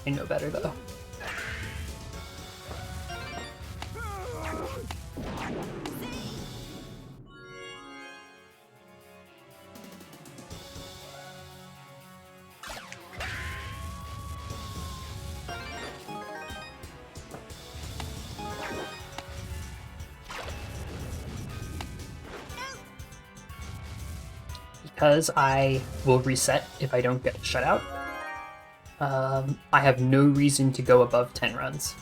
I know better, though. Because I will reset if I don't get shut out, I have no reason to go above 10 runs.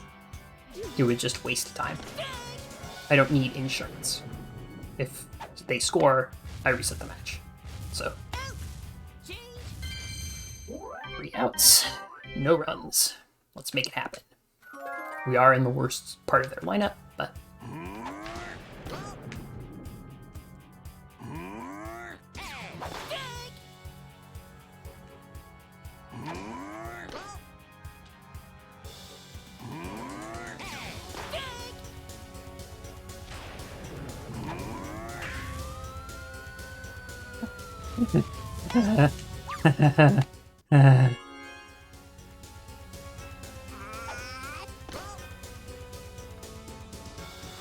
It would just waste time. I don't need insurance. If they score, I reset the match. So, 3 outs, no runs. Let's make it happen. We are in the worst part of their lineup, but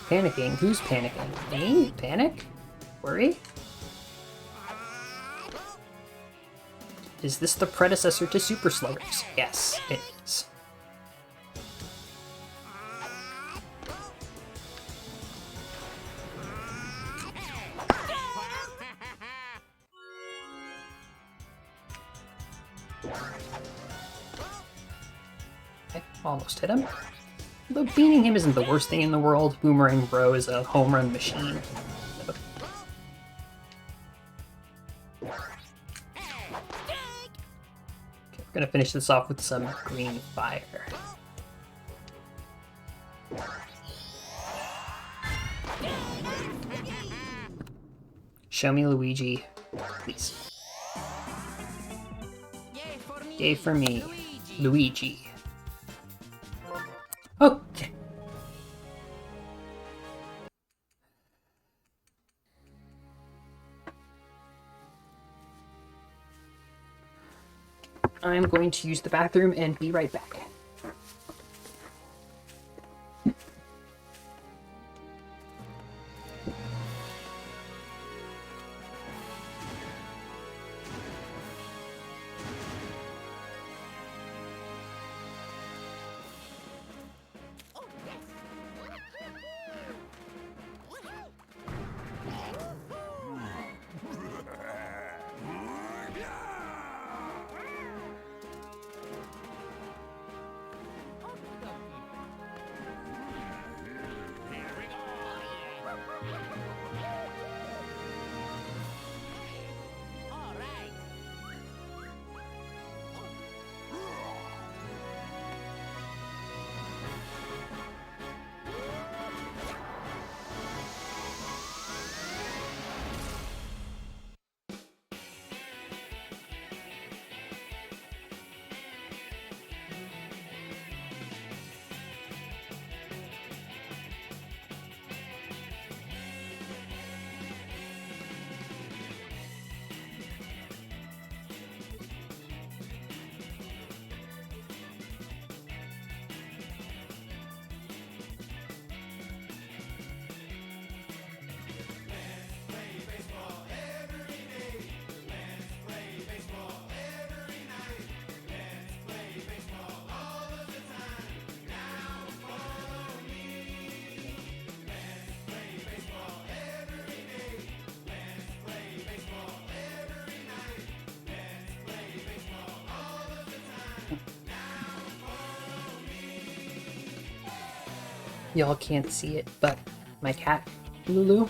panicking? Who's panicking? Me? Panic? Worry? Is this the predecessor to Super Sluggers? Yes, it is. Okay, almost hit him. Though beating him isn't the worst thing in the world, Boomerang Bro is a home run machine. So. Okay, we're gonna finish this off with some green fire. Show me Luigi, please. Yay for me, Luigi. Okay. I'm going to use the bathroom and be right back. Y'all can't see it, but my cat, Lulu,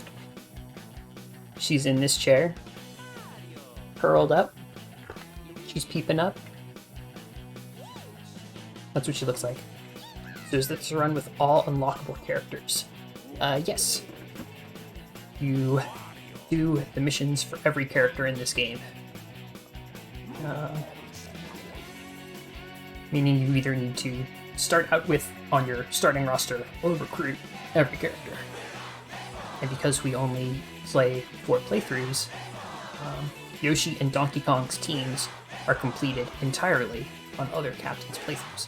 she's in this chair, curled up. She's peeping up. That's what she looks like. So is this a run with all unlockable characters? Yes. You do the missions for every character in this game. Meaning you either need to start out with on your starting roster or recruit every character. And because we only play 4 playthroughs, Yoshi and Donkey Kong's teams are completed entirely on other captains' playthroughs.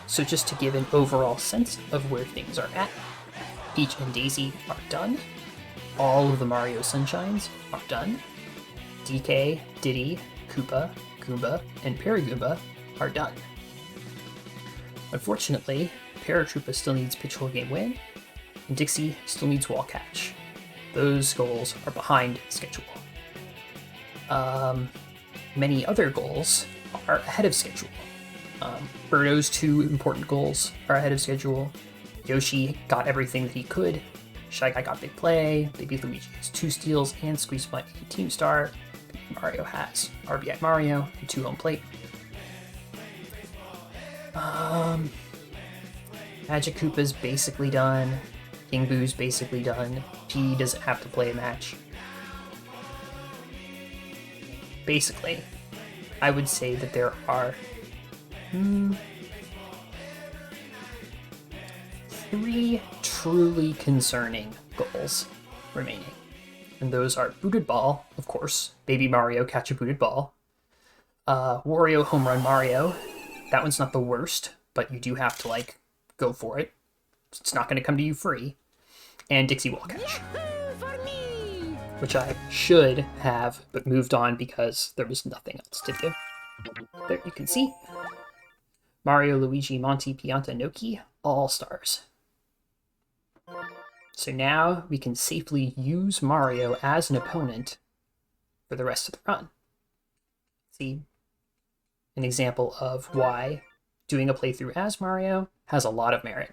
So just to give an overall sense of where things are at, Peach and Daisy are done. All of the Mario Sunshines are done. DK, Diddy, Koopa, Goomba, and Paragoomba are done. Unfortunately, Paratroopa still needs pitch whole game win, and Dixie still needs wall catch. Those goals are behind schedule. Many other goals are ahead of schedule. Birdo's 2 important goals are ahead of schedule. Yoshi got everything that he could. Shy Guy got big play. Baby Luigi has 2 steals and Squeeze Blunt and Team Star. Mario has RBI Mario and 2 home plate. Magic Koopa's basically done. King Boo's basically done. P doesn't have to play a match. Basically, I would say that there are 3 truly concerning goals remaining. And those are Booted Ball, of course. Baby Mario catch a booted ball. Wario Home Run Mario. That one's not the worst, but you do have to, like, go for it. It's not going to come to you free. And Dixie Wall Catch. Yahoo for me! Which I should have, but moved on because there was nothing else to do. There you can see. Mario, Luigi, Monty, Pianta, Noki, all stars. So now we can safely use Mario as an opponent for the rest of the run. See an example of why doing a playthrough as Mario has a lot of merit.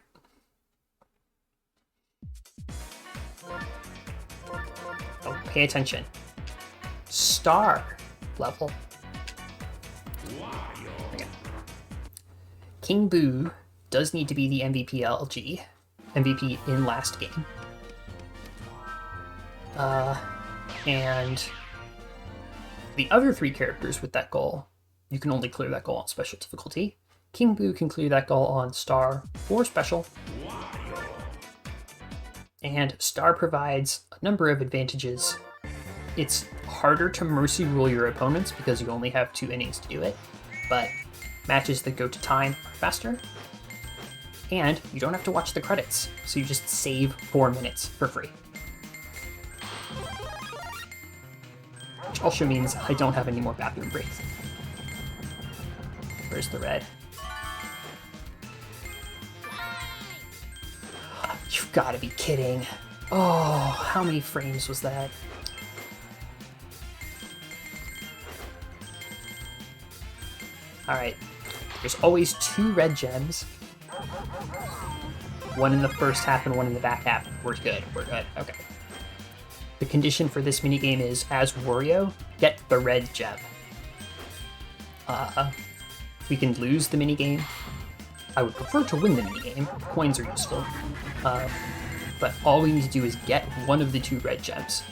Oh, pay attention. Star level. Okay. King Boo does need to be the MVP LG. MVP in last game. And the other 3 characters with that goal, you can only clear that goal on special difficulty. King Boo can clear that goal on Star or special. And Star provides a number of advantages. It's harder to mercy rule your opponents because you only have 2 innings to do it, but matches that go to time are faster. And you don't have to watch the credits, so you just save 4 minutes for free. Which also means I don't have any more bathroom breaks. Where's the red? You've got to be kidding. Oh, how many frames was that? Alright, there's always 2 red gems. One in the first half and one in the back half. We're good, okay. The condition for this minigame is, as Wario, get the red gem. We can lose the minigame. I would prefer to win the minigame. Coins are useful. But all we need to do is get one of the 2 red gems.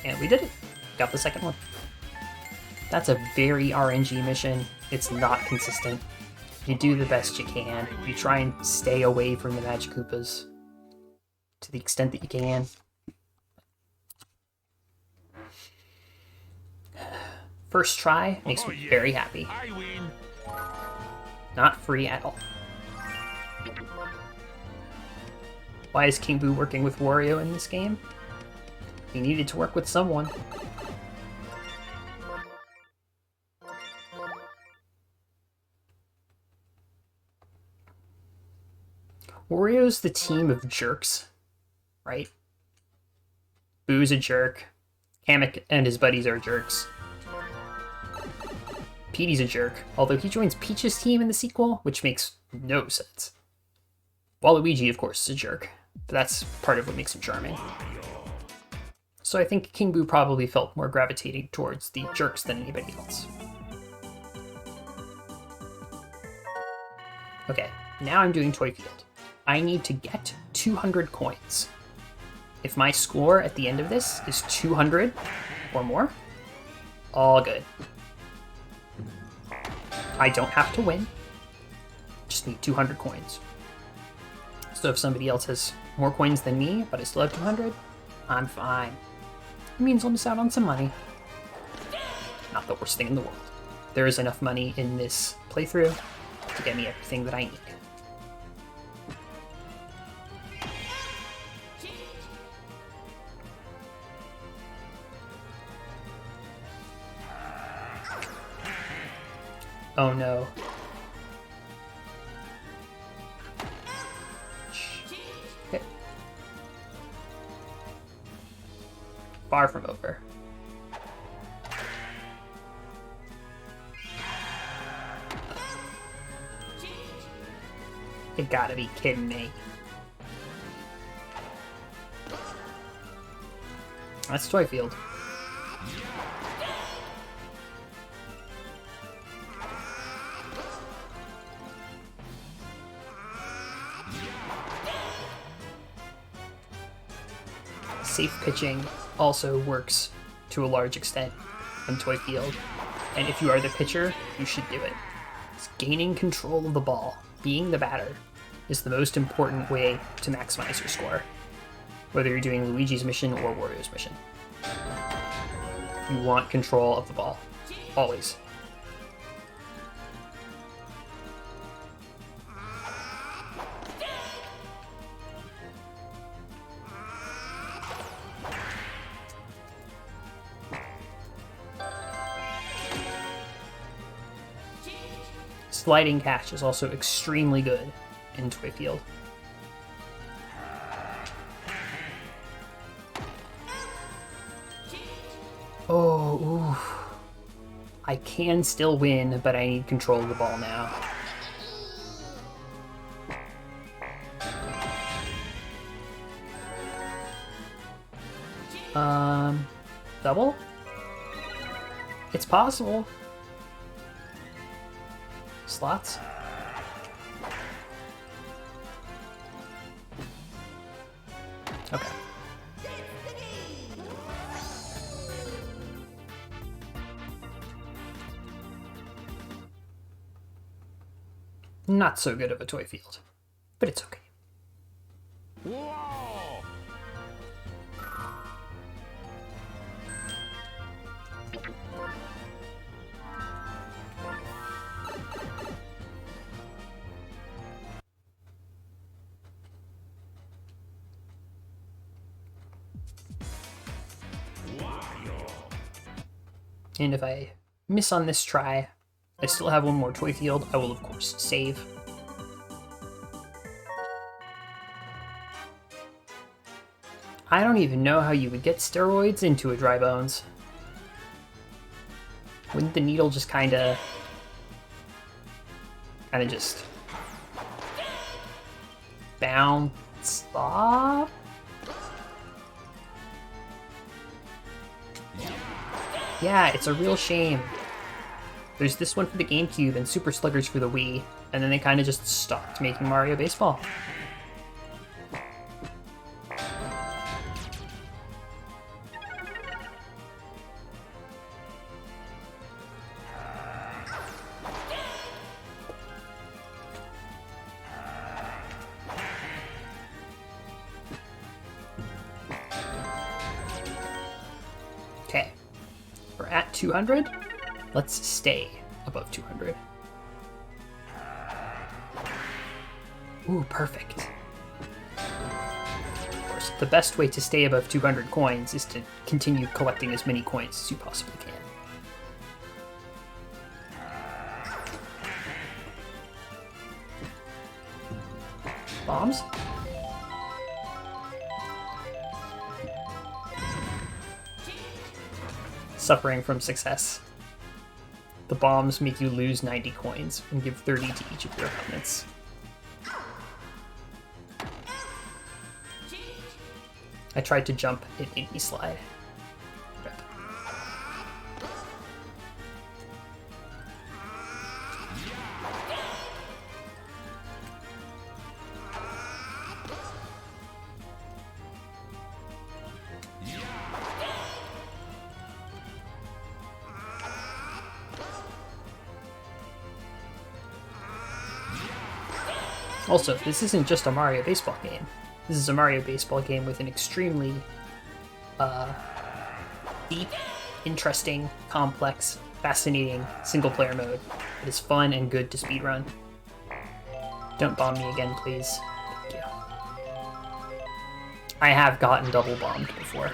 And we did it. Got the second one. That's a very RNG mission. It's not consistent. You do the best you can. You try and stay away from the Magic Koopas to the extent that you can. First try makes me very happy. I win. Not free at all. Why is King Boo working with Wario in this game? He needed to work with someone. Wario's the team of jerks, right? Boo's a jerk. Kamek and his buddies are jerks. Petey's a jerk, although he joins Peach's team in the sequel, which makes no sense. Waluigi, of course, is a jerk, but that's part of what makes him charming. So I think King Boo probably felt more gravitating towards the jerks than anybody else. Okay, now I'm doing Toy Field. I need to get 200 coins. If my score at the end of this is 200 or more, all good. I don't have to win, just need 200 coins. So if somebody else has more coins than me, but I still have 200, I'm fine. It means I'll miss out on some money. Not the worst thing in the world. There is enough money in this playthrough to get me everything that I need. Oh no. Okay. Far from over. You gotta be kidding me. That's Toyfield. Safe pitching also works to a large extent in Toyfield, and if you are the pitcher, you should do it. It's gaining control of the ball, being the batter, is the most important way to maximize your score, whether you're doing Luigi's mission or Wario's mission. You want control of the ball, always. Sliding catch is also extremely good in Toyfield. Oh, ooh. I can still win, but I need control of the ball now. Double? It's possible. Slots? Okay. Not so good of a Toyfield, but it's okay. Whoa! And if I miss on this try, I still have one more Toyfield. I will, of course, save. I don't even know how you would get steroids into a dry bones. Wouldn't the needle just kind of just bounce off? Yeah, it's a real shame. There's this one for the GameCube and Super Sluggers for the Wii, and then they kind of just stopped making Mario Baseball. Okay, we're at 200. Let's stay above 200. Ooh, perfect. Of course, the best way to stay above 200 coins is to continue collecting as many coins as you possibly can. Bombs? Suffering from success. The bombs make you lose 90 coins and give 30 to each of your opponents. I tried to jump, it made me slide. Rip. Also, this isn't just a Mario Baseball game. This is a Mario Baseball game with an extremely deep, interesting, complex, fascinating single-player mode. It is fun and good to speedrun. Don't bomb me again, please. Thank you. I have gotten double bombed before.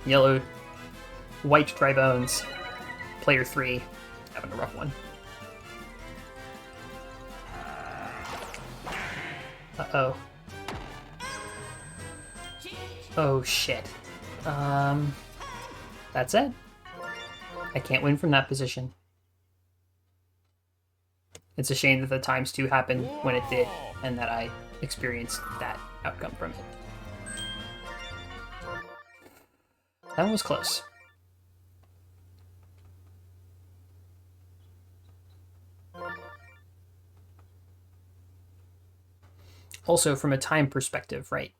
Yellow, white dry bones. Player 3, having a rough one. Uh-oh. Oh shit. That's it. I can't win from that position. It's a shame that the times 2 happened when it did, and that I experienced that outcome from it. That was close. Also, from a time perspective, right?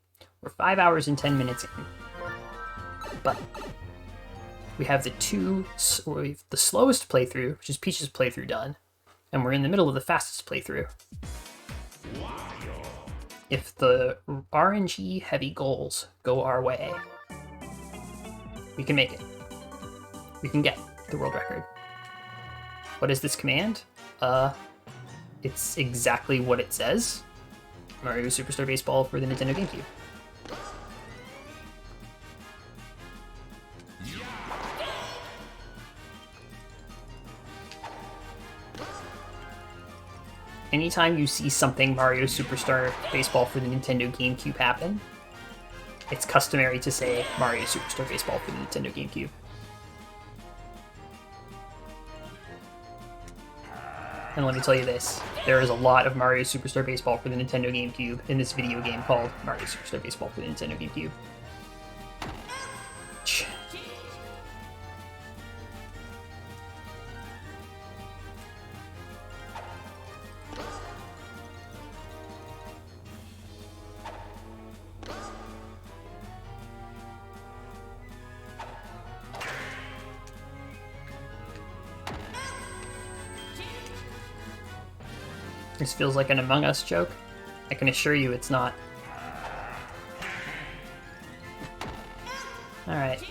We're 5 hours and 10 minutes in. But we have the slowest playthrough, which is Peach's playthrough, done. And we're in the middle of the fastest playthrough. If the RNG heavy goals go our way, we can make it. We can get the world record. What is this command? It's exactly what it says. Mario Superstar Baseball for the Nintendo GameCube. Anytime you see something Mario Superstar Baseball for the Nintendo GameCube happen, it's customary to say Mario Superstar Baseball for the Nintendo GameCube. And let me tell you this, there is a lot of Mario Superstar Baseball for the Nintendo GameCube in this video game called Mario Superstar Baseball for the Nintendo GameCube. This feels like an Among Us joke. I can assure you it's not. Alright.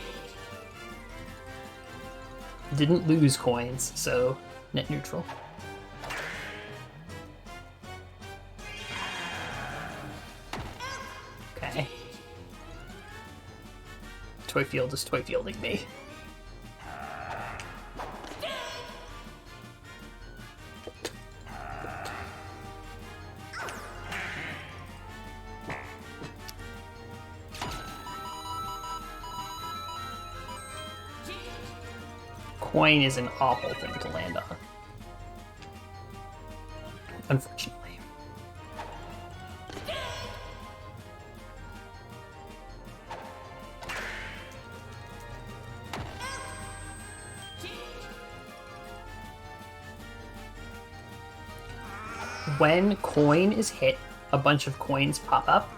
Didn't lose coins, so net neutral. Okay. Toyfield is toyfielding me. Coin is an awful thing to land on. Unfortunately. When coin is hit, a bunch of coins pop up.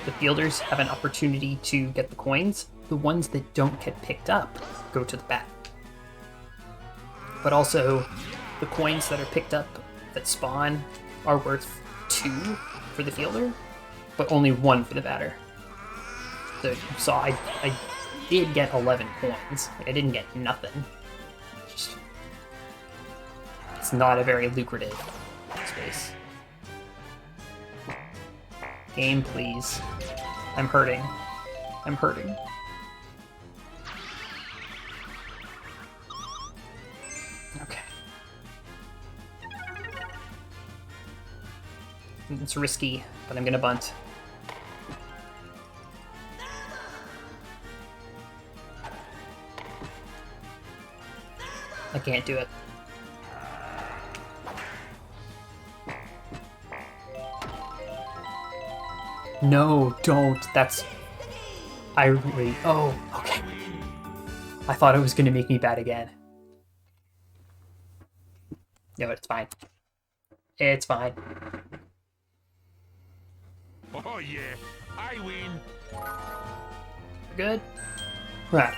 The fielders have an opportunity to get the coins. The ones that don't get picked up go to the bat. But also, the coins that are picked up that spawn are worth 2 for the fielder, but only 1 for the batter. So you saw I did get 11 coins. Like, I didn't get nothing. It's not a very lucrative space. Game, please. I'm hurting. I'm hurting. Okay. It's risky, but I'm gonna bunt. I can't do it. No, don't. That's... I really... Oh, okay. I thought it was gonna make me bad again. No, it's fine. It's fine. Oh yeah, I win. Good? Right.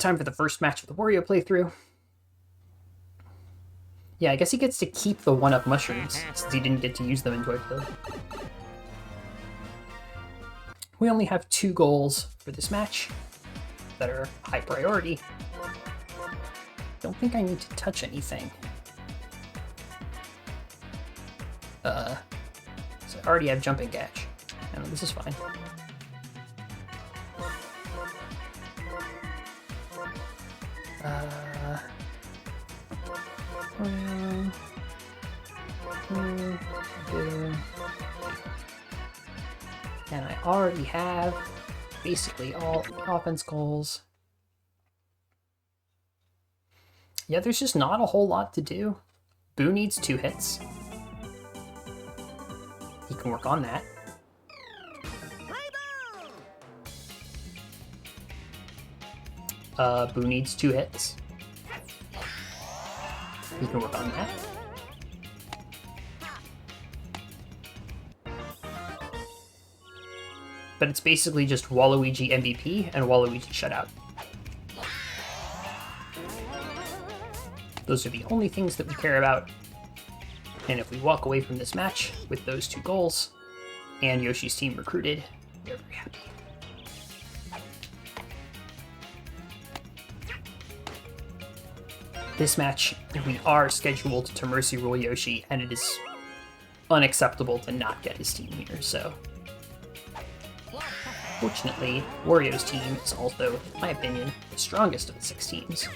time for the first match of the Wario playthrough. Yeah, I guess he gets to keep the 1-up mushrooms, since he didn't get to use them in Toy Field. We only have 2 goals for this match that are high priority. Don't think I need to touch anything. So I already have jumping catch. No, this is fine. And I already have basically all offense goals. Yeah, there's just not a whole lot to do. Boo needs 2 hits. He can work on that. Boo needs 2 hits. He can work on that. But it's basically just Waluigi MVP and Waluigi shutout. Those are the only things that we care about. And if we walk away from this match with those 2 goals and Yoshi's team recruited, we're very happy. This match, we are scheduled to Mercy Rule Yoshi, and it is unacceptable to not get his team here, so... Fortunately, Wario's team is also, in my opinion, the strongest of the 6 teams.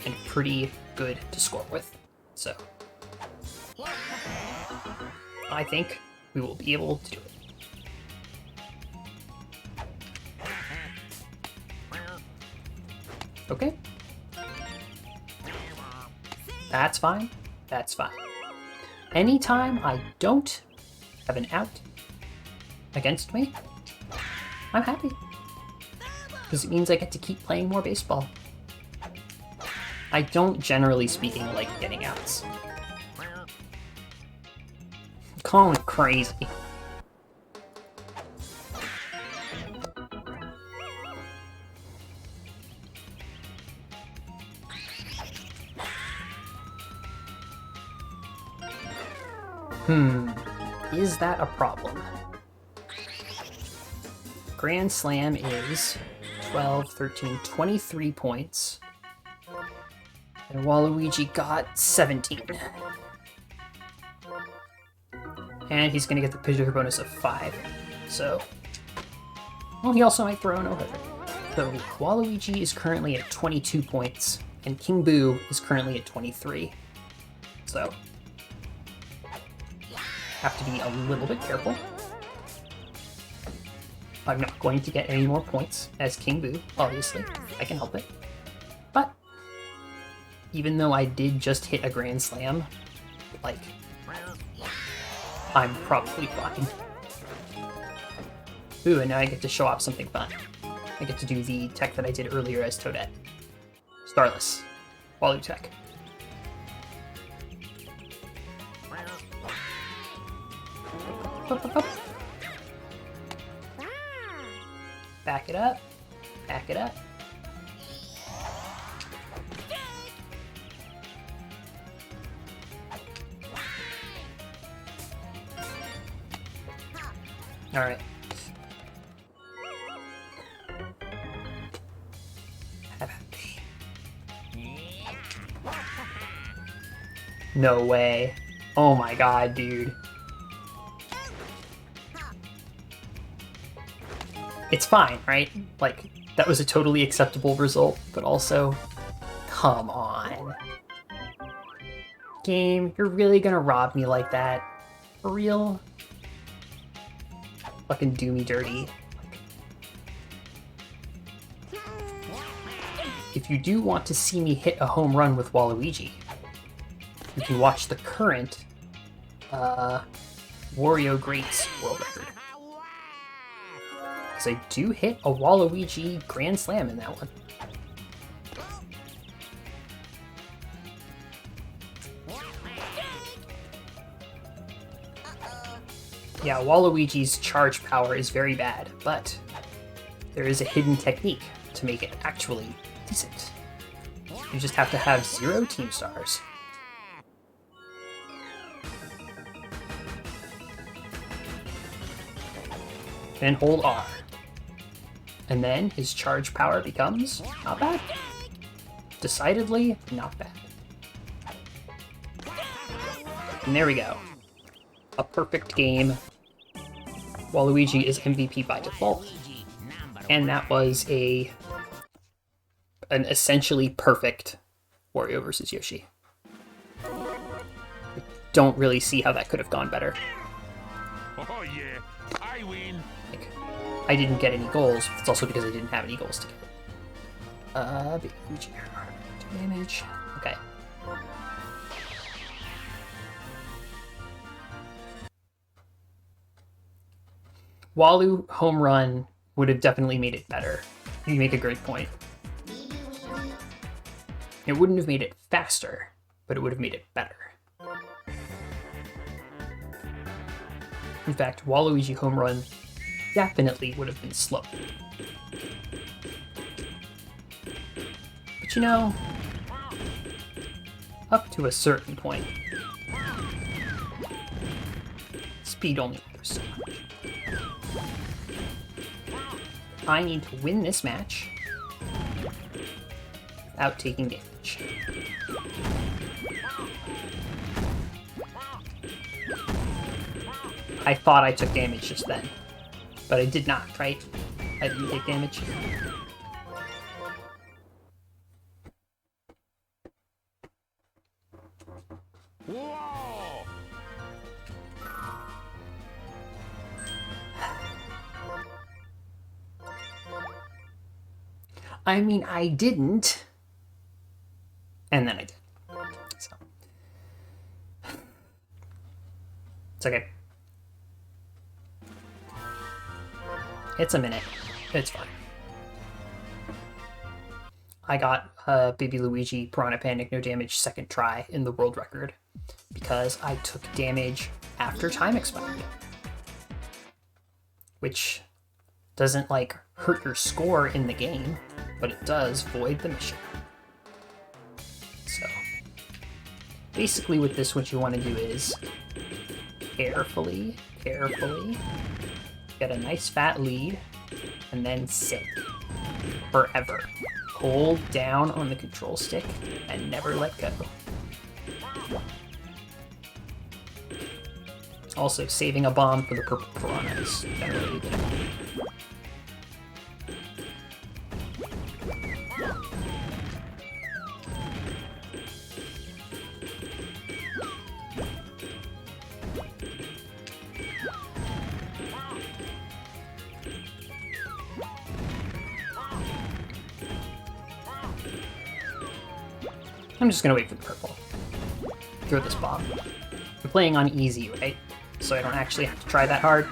And pretty good to score with, so... I think we will be able to do it. Okay. That's fine. That's fine. Anytime I don't have an out against me, I'm happy. Because it means I get to keep playing more baseball. I don't, generally speaking, like getting outs. Call me crazy. Is that a problem? Grand Slam is 12, 13, 23 points. And Waluigi got 17. And he's gonna get the pitcher bonus of 5. So, well, he also might throw a no-hitter. So Waluigi is currently at 22 points, and King Boo is currently at 23. So, have to be a little bit careful. I'm not going to get any more points as King Boo, obviously. I can help it. But, even though I did just hit a Grand Slam, like, I'm probably fine. Ooh, and now I get to show off something fun. I get to do the tech that I did earlier as Toadette. Starless. Walu tech. Up. Back it up. Back it up. Alright. No way. Oh my god, dude. It's fine, right? Like, that was a totally acceptable result, but also, come on. Game, you're really gonna rob me like that? For real? Fucking do me dirty. If you do want to see me hit a home run with Waluigi, you can watch the current Wario Greats world record. Because I do hit a Waluigi Grand Slam in that one. Yeah, Waluigi's charge power is very bad, but there is a hidden technique to make it actually decent. You just have to have 0 team stars. And hold R. And then his charge power becomes not bad. Decidedly not bad. And there we go. A perfect game. Waluigi is MVP by default. And that was an essentially perfect Wario vs. Yoshi. I don't really see how that could have gone better. Oh yeah, I win. Like, I didn't get any goals, but it's also because I didn't have any goals to get. Damage. Okay. Walu home run would have definitely made it better. You make a great point. It wouldn't have made it faster, but it would have made it better. In fact, Waluigi home run definitely would have been slow. But you know, up to a certain point, speed only matters so much. I need to win this match without taking damage. I thought I took damage just then, but I did not, right? I didn't take damage. Whoa! I mean, I didn't. And then I did. So. It's okay. It's a minute. It's fine. I got Baby Luigi Piranha Panic No Damage second try in the world record because I took damage after time expired. Which doesn't, like, hurt your score in the game, but it does void the mission. So, basically with this, what you want to do is carefully, get a nice fat lead, and then sit forever. Hold down on the control stick and never let go. Also, saving a bomb for the purple piranha is generally good. I'm just gonna wait for the purple. Throw this bomb. I'm playing on easy, right? So I don't actually have to try that hard.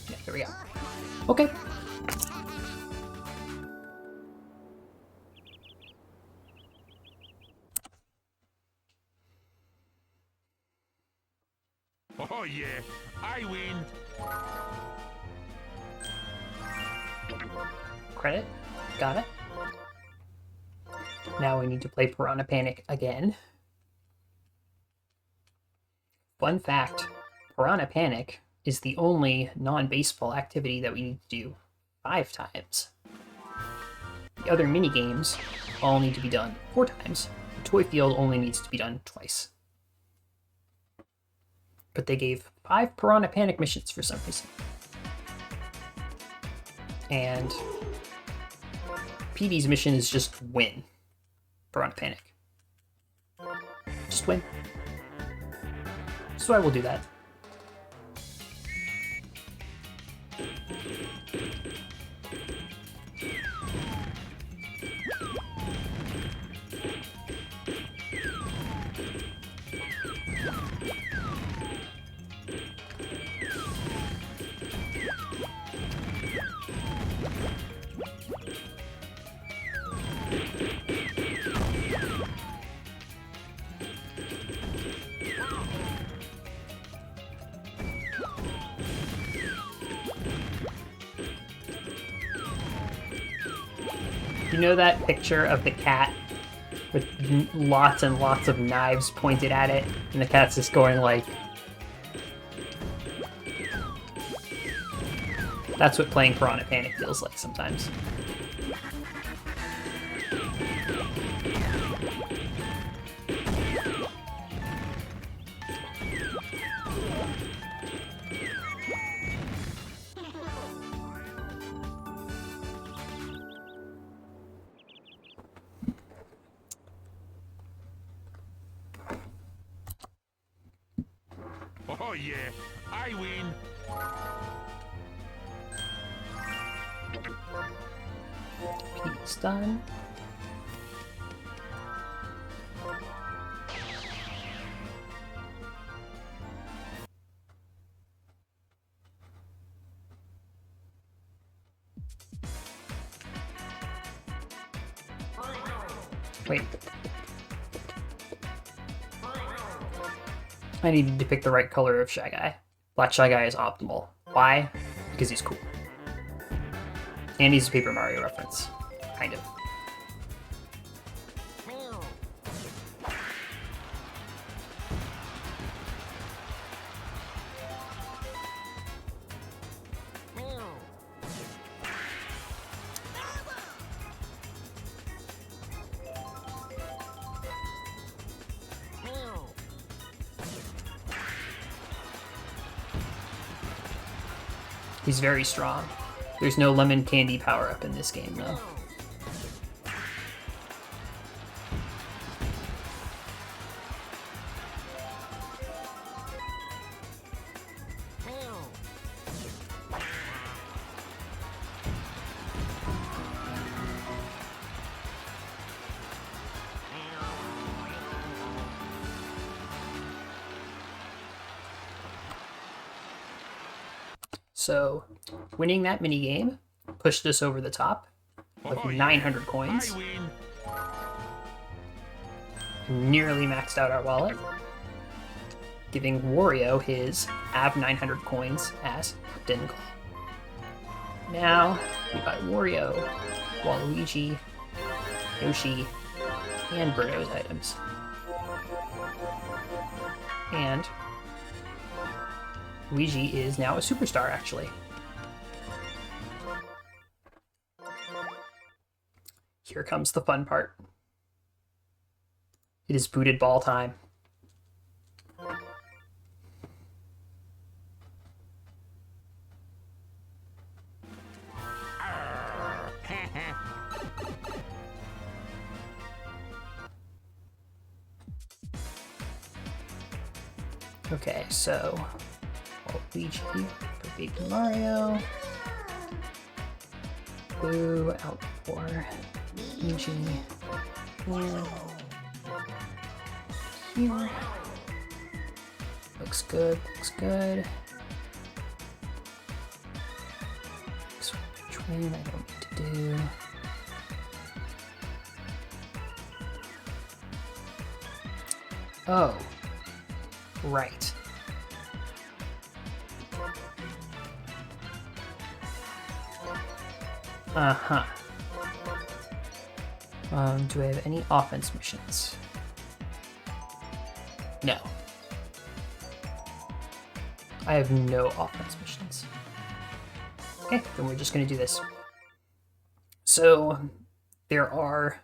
Yeah, there we go. Okay. Oh yeah, I win. Credit. Got it. Now we need to play Piranha Panic again. Fun fact, Piranha Panic is the only non-baseball activity that we need to do 5 times. The other mini-games all need to be done 4 times. The toy field only needs to be done twice. But they gave 5 Piranha Panic missions for some reason. And PD's mission is just win Piranha Panic. Just win. So I will do that. You know that picture of the cat with lots and lots of knives pointed at it, and the cat's just going like... That's what playing Piranha Panic feels like sometimes. Oh yeah, I win. Pete's done. Wait. I needed to pick the right color of Shy Guy. Black Shy Guy is optimal. Why? Because he's cool. And he's a Paper Mario reference. Kind of. He's very strong. There's no lemon candy power-up in this game, though. So, winning that minigame pushed us over the top with 900 coins. I win. Nearly maxed out our wallet, giving Wario his have 900 coins as Captain Call. Now, we got Wario, Waluigi, Yoshi, and Birdo's items. And Luigi is now a superstar, actually. Here comes the fun part. It is booted ball time. Okay, so Waluigi for Baby Mario. Blue out for Luigi. Here. Looks good, looks good. Switch between, I don't need to do. Oh. Right. Uh-huh. Do I have any offense missions? No. I have no offense missions. Okay, then we're just gonna do this. So, there are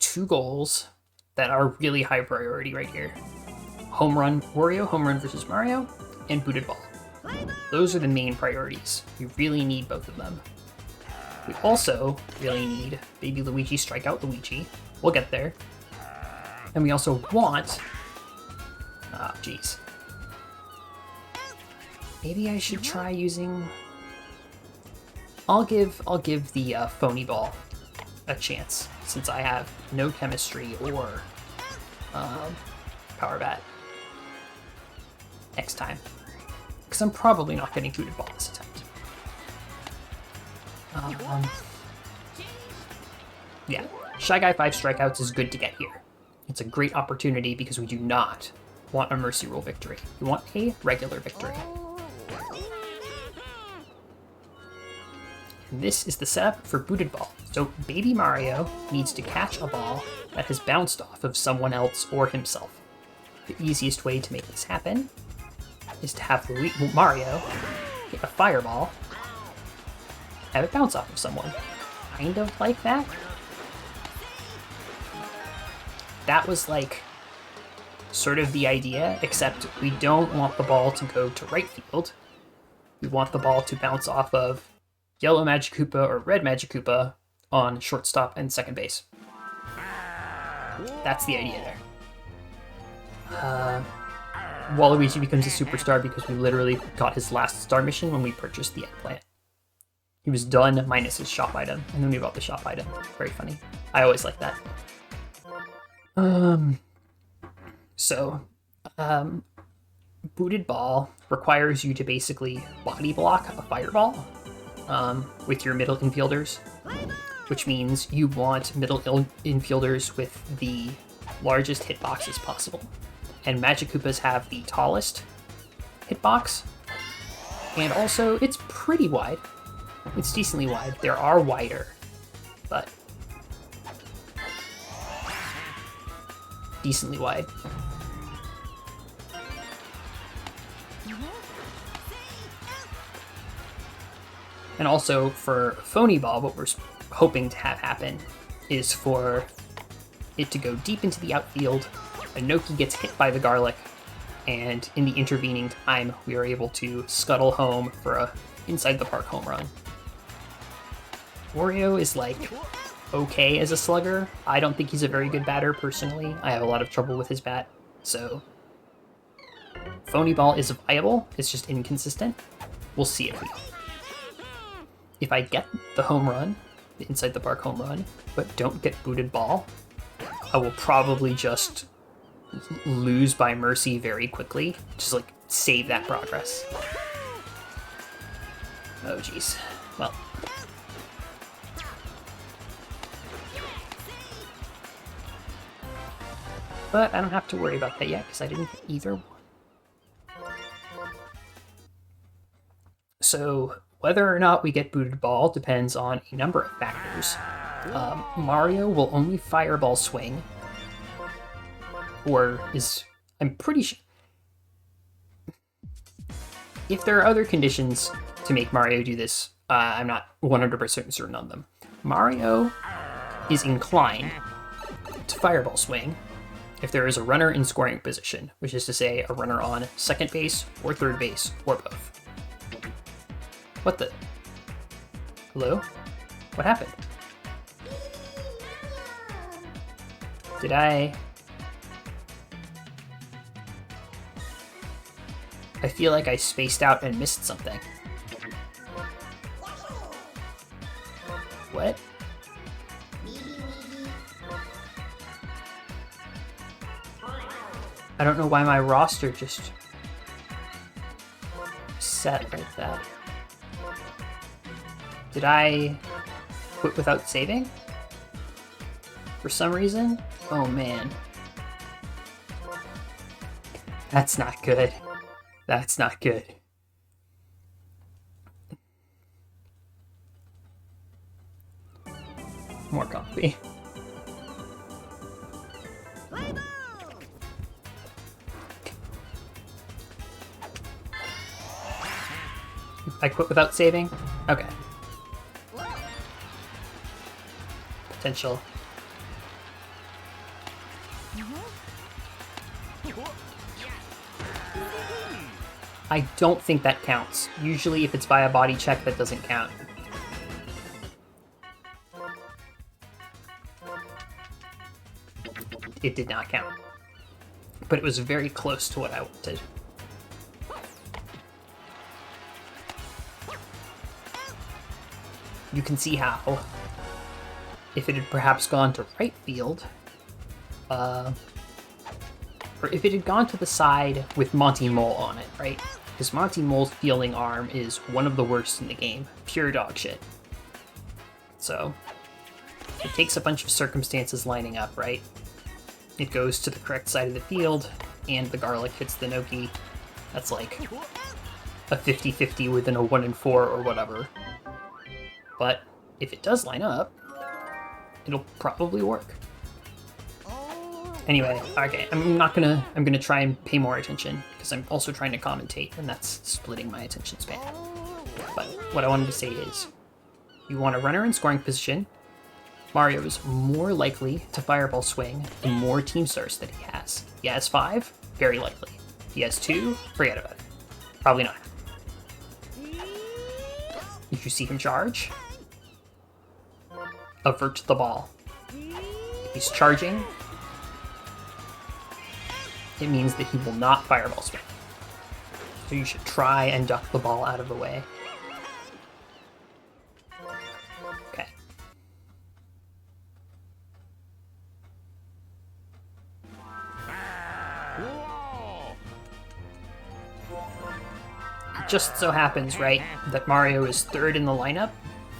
two goals that are really high priority right here. Home Run Wario, Home Run versus Mario, and Booted Ball. Those are the main priorities. We really need both of them. We also really need Baby Luigi Strikeout Luigi. We'll get there. And we also want... Ah, jeez. Maybe I should try using... I'll give the Phony Ball a chance, since I have no chemistry or Power Bat next time. Because I'm probably not getting Booted Ball this attempt. Yeah, Shy Guy 5 strikeouts is good to get here. It's a great opportunity because we do not want a Mercy Rule victory. We want a regular victory. And this is the setup for Booted Ball. So Baby Mario needs to catch a ball that has bounced off of someone else or himself. The easiest way to make this happen is to have Mario hit a fireball, have it bounce off of someone. Kind of like that. That was like sort of the idea, except we don't want the ball to go to right field. We want the ball to bounce off of yellow Magikoopa or red Magikoopa on shortstop and second base. That's the idea there. Waluigi becomes a superstar because we literally got his last star mission when we purchased the eggplant. He was done minus his shop item, and then we bought the shop item. Very funny. I always like that. Booted ball requires you to basically body block a fireball with your middle infielders, which means you want middle infielders with the largest hitboxes possible. And Magikoopas have the tallest hitbox, and also it's pretty wide. It's decently wide. There are wider, but decently wide. And also for Phony Ball, what we're hoping to have happen is for it to go deep into the outfield, Inoki gets hit by the garlic, and in the intervening time, we are able to scuttle home for a inside the park home run. Wario is like okay as a slugger. I don't think he's a very good batter personally. I have a lot of trouble with his bat, so Phony Ball is viable. It's just inconsistent. We'll see if I get the home run, the inside the park home run, but don't get booted ball, I will probably just lose by mercy very quickly. Just like save that progress. Oh jeez. Well. But I don't have to worry about that yet because I didn't hit either one. So whether or not we get booted ball depends on a number of factors. Mario will only fireball swing, I'm pretty sure. If there are other conditions to make Mario do this, I'm not 100% certain on them. Mario is inclined to fireball swing if there is a runner in scoring position, which is to say a runner on second base or third base or both. What the? Hello? What happened? Did I feel like I spaced out and missed something. What? I don't know why my roster just set like that. Did I quit without saving? For some reason? Oh man. That's not good. That's not good. More coffee. I quit without saving? Okay. Potential. I don't think that counts. Usually if it's by a body check, that doesn't count. It did not count. But it was very close to what I wanted. You can see how, if it had perhaps gone to right field, or if it had gone to the side with Monty Mole on it, right? Because Monty Mole's fielding arm is one of the worst in the game. Pure dog shit. So, it takes a bunch of circumstances lining up, right? It goes to the correct side of the field, and the garlic hits the Noki. That's like a 50-50 within a 1 in 4 or whatever. But if it does line up, it'll probably work. Anyway, okay, I'm gonna try and pay more attention, because I'm also trying to commentate, and that's splitting my attention span. But what I wanted to say is, you want a runner in scoring position. Mario is more likely to fireball swing the more team stars that he has. He has 5, very likely. He has 2, forget about it. Probably not. If you see him charge, avert the ball. If he's charging, it means that he will not fireball swing. So you should try and duck the ball out of the way. Okay. It just so happens, right, that Mario is 3rd in the lineup,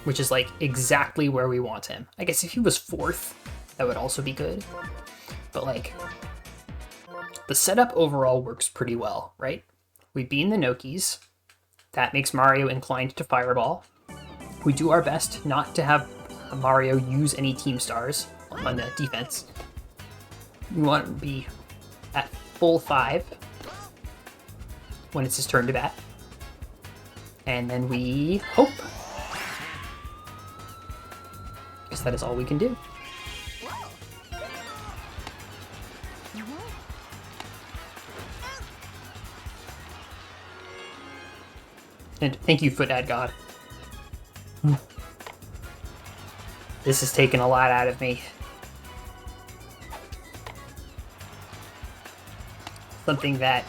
which is like exactly where we want him. I guess if he was 4th, that would also be good. But like, the setup overall works pretty well, right? We beam the Nokis. That makes Mario inclined to fireball. We do our best not to have Mario use any team stars on the defense. We want to be at full 5 when it's his turn to bat. And then we hope. Because that is all we can do. And thank you, Foot Ad God. This has taken a lot out of me. Something that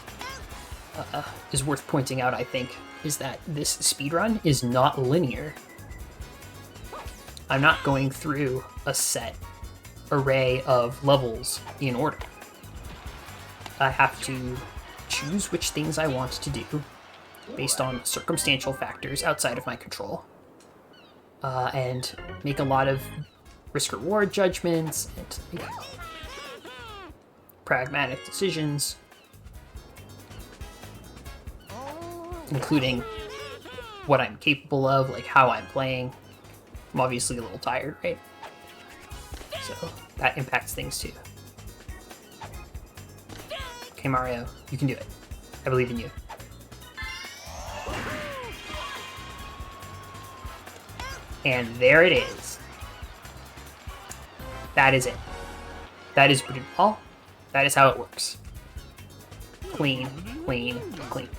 is worth pointing out, I think, is that this speedrun is not linear. I'm not going through a set array of levels in order. I have to choose which things I want to do based on circumstantial factors outside of my control, and make a lot of risk-reward judgments and pragmatic decisions, including what I'm capable of, like how I'm playing. I'm obviously a little tired, right? So that impacts things too. Okay, Mario, you can do it. I believe in you. And there it is. That is it. That is pretty all. That is how it works. Clean, clean, clean.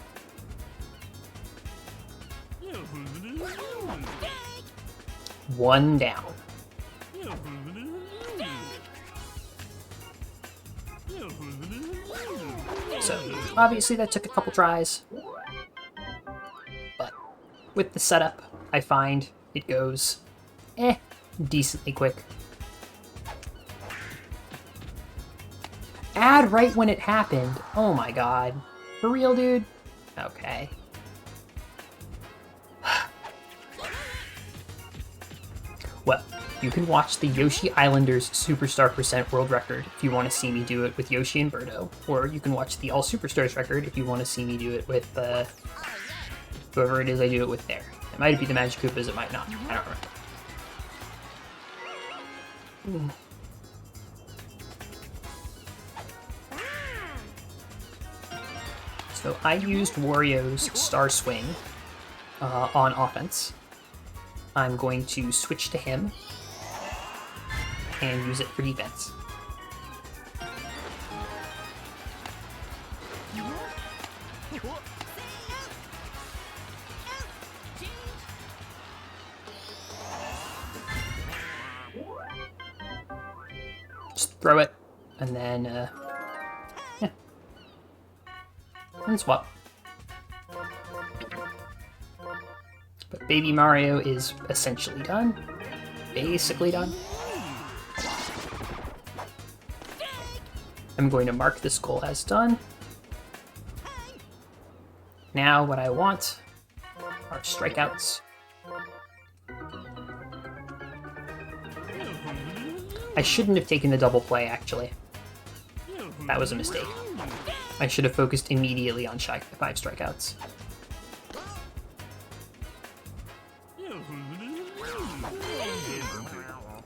One down. So, obviously that took a couple tries. But with the setup, I find it goes, decently quick. Add right when it happened. Oh my god. For real, dude? Okay. Well, you can watch the Yoshi Islanders Superstar % world record if you want to see me do it with Yoshi and Birdo, or you can watch the All Superstars record if you want to see me do it with whoever it is I do it with there. It might be the Magic Koopas, it might not. I don't remember. So I used Wario's Star Swing on offense. I'm going to switch to him and use it for defense. Just throw it, and then, yeah. And swap. But Baby Mario is essentially done. Basically done. I'm going to mark this goal as done. Now what I want are strikeouts. I shouldn't have taken the double play, actually. That was a mistake. I should have focused immediately on 5 strikeouts.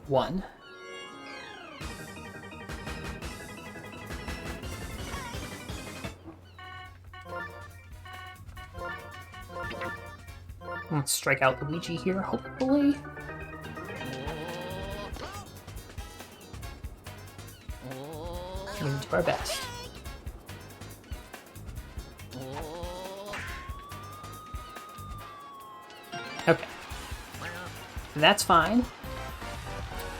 One. Let's strike out Luigi here, hopefully. We're gonna do our best. Okay. That's fine.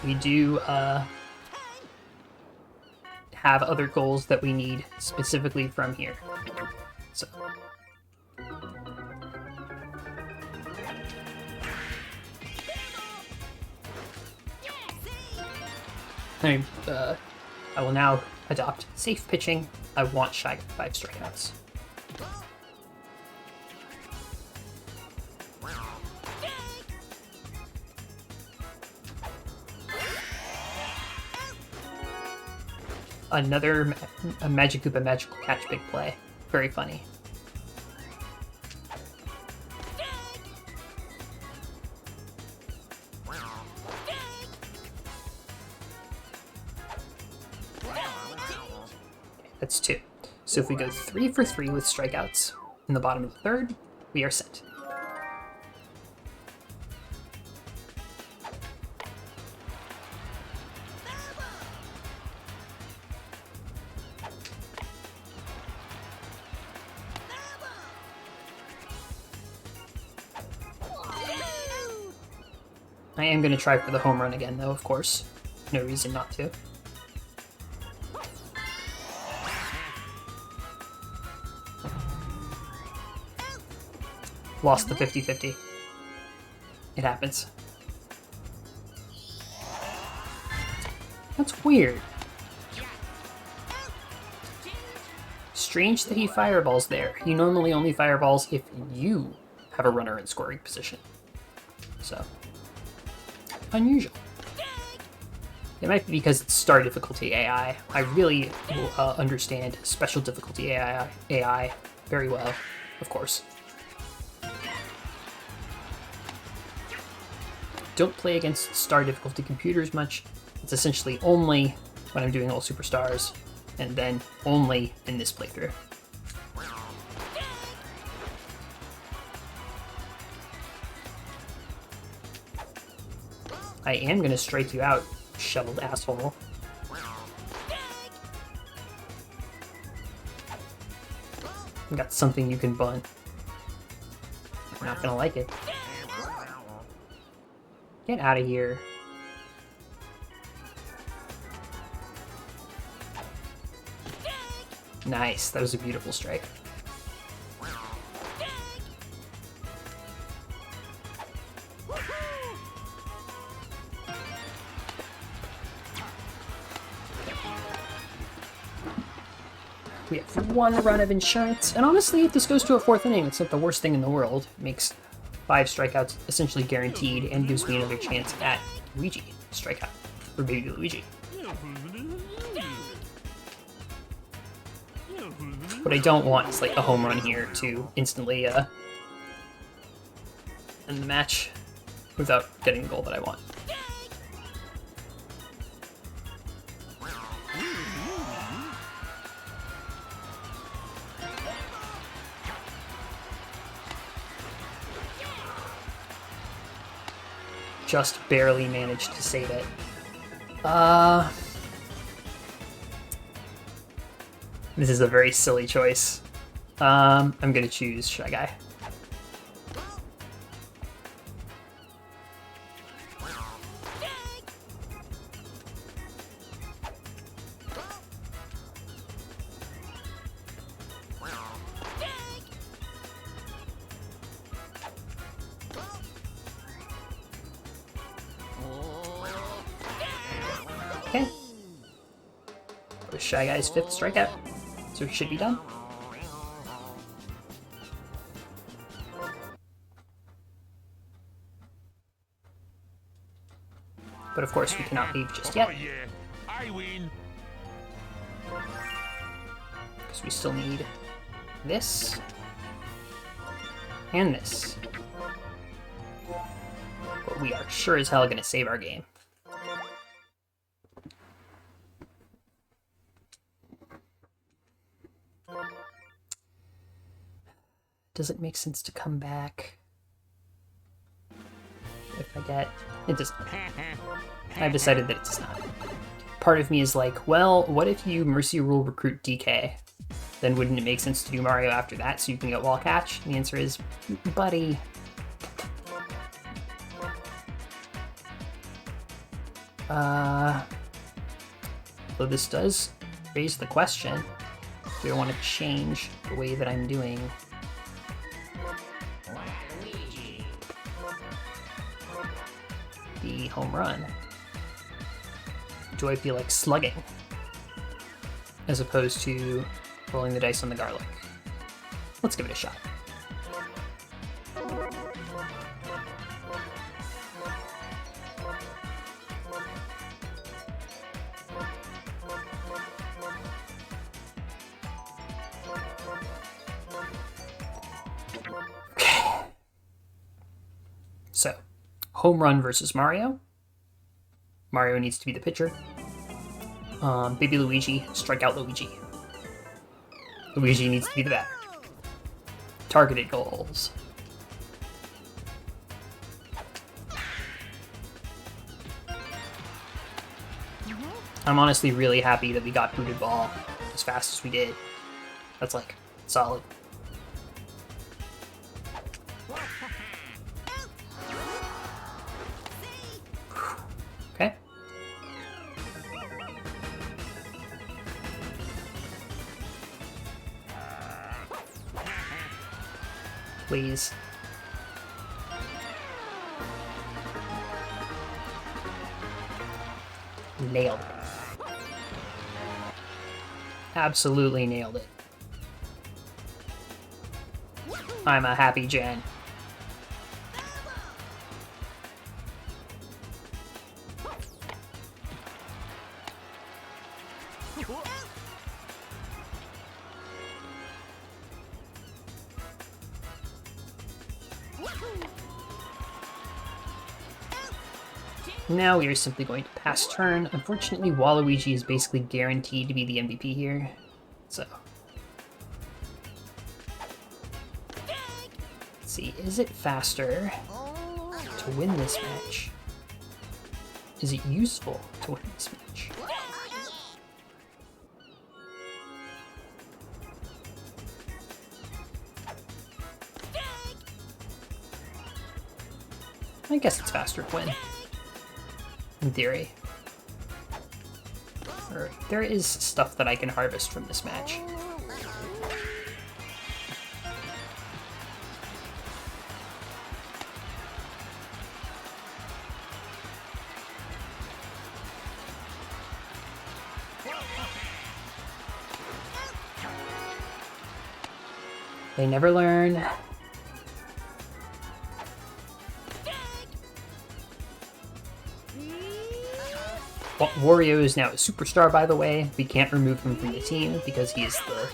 We do have other goals that we need specifically from here. So. I will now adopt safe pitching. I want Shy Guy 5 strikeouts. Another Magic Koopa Magical Catch Big Play. Very funny. That's 2. So if we go 3 for 3 with strikeouts in the bottom of the third, we are set. I am going to try for the home run again, though, of course. No reason not to. Lost the 50-50. It happens. That's weird. Strange that he fireballs there. He normally only fireballs if you have a runner in scoring position. So, unusual. It might be because it's star difficulty AI. I really understand special difficulty AI very well, of course. Don't play against star difficulty computers much. It's essentially only when I'm doing all superstars, and then only in this playthrough. I am going to strike you out, shoveled asshole. I got something you can bunt. You're not going to like it. Get out of here. Nice, that was a beautiful strike. We have 1 run of insurance, and honestly, if this goes to a 4th inning, it's not the worst thing in the world. It makes 5 strikeouts essentially guaranteed and gives me another chance at Luigi strikeout for baby Luigi. What I don't want is like a home run here to instantly end the match without getting the goal that I want. Just barely managed to save it. This is a very silly choice. I'm gonna choose Shy Guy. Okay. That was Shy Guy's 5th strikeout, so he should be done. But of course, we cannot leave just yet, Oh yeah, I win. because we still need this and this. But we are sure as hell gonna save our game. Does it make sense to come back? I get. It does not. I've decided that it does not. Part of me is like, well, what if you Mercy Rule recruit DK? Then wouldn't it make sense to do Mario after that so you can get wall catch? And the answer is, buddy. Though this does raise the question, do I want to change the way that I'm doing Waluigi. the home run? Do I feel like slugging as opposed to rolling the dice on the garlic? Let's give it a shot. Okay. So, home run versus Mario. Mario needs to be the pitcher. Baby Luigi, strike out Luigi. Luigi needs to be the batter. Targeted goals. I'm honestly really happy that we got booted ball as fast as we did. That's like solid. Okay. Please. Nailed it. Absolutely nailed it. I'm a happy Jen. Now we are simply going to pass turn. Unfortunately, Waluigi is basically guaranteed to be the MVP here. So, let's see, is it faster to win this match? Is it useful to win this match? I guess it's faster to win. In theory. There is stuff that I can harvest from this match. They never learn. Wario is now a superstar, by the way. We can't remove him from the team because he is the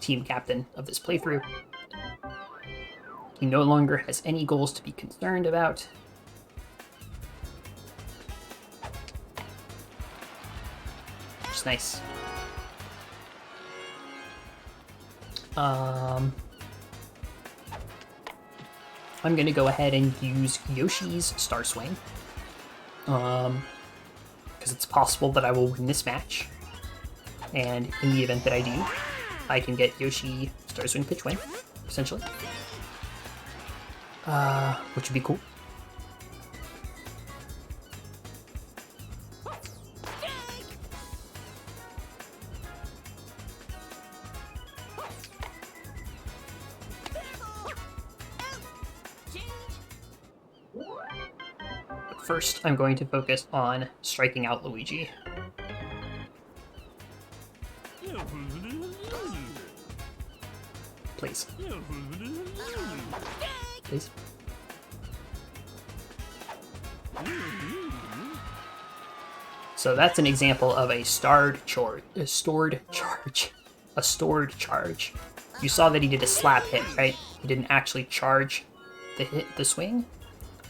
team captain of this playthrough. He no longer has any goals to be concerned about. Which is nice. I'm going to go ahead and use Yoshi's Star Swing. Because it's possible that I will win this match. And in the event that I do, I can get Yoshi Star Swing Pitch Win, essentially. Which would be cool. First, I'm going to focus on striking out Luigi. Please. Please. So that's an example of a stored charge. You saw that he did a slap hit, right? He didn't actually charge the swing.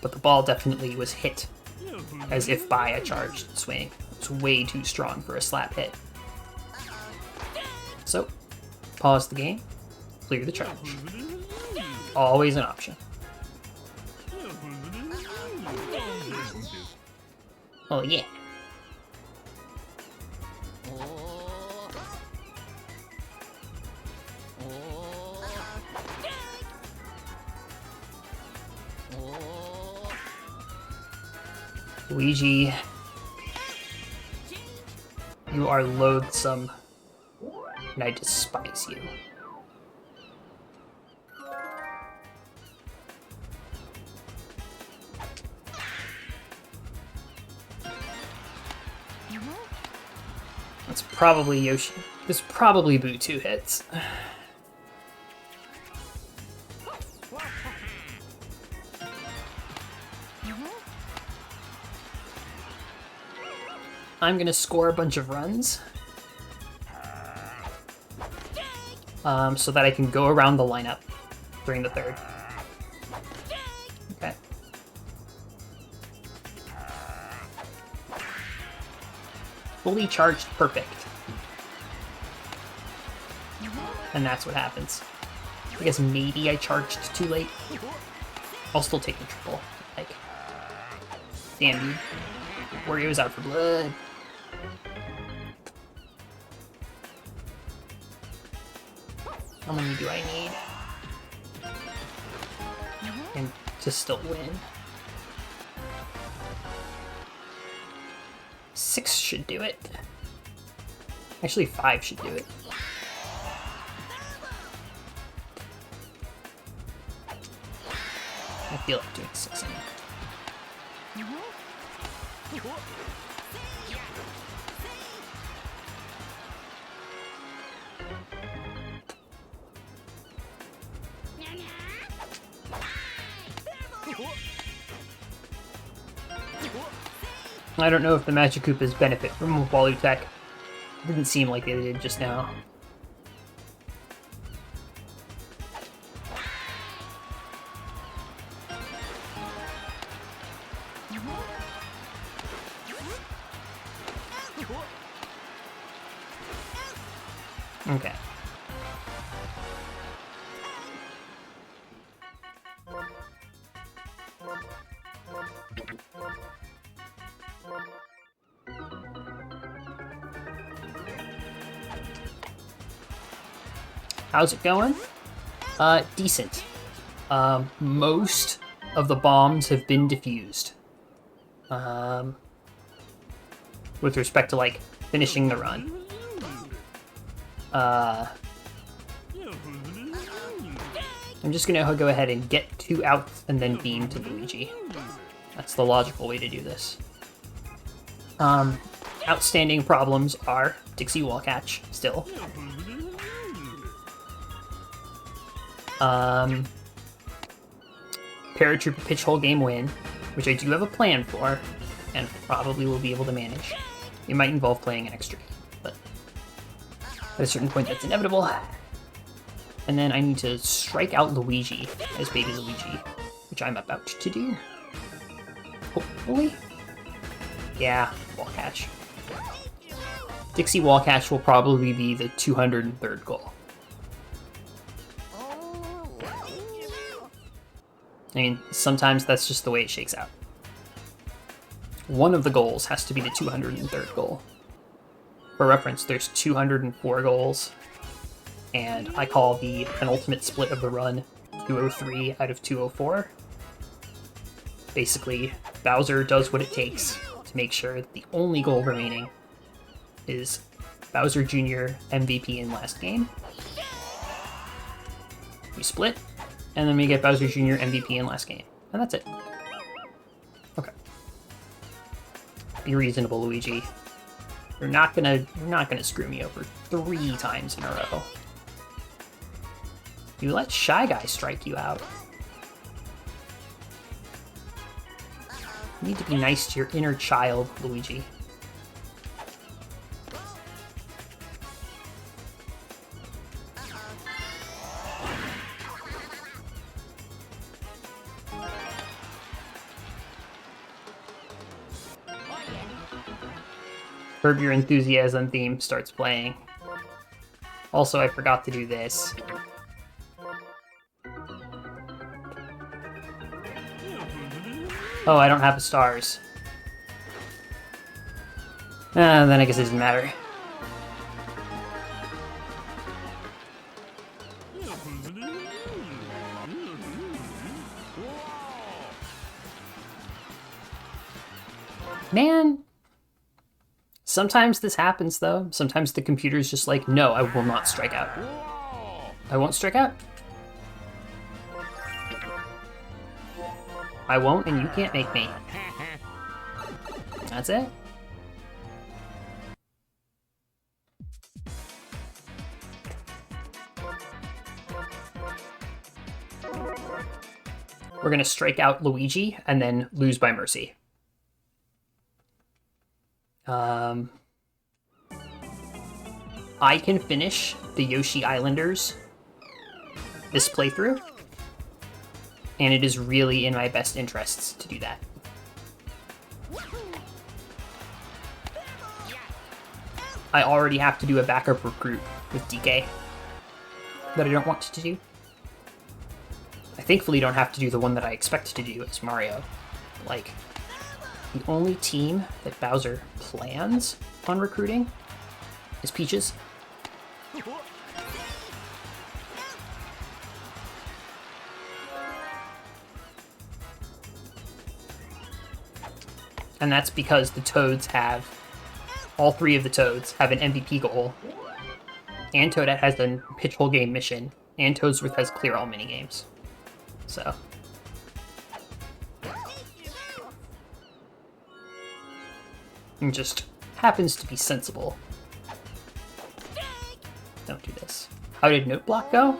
But the ball definitely was hit as if by a charged swing. It's way too strong for a slap hit. So, pause the game, clear the charge. Always an option. Oh yeah. Luigi, you are loathsome, and I despise you. That's probably Yoshi. This probably Boo 2 hits. I'm gonna score a bunch of runs. So that I can go around the lineup during the third. Okay. Fully charged, perfect. And that's what happens. I guess maybe I charged too late. I'll still take the triple. Like, damn dude. Wario's out for blood. How many do I need? And to still win. 6 should do it. Actually, 5 should do it. I feel like doing 6 anyway. I don't know if the Magic Koopas benefit from Walu Tech. Didn't seem like they did just now. Okay. How's it going? Decent. Most of the bombs have been defused. With respect to, like, finishing the run. I'm just gonna go ahead and get 2 outs and then beam to Luigi. That's the logical way to do this. Outstanding problems are Dixie Wall Catch, still. Paratrooper Pitch Hole Game Win, which I do have a plan for, and probably will be able to manage. It might involve playing an extra game, but at a certain point that's inevitable. And then I need to strike out Luigi as Baby Luigi, which I'm about to do. Hopefully? Yeah, Wall Catch. Dixie Wall Catch will probably be the 203rd goal. I mean, sometimes that's just the way it shakes out. One of the goals has to be the 203rd goal. For reference, there's 204 goals, and I call the penultimate split of the run 203 out of 204. Basically, Bowser does what it takes to make sure that the only goal remaining is Bowser Jr. MVP in last game. We split, and then we get Bowser Jr. MVP in last game. And that's it. Okay. Be reasonable, Luigi. You're not gonna screw me over 3 times in a row. You let Shy Guy strike you out. You need to be nice to your inner child, Luigi. Curb Your Enthusiasm theme starts playing. Also, I forgot to do this. Oh, I don't have the stars. Then I guess it doesn't matter. Man, sometimes this happens though. Sometimes the computer's just like, no, I will not strike out. I won't strike out. I won't, and you can't make me. That's it. We're gonna strike out Luigi and then lose by mercy. I can finish the Yoshi Islanders this playthrough, and it is really in my best interests to do that. I already have to do a backup recruit with DK that I don't want to do. I thankfully don't have to do the one that I expect to do as Mario. Like, the only team that Bowser plans on recruiting is Peaches. And that's because the Toads have, all three of the Toads have an MVP goal, and Toadette has a pitch whole game mission, and Toadsworth has clear all minigames. So. And just happens to be sensible. Don't do this. How did Note Block go?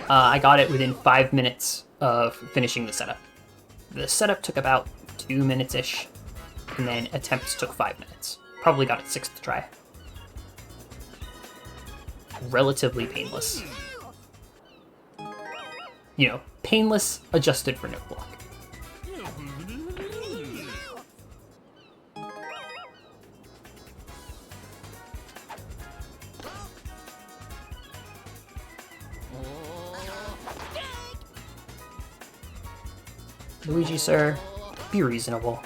I got it within 5 minutes of finishing the setup. The setup took about 2 minutes-ish, and then attempts took 5 minutes. Probably got it 6th try. Relatively painless. You know, painless adjusted for Note Block. Luigi, sir, be reasonable.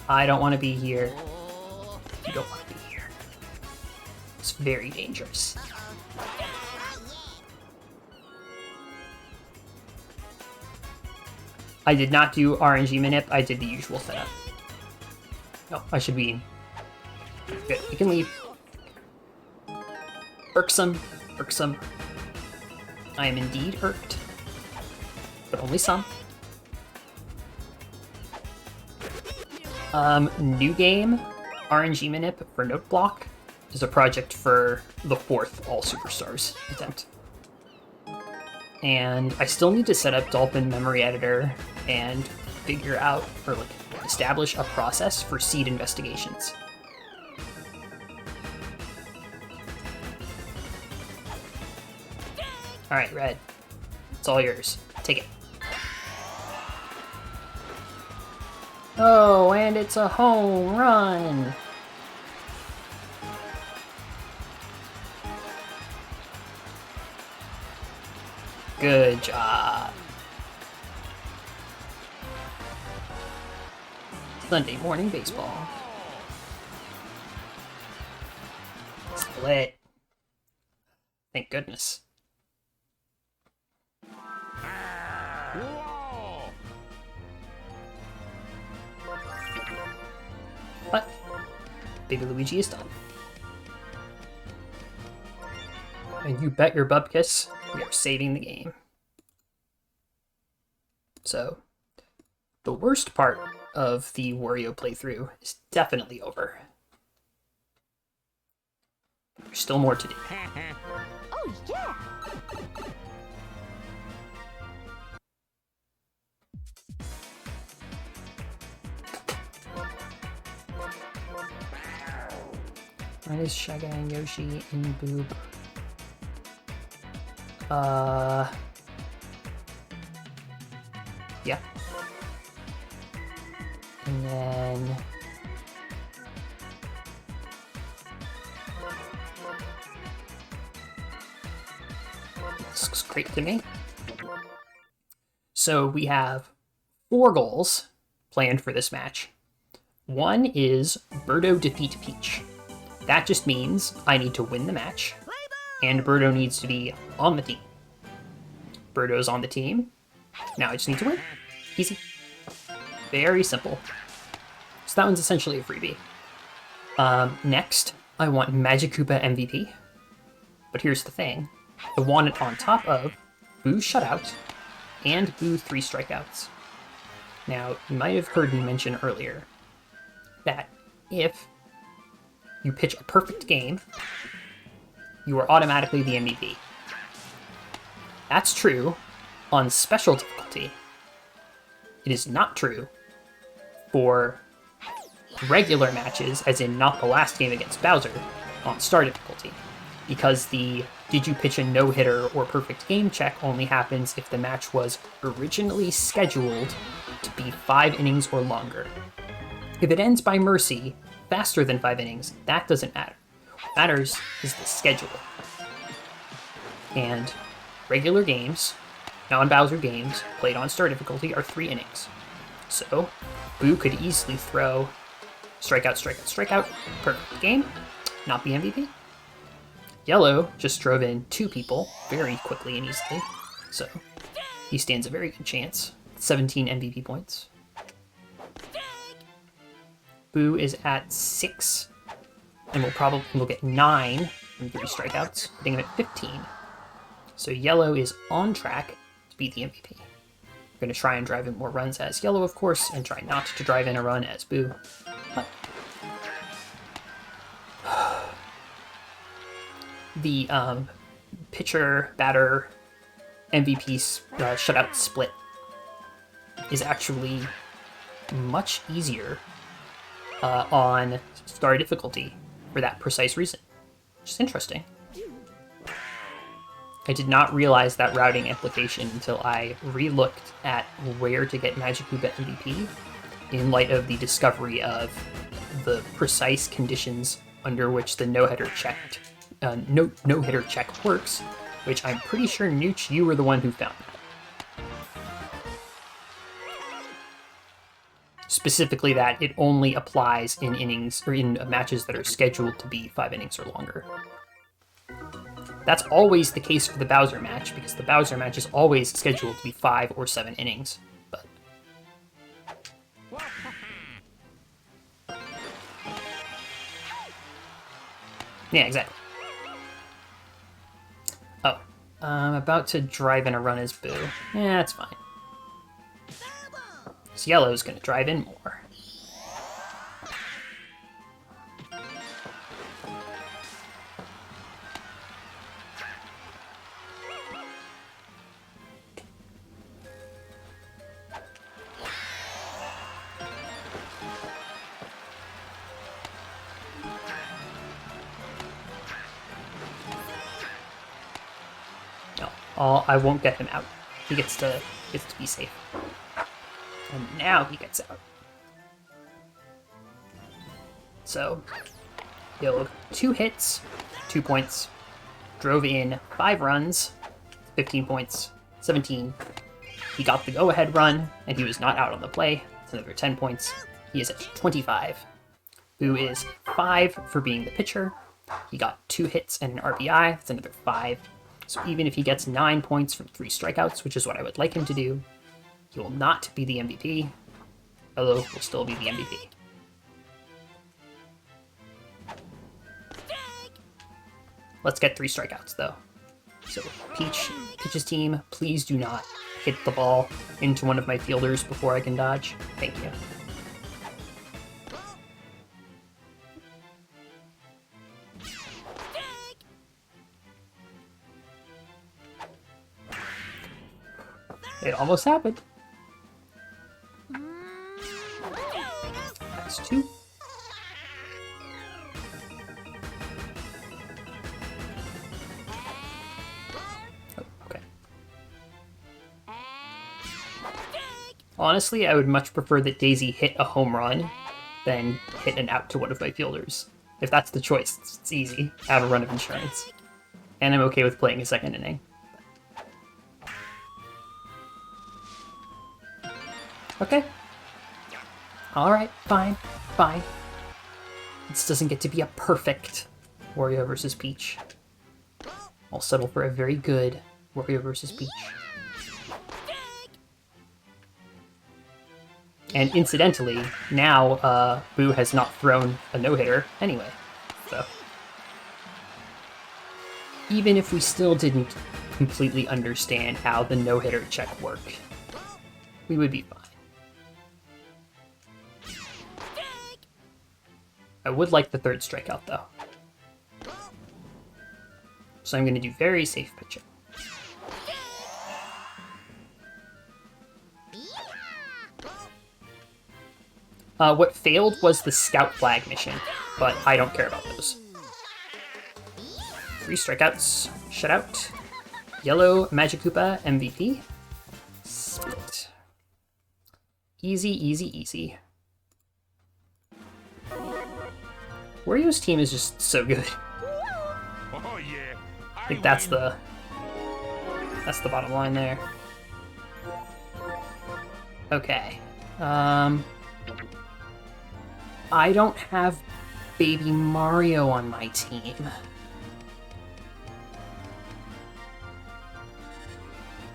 I don't want to be here. You don't want to be here. It's very dangerous. I did not do RNG manip, I did the usual setup. No, I should be good. You can leave. Irksome, irksome. I am indeed irked, but only some. New game, RNG manip for Note Block is a project for the 4th All Superstars attempt. And I still need to set up Dolphin Memory Editor and figure out, or like, establish a process for seed investigations. Alright, Red. It's all yours. Take it. Oh, and it's a home run! Good job. Sunday morning baseball. Split. Thank goodness. But Baby Luigi is done. And you bet your bubkiss, we are saving the game. So, the worst part of the Wario playthrough is definitely over. There's still more to do. Oh, yeah! Why is Shaga and Yoshi in Boob? Yeah. And then... This looks great to me. So we have 4 goals planned for this match. One is Birdo defeat Peach. That just means I need to win the match, and Birdo needs to be on the team. Birdo's on the team. Now I just need to win. Easy. Very simple. So that one's essentially a freebie. Next, I want Magikoopa MVP. But here's the thing. I want it on top of Boo Shutout and Boo 3 Strikeouts. Now, you might have heard me mention earlier that if you pitch a perfect game, you are automatically the MVP. That's true on special difficulty. It is not true for regular matches, as in not the last game against Bowser, on star difficulty. Because the did you pitch a no-hitter or perfect game check only happens if the match was originally scheduled to be 5 innings or longer. If it ends by mercy, faster than 5 innings, that doesn't matter. What matters is the schedule. And regular games, non-Bowser games, played on star difficulty are 3 innings. So, Boo could easily throw strikeout, strikeout, strikeout, perfect game, not the MVP. Yellow just drove in 2 people very quickly and easily, so he stands a very good chance. 17 MVP points. Boo is at 6, and will get 9 from 3 strikeouts, putting him at 15. So Yellow is on track to beat the MVP. We're going to try and drive in more runs as Yellow, of course, and try not to drive in a run as Boo. But the pitcher-batter MVP shutout split is actually much easier on star difficulty for that precise reason, which is interesting. I did not realize that routing implication until I re-looked at where to get Magikoopa MVP in light of the discovery of the precise conditions under which the no-hitter check works, which I'm pretty sure, Nooch, you were the one who found that. Specifically that it only applies in innings, or in matches that are scheduled to be 5 innings or longer. That's always the case for the Bowser match, because the Bowser match is always scheduled to be 5 or 7 innings. But yeah, exactly. Oh, I'm about to drive in a run as Boo. Yeah, that's fine. So Yellow's gonna drive in more. I won't get him out. He gets to be safe. And now he gets out. So, he'll 2 hits, 2 points, drove in 5 runs, 15 points, 17. He got the go-ahead run, and he was not out on the play. It's another 10 points. He is at 25. Boo is 5 for being the pitcher. He got 2 hits and an RBI. That's another 5. So even if he gets 9 points from 3 strikeouts, which is what I would like him to do, he will not be the MVP. Hello will still be the MVP. Let's get 3 strikeouts, though. So Peach's team, please do not hit the ball into one of my fielders before I can dodge. Thank you. It almost happened. That's 2. Oh, okay. Honestly, I would much prefer that Daisy hit a home run than hit an out to one of my fielders. If that's the choice, it's easy. I have a run of insurance. And I'm okay with playing a second inning. Okay. Alright, fine, fine. This doesn't get to be a perfect Wario vs. Peach. I'll settle for a very good Wario vs. Peach. And incidentally, now Boo has not thrown a no-hitter anyway. So even if we still didn't completely understand how the no-hitter check worked, we would be fine. I would like the third strikeout though. So I'm going to do very safe pitching. What failed was the scout flag mission, but I don't care about those. 3 strikeouts, shutout. Yellow Magikoopa MVP. Split. Easy, easy, easy. Wario's team is just so good. Oh yeah. I think that's the bottom line there. Okay. I don't have Baby Mario on my team.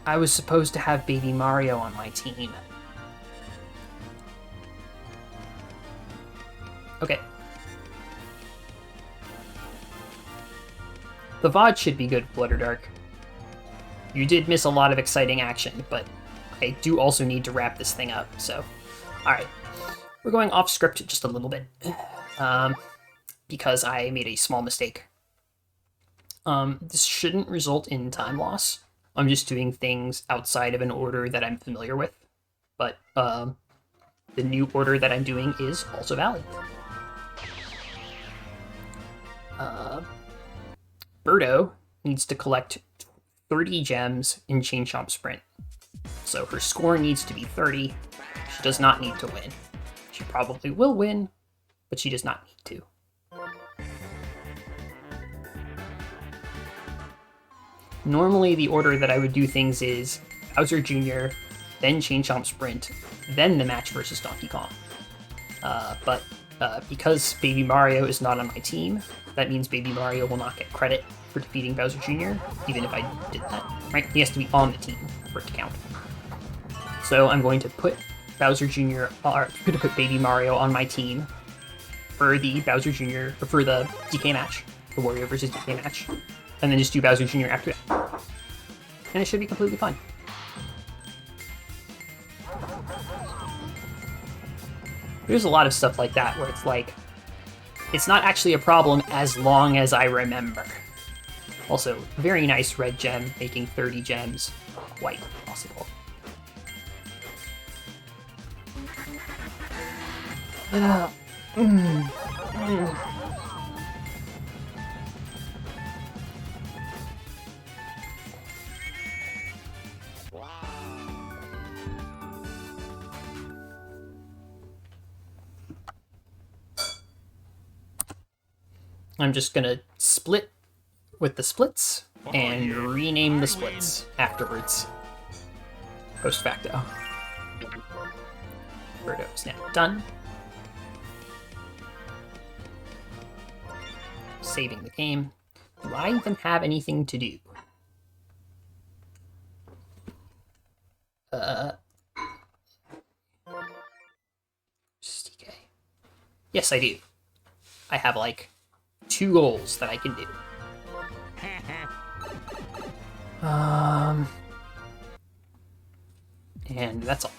I was supposed to have Baby Mario on my team. Okay. The VOD should be good, Blood or Dark. You did miss a lot of exciting action, but I do also need to wrap this thing up, so... Alright. We're going off script just a little bit. Because I made a small mistake. This shouldn't result in time loss. I'm just doing things outside of an order that I'm familiar with. But, the new order that I'm doing is also valid. Birdo needs to collect 30 gems in Chain Chomp Sprint. So her score needs to be 30. She does not need to win. She probably will win, but she does not need to. Normally the order that I would do things is Bowser Jr., then Chain Chomp Sprint, then the match versus Donkey Kong. But because Baby Mario is not on my team, that means Baby Mario will not get credit for defeating Bowser Jr., even if I did that, right? He has to be on the team for it to count. So I'm going to put Bowser Jr., or I'm going to put Baby Mario on my team for the Bowser Jr., or for the DK match, the Wario vs. DK match, and then just do Bowser Jr. after that. And it should be completely fine. There's a lot of stuff like that where it's like, it's not actually a problem as long as I remember. Also, very nice red gem, making 30 gems quite possible. I'm just gonna split with the splits and rename the splits afterwards. Post facto. Birdo is now done. Saving the game. Do I even have anything to do? SDK. Yes, I do. I have like 2 goals that I can do. And that's all.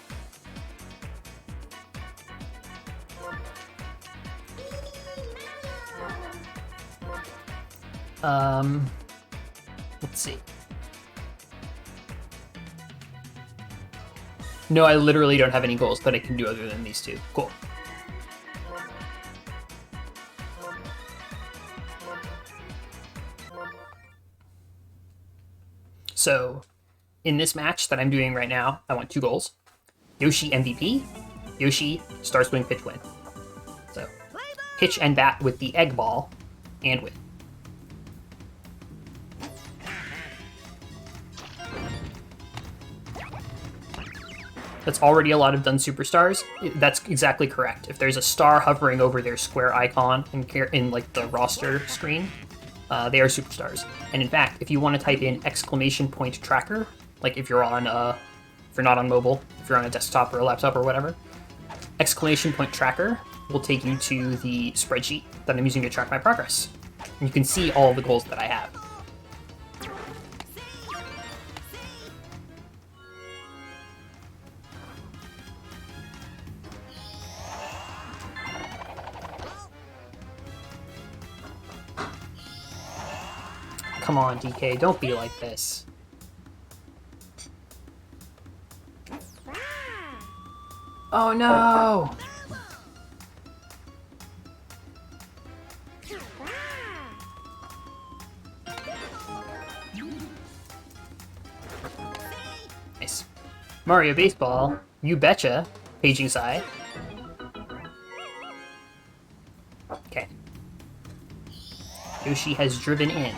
Let's see. No, I literally don't have any goals that I can do other than these 2. Cool. So, in this match that I'm doing right now, I want 2 goals. Yoshi MVP, Yoshi Star Swing Pitch win. So, pitch and bat with the egg ball, and win. That's already a lot of done superstars. That's exactly correct. If there's a star hovering over their square icon in like the roster screen, they are superstars. And in fact, if you want to type in !tracker, like if you're not on mobile, if you're on a desktop or a laptop or whatever, !tracker will take you to the spreadsheet that I'm using to track my progress. And you can see all the goals that I have. Come on, DK, don't be like this. Oh no! Nice. Mario Baseball, you betcha, paging side. Okay. Yoshi has driven in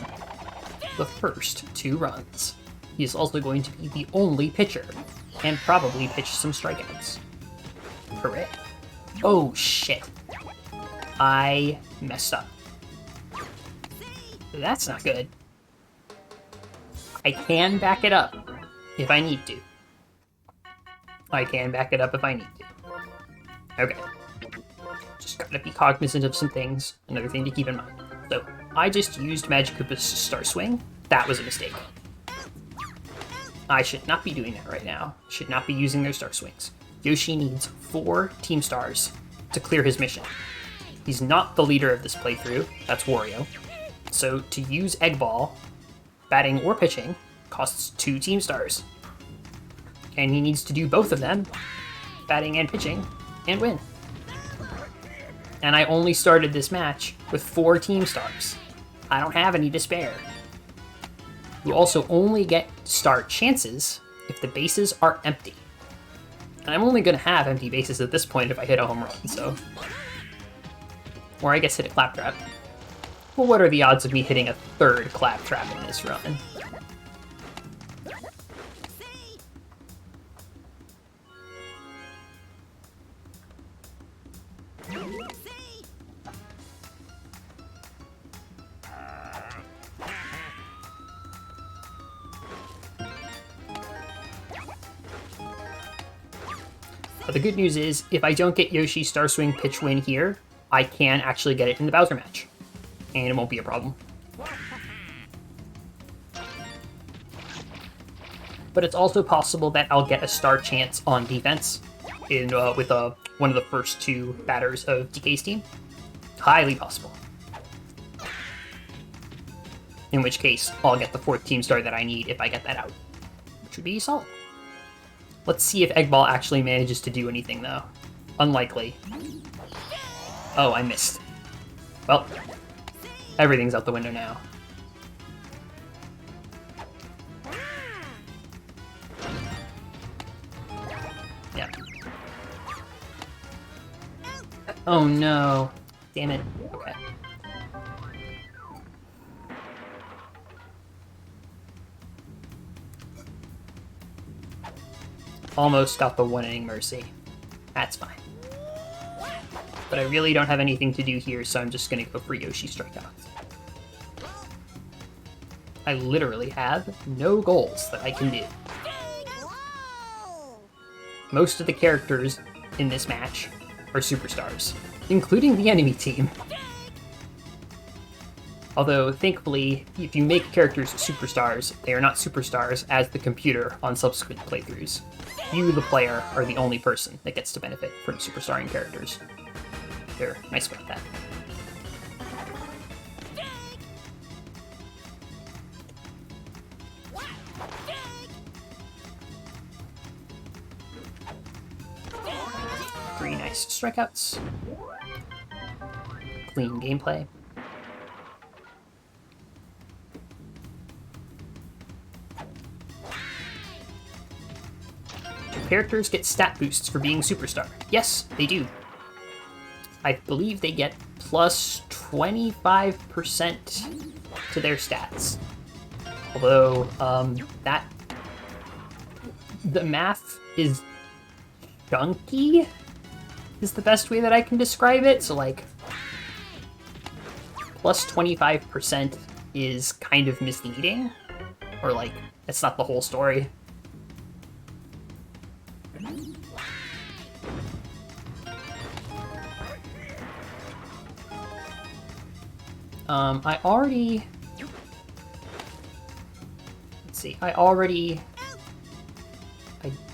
the first 2 runs. He is also going to be the only pitcher, and probably pitch some strikeouts. Hooray. Oh shit. I messed up. That's not good. I can back it up if I need to. Okay. Just gotta be cognizant of some things. Another thing to keep in mind. So, I just used Magikoopa's Star Swing. That was a mistake. I should not be doing that right now. Should not be using their Star Swings. Yoshi needs 4 Team Stars to clear his mission. He's not the leader of this playthrough. That's Wario. So, to use Egg Ball, batting or pitching, costs 2 Team Stars. And he needs to do both of them, batting and pitching, and win. And I only started this match with 4 Team Stars. I don't have any to spare. You also only get star chances if the bases are empty. And I'm only going to have empty bases at this point if I hit a home run, so... Or I guess hit a claptrap. Well, what are the odds of me hitting a 3rd claptrap in this run? But the good news is, if I don't get Yoshi Star Swing pitch win here, I can actually get it in the Bowser match. And it won't be a problem. But it's also possible that I'll get a star chance on defense with one of the first 2 batters of DK's team. Highly possible. In which case, I'll get the 4th Team Star that I need if I get that out. Which would be solid. Let's see if Egg Ball actually manages to do anything, though. Unlikely. Oh, I missed. Well, everything's out the window now. Yeah. Oh no. Damn it. Okay. Almost got the 1 inning mercy. That's fine. But I really don't have anything to do here, so I'm just gonna go for Yoshi strikeouts. I literally have no goals that I can do. Most of the characters in this match are superstars, including the enemy team. Although, thankfully, if you make characters superstars, they are not superstars as the computer on subsequent playthroughs. You, the player, are the only person that gets to benefit from superstarring characters. They're nice about that. Three nice strikeouts. Clean gameplay. Characters get stat boosts for being superstar. Yes, they do. I believe they get plus 25% to their stats. Although, the math is chunky is the best way that I can describe it. So like plus 25% is kind of misleading, or like it's not the whole story. I already... Let's see, I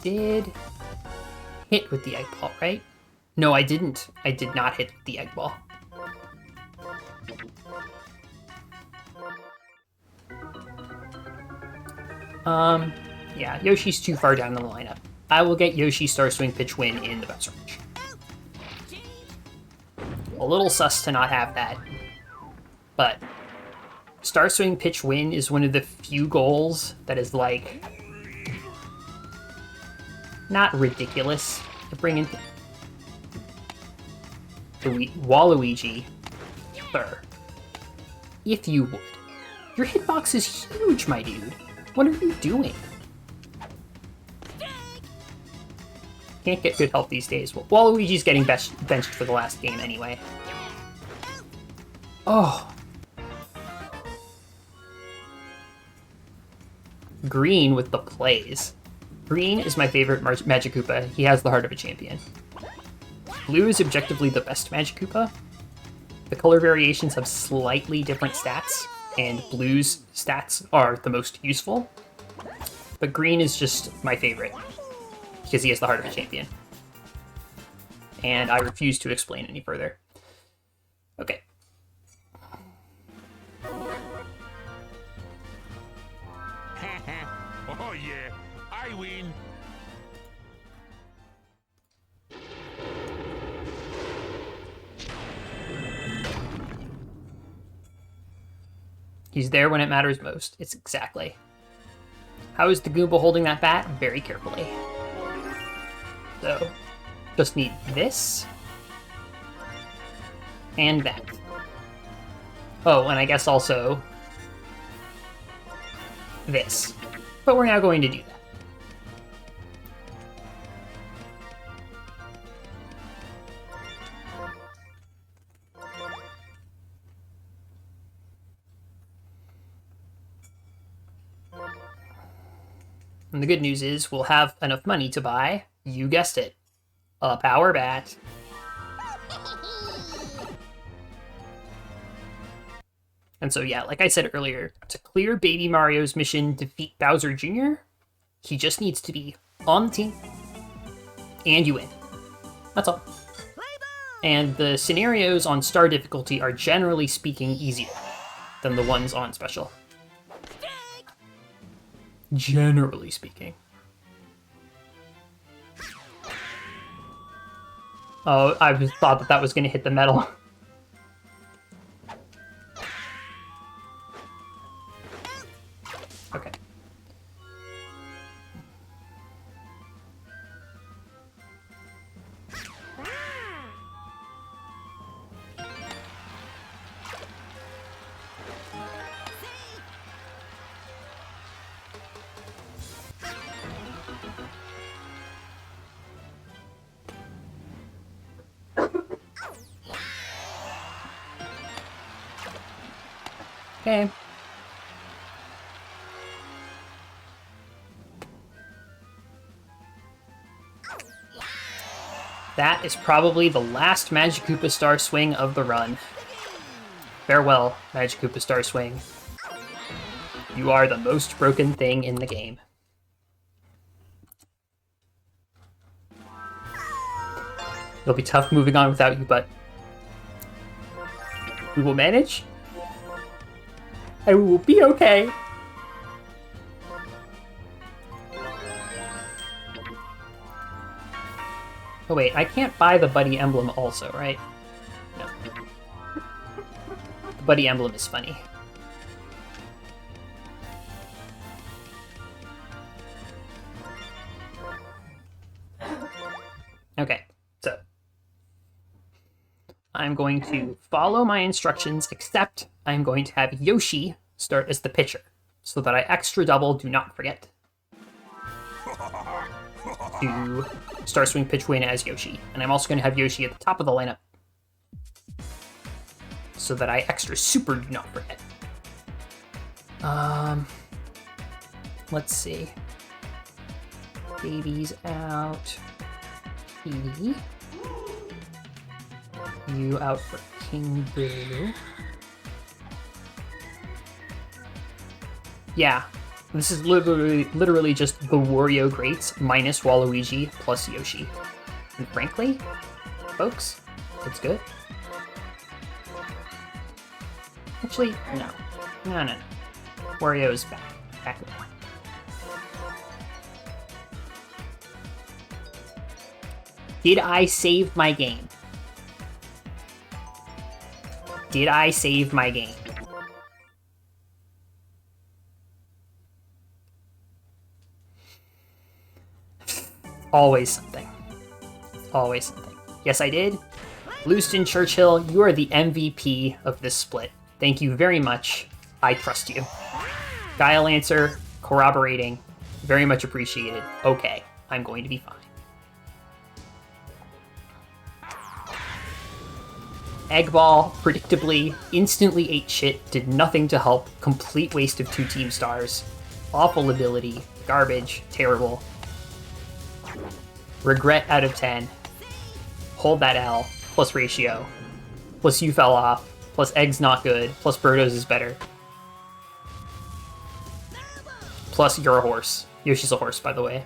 did hit with the egg ball, right? No, I didn't. I did not hit with the egg ball. Yeah, Yoshi's too far down the lineup. I will get Yoshi Star Swing Pitch Win in the bounce range. A little sus to not have that, but Star Swing Pitch Win is one of the few goals that is like not ridiculous to bring in. Waluigi, sir, if you would. Your hitbox is huge, my dude. What are you doing? Can't get good help these days. Well, Waluigi's getting benched for the last game anyway. Oh. Green with the plays. Green is my favorite Magic Koopa. He has the heart of a champion. Blue is objectively the best Magic Koopa. The color variations have slightly different stats, and Blue's stats are the most useful. But Green is just my favorite, because he has the heart of a champion. And I refuse to explain any further. Okay. Oh yeah, I win. He's there when it matters most. It's exactly. How is the Goomba holding that bat? Very carefully. So, just need this. And that. Oh, and I guess also this. But we're now going to do that. And the good news is we'll have enough money to buy, you guessed it, a power bat. And so yeah, like I said earlier, to clear Baby Mario's mission, defeat Bowser Jr., he just needs to be on the team, and you win. That's all. And the scenarios on Star difficulty are generally speaking easier than the ones on Special. Generally speaking. Oh, I thought that was going to hit the metal. Okay. Okay. That is probably the last Magic Koopa Star Swing of the run. Farewell, Magic Koopa Star Swing. You are the most broken thing in the game. It'll be tough moving on without you, but we will manage. And we will be okay. Oh wait, I can't buy the Buddy Emblem also, right? No. The Buddy Emblem is funny. Okay, so I'm going to follow my instructions, except I'm going to have Yoshi start as the pitcher, so that I extra double, do not forget, to Star Swing pitch win as Yoshi. And I'm also going to have Yoshi at the top of the lineup so that I extra super do not forget. Let's see. Baby's out. Petey. You out for King Boo. Yeah, this is literally just the Wario Greats minus Waluigi plus Yoshi. And frankly, folks, it's good. Actually, no. Wario is back. Did I save my game? Did I save my game? Always something. Always something. Yes, I did. Lewiston Churchill, you are the MVP of this split. Thank you very much. I trust you. Guile answer, corroborating. Very much appreciated. Okay, I'm going to be fine. Egg Ball, predictably, instantly ate shit, did nothing to help, complete waste of 2 team stars. Awful ability, garbage, terrible. Regret out of 10. Hold that L, plus ratio. Plus you fell off, plus Egg's not good, plus Birdo's is better. Plus you're a horse. Yoshi's a horse, by the way.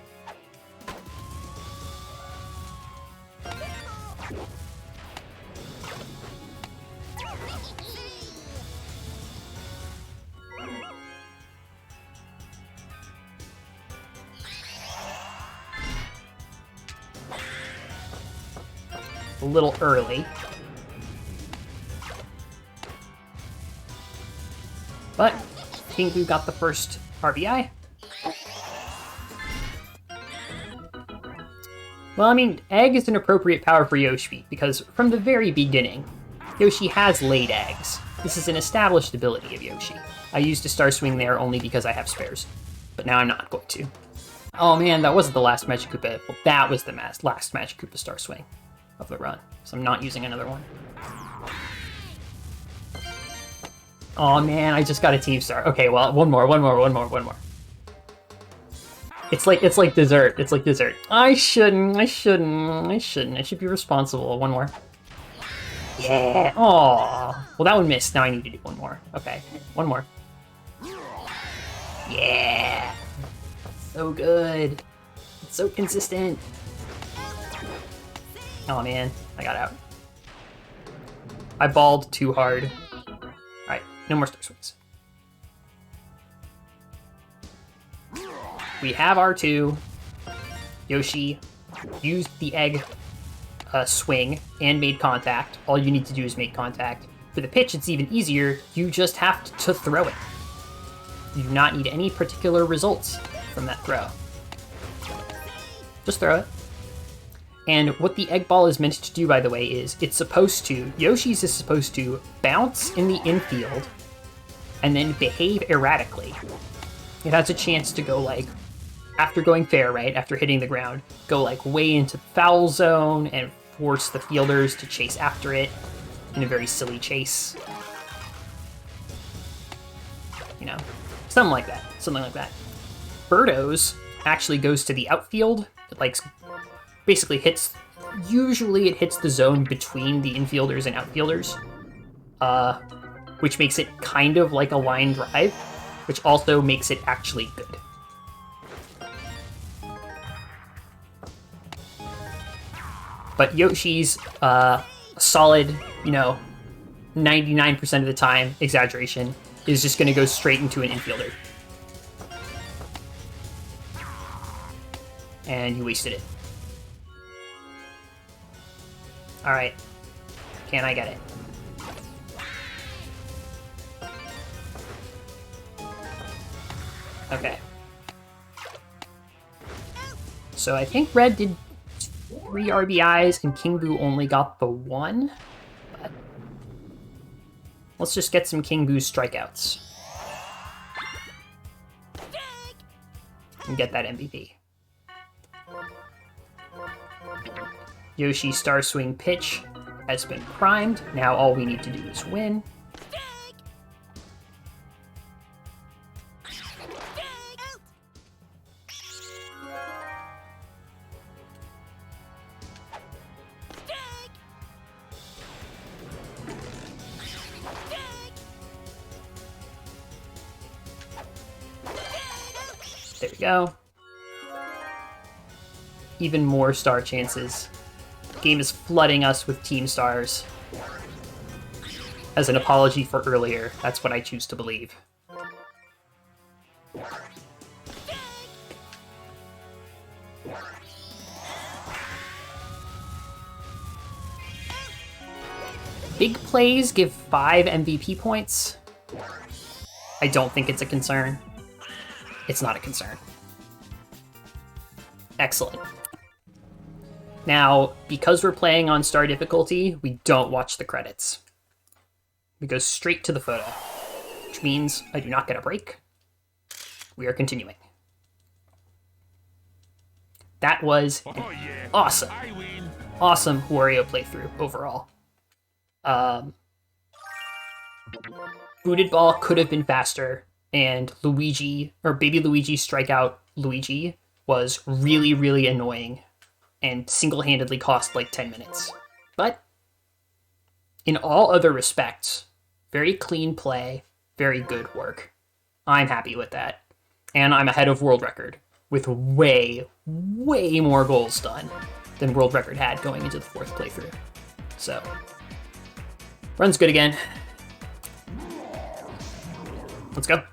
A little early. But King Boo got the first RBI. Well, I mean, egg is an appropriate power for Yoshi, because from the very beginning, Yoshi has laid eggs. This is an established ability of Yoshi. I used a Star Swing there only because I have spares, but now I'm not going to. Oh man, that wasn't the last Magic Koopa. Well, that was the last Magic Koopa Star Swing of the run, so I'm not using another one. Oh man, I just got a Team Star. Okay, well, one more. It's like dessert. It's like dessert. I shouldn't. I should be responsible. One more. Yeah. Aw. Well, that one missed. Now I need to do one more. Okay. One more. Yeah. So good. It's so consistent. Oh man, I got out. I balled too hard. Alright, no more Star Swings. We have R2. Yoshi used the egg swing and made contact. All you need to do is make contact. For the pitch, it's even easier. You just have to throw it. You do not need any particular results from that throw. Just throw it. And what the egg ball is meant to do, by the way, is it's supposed to, Yoshi's is supposed to bounce in the infield and then behave erratically. It has a chance to go like, after going fair, right, after hitting the ground, go like way into the foul zone and force the fielders to chase after it in a very silly chase. You know, something like that. Birdo's actually goes to the outfield. It like basically usually it hits the zone between the infielders and outfielders, which makes it kind of like a line drive, which also makes it actually good. But Yoshi's solid, 99% of the time, exaggeration, is just going to go straight into an infielder. And you wasted it. Alright. Can I get it? Okay. So I think Red did 3 RBIs and King Boo only got the 1. But let's just get some King Boo strikeouts. And get that MVP. Yoshi Star Swing pitch has been primed. Now all we need to do is win. There we go. Even more star chances. The game is flooding us with team stars. As an apology for earlier, that's what I choose to believe. Big plays give 5 MVP points. I don't think it's a concern. It's not a concern. Excellent. Now, because we're playing on star difficulty, we don't watch the credits. We go straight to the photo, which means I do not get a break. We are continuing. That was an awesome, awesome Wario playthrough overall. Booted ball could have been faster, and Luigi, or Baby Luigi Strikeout Luigi, was really, really annoying and single-handedly cost like 10 minutes. But in all other respects, very clean play, very good work. I'm happy with that. And I'm ahead of world record with way, way more goals done than world record had going into the 4th playthrough. So, run's good again. Let's go.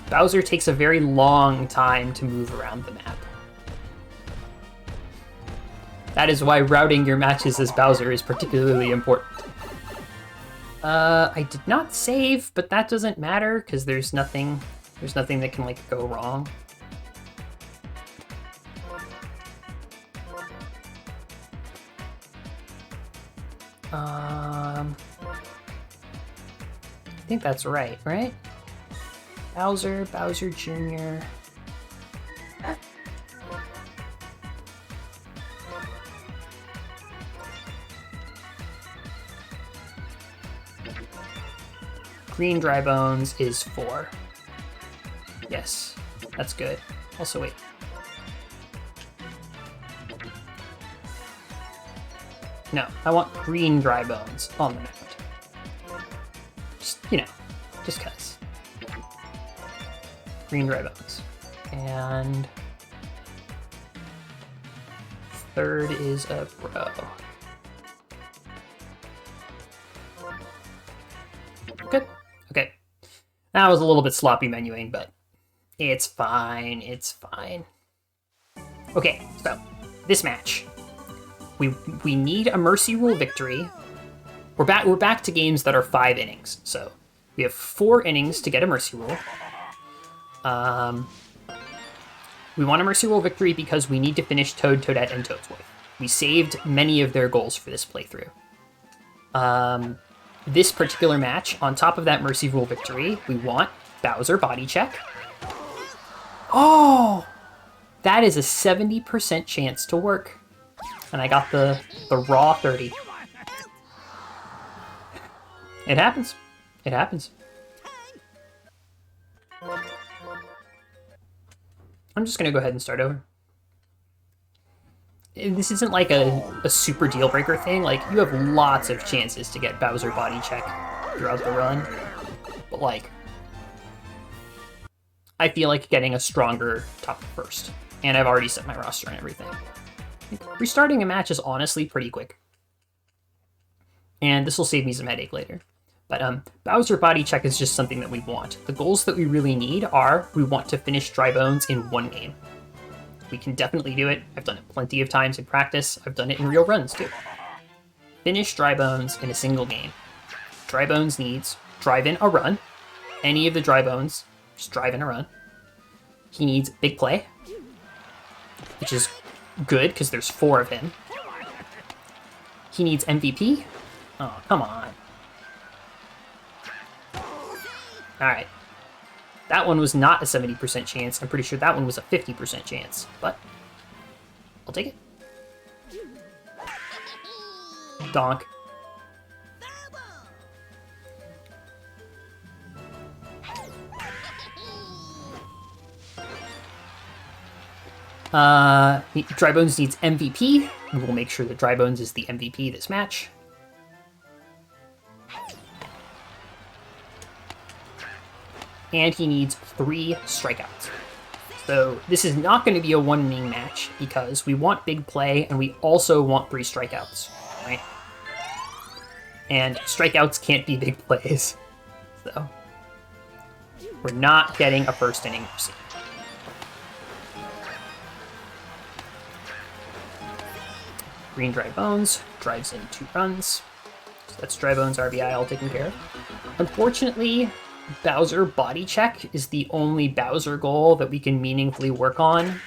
Bowser takes a very long time to move around the map. That is why routing your matches as Bowser is particularly important. I did not save, but that doesn't matter because there's nothing that can like go wrong. I think that's right? Bowser Jr. Green Dry Bones is 4. Yes, that's good. Also, wait. No, I want green Dry Bones on the map. Just, just cuz. Green Dry Bones. And 3rd is a bro. Good. Okay. That was a little bit sloppy menuing, but it's fine. It's fine. Okay, so this match. We need a Mercy Rule victory. We're back to games that are 5 innings. So we have 4 innings to get a Mercy Rule. We want a Mercy Rule victory because we need to finish Toad, Toadette, and Toadsworth. We saved many of their goals for this playthrough. This particular match, on top of that Mercy Rule victory, we want Bowser body check. Oh! That is a 70% chance to work. And I got the raw 30. It happens. It happens. I'm just gonna go ahead and start over. This isn't like a super deal breaker thing. Like, you have lots of chances to get Bowser body check throughout the run. But like, I feel like getting a stronger top first. And I've already set my roster and everything. Restarting a match is honestly pretty quick. And this will save me some headache later. But Bowser body check is just something that we want. The goals that we really need are, we want to finish Dry Bones in 1 game. We can definitely do it. I've done it plenty of times in practice. I've done it in real runs too. Finish Dry Bones in a single game. Dry Bones needs drive in a run. Any of the Dry Bones, just drive in a run. He needs big play, which is good because there's 4 of him. He needs MVP. Oh, come on. Alright. That one was not a 70% chance. I'm pretty sure that one was a 50% chance. But I'll take it. Donk. Dry Bones needs MVP. We will make sure that Dry Bones is the MVP this match. And he needs 3 strikeouts. So this is not going to be a one-inning match because we want big play and we also want 3 strikeouts, right? And strikeouts can't be big plays. So we're not getting a first inning receive. Green Dry Bones drives in 2 runs. So that's Dry Bones RBI all taken care of. Unfortunately, Bowser Body Check is the only Bowser goal that we can meaningfully work on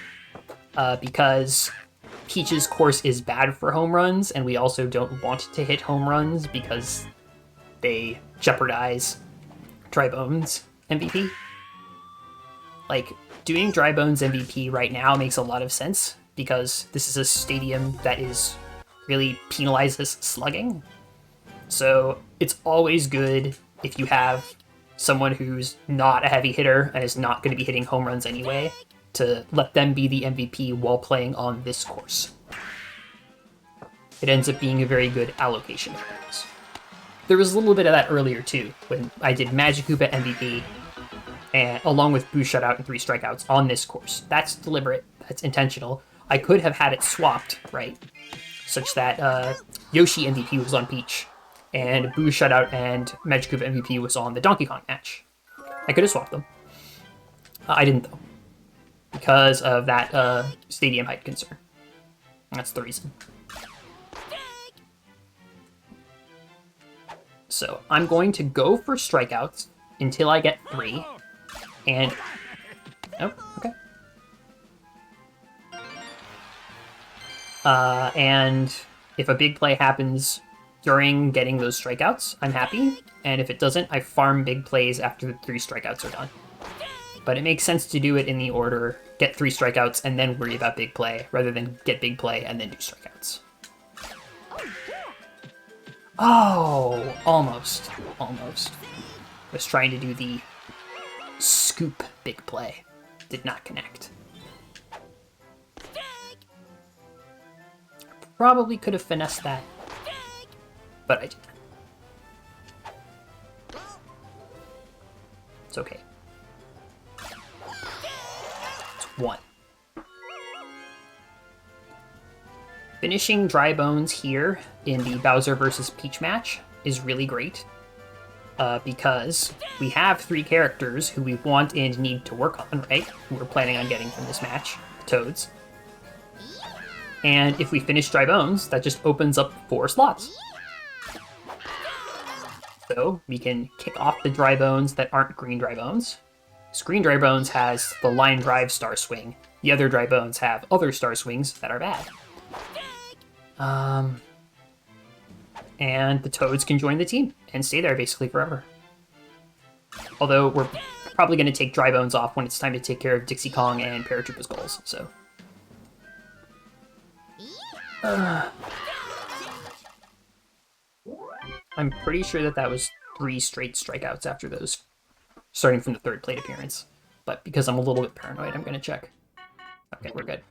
because Peach's course is bad for home runs, and we also don't want to hit home runs because they jeopardize Dry Bones MVP. Like, doing Dry Bones MVP right now makes a lot of sense because this is a stadium that is really penalizes slugging. So it's always good if you have someone who's not a heavy hitter and is not going to be hitting home runs anyway, to let them be the MVP while playing on this course. It ends up being a very good allocation of things. There was a little bit of that earlier too, when I did Magikoopa MVP, and along with Boo Shutout and 3 strikeouts on this course. That's deliberate, that's intentional. I could have had it swapped, right? Such that Yoshi MVP was on Peach, and Boo Shutout and Magikoopa MVP was on the Donkey Kong match. I could have swapped them. I didn't, though, because of that stadium height concern. That's the reason. So I'm going to go for strikeouts until I get 3, and... Oh, okay. And if a big play happens during getting those strikeouts, I'm happy. And if it doesn't, I farm big plays after the 3 strikeouts are done. But it makes sense to do it in the order, get 3 strikeouts and then worry about big play, rather than get big play and then do strikeouts. Oh, almost. Almost. Was trying to do the scoop big play. Did not connect. Probably could have finessed that, but I didn't. It's okay. It's 1. Finishing Dry Bones here in the Bowser versus Peach match is really great, because we have 3 characters who we want and need to work on, right? Who we're planning on getting from this match, the Toads. And if we finish Dry Bones, that just opens up 4 slots. So we can kick off the Dry Bones that aren't Green Dry Bones. This Green Dry Bones has the Line Drive Star Swing. The other Dry Bones have other Star Swings that are bad. And the Toads can join the team and stay there basically forever. Although we're probably going to take Dry Bones off when it's time to take care of Dixie Kong and Paratroopa's goals, so... I'm pretty sure that that was 3 straight strikeouts after those, starting from the 3rd plate appearance. But because I'm a little bit paranoid, I'm going to check. Okay, we're good.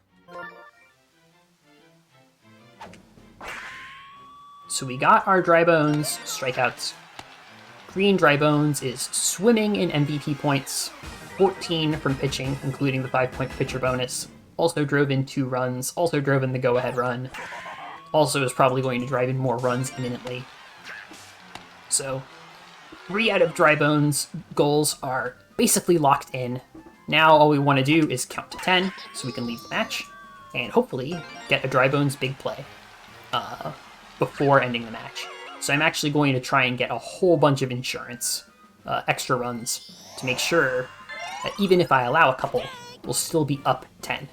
So we got our Dry Bones strikeouts. Green Dry Bones is swimming in MVP points. 14 from pitching, including the 5-point pitcher bonus. Also drove in 2 runs, also drove in the go-ahead run. Also is probably going to drive in more runs imminently. So, 3 out of Dry Bones' goals are basically locked in. Now all we want to do is count to 10, so we can leave the match, and hopefully get a Dry Bones big play before ending the match. So I'm actually going to try and get a whole bunch of insurance, extra runs, to make sure that even if I allow a couple, we'll still be up 10.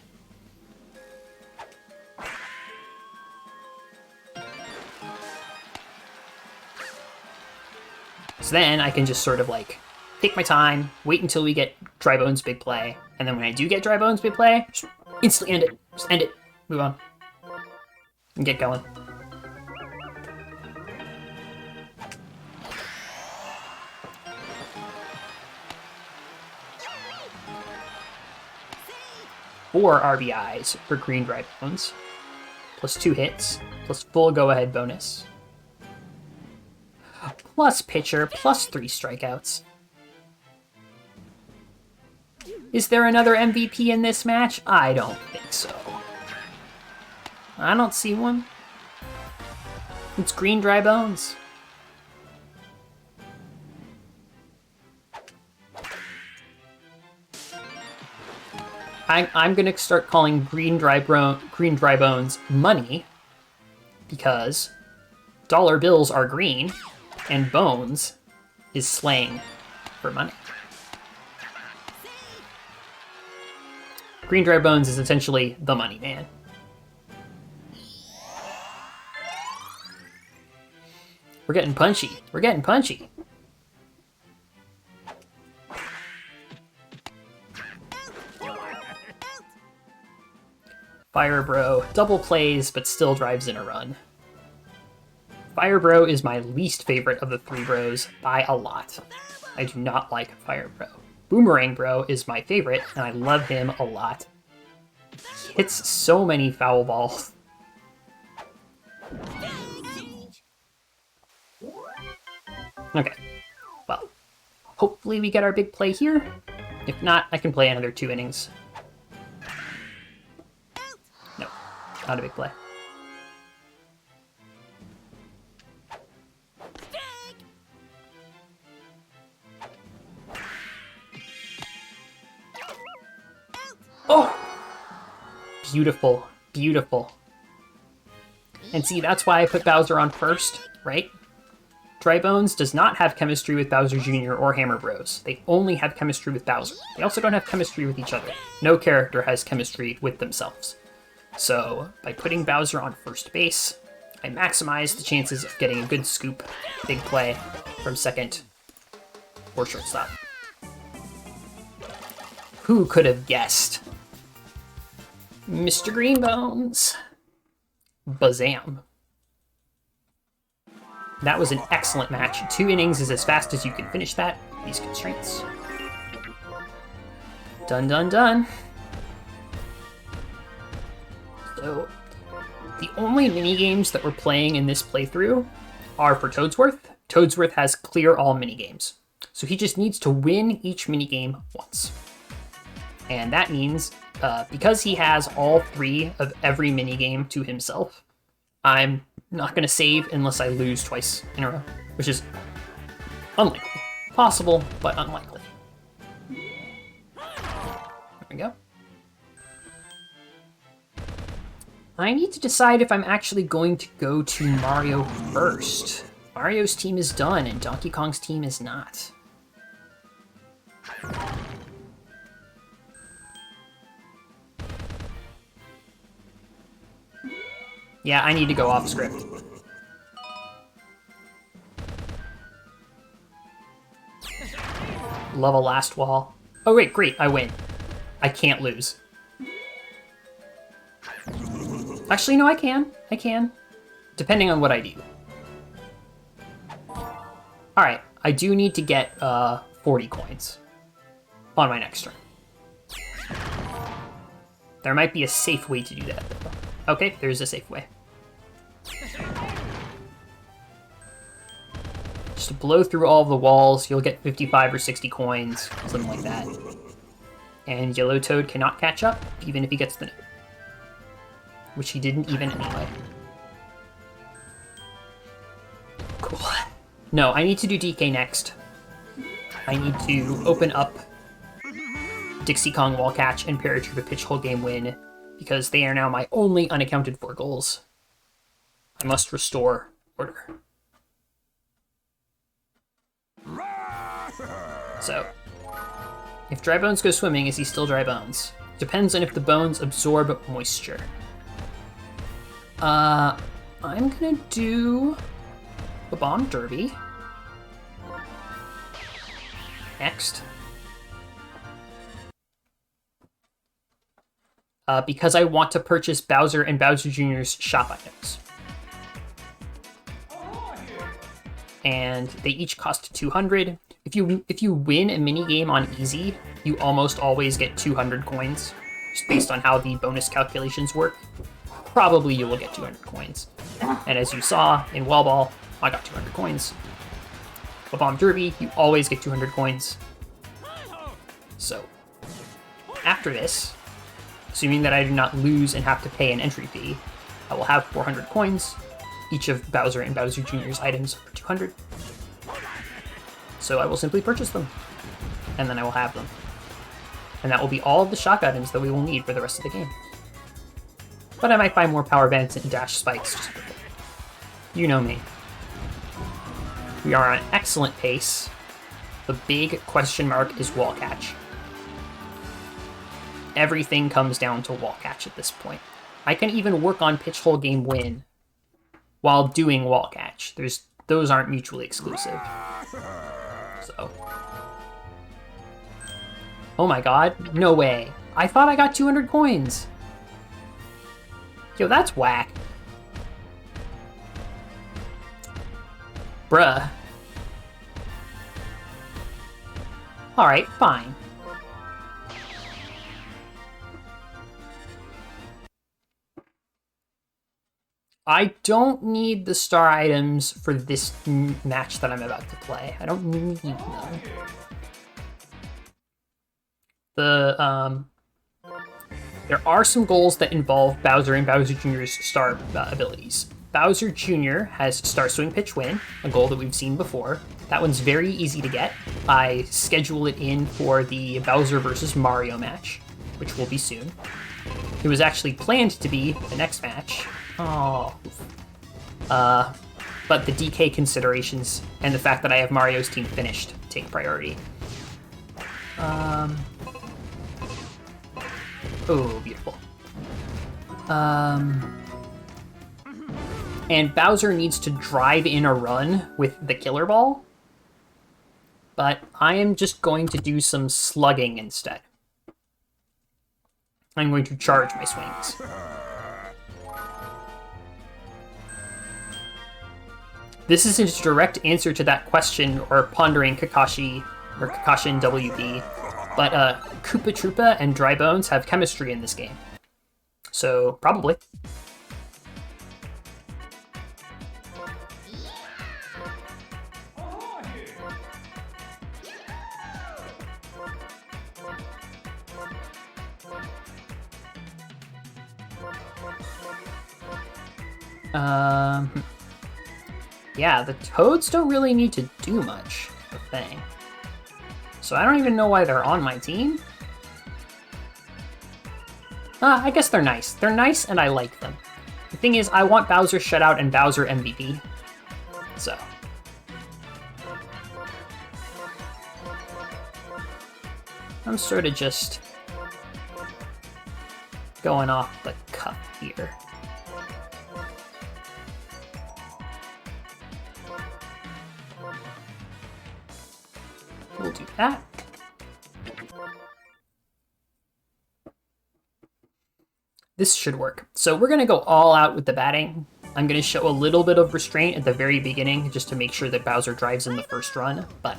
So then I can just sort of like take my time, wait until we get Dry Bones big play, and then when I do get Dry Bones big play, just instantly end it. Just end it. Move on. And get going. Four RBIs for green Dry Bones, plus 2 hits, plus full go-ahead bonus, plus pitcher, plus 3 strikeouts. Is there another MVP in this match? I don't think so. I don't see one. It's green Dry Bones. I'm gonna start calling green dry bones money, because dollar bills are green and bones is slang for money. Green Dry Bones is essentially the money man. We're getting punchy. We're getting punchy. Fire Bro double plays, but still drives in a run. Fire Bro is my least favorite of the 3 bros by a lot. I do not like Fire Bro. Boomerang Bro is my favorite, and I love him a lot. He hits so many foul balls. Okay, well, hopefully we get our big play here. If not, I can play another 2 innings. No, not a big play. Oh! Beautiful, beautiful. And see, that's why I put Bowser on first, right? Dry Bones does not have chemistry with Bowser Jr. or Hammer Bros. They only have chemistry with Bowser. They also don't have chemistry with each other. No character has chemistry with themselves. So, by putting Bowser on first base, I maximize the chances of getting a good scoop, big play, from second or shortstop. Who could have guessed? Mr. Greenbones. Bazam. That was an excellent match. 2 innings is as fast as you can finish that. These constraints. Done, done, done. So, the only minigames that we're playing in this playthrough are for Toadsworth. Toadsworth has clear all minigames. So he just needs to win each minigame once. And that means, because he has all 3 of every minigame to himself, I'm not going to save unless I lose twice in a row, which is unlikely. Possible, but unlikely. There we go. I need to decide if I'm actually going to go to Mario first. Mario's team is done, and Donkey Kong's team is not. Yeah, I need to go off script. Level last wall. Oh wait, great, I win. I can't lose. Actually, no, I can. I can. Depending on what I do. Alright, I do need to get 40 coins on my next turn. There might be a safe way to do that, though. Okay, there's a safe way. Just to blow through all of the walls, you'll get 55 or 60 coins, something like that. And Yellow Toad cannot catch up, even if he gets the note. Which he didn't even anyway. Cool. No, I need to do DK next. I need to open up Dixie Kong Wall Catch and Paratroopa a Pitch Hole Game Win, because they are now my only unaccounted for goals. I must restore order. So, if Dry Bones goes swimming, is he still Dry Bones? Depends on if the bones absorb moisture. I'm gonna do a Bomb Derby. next. Because I want to purchase Bowser and Bowser Jr.'s shop items. And they each cost 200. If you win a mini game on easy, you almost always get 200 coins, just based on how the bonus calculations work. Probably you will get 200 coins. And as you saw in Wall Ball, I got 200 coins. A Bomb Derby, you always get 200 coins. So, after this, assuming that I do not lose and have to pay an entry fee, I will have 400 coins. Each of Bowser and Bowser Jr.'s items are 200. So I will simply purchase them, and then I will have them. And that will be all of the shock items that we will need for the rest of the game. But I might buy more power bands and dash spikes just for fun. You know me. We are on excellent pace. The big question mark is wall catch. Everything comes down to wall catch at this point. I can even work on pitch hole game win while doing wall catch. Those aren't mutually exclusive. So. Oh my god, no way. I thought I got 200 coins. Yo, that's whack. Bruh. Alright, fine. I don't need the star items for this match that I'm about to play. I don't need them. There are some goals that involve Bowser and Bowser Jr.'s star abilities. Bowser Jr. has Star Swing Pitch Win, a goal that we've seen before. That one's very easy to get. I schedule it in for the Bowser versus Mario match, which will be soon. It was actually planned to be the next match. Oh. But the DK considerations and the fact that I have Mario's team finished take priority. Oh, beautiful. And Bowser needs to drive in a run with the Killer Ball. But I am just going to do some slugging instead. I'm going to charge my swings. This is a direct answer to that question or pondering Kakashi or Kakashin WB. But Koopa Troopa and Dry Bones have chemistry in this game. So, probably. Yeah, the Toads don't really need to do much, the thing. So I don't even know why they're on my team. I guess they're nice. They're nice and I like them. The thing is, I want Bowser shutout and Bowser MVP. So. I'm sort of just going off the cuff here. We'll do that. This should work. So we're going to go all out with the batting. I'm going to show a little bit of restraint at the very beginning just to make sure that Bowser drives in the first run. But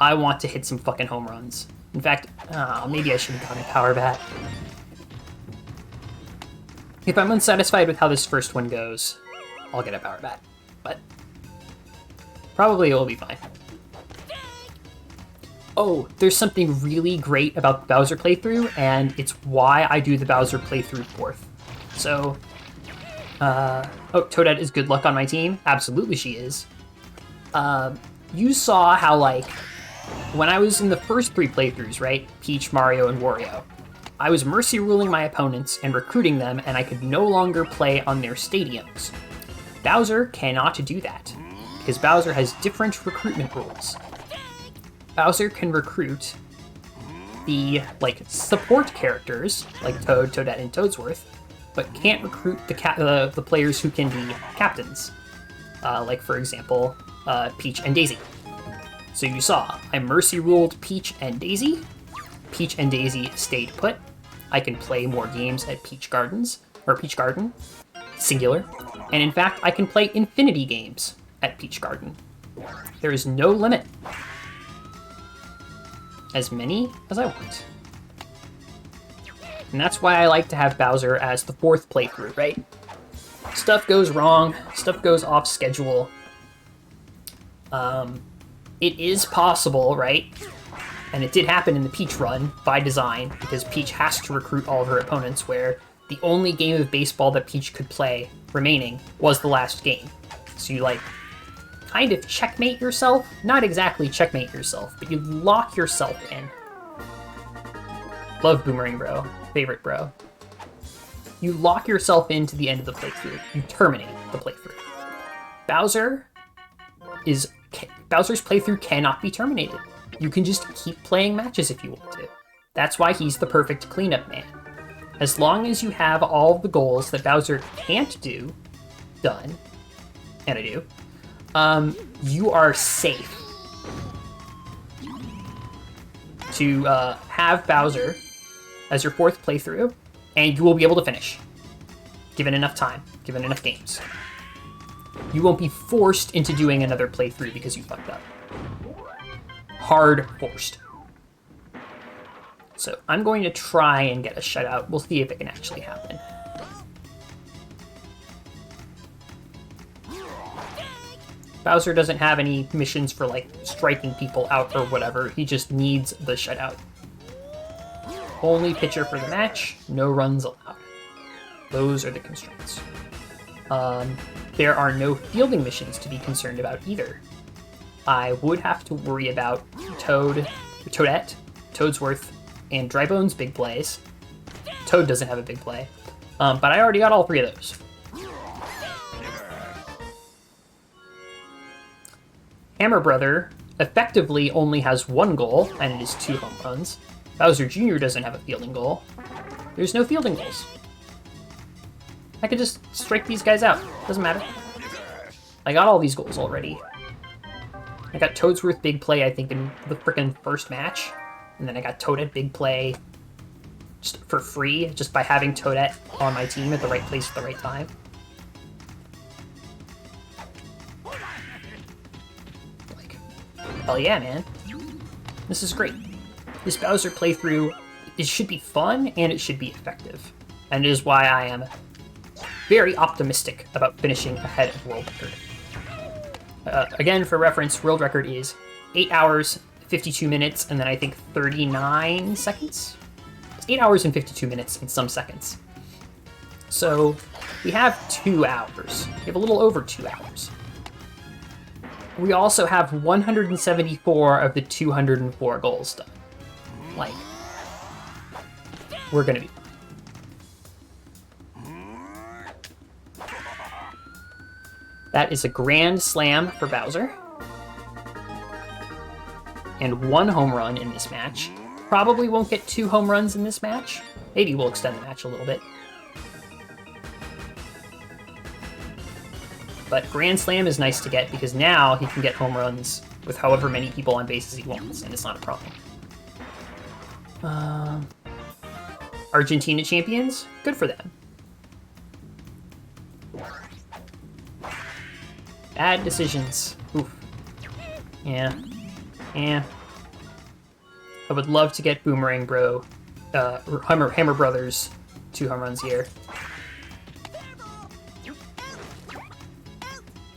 I want to hit some fucking home runs. In fact, maybe I should have gotten a power bat. If I'm unsatisfied with how this first one goes, I'll get a power bat. But probably it will be fine. Oh, there's something really great about the Bowser playthrough, and it's why I do the Bowser playthrough fourth. So, oh, Toadette is good luck on my team? Absolutely she is. You saw how, like, when I was in the first three playthroughs, right? Peach, Mario, and Wario. I was mercy ruling my opponents and recruiting them, and I could no longer play on their stadiums. Bowser cannot do that, because Bowser has different recruitment rules. Bowser can recruit the, like, support characters, like Toad, Toadette, and Toadsworth, but can't recruit the players who can be captains, like, for example, Peach and Daisy. So you saw, I mercy ruled Peach and Daisy. Peach and Daisy stayed put. I can play more games at Peach Gardens, or Peach Garden, singular. And in fact, I can play infinity games at Peach Garden. There is no limit. As many as I want. And that's why I like to have Bowser as the 4th playthrough, right? Stuff goes wrong, stuff goes off schedule. It is possible, right? And it did happen in the Peach run by design, because Peach has to recruit all of her opponents, where the only game of baseball that Peach could play remaining was the last game. So you, like, kind of checkmate yourself. Not exactly checkmate yourself, but you lock yourself in. Love Boomerang Bro. Favorite bro. You lock yourself into the end of the playthrough. You terminate the playthrough. Bowser's playthrough cannot be terminated. You can just keep playing matches if you want to. That's why he's the perfect cleanup man. As long as you have all of the goals that Bowser can't do done, and I do, you are safe to have Bowser as your 4th playthrough, and you will be able to finish. Given enough time, given enough games. You won't be forced into doing another playthrough because you fucked up. Hard forced. So I'm going to try and get a shutout. We'll see if it can actually happen. Bowser doesn't have any missions for, like, striking people out or whatever. He just needs the shutout. Only pitcher for the match, no runs allowed. Those are the constraints. There are no fielding missions to be concerned about either. I would have to worry about Toadette, Toadsworth, and Drybone's big plays. Toad doesn't have a big play, but I already got all 3 of those. Hammer Brother effectively only has 1 goal, and it is 2 home runs. Bowser Jr. doesn't have a fielding goal. There's no fielding goals. I could just strike these guys out. Doesn't matter. I got all these goals already. I got Toadsworth big play, I think, in the frickin' first match. And then I got Toadette big play just for free, just by having Toadette on my team at the right place at the right time. Like, hell yeah, man. This is great. This Bowser playthrough, it should be fun and it should be effective. And it is why I am very optimistic about finishing ahead of world record. Again, for reference, world record is 8 hours, 52 minutes, and then I think 39 seconds? It's 8 hours and 52 minutes and some seconds. So we have 2 hours. We have a little over 2 hours. We also have 174 of the 204 goals done. Like, we're gonna be... That is a grand slam for Bowser. And 1 home run in this match. Probably won't get 2 home runs in this match. Maybe we'll extend the match a little bit. But grand slam is nice to get because now he can get home runs with however many people on base as he wants, and it's not a problem. Argentina champions? Good for them. Bad decisions. Oof. Yeah. Yeah. I would love to get Boomerang Bro, Hammer Brothers 2 home runs here.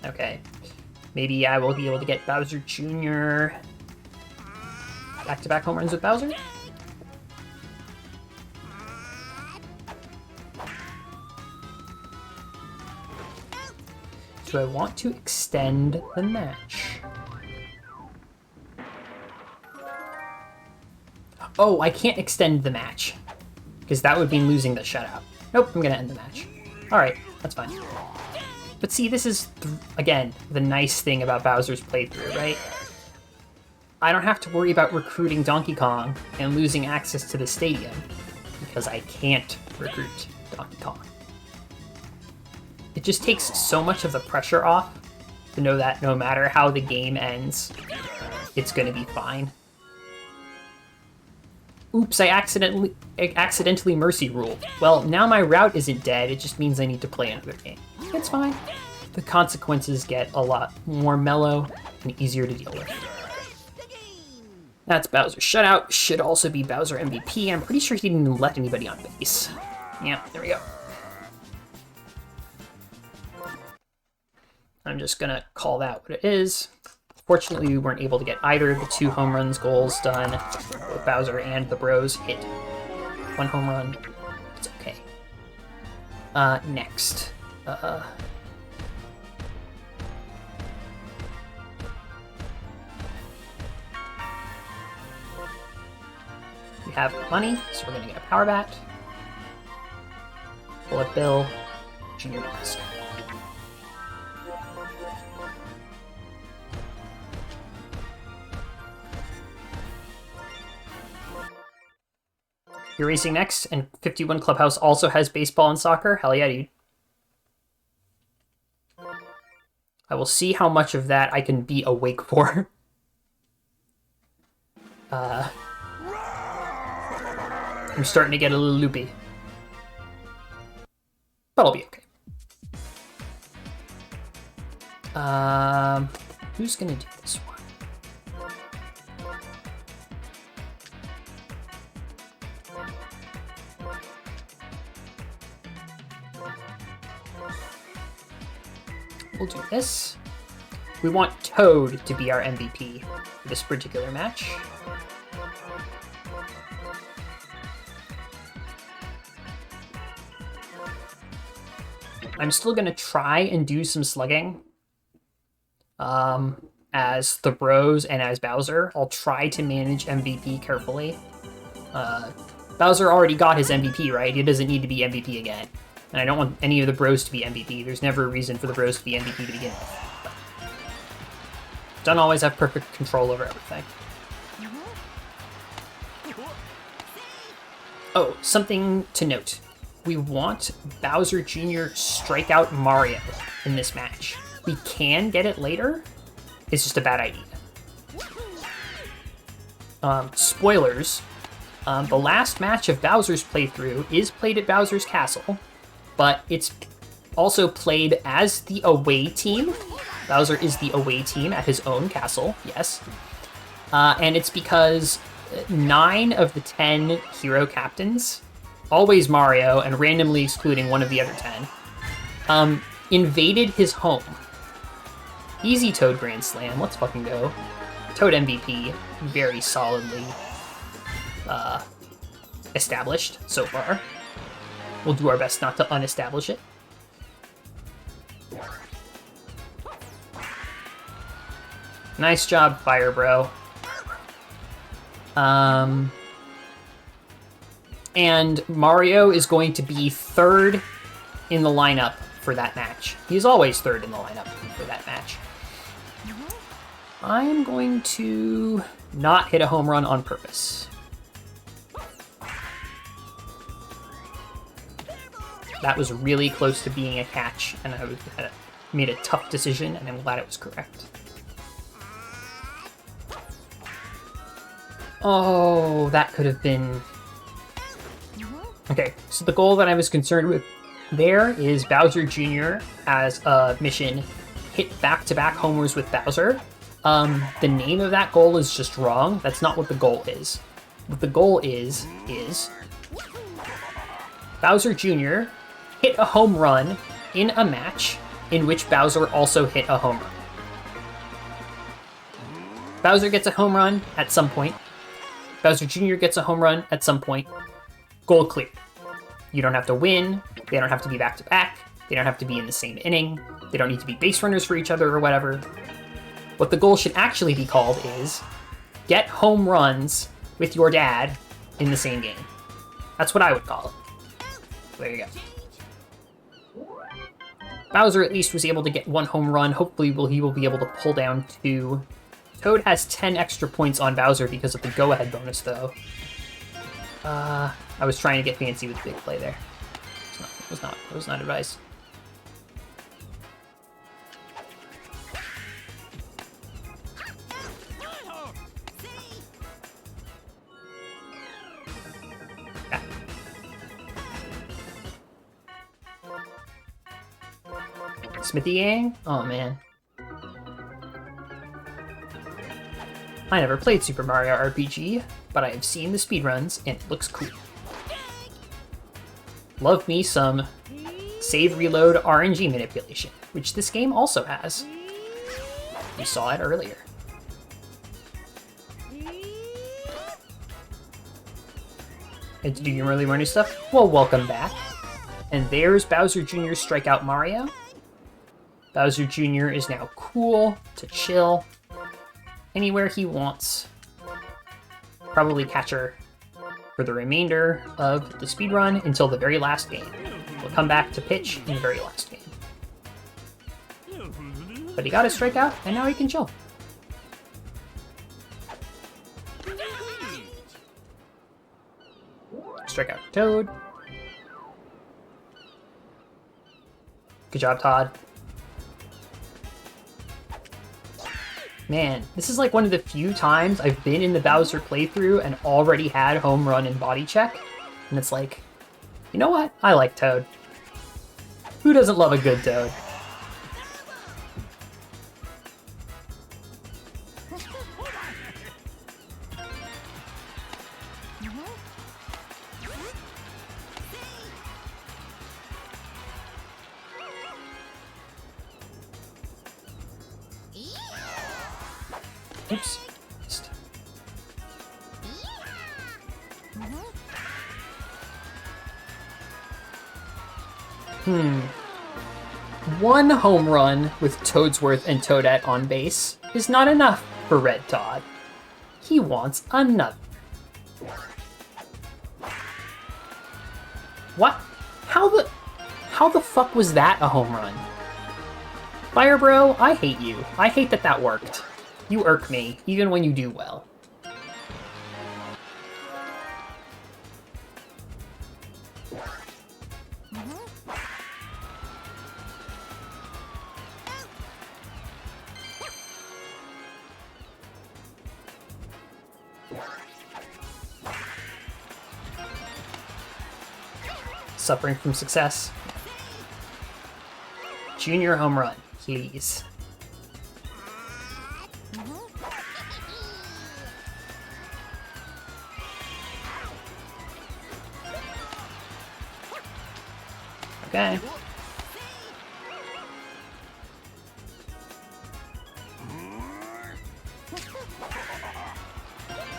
Okay. Maybe I will be able to get Bowser Jr. back-to-back home runs with Bowser? Do I want to extend the match? Oh, I can't extend the match, because that would mean losing the shutout. Nope, I'm gonna end the match. Alright, that's fine. But see, this is, again, the nice thing about Bowser's playthrough, right? I don't have to worry about recruiting Donkey Kong and losing access to the stadium, because I can't recruit Donkey Kong. It just takes so much of the pressure off to know that no matter how the game ends, it's gonna be fine. Oops, I accidentally mercy ruled. Well, now my route isn't dead, it just means I need to play another game. It's fine. The consequences get a lot more mellow and easier to deal with. That's Bowser shutout. Should also be Bowser MVP. I'm pretty sure he didn't even let anybody on base. Yeah, there we go. I'm just gonna call that what it is. Fortunately, we weren't able to get either of the 2 home runs goals done. Both Bowser and the Bros hit 1 home run. It's okay. Next. We have money, so we're gonna get a power bat. Bullet bill. Junior mask. You're racing next, and 51 Clubhouse also has baseball and soccer. Hell yeah, dude. I will see how much of that I can be awake for. I'm starting to get a little loopy. But I'll be okay. Who's gonna do this one? We'll do this. We want Toad to be our MVP for this particular match. I'm still going to try and do some slugging as the Bros and as Bowser. I'll try to manage MVP carefully. Bowser already got his MVP, right? He doesn't need to be MVP again. And I don't want any of the Bros to be MVP. There's never a reason for the Bros to be MVP to begin with. But don't always have perfect control over everything. Oh, something to note. We want Bowser Jr. strike out Mario in this match. We can get it later. It's just a bad idea. Spoilers. The last match of Bowser's playthrough is played at Bowser's Castle, but it's also played as the away team. Bowser is the away team at his own castle, yes. And it's because 9 of the 10 hero captains, always Mario, and randomly excluding one of the other 10, invaded his home. Easy Toad Grand Slam, let's fucking go. Toad MVP, very solidly established so far. We'll do our best not to unestablish it. Nice job, Fire Bro. And Mario is going to be 3rd in the lineup for that match. He's always 3rd in the lineup for that match. I'm going to not hit a home run on purpose. That was really close to being a catch, and I made a tough decision, and I'm glad it was correct. Oh, that could have been... Okay, so the goal that I was concerned with there is Bowser Jr. as a mission, hit back-to-back homers with Bowser. The name of that goal is just wrong. That's not what the goal is. What the goal is Bowser Jr. hit a home run in a match in which Bowser also hit a home run. Bowser gets a home run at some point. Bowser Jr. gets a home run at some point. Goal cleared. You don't have to win. They don't have to be back-to-back. They don't have to be in the same inning. They don't need to be base runners for each other or whatever. What the goal should actually be called is get home runs with your dad in the same game. That's what I would call it. There you go. Bowser at least was able to get 1 home run. Hopefully he will be able to pull down 2. Toad has 10 extra points on Bowser because of the go-ahead bonus, though. I was trying to get fancy with big play there. It was not advised. Smithy Gang? Oh man. I never played Super Mario RPG, but I have seen the speedruns and it looks cool. Love me some save reload RNG manipulation, which this game also has. We saw it earlier. And to do your early morning stuff? Well, welcome back. And there's Bowser Jr.'s Strikeout Mario. Bowser Jr. is now cool to chill anywhere he wants. Probably catcher for the remainder of the speedrun until the very last game. We'll come back to pitch in the very last game. But he got his strikeout, and now he can chill. Strikeout Toad. Good job, Todd. Man, this is like one of the few times I've been in the Bowser playthrough and already had home run and body check. And it's like, you know what? I like Toad. Who doesn't love a good Toad? Oops. One home run with Toadsworth and Toadette on base is not enough for Red Todd. He wants another. What? How the fuck was that a home run? Fire Bro, I hate you. I hate that that worked. You irk me, even when you do well. Suffering from success. Junior home run, please. Okay.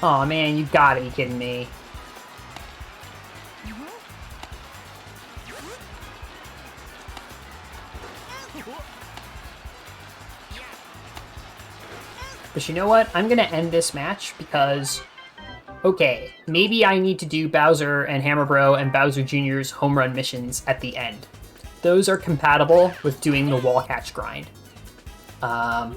Aw, man, you gotta be kidding me. But you know what? I'm gonna end this match because, okay, maybe I need to do Bowser and Hammer Bro and Bowser Jr.'s home run missions at the end. Those are compatible with doing the wall catch grind. But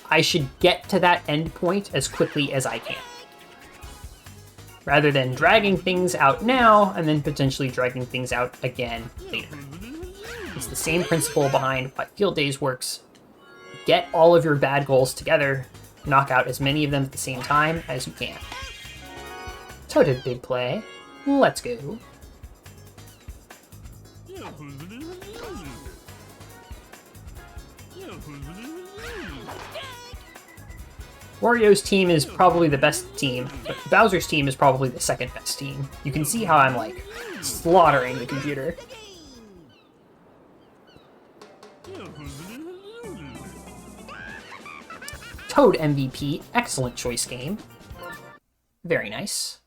I should get to that end point as quickly as I can. Rather than dragging things out now and then potentially dragging things out again later. It's the same principle behind why Field Days works. Get all of your bad goals together, knock out as many of them at the same time as you can. Toad did big play. Let's go. Wario's team is probably the best team, but Bowser's team is probably the second best team. You can see how I'm, like, slaughtering the computer. Toad MVP, excellent choice game. Very nice.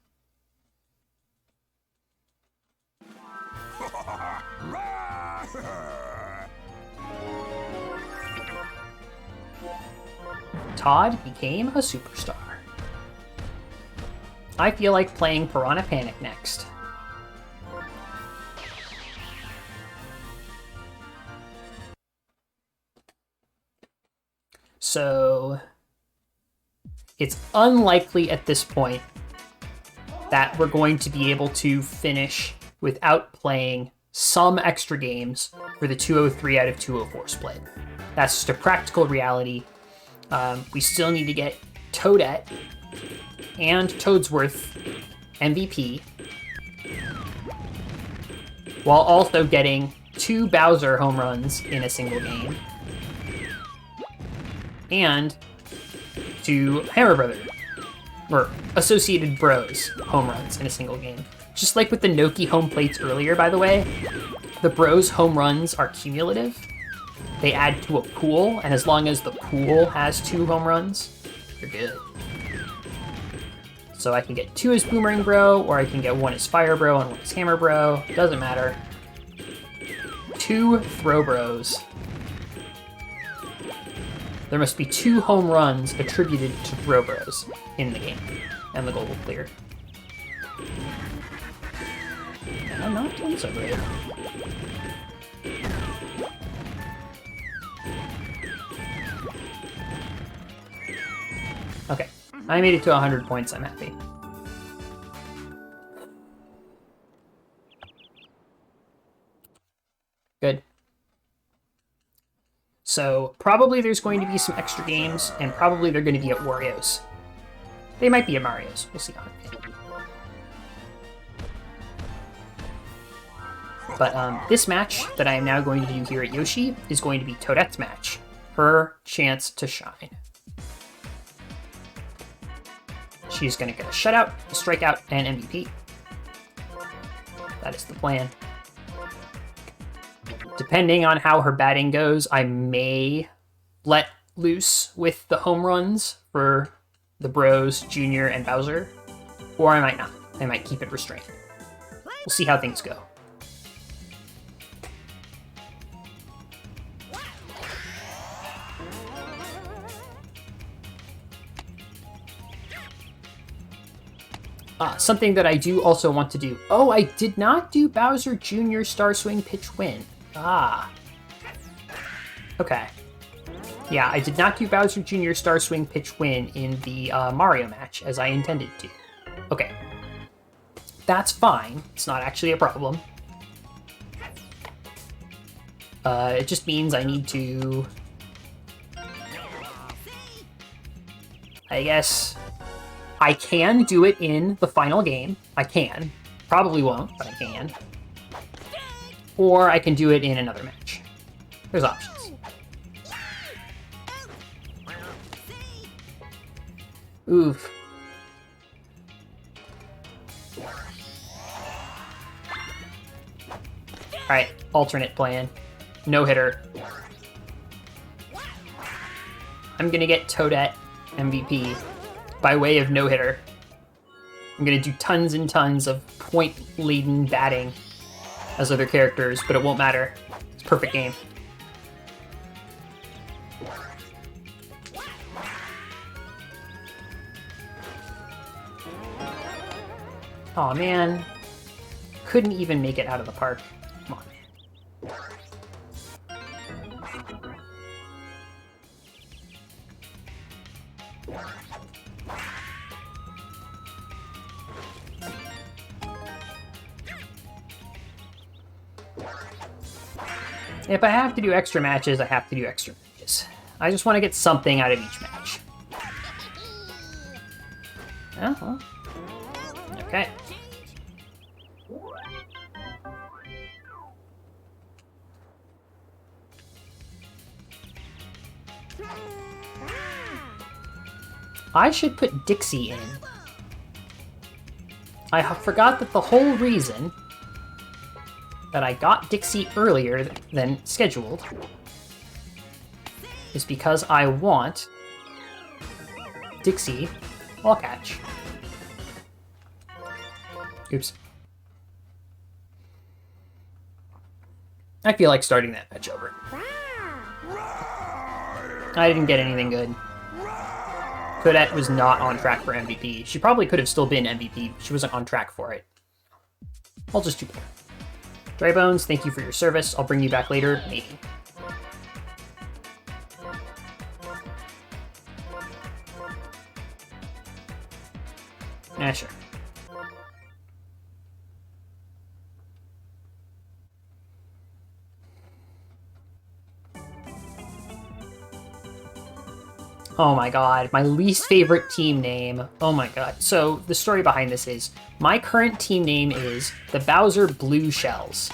Todd became a superstar. I feel like playing Piranha Panic next. So it's unlikely at this point that we're going to be able to finish without playing some extra games for the 203 out of 204 split. That's just a practical reality. We still need to get Toadette and Toadsworth MVP, while also getting 2 Bowser home runs in a single game. And 2 Hammer Brothers, or Associated Bros home runs in a single game. Just like with the Noki home plates earlier, by the way, the Bros home runs are cumulative. They add to a pool, and as long as the pool has 2 home runs, you're good. So I can get 2 as Boomerang Bro, or I can get 1 as Fire Bro and 1 as Hammer Bro. Doesn't matter. 2 Throw Bros. There must be 2 home runs attributed to Throw Bros in the game, and the goal will clear. And I'm not doing so great. Okay, I made it to 100 points, I'm happy. Good. So, probably there's going to be some extra games, and probably they're going to be at Wario's. They might be at Mario's, we'll see how it goes. But this match that I am now going to do here at Yoshi is going to be Toadette's match. Her chance to shine. She's going to get a shutout, a strikeout, and MVP. That is the plan. Depending on how her batting goes, I may let loose with the home runs for the Bros, Junior, and Bowser. Or I might not. I might keep it restrained. We'll see how things go. Something that I do also want to do. Oh, I did not do Bowser Jr. Star Swing Pitch Win. Okay. Yeah, I did not do Bowser Jr. Star Swing Pitch Win in the Mario match, as I intended to. Okay. That's fine. It's not actually a problem. It just means I need to... I guess... I can do it in the final game. I can. Probably won't, but I can. Or I can do it in another match. There's options. Oof. Alright, alternate plan. No hitter. I'm gonna get Toadette MVP by way of no hitter. I'm gonna do tons and tons of point-laden batting as other characters, but it won't matter. It's a perfect game. Aw, man. Couldn't even make it out of the park. Come on. If I have to do extra matches, I have to do extra matches. I just want to get something out of each match. Oh, well. Okay. I should put Dixie in. I forgot that the whole reason that I got Dixie earlier than scheduled is because I want Dixie Wall Catch. Oops. I feel like starting that match over. I didn't get anything good. Toadette was not on track for MVP. She probably could have still been MVP, but she wasn't on track for it. I'll just do that. Dry Bones, thank you for your service. I'll bring you back later, maybe. Sure. Oh my god, my least favorite team name. Oh my god. So, the story behind this is, my current team name is the Bowser Blue Shells.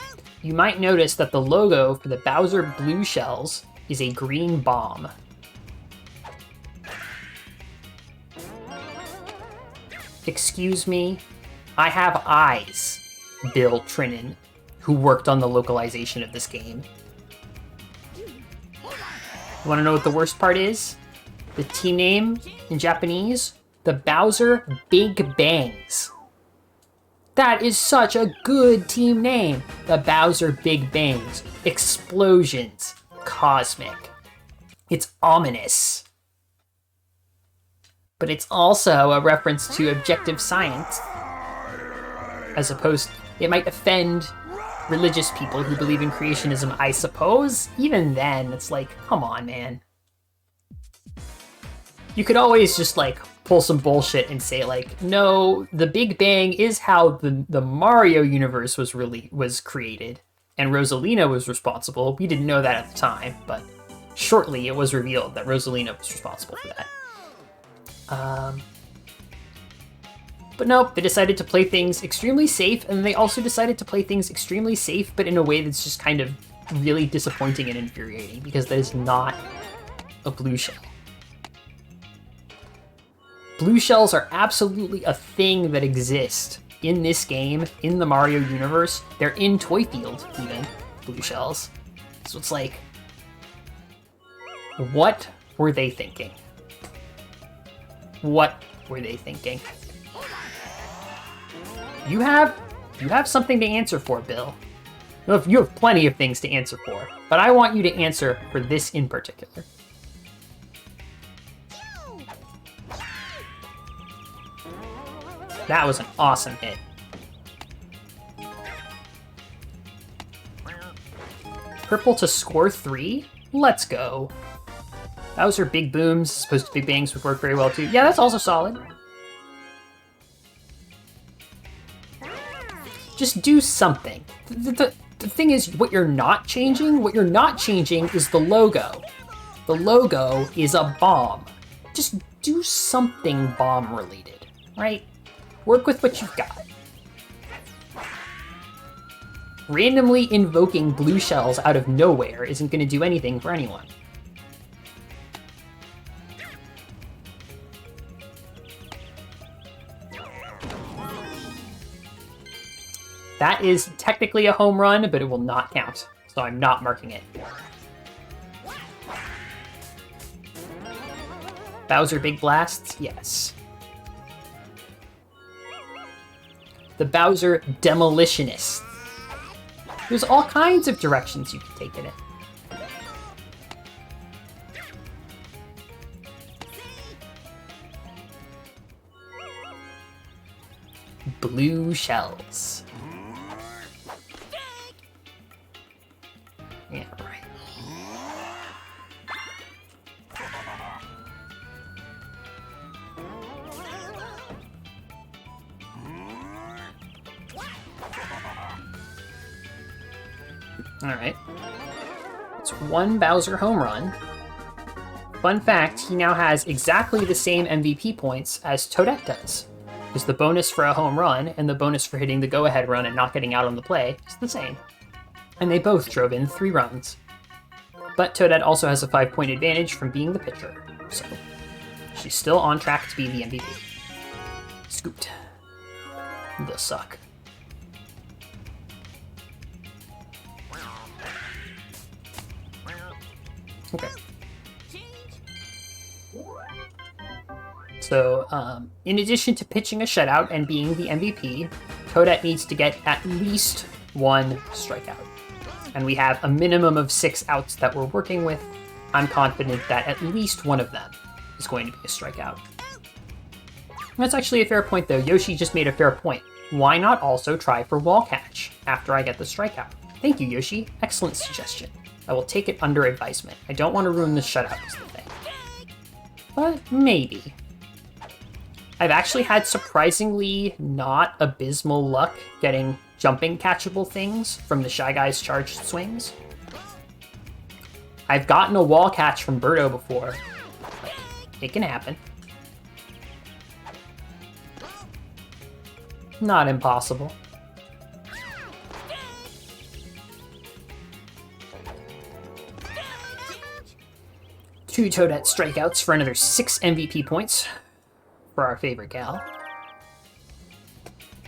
you might notice that the logo for the Bowser blue shells is a green bomb. Excuse me? I have eyes, Bill Trinan, who worked on the localization of this game. You want to know what the worst part is? The team name in Japanese? The Bowser Big Bangs. That is such a good team name. The Bowser Big Bangs. Explosions. Cosmic. It's ominous. But it's also a reference to objective science. As opposed, it might offend religious people who believe in creationism, I suppose. Even then, it's like, come on, man. You could always just, like, pull some bullshit and say, like, no, the Big Bang is how the Mario universe was created, and Rosalina was responsible. We didn't know that at the time, but shortly it was revealed that Rosalina was responsible for that. But no, they decided to play things extremely safe, and they also decided to play things extremely safe, but in a way that's just kind of really disappointing and infuriating, because that is not a blue shell. Blue shells are absolutely a thing that exist in this game, in the Mario universe. They're in Toy Field, even, blue shells. So it's like, what were they thinking? What were they thinking? You have something to answer for, Bill. You have plenty of things to answer for, but I want you to answer for this in particular. That was an awesome hit. Purple to score 3? Let's go. Bowser Big Booms, as opposed to Big Bangs, would work very well too. Yeah, that's also solid. Just do something. The thing is, what you're not changing is the logo. The logo is a bomb. Just do something bomb related, right? Work with what you've got. Randomly invoking blue shells out of nowhere isn't going to do anything for anyone. That is technically a home run, but it will not count, so I'm not marking it. Bowser Big Blasts? Yes. The Bowser Demolitionist. There's all kinds of directions you can take it in. Blue shells. Yeah, right. Alright. It's one Bowser home run. Fun fact, he now has exactly the same MVP points as Toadette does. Because the bonus for a home run and the bonus for hitting the go-ahead run and not getting out on the play is the same. And they both drove in 3 runs. But Toadette also has a 5-point advantage from being the pitcher, so she's still on track to be the MVP. Scooped. They'll suck. Okay. So, in addition to pitching a shutout and being the MVP, Toadette needs to get at least 1 strikeout. And we have a minimum of 6 outs that we're working with. I'm confident that at least one of them is going to be a strikeout. That's actually a fair point, though. Yoshi just made a fair point. Why not also try for wall catch after I get the strikeout? Thank you, Yoshi. Excellent suggestion. I will take it under advisement. I don't want to ruin the shutout is the thing. But maybe. I've actually had surprisingly not abysmal luck getting jumping catchable things from the Shy Guy's charged swings. I've gotten a wall catch from Birdo before. It can happen. Not impossible. 2 Toadette strikeouts for another 6 MVP points for our favorite gal.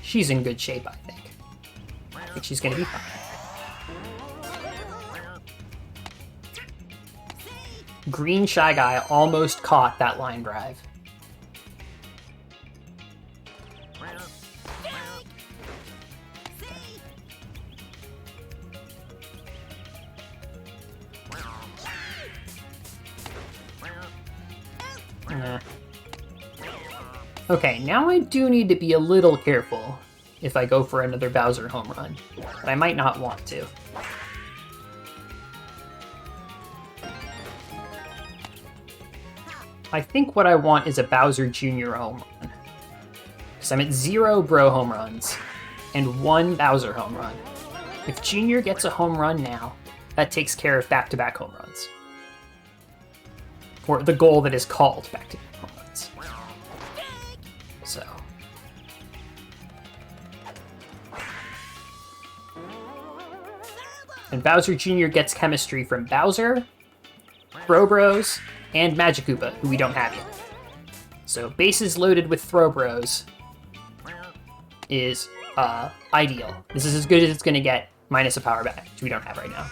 She's in good shape, I think. I think she's gonna be fine. Green Shy Guy almost caught that line drive. Nah. Okay, now I do need to be a little careful if I go for another Bowser home run, but I might not want to. I think what I want is a Bowser Jr. home run, because I'm at 0 Bro home runs and 1 Bowser home run. If Jr. gets a home run now, that takes care of back-to-back home runs. Or the goal that is called back-to-back home runs. So. And Bowser Jr. gets chemistry from Bowser, Bros, and Magic Koopa, who we don't have yet. So bases loaded with Bros is ideal. This is as good as it's going to get, minus a power back, which we don't have right now.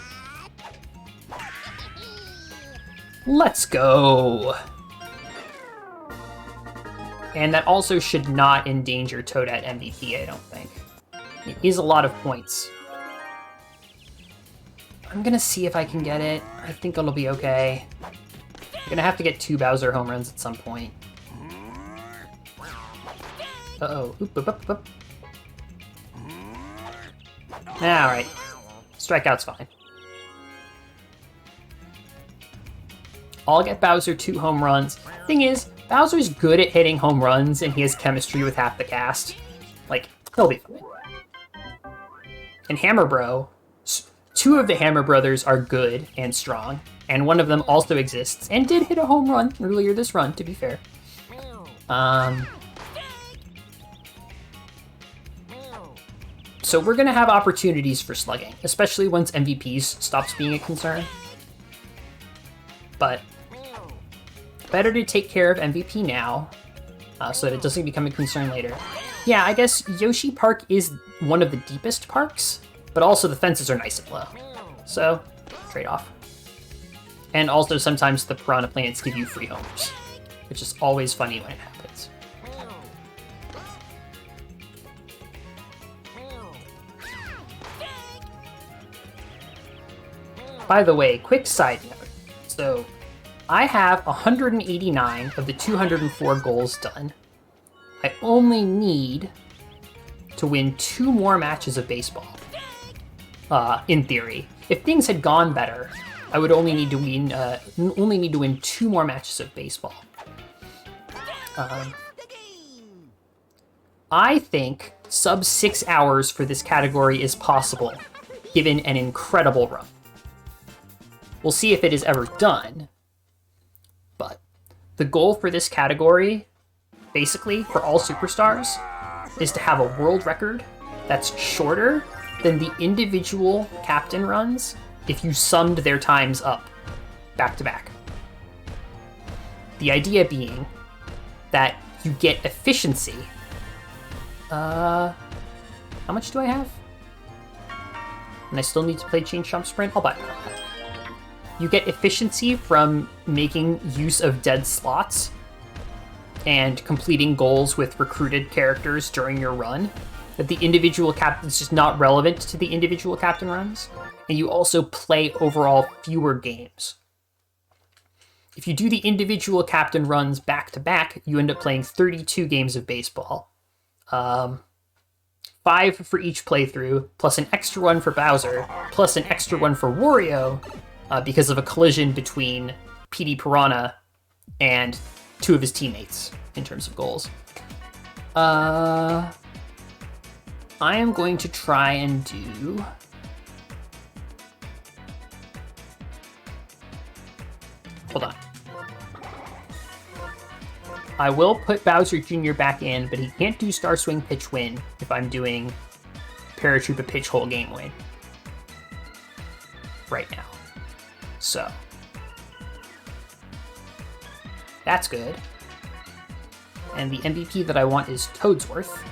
Let's go! And that also should not endanger Toadette MVP, I don't think. It is a lot of points. I'm gonna see if I can get it. I think it'll be okay. I'm gonna have to get 2 Bowser home runs at some point. Uh-oh. Oop, oop, oop, oop. Alright. Strikeout's fine. I'll get Bowser 2 home runs. Thing is, Bowser's good at hitting home runs, and he has chemistry with half the cast. Like, he'll be fine. And Hammer Bro, 2 of the Hammer Brothers are good and strong, and one of them also exists, and did hit a home run earlier this run, to be fair. So we're gonna have opportunities for slugging, especially once MVPs stops being a concern. But better to take care of MVP now, so that it doesn't become a concern later. Yeah, I guess Yoshi Park is one of the deepest parks, but also the fences are nice and low. So, trade-off. And also sometimes the Piranha Plants give you free homers, which is always funny when it happens. By the way, quick side note. So, I have 189 of the 204 goals done. I only need to win 2 more matches of baseball. In theory. If things had gone better, I would only need to win 2 more matches of baseball. I think sub 6 hours for this category is possible, given an incredible run. We'll see if it is ever done, but the goal for this category, basically for all superstars, is to have a world record that's shorter than the individual captain runs if you summed their times up back to back. The idea being that you get efficiency. How much do I have? And I still need to play Change Jump Sprint? I'll buy it. You get efficiency from making use of dead slots and completing goals with recruited characters during your run. That the individual captain is just not relevant to the individual captain runs. And you also play overall fewer games. If you do the individual captain runs back to back, you end up playing 32 games of baseball. 5 for each playthrough, plus an extra one for Bowser, plus an extra one for Wario, because of a collision between PD Piranha and 2 of his teammates in terms of goals. I am going to try and do... Hold on. I will put Bowser Jr. back in, but he can't do Star Swing Pitch Win if I'm doing Paratroopa Pitch Hole Game Win right now. So That's good. And the MVP that I want is Toadsworth.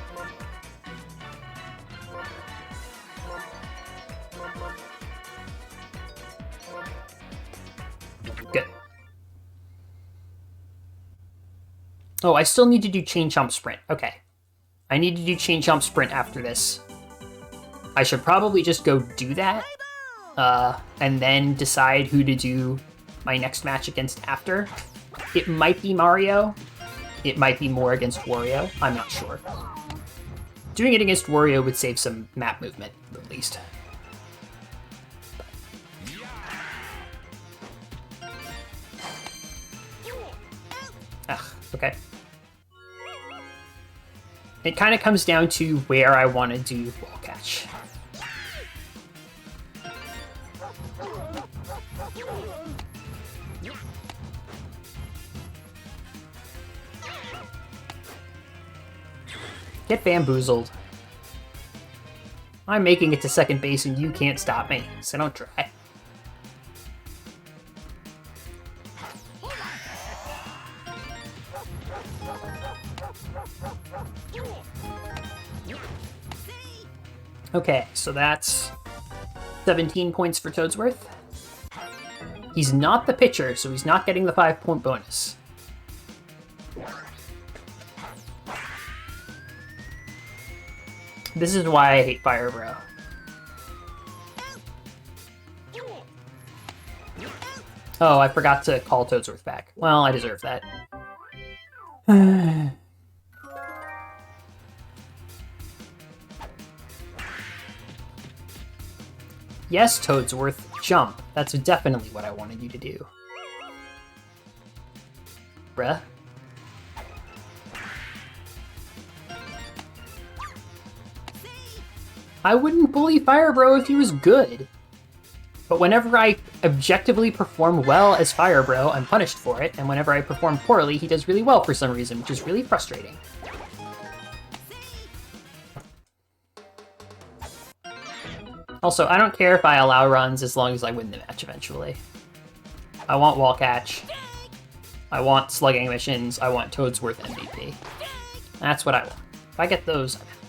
Good. Oh, I still need to do Chain Chomp Sprint. Okay. I need to do Chain Chomp Sprint after this. I should probably just go do that. And then decide who to do my next match against after. It might be Mario. It might be more against Wario. I'm not sure. Doing it against Wario would save some map movement, at least. Ugh, okay. It kind of comes down to where I want to do Wall Catch. Get bamboozled. I'm making it to second base and you can't stop me, so don't try. Okay, so that's 17 points for Toadsworth. He's not the pitcher, so he's not getting the 5-point bonus. This is why I hate Fire Bro. Oh, I forgot to call Toadsworth back. Well, I deserve that. Yes, Toadsworth, jump. That's definitely what I wanted you to do. Bruh. I wouldn't bully Fire Bro if he was good. But whenever I objectively perform well as Fire Bro, I'm punished for it, and whenever I perform poorly, he does really well for some reason, which is really frustrating. Also, I don't care if I allow runs as long as I win the match eventually. I want Wall Catch. I want slugging missions. I want Toadsworth MVP. That's what I want. If I get those, I'm happy.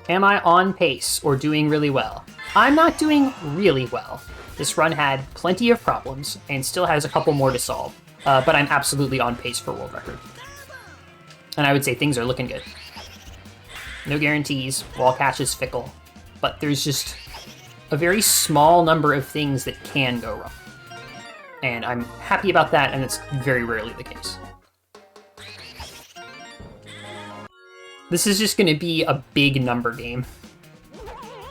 Am I on pace or doing really well? I'm not doing really well. This run had plenty of problems and still has a couple more to solve, but I'm absolutely on pace for world record. And I would say things are looking good. No guarantees, Wall Catch is fickle, but there's just a very small number of things that can go wrong. And I'm happy about that, and it's very rarely the case. This is just going to be a big number game.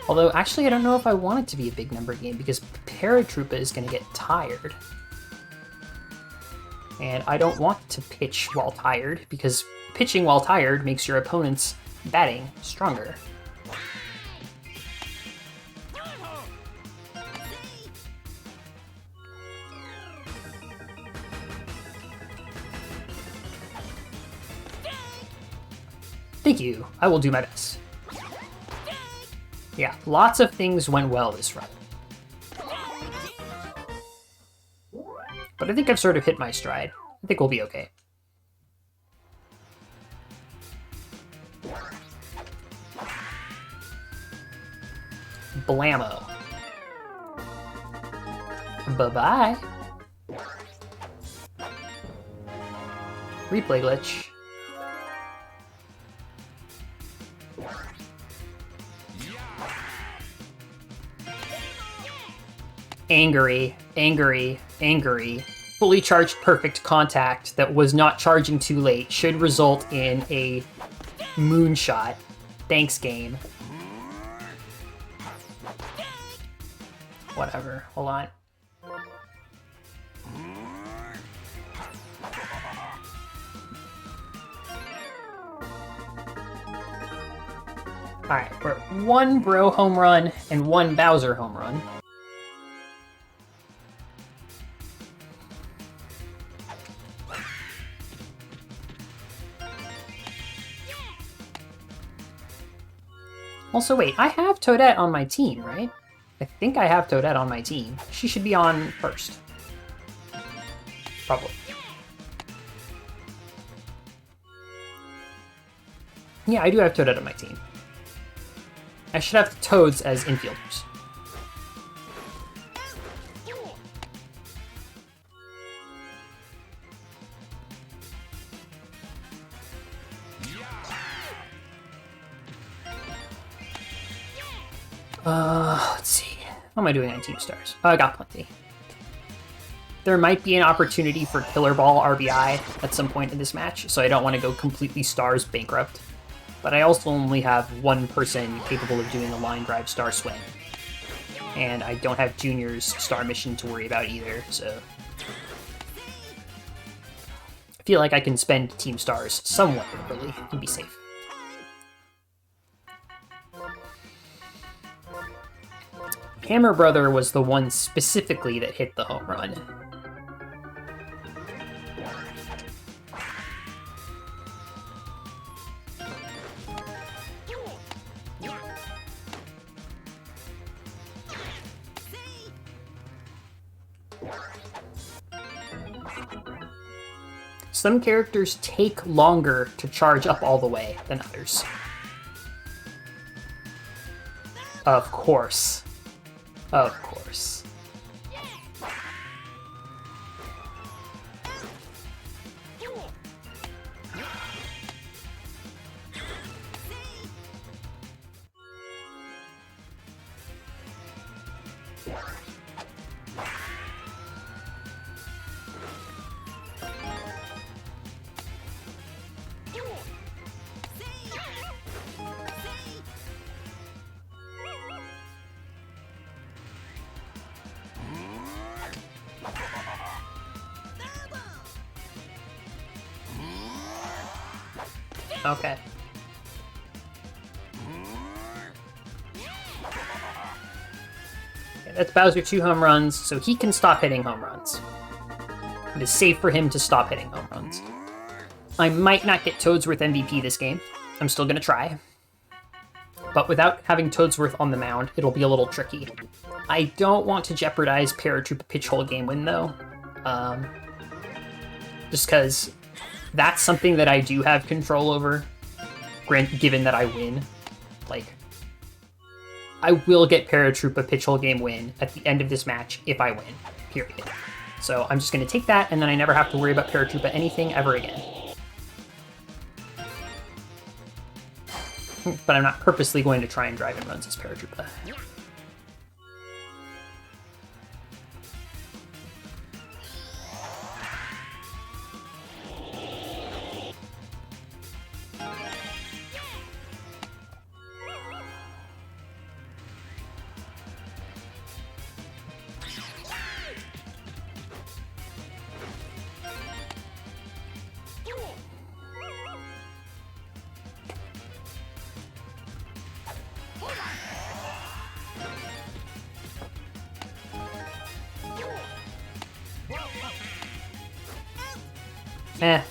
Although, actually, I don't know if I want it to be a big number game, because Paratroopa is going to get tired. And I don't want to pitch while tired, because pitching while tired makes your opponent's batting stronger. Thank you. I will do my best. Yeah, lots of things went well this run. But I think I've sort of hit my stride. I think we'll be okay. Blammo. Bye-bye. Replay glitch. Angry, angry, angry. Fully charged perfect contact that was not charging too late should result in a moonshot. Thanks, game. Whatever. Hold on. Alright, we're at 1 Bro home run and 1 Bowser home run. Also, wait, I have Toadette on my team, right? I think I have Toadette on my team. She should be on first. Probably. Yeah, I do have Toadette on my team. I should have Toads as infielders. Let's see. How am I doing on team stars? I got plenty. There might be an opportunity for Killer Ball RBI at some point in this match, so I don't want to go completely stars bankrupt. But I also only have one person capable of doing a line drive star swing. And I don't have Junior's star mission to worry about either, so... I feel like I can spend team stars somewhat early and be safe. Hammer Brother was the one specifically that hit the home run. Some characters take longer to charge up all the way than others. Of course. Of course. Okay. That's Bowser 2 home runs, so he can stop hitting home runs. It is safe for him to stop hitting home runs. I might not get Toadsworth MVP this game. I'm still gonna try. But without having Toadsworth on the mound, it'll be a little tricky. I don't want to jeopardize Paratroopa pitch hole game win, though. Just because that's something that I do have control over, given that I win. Like, I will get Paratroopa pitch hole game win at the end of this match if I win, period. So I'm just going to take that, and then I never have to worry about Paratroopa anything ever again. But I'm not purposely going to try and drive in runs as Paratroopa.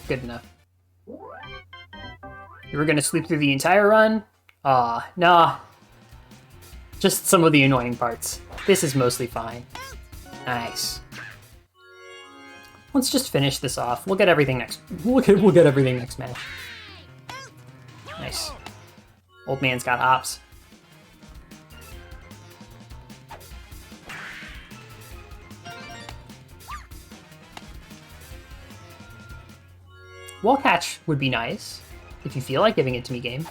Good enough. You were gonna sleep through the entire run? Aw, nah. Just some of the annoying parts. This is mostly fine. Nice. Let's just finish this off. We'll get everything next. We'll get everything next match. Nice. Old man's got hops. Wall catch would be nice, if you feel like giving it to me, game.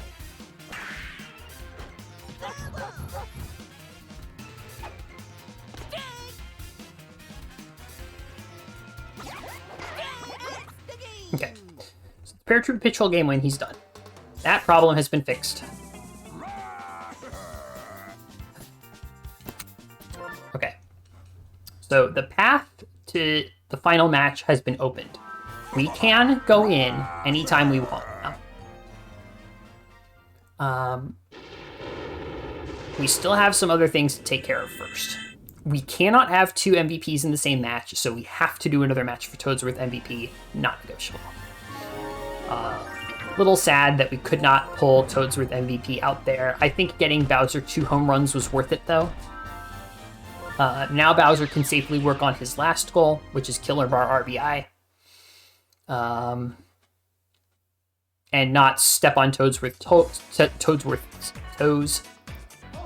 Okay. So the Paratroopa pitch hole game when he's done. That problem has been fixed. Okay. So the path to the final match has been opened. We can go in anytime we want now. We still have some other things to take care of first. We cannot have two MVPs in the same match, so we have to do another match for Toadsworth MVP, not negotiable. Little sad that we could not pull Toadsworth MVP out there. I think getting Bowser 2 home runs was worth it, though. Now Bowser can safely work on his last goal, which is Killer Bar RBI. And not step on Toadsworth's toes.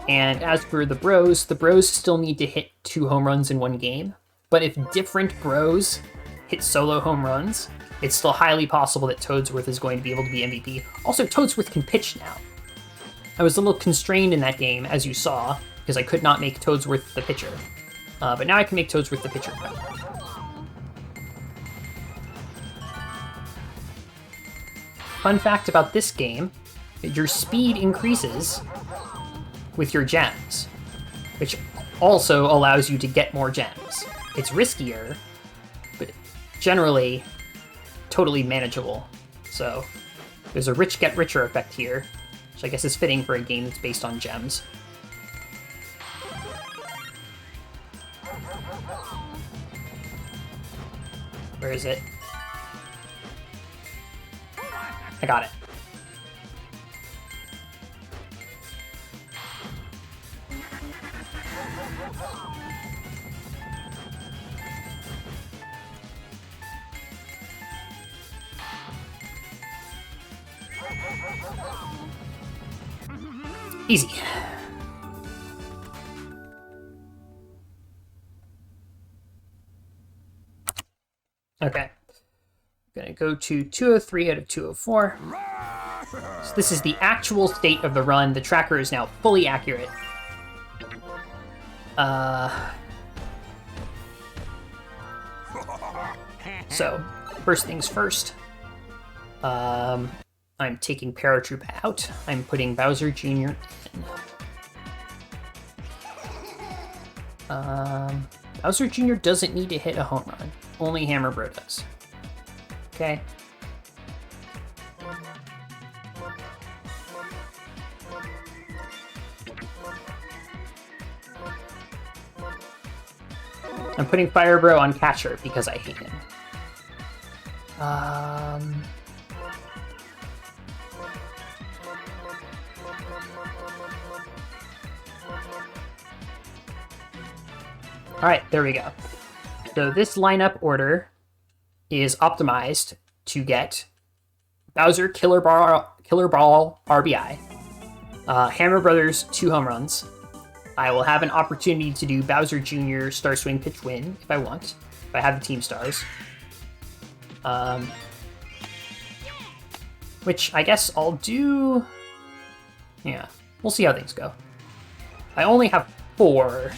And as for the Bros still need to hit 2 home runs in one game. But if different Bros hit solo home runs, it's still highly possible that Toadsworth is going to be able to be MVP. Also, Toadsworth can pitch now. I was a little constrained in that game, as you saw, because I could not make Toadsworth the pitcher. But now I can make Toadsworth the pitcher. Fun fact about this game, your speed increases with your gems, which also allows you to get more gems. It's riskier, but generally totally manageable. So there's a rich get richer effect here, which I guess is fitting for a game that's based on gems. Where is it? I got it. Easy. Okay. I'm gonna go to 203 out of 204. So this is the actual state of the run. The tracker is now fully accurate. So, first things first. I'm taking Paratroop out. I'm putting Bowser Jr. in. Bowser Jr. doesn't need to hit a home run. Only Hammer Bro does. Okay. I'm putting Fire Bro on catcher because I hate him. Alright, there we go. So this lineup order is optimized to get Bowser Killer Ball RBI, Hammer Brothers 2 home runs. I will have an opportunity to do Bowser Jr. Star Swing Pitch Win if I want, if I have the team stars. Which I guess I'll do... Yeah, we'll see how things go. I only have 4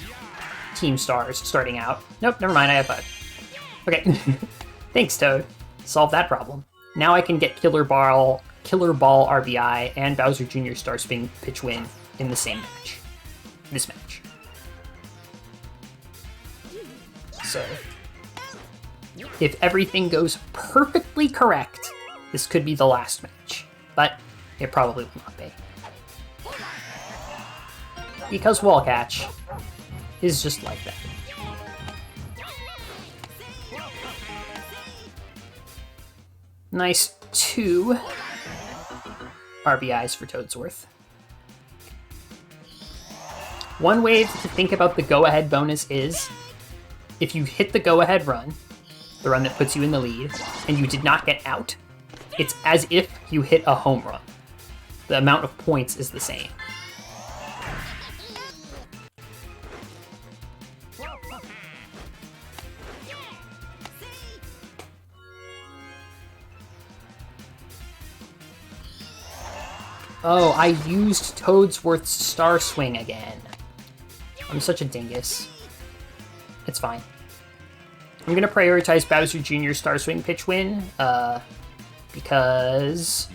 team stars starting out. Nope, never mind, I have 5. Okay. Thanks, Toad. Solve that problem. Now I can get Killer Ball RBI and Bowser Jr. Star Swing Pitch Win in the same match. This match. So, if everything goes perfectly correct, this could be the last match. But it probably will not be. Because Wall Catch is just like that. Nice 2 RBIs for Toadsworth. One way to think about the go-ahead bonus is, if you hit the go-ahead run, the run that puts you in the lead, and you did not get out, it's as if you hit a home run. The amount of points is the same. Oh, I used Toadsworth's Star Swing again. I'm such a dingus. It's fine. I'm gonna prioritize Bowser Jr. Star Swing Pitch Win, because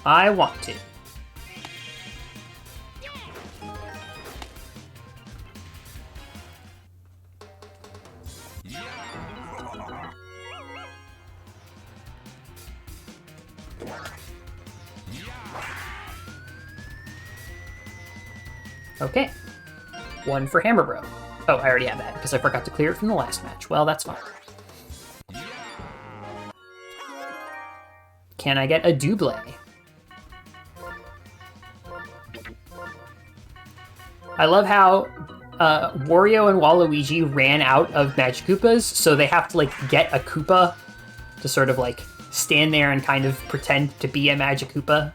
I want to. Okay. 1 for Hammer Bro. Oh, I already have that, because I forgot to clear it from the last match. Well, that's fine. Can I get a double? I love how Wario and Waluigi ran out of Magic Koopas, so they have to like get a Koopa to sort of like stand there and kind of pretend to be a Magic Koopa.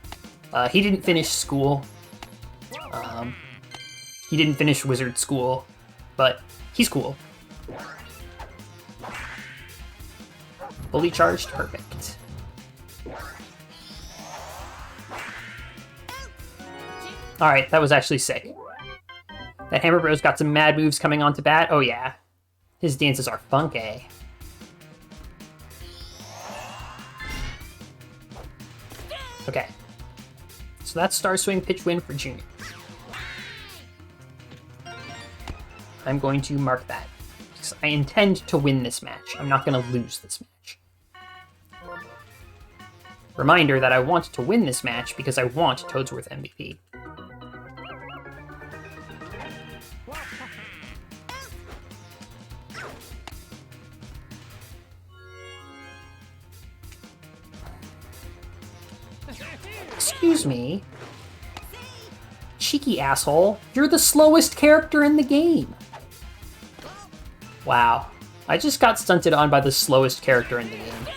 He didn't finish school. He didn't finish wizard school, but he's cool. Fully charged, perfect. Alright, that was actually sick. That Hammer Bro's got some mad moves coming onto bat. Oh yeah. His dances are funky. Okay. So that's Star Swing pitch win for Junior. I'm going to mark that. Because I intend to win this match. I'm not going to lose this match. Reminder that I want to win this match because I want Toadsworth MVP. Excuse me. Cheeky asshole. You're the slowest character in the game. Wow. I just got stunted on by the slowest character in the game.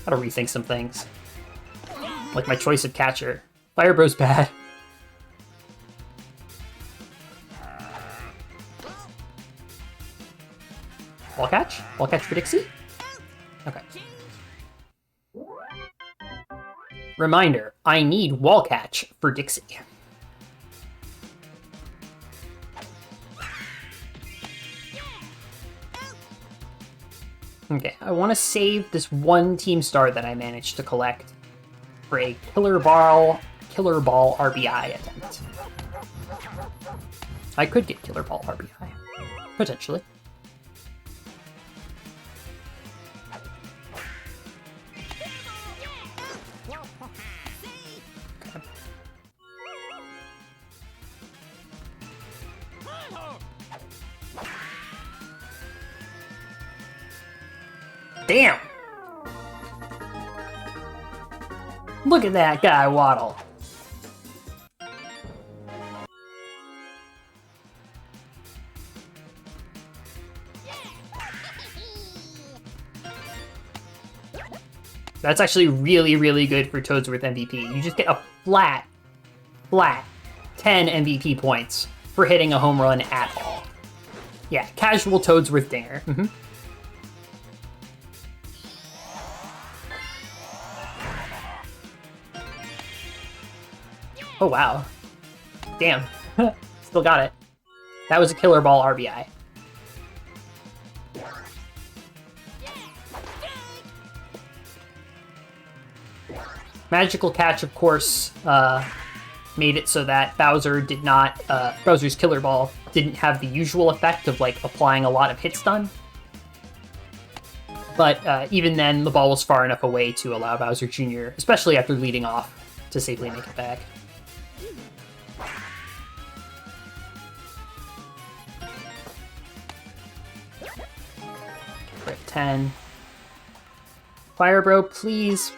Gotta rethink some things. Like my choice of catcher. Fire Bro's bad. Wall catch? Wall catch for Dixie? Okay. Reminder, I need wall catch for Dixie. Okay, I want to save this one team star that I managed to collect for a killer ball RBI attempt. I could get killer ball RBI, potentially. Damn! Look at that guy waddle. That's actually really, really good for Toadsworth MVP. You just get a flat 10 MVP points for hitting a home run at all. Yeah, casual Toadsworth dinger. Oh, wow. Damn. Still got it. That was a killer ball RBI. Magical catch, of course, made it so that Bowser did not, Bowser's killer ball didn't have the usual effect of, like, applying a lot of hit stun. But even then, the ball was far enough away to allow Bowser Jr., especially after leading off, to safely make it back. We're at 10. Fire Bro, please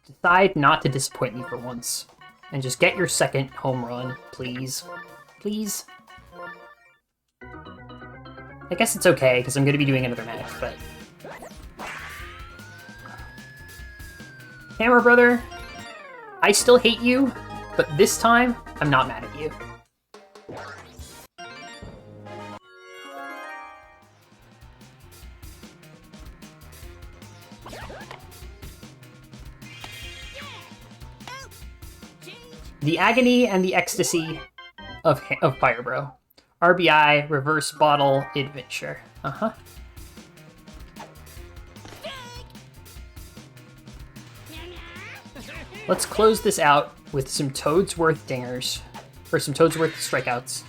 decide not to disappoint me for once. And just get your second home run, please. Please. I guess it's okay, because I'm going to be doing another match, but... Hammer Brother, I still hate you, but this time, I'm not mad at you. The agony and the ecstasy of Fire Bro. RBI, reverse bottle, adventure. Uh-huh. Let's close this out with some Toadsworth dingers, or some Toadsworth strikeouts,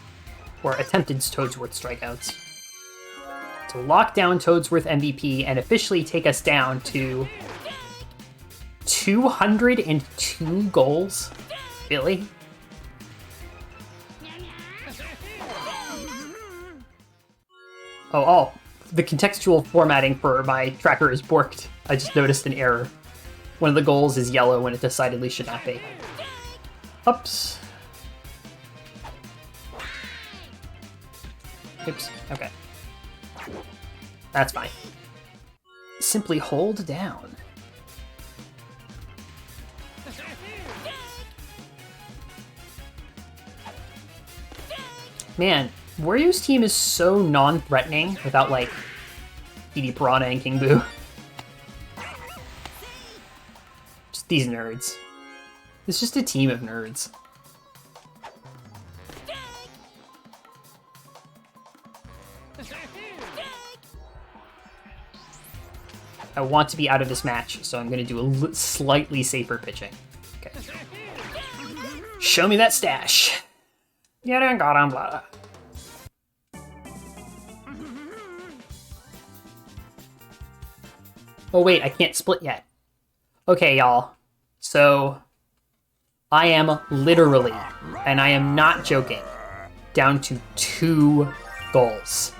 or attempted Toadsworth strikeouts, to lock down Toadsworth MVP and officially take us down to 202 goals. Really? Oh, the contextual formatting for my tracker is borked. I just noticed an error. One of the goals is yellow when it decidedly should not be. Oops. Oops, okay. That's fine. Simply hold down. Man, Wario's team is so non-threatening without, like, Edie Piranha and King Boo. Just these nerds. It's just a team of nerds. I want to be out of this match, so I'm going to do a slightly safer pitching. Okay. Show me that stash. Oh wait, I can't split yet. Okay, y'all. So, I am literally, and I am not joking, down to 2 goals.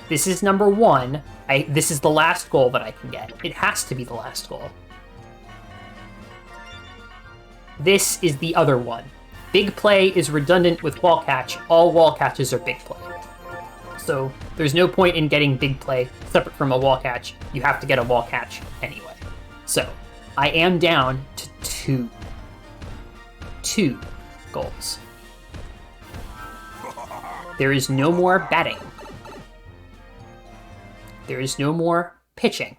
This is number 1. This is the last goal that I can get. It has to be the last goal. This is the other one. Big play is redundant with wall catch. All wall catches are big play. So there's no point in getting big play separate from a wall catch. You have to get a wall catch anyway. So I am down to 2 goals. There is no more batting. There is no more pitching.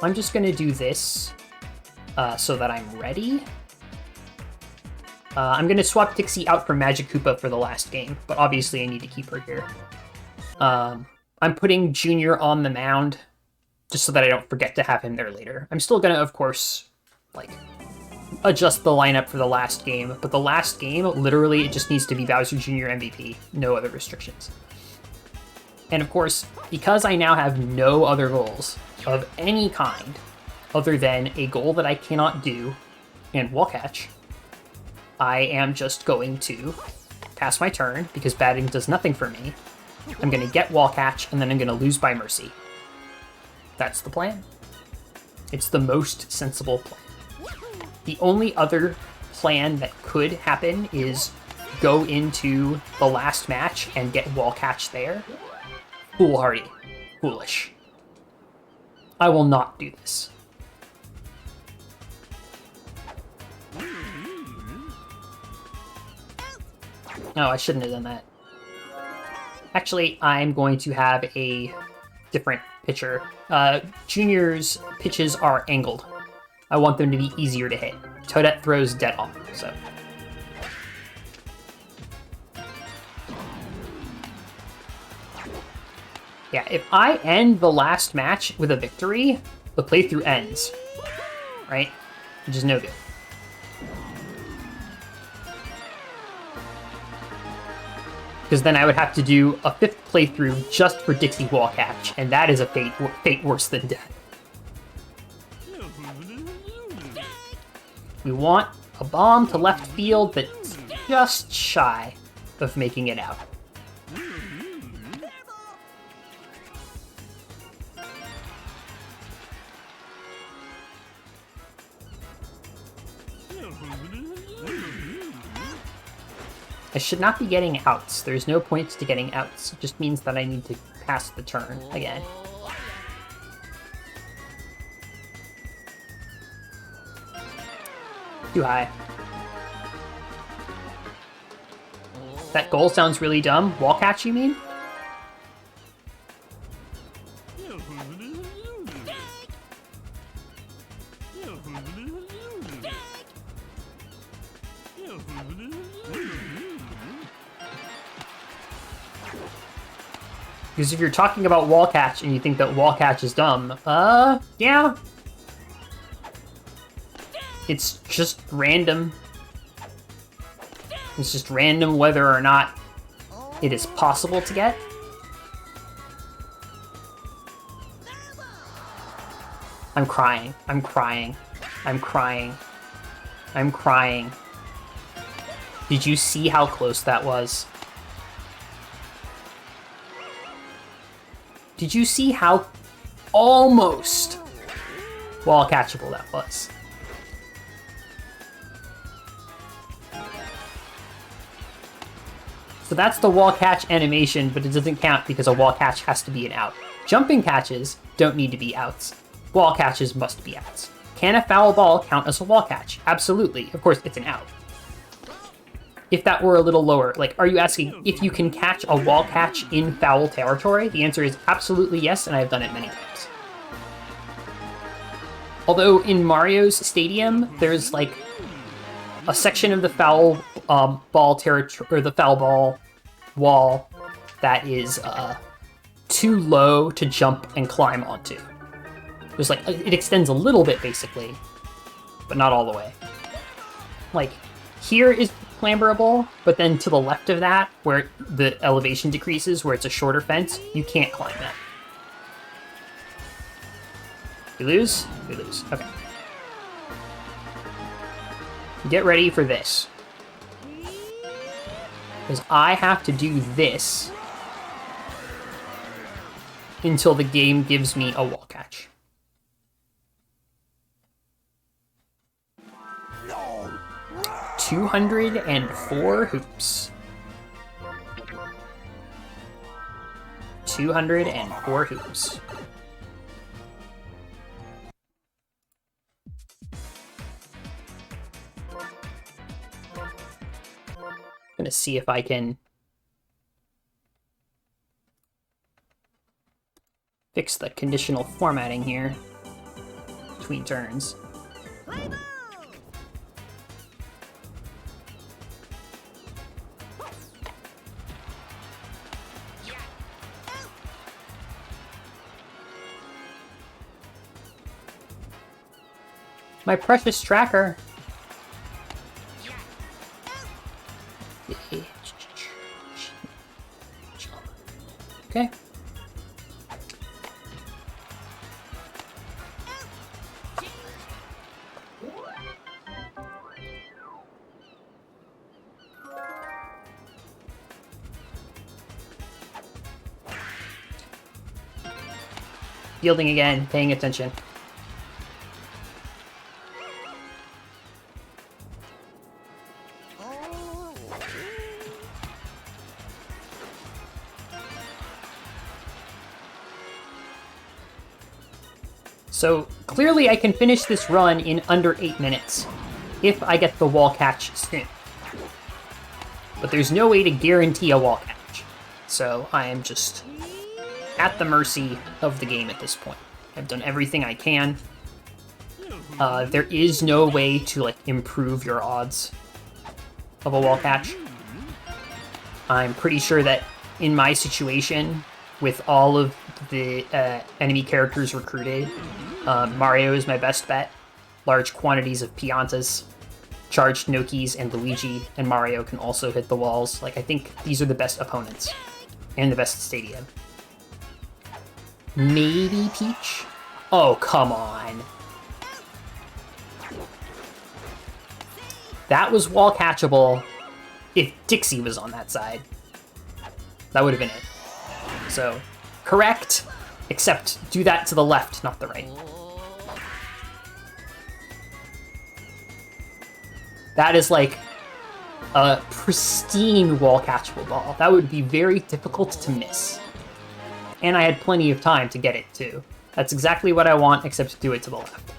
I'm just going to do this so that I'm ready. I'm going to swap Dixie out for Magic Koopa for the last game, but obviously I need to keep her here. I'm putting Junior on the mound just so that I don't forget to have him there later. I'm still going to, of course, like, adjust the lineup for the last game, but the last game, literally, it just needs to be Bowser Jr. MVP. No other restrictions. And of course, because I now have no other goals of any kind other than a goal that I cannot do and wall catch, I am just going to pass my turn because batting does nothing for me. I'm going to get wall catch and then I'm going to lose by mercy. That's the plan. It's the most sensible plan. The only other plan that could happen is go into the last match and get wall catch there. Foolhardy. Foolish. I will not do this. No, I shouldn't have done that. Actually, I'm going to have a different pitcher. Junior's pitches are angled. I want them to be easier to hit. Toadette throws dead on, so. Yeah, if I end the last match with a victory, the playthrough ends. Right? Which is no good. Because then I would have to do a 5th playthrough just for Dixie Wall Catch, and that is a fate worse than death. We want a bomb to left field that's just shy of making it out. I should not be getting outs. There's no points to getting outs. It just means that I need to pass the turn again. Too high. That goal sounds really dumb. Wall catch, you mean? Because if you're talking about wall catch and you think that wall catch is dumb, yeah. It's just random. It's just random whether or not it is possible to get. I'm crying. I'm crying. I'm crying. I'm crying. Did you see how close that was? Did you see how almost wall catchable that was? So that's the wall catch animation, but it doesn't count because a wall catch has to be an out. Jumping catches don't need to be outs. Wall catches must be outs. Can a foul ball count as a wall catch? Absolutely. Of course, it's an out. If that were a little lower, like, are you asking if you can catch a wall catch in foul territory? The answer is absolutely yes, and I've done it many times. Although in Mario's stadium, there's like a section of the foul ball territory, or the foul ball wall, that is too low to jump and climb onto. There's like, it extends a little bit basically, but not all the way. Like, here is clamberable, but then to the left of that, where the elevation decreases, where it's a shorter fence, you can't climb that. We lose? We lose. Okay. Get ready for this. Because I have to do this until the game gives me a wall catch. No. 204 hoops. 204 hoops. I'm gonna see if I can fix the conditional formatting here between turns. My precious tracker. Okay. Fielding again, paying attention. So clearly I can finish this run in under 8 minutes if I get the wall catch soon. But there's no way to guarantee a wall catch. So I am just at the mercy of the game at this point. I've done everything I can. There is no way to like improve your odds of a wall catch. I'm pretty sure that in my situation, with all of the enemy characters recruited, Mario is my best bet. Large quantities of Piantas, charged Nokis, and Luigi, and Mario can also hit the walls. Like, I think these are the best opponents and the best stadium. Maybe Peach? Oh, come on. That was wall catchable if Dixie was on that side. That would have been it. So, correct, except do that to the left, not the right. That is like a pristine wall catchable ball. That would be very difficult to miss. And I had plenty of time to get it too. That's exactly what I want, except do it to the left.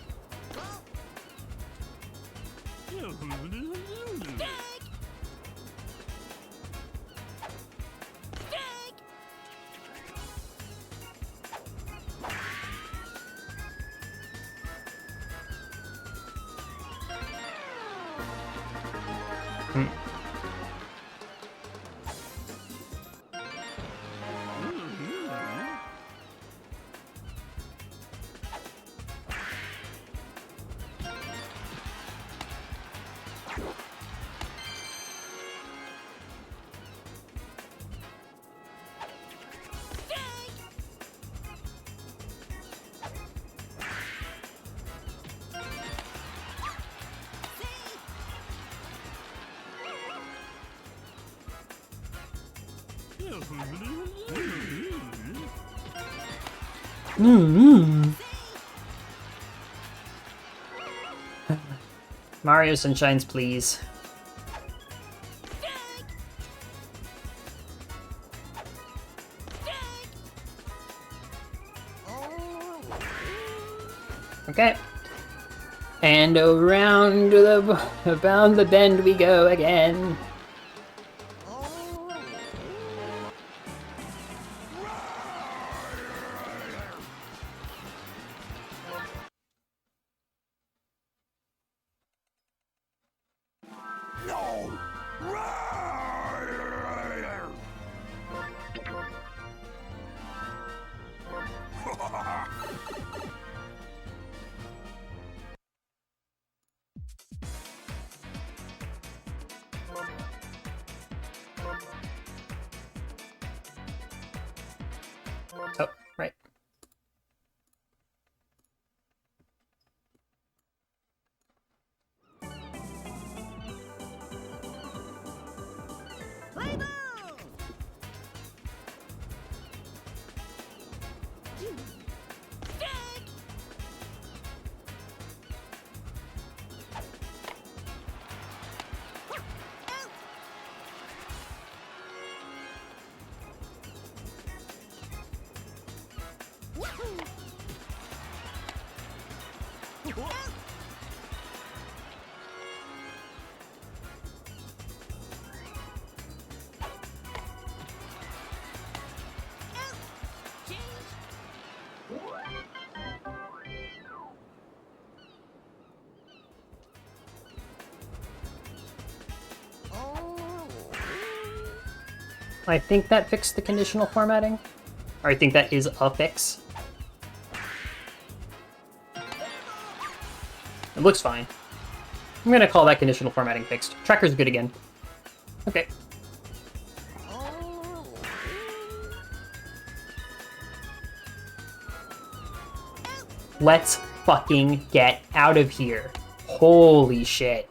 Mario Sunshines, please. Okay. And around the bend we go again. Oh, right. Play ball. I think that fixed the conditional formatting. Or I think that is a fix. It looks fine. I'm gonna call that conditional formatting fixed. Tracker's good again. Okay. Let's fucking get out of here. Holy shit.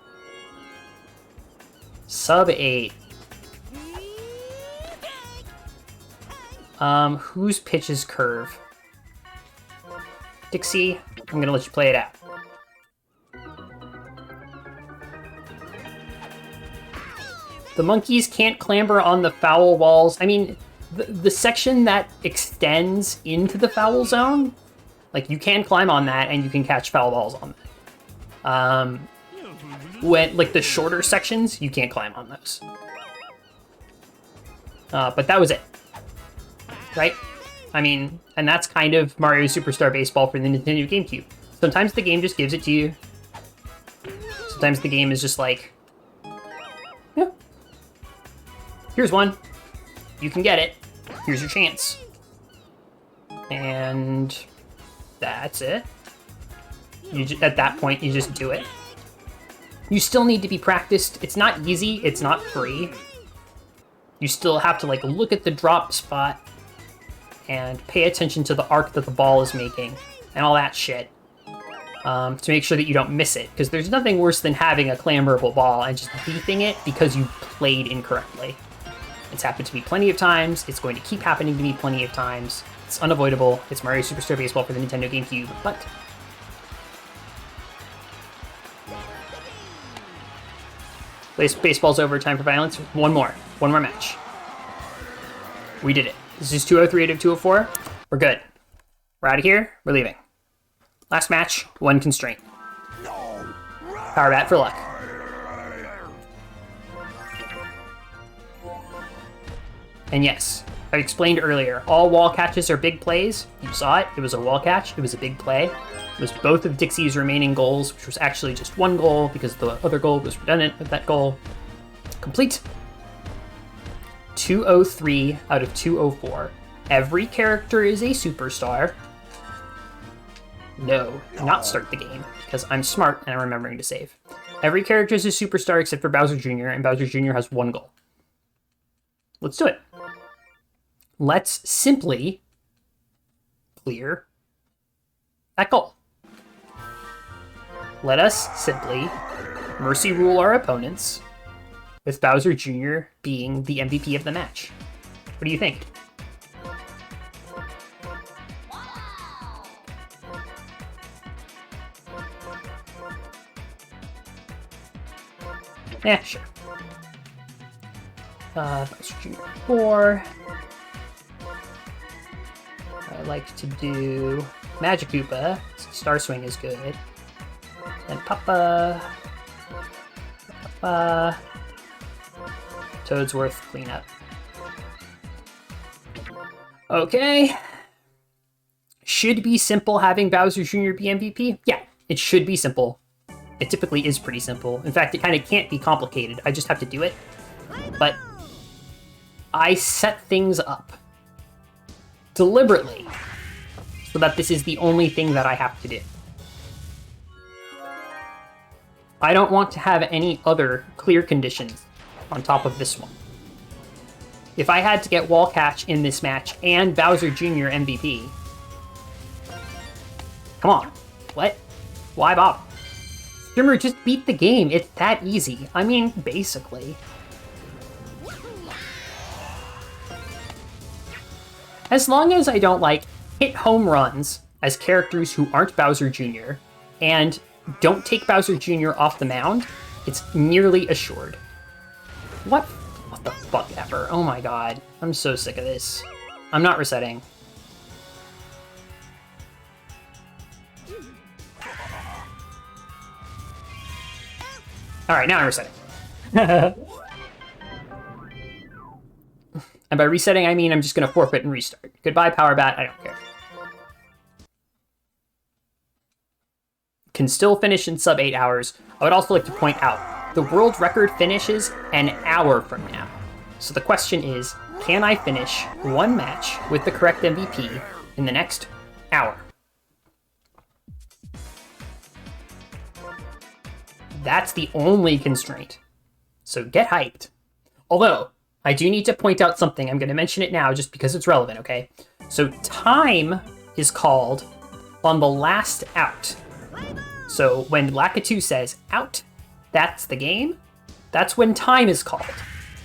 Sub 8. Whose pitch is curve? Dixie, I'm gonna let you play it out. The monkeys can't clamber on the foul walls. I mean, the section that extends into the foul zone, like, you can climb on that and you can catch foul balls on that. When, like, the shorter sections, you can't climb on those. But that was it. Right? I mean, and that's kind of Mario Superstar Baseball for the Nintendo GameCube. Sometimes the game just gives it to you. Sometimes the game is just like, yeah, here's one. You can get it. Here's your chance. And that's it. At that point, you just do it. You still need to be practiced. It's not easy. It's not free. You still have to, like, look at the drop spot and pay attention to the arc that the ball is making and all that shit to make sure that you don't miss it. Because there's nothing worse than having a clamberable ball and just beefing it because you played incorrectly. It's happened to me plenty of times. It's going to keep happening to me plenty of times. It's unavoidable. It's Mario Superstar Baseball for the Nintendo GameCube, but baseball's over. Time for violence. One more match. We did it. This is 203 out of 204. We're good. We're out of here. We're leaving. Last match, one constraint. Power bat for luck. And yes, I explained earlier, all wall catches are big plays. You saw it. It was a wall catch. It was a big play. It was both of Dixie's remaining goals, which was actually just one goal because the other goal was redundant with that goal. Complete. 203 out of 204. Every character is a superstar. No, not start the game, because I'm smart and I'm remembering to save. Every character is a superstar except for Bowser Jr., and Bowser Jr. has one goal. Let's do it. Let's simply clear that goal. Let us simply mercy rule our opponents, with Bowser Jr. being the MVP of the match. What do you think? Yeah, sure. Bowser Jr. 4. I like to do Magic Koopa. Star Swing is good. Then Papa. Toadsworth cleanup. Okay. Should be simple having Bowser Jr. be MVP? Yeah, it should be simple. It typically is pretty simple. In fact, it kind of can't be complicated. I just have to do it. But I set things up deliberately so that this is the only thing that I have to do. I don't want to have any other clear conditions on top of this one. If I had to get Wall Catch in this match and Bowser Jr. MVP, come on, what? Why bother? Streamer, just beat the game. It's that easy. I mean, basically. As long as I don't, like, hit home runs as characters who aren't Bowser Jr. and don't take Bowser Jr. off the mound, it's nearly assured. What the fuck ever? Oh my god. I'm so sick of this. I'm not resetting. Alright, now I'm resetting. And by resetting, I mean I'm just gonna forfeit and restart. Goodbye, Power Bat, I don't care. Can still finish in sub 8 hours. I would also like to point out, the world record finishes an hour from now. So the question is, can I finish one match with the correct MVP in the next hour? That's the only constraint. So get hyped. Although, I do need to point out something. I'm going to mention it now just because it's relevant, okay? So time is called on the last out. So when Lakitu says out, that's the game. That's when time is called.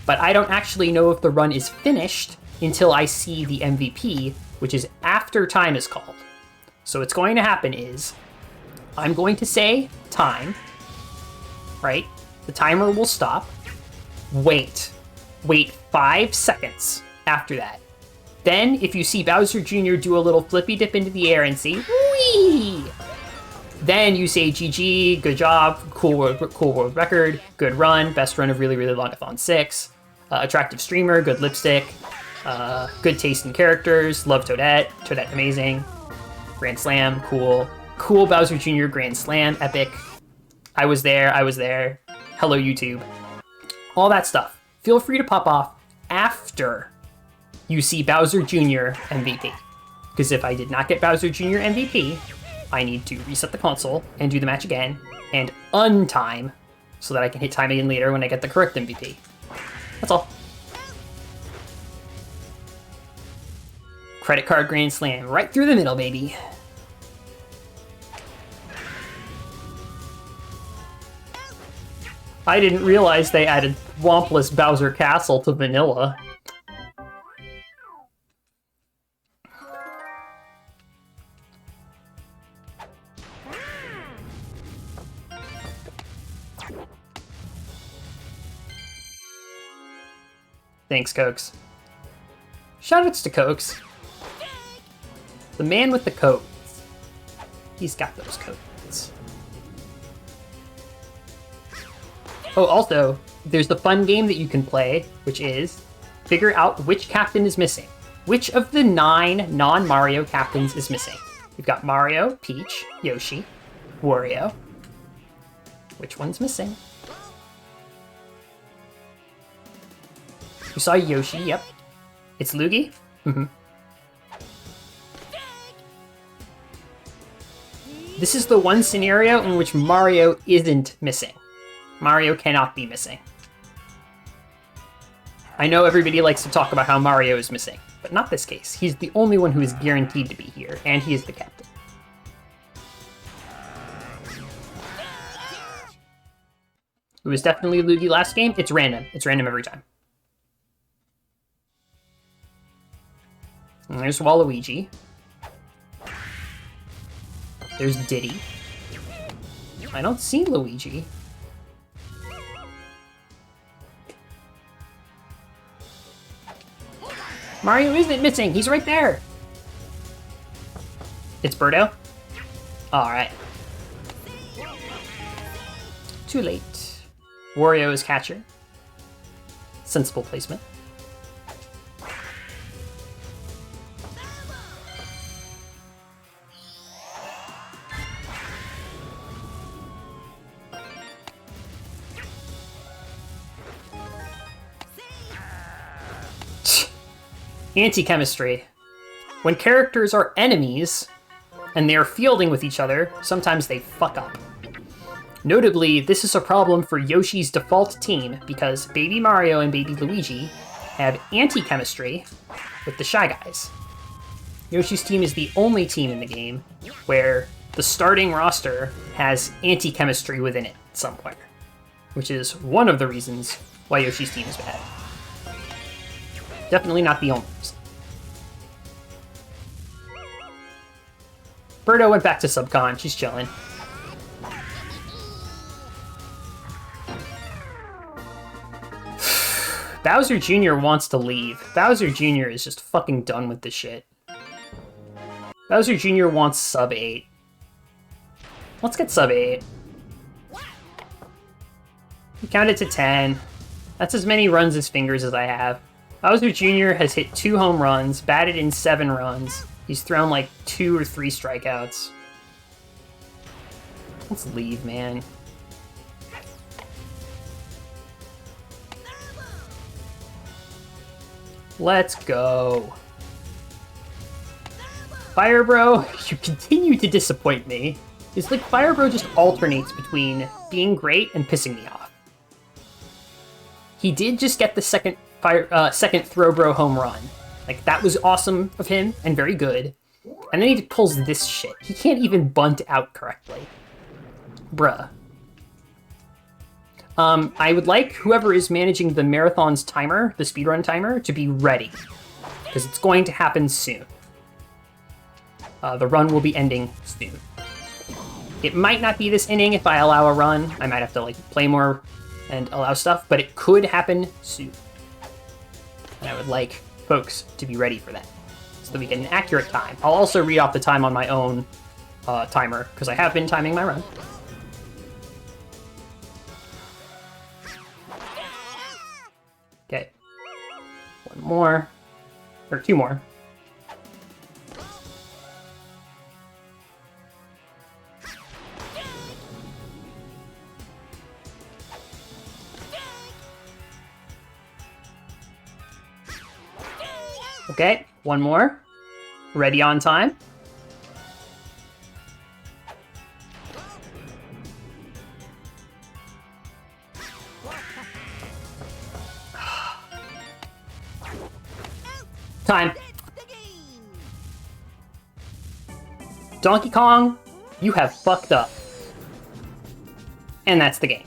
But I don't actually know if the run is finished until I see the MVP, which is after time is called. So what's going to happen is I'm going to say time, right? The timer will stop. Wait 5 seconds after that. Then, if you see Bowser Jr. do a little flippy dip into the air and say, whee! Then you say GG, good job, cool world record, good run, best run of really, really long Thon 6, attractive streamer, good lipstick, good taste in characters, love Toadette, Toadette amazing, Grand Slam, cool Bowser Jr. Grand Slam, epic, I was there, hello YouTube, all that stuff. Feel free to pop off after you see Bowser Jr. MVP. Because if I did not get Bowser Jr. MVP, I need to reset the console and do the match again and untime so that I can hit time again later when I get the correct MVP. That's all. Credit card Grand Slam right through the middle, baby. I didn't realize they added Swampless Bowser Castle to Vanilla. Thanks, Cokes. Shoutouts to Cokes. The man with the coats. He's got those coats. Oh, also, there's the fun game that you can play, which is figure out which captain is missing. Which of the 9 non-Mario captains is missing? We've got Mario, Peach, Yoshi, Wario. Which one's missing? You saw Yoshi, yep. It's Luigi? Mm-hmm. This is the one scenario in which Mario isn't missing. Mario cannot be missing. I know everybody likes to talk about how Mario is missing, but not this case. He's the only one who is guaranteed to be here, and he is the captain. It was definitely Luigi last game. It's random. It's random every time. And there's Waluigi. There's Diddy. I don't see Luigi. Mario isn't missing. He's right there. It's Birdo? Alright. Too late. Wario is catcher. Sensible placement. Anti-chemistry. When characters are enemies and they are fielding with each other, sometimes they fuck up. Notably, this is a problem for Yoshi's default team because Baby Mario and Baby Luigi have anti-chemistry with the Shy Guys. Yoshi's team is the only team in the game where the starting roster has anti-chemistry within it somewhere, which is one of the reasons why Yoshi's team is bad. Definitely not the only reason. Birdo went back to Subcon. She's chilling. Bowser Jr. wants to leave. Bowser Jr. is just fucking done with this shit. Bowser Jr. wants sub 8. Let's get sub 8. We counted to 10. That's as many runs as fingers as I have. Bowser Jr. has hit 2 home runs, batted in 7 runs. He's thrown like 2 or 3 strikeouts. Let's leave, man. Let's go. Fire Bro, you continue to disappoint me. It's like Fire Bro just alternates between being great and pissing me off. He did just get the second Throw Bro home run. Like, that was awesome of him and very good. And then he pulls this shit. He can't even bunt out correctly. Bruh. I would like whoever is managing the marathon's timer, the speedrun timer, to be ready. Because it's going to happen soon. The run will be ending soon. It might not be this inning if I allow a run. I might have to, like, play more and allow stuff, but it could happen soon. And I would like folks to be ready for that, so that we get an accurate time. I'll also read off the time on my own timer, because I have been timing my run. Okay. One more. Or 2 more. Okay, 1 more. Ready on time. Time. Donkey Kong, you have fucked up. And that's the game.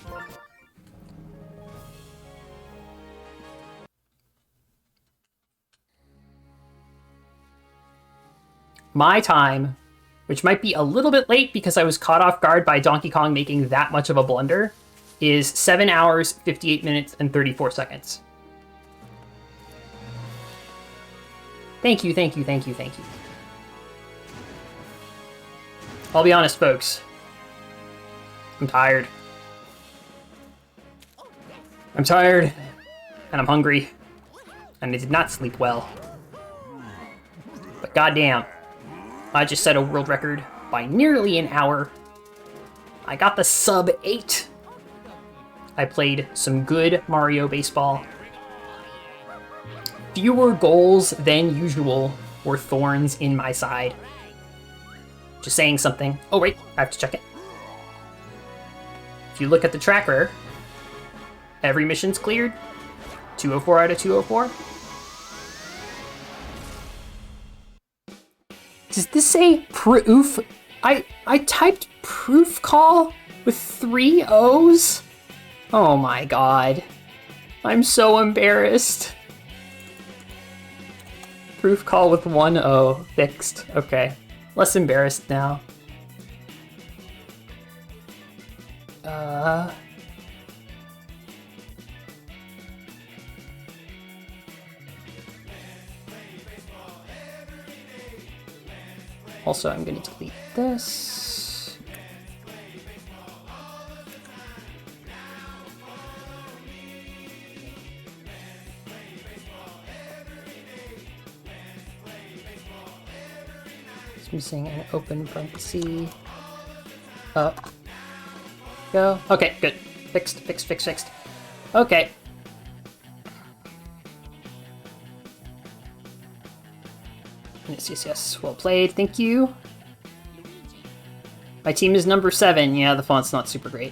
My time, which might be a little bit late because I was caught off guard by Donkey Kong making that much of a blunder, is 7 hours, 58 minutes, and 34 seconds. Thank you, thank you, thank you, thank you. I'll be honest, folks. I'm tired. I'm tired, and I'm hungry, and I did not sleep well. But goddamn, I just set a world record by nearly an hour. I got the sub 8. I played some good Mario baseball. Fewer goals than usual were thorns in my side. Just saying something. Oh wait, I have to check it. If you look at the tracker, every mission's cleared. 204 out of 204. Does this say proof? I typed proof call with 3 O's? Oh my god. I'm so embarrassed. Proof call with 1 O. Fixed. Okay. Less embarrassed now. Also, I'm going to delete this. It's missing an open parenthesis. Up. Go. Okay, good. Fixed. Okay. Yes. Well played. Thank you. My team is number 7. Yeah, the font's not super great.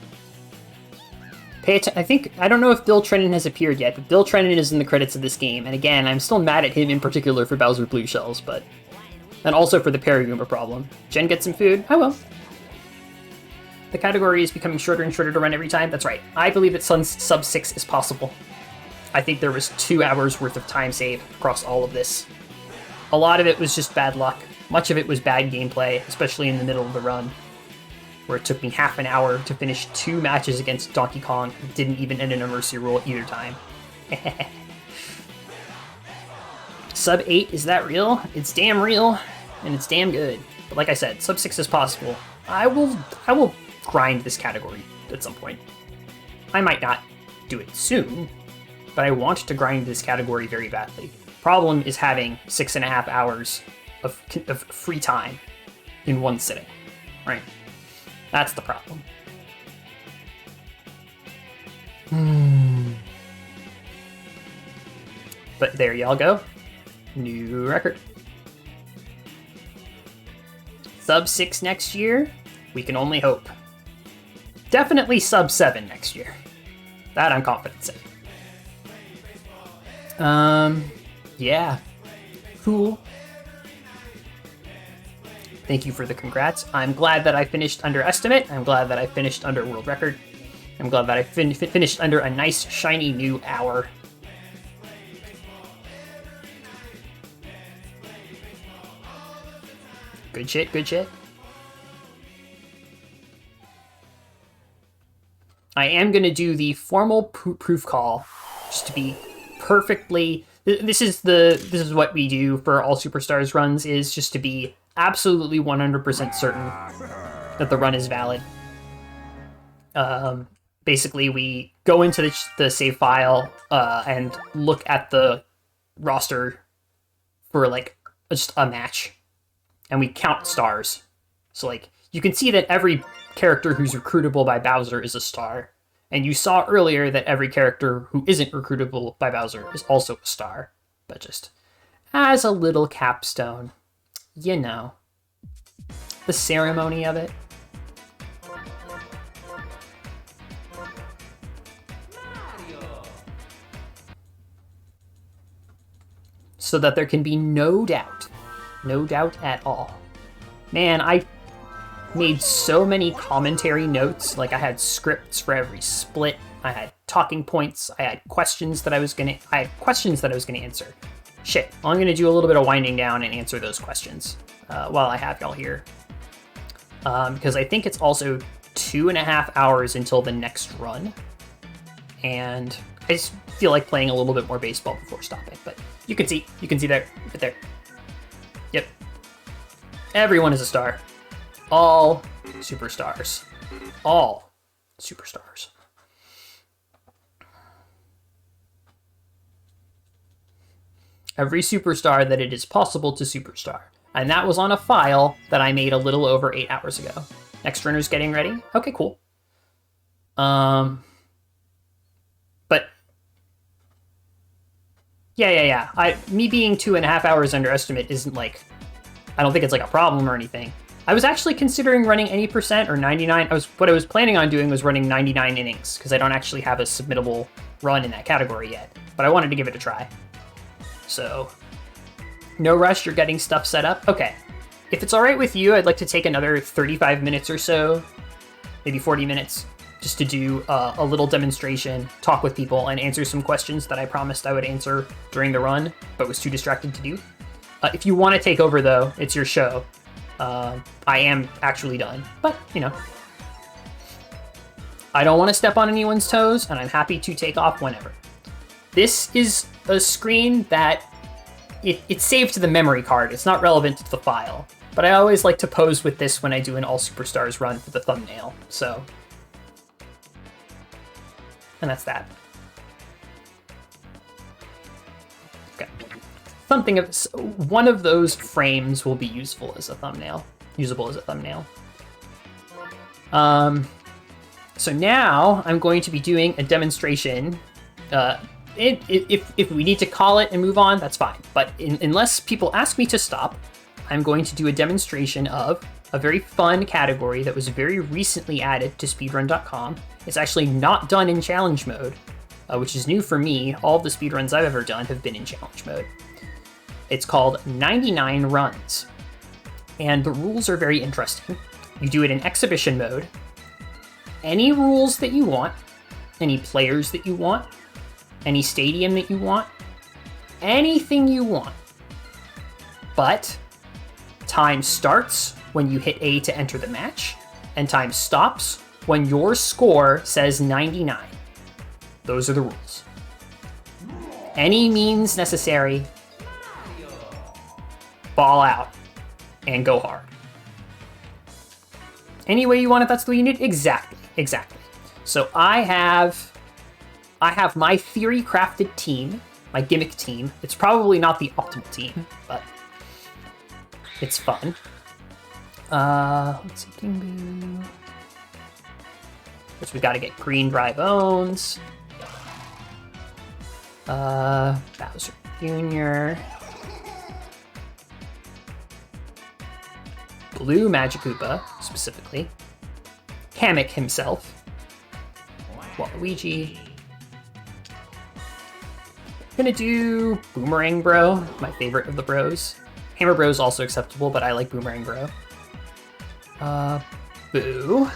I don't know if Bill Trennan has appeared yet, but Bill Trennan is in the credits of this game. And again, I'm still mad at him in particular for Bowser Blue Shells, but... And also for the Paragoomer problem. Jen, get some food? I will. The category is becoming shorter and shorter to run every time. That's right. I believe that sub 6 is possible. I think there was 2 hours worth of time saved across all of this. A lot of it was just bad luck. Much of it was bad gameplay, especially in the middle of the run, where it took me half an hour to finish 2 matches against Donkey Kong. It didn't even end in a mercy rule either time. Sub 8, is that real? It's damn real, and it's damn good. But like I said, sub 6 is possible. I will grind this category at some point. I might not do it soon, but I want to grind this category very badly. Problem is having 6.5 hours of free time in one sitting, right? That's the problem. But there y'all go. New record. Sub 6 next year? We can only hope. Definitely sub 7 next year. That I'm confident in. Yeah. Cool. Thank you for the congrats. I'm glad that I finished under estimate. I'm glad that I finished under world record. I'm glad that I finished under a nice, shiny new hour. Good shit, good shit. I am going to do the formal proof call just to be perfectly... This is what we do for all Superstars runs, is just to be absolutely 100% certain that the run is valid. Basically, we go into the save file and look at the roster for like just a match, and we count stars. So like you can see that every character who's recruitable by Bowser is a star, and you saw earlier that every character who isn't recruitable by Bowser is also a star, but just as a little capstone, you know, the ceremony of it. So that there can be no doubt at all. Man, I made so many commentary notes. Like, I had scripts for every split. I had talking points. I had questions that I was gonna answer. Shit, well, I'm gonna do a little bit of winding down and answer those questions while I have y'all here. Because I think it's also 2.5 hours until the next run. And I just feel like playing a little bit more baseball before stopping. But you can see there, right there. Yep. Everyone is a star. All superstars. All superstars. Every superstar that it is possible to superstar. And that was on a file that I made a little over 8 hours ago. Next runner's getting ready. Okay, cool. But yeah. Me being 2.5 hours under estimate isn't like, I don't think it's like a problem or anything. I was actually considering running any percent or 99. What I was planning on doing was running 99 innings because I don't actually have a submittable run in that category yet, but I wanted to give it a try. So, no rush, you're getting stuff set up. Okay. If it's all right with you, I'd like to take another 35 minutes or so, maybe 40 minutes, just to do a little demonstration, talk with people, and answer some questions that I promised I would answer during the run, but was too distracted to do. If you want to take over, though, it's your show. I am actually done, but, you know. I don't want to step on anyone's toes, and I'm happy to take off whenever. This is a screen that it's saved to the memory card. It's not relevant to the file. But I always like to pose with this when I do an All Superstars run for the thumbnail, so. And that's that. Okay. One of those frames will be useful as a thumbnail. Usable as a thumbnail. So now I'm going to be doing a demonstration. If we need to call it and move on, that's fine. But unless people ask me to stop, I'm going to do a demonstration of a very fun category that was very recently added to speedrun.com. It's actually not done in challenge mode, which is new for me. All of the speedruns I've ever done have been in challenge mode. It's called 99 runs. And the rules are very interesting. You do it in exhibition mode. Any rules that you want, any players that you want, any stadium that you want, anything you want. But time starts when you hit A to enter the match, and time stops when your score says 99. Those are the rules. Any means necessary, ball out, and go hard. Any way you want it, that's the way you need it? Exactly. So I have my theory crafted team, my gimmick team. It's probably not the optimal team, but it's fun. Let's see, King Boo. First we gotta get green dry bones. Bowser Jr. Blue Magikoopa, specifically. Kamek himself. Waluigi. Gonna do Boomerang Bro, my favorite of the bros. Hammer Bro is also acceptable, but I like Boomerang Bro. Boo.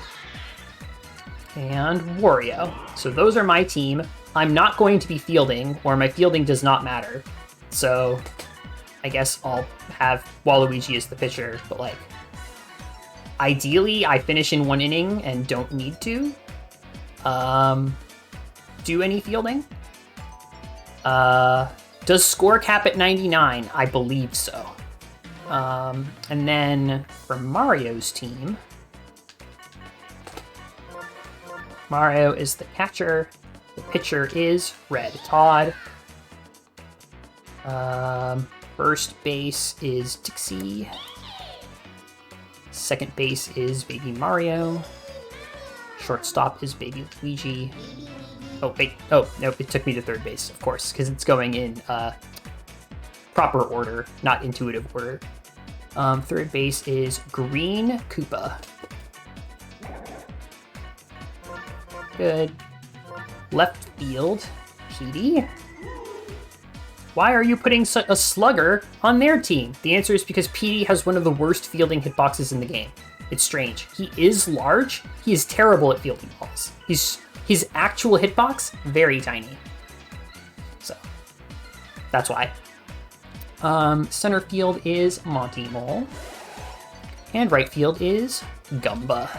And Wario. So those are my team. I'm not going to be fielding, or my fielding does not matter. So I guess I'll have Waluigi as the pitcher, but like, ideally I finish in one inning and don't need to do any fielding. Does score cap at 99? I believe so. And then for Mario's team, Mario is the catcher. The pitcher is Red Todd. First base is Dixie. Second base is Baby Mario. Shortstop is Baby Luigi. Oh, wait. Oh, no, it took me to third base, of course, because it's going in proper order, not intuitive order. Third base is Green Koopa. Good. Left field, Petey. Why are you putting a slugger on their team? The answer is because Petey has one of the worst fielding hitboxes in the game. It's strange. He is large. He is terrible at fielding balls. His actual hitbox, very tiny. So, that's why. Center field is Monty Mole. And right field is Gumba.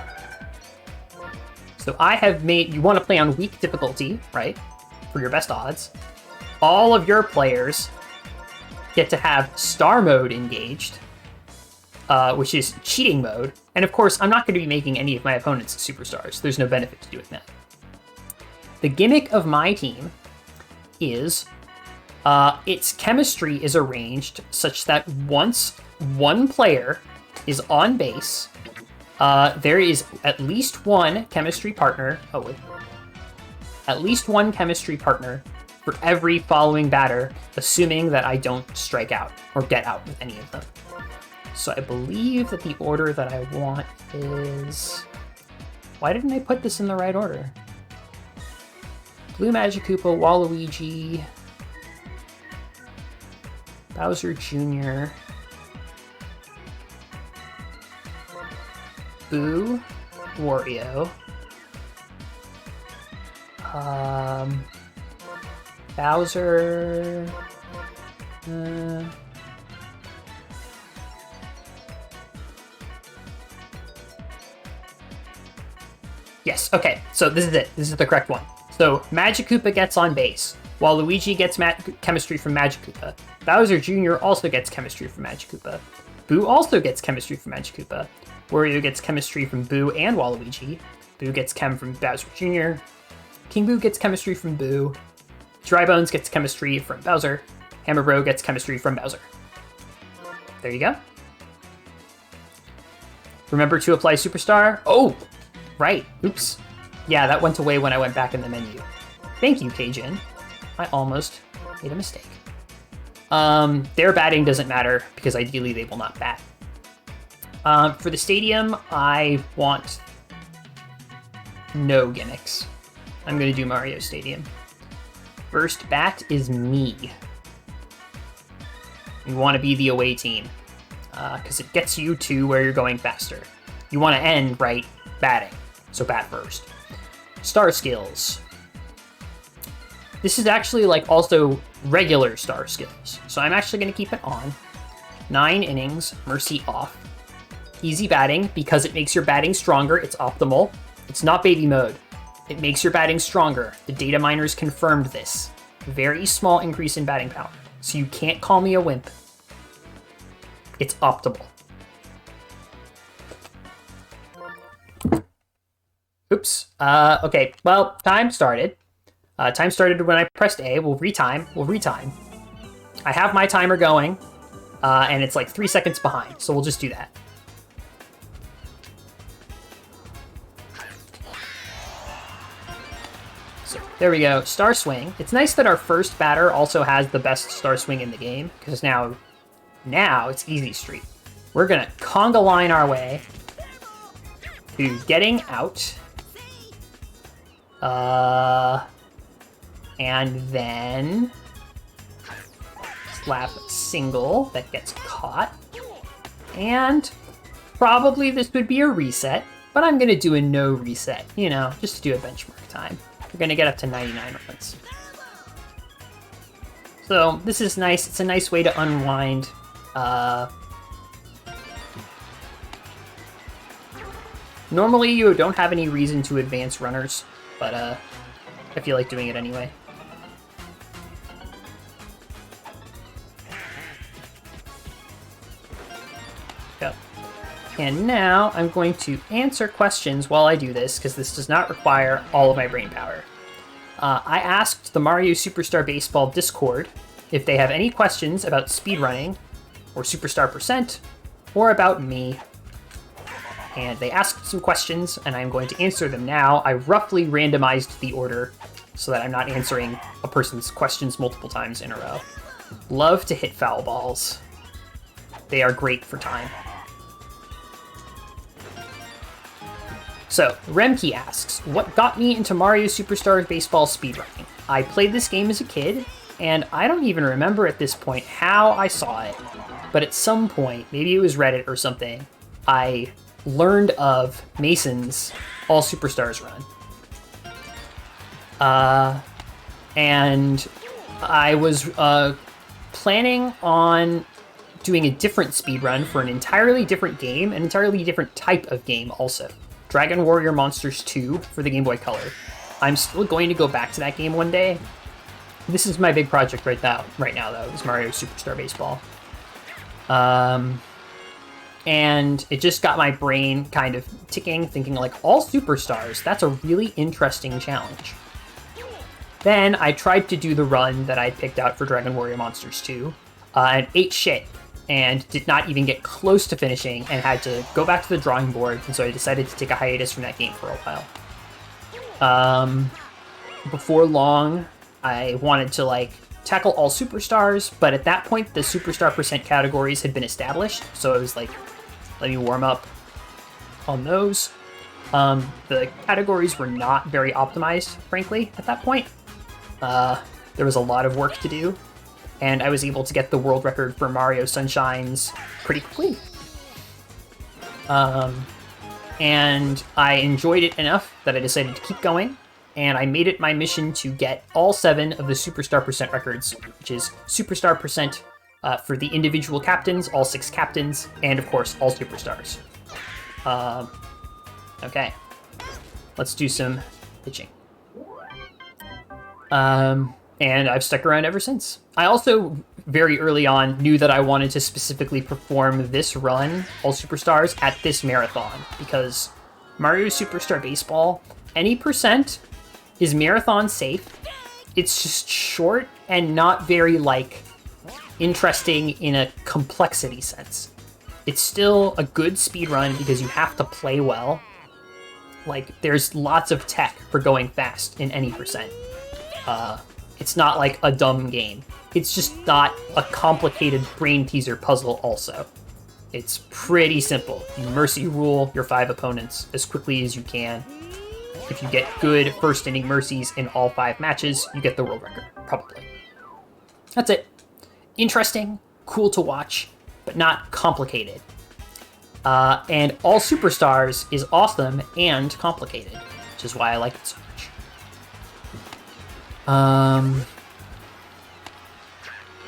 So I have made, you want to play on weak difficulty, right? For your best odds. All of your players get to have star mode engaged, which is cheating mode. And of course, I'm not going to be making any of my opponents superstars. There's no benefit to doing that. The gimmick of my team is its chemistry is arranged such that once one player is on base, there is at least one chemistry partner. Oh, wait. At least one chemistry partner for every following batter, assuming that I don't strike out or get out with any of them. So I believe that the order that I want is... Why didn't I put this in the right order? Blue Magikoopa, Waluigi, Bowser Jr., Boo, Wario, Bowser, yes, okay, so this is it. This is the correct one. So Magikoopa gets on base, while Luigi gets chemistry from Magikoopa. Bowser Jr. also gets chemistry from Magikoopa. Boo also gets chemistry from Magikarpa. Wario gets chemistry from Boo and Waluigi. Boo gets chem from Bowser Jr. King Boo gets chemistry from Boo. Drybones gets chemistry from Bowser. Hammer Bro gets chemistry from Bowser. There you go. Remember to apply Superstar? Oh, right. Oops. Yeah, that went away when I went back in the menu. Thank you, Kajin. I almost made a mistake. Their batting doesn't matter because ideally they will not bat. For the stadium, I want no gimmicks. I'm going to do Mario Stadium. First bat is me. You want to be the away team because it gets you to where you're going faster. You want to end right batting, so bat first. Star skills. This is actually like also regular star skills, so I'm actually going to keep it on. 9 innings, Mercy off. Easy batting, because it makes your batting stronger, it's optimal. It's not baby mode. It makes your batting stronger. The data miners confirmed this. Very small increase in batting power, so you can't call me a wimp. It's optimal. Oops. Okay, well, time started. Time started when I pressed A. We'll retime. I have my timer going, and it's like 3 seconds behind, so we'll just do that. So, there we go. Star Swing. It's nice that our first batter also has the best Star Swing in the game, because now it's easy street. We're gonna conga line our way to getting out. And then slap single that gets caught. And probably this would be a reset, but I'm gonna do a no reset, you know, just to do a benchmark time. We're gonna get up to 99 runs. So this is nice. It's a nice way to unwind. Normally you don't have any reason to advance runners, but I feel like doing it anyway. Go. And now I'm going to answer questions while I do this, because this does not require all of my brain power. I asked the Mario Superstar Baseball Discord if they have any questions about speedrunning, or Superstar Percent, or about me. And they asked some questions, and I'm going to answer them now. I roughly randomized the order so that I'm not answering a person's questions multiple times in a row. Love to hit foul balls. They are great for time. So, Remke asks, what got me into Mario Superstar Baseball speedrunning? I played this game as a kid, and I don't even remember at this point how I saw it. But at some point, maybe it was Reddit or something, I learned of Mason's All Superstars run. And I was planning on doing a different speedrun for an entirely different game, an entirely different type of game also. Dragon Warrior Monsters 2 for the Game Boy Color. I'm still going to go back to that game one day. This is my big project right now though, is Mario Superstar Baseball. And it just got my brain kind of ticking, thinking like, all superstars, that's a really interesting challenge. Then I tried to do the run that I picked out for Dragon Warrior Monsters 2, and ate shit, and did not even get close to finishing, and had to go back to the drawing board, and so I decided to take a hiatus from that game for a while. Before long, I wanted to like tackle all superstars, but at that point the Superstar Percent categories had been established, so I was like, let me warm up on those. The categories were not very optimized, frankly, at that point. There was a lot of work to do, and I was able to get the world record for Mario Sunshines pretty quickly. And I enjoyed it enough that I decided to keep going, and I made it my mission to get all 7 of the Superstar Percent records, which is Superstar Percent for the individual captains, all 6 captains, and of course, all superstars. Okay. Let's do some pitching. And I've stuck around ever since. I also very early on, knew that I wanted to specifically perform this run, All Superstars, at this marathon, because Mario Superstar Baseball, any percent is marathon safe. It's just short and not very, like, interesting in a complexity sense. It's still a good speed run because you have to play well. Like, there's lots of tech for going fast in any percent. It's not like a dumb game. It's just not a complicated brain teaser puzzle also. It's pretty simple. You mercy rule your 5 opponents as quickly as you can. If you get good first inning mercies in all 5 matches, you get the world record, probably. That's it. Interesting, cool to watch, but not complicated. And All Superstars is awesome and complicated, which is why I like it so much.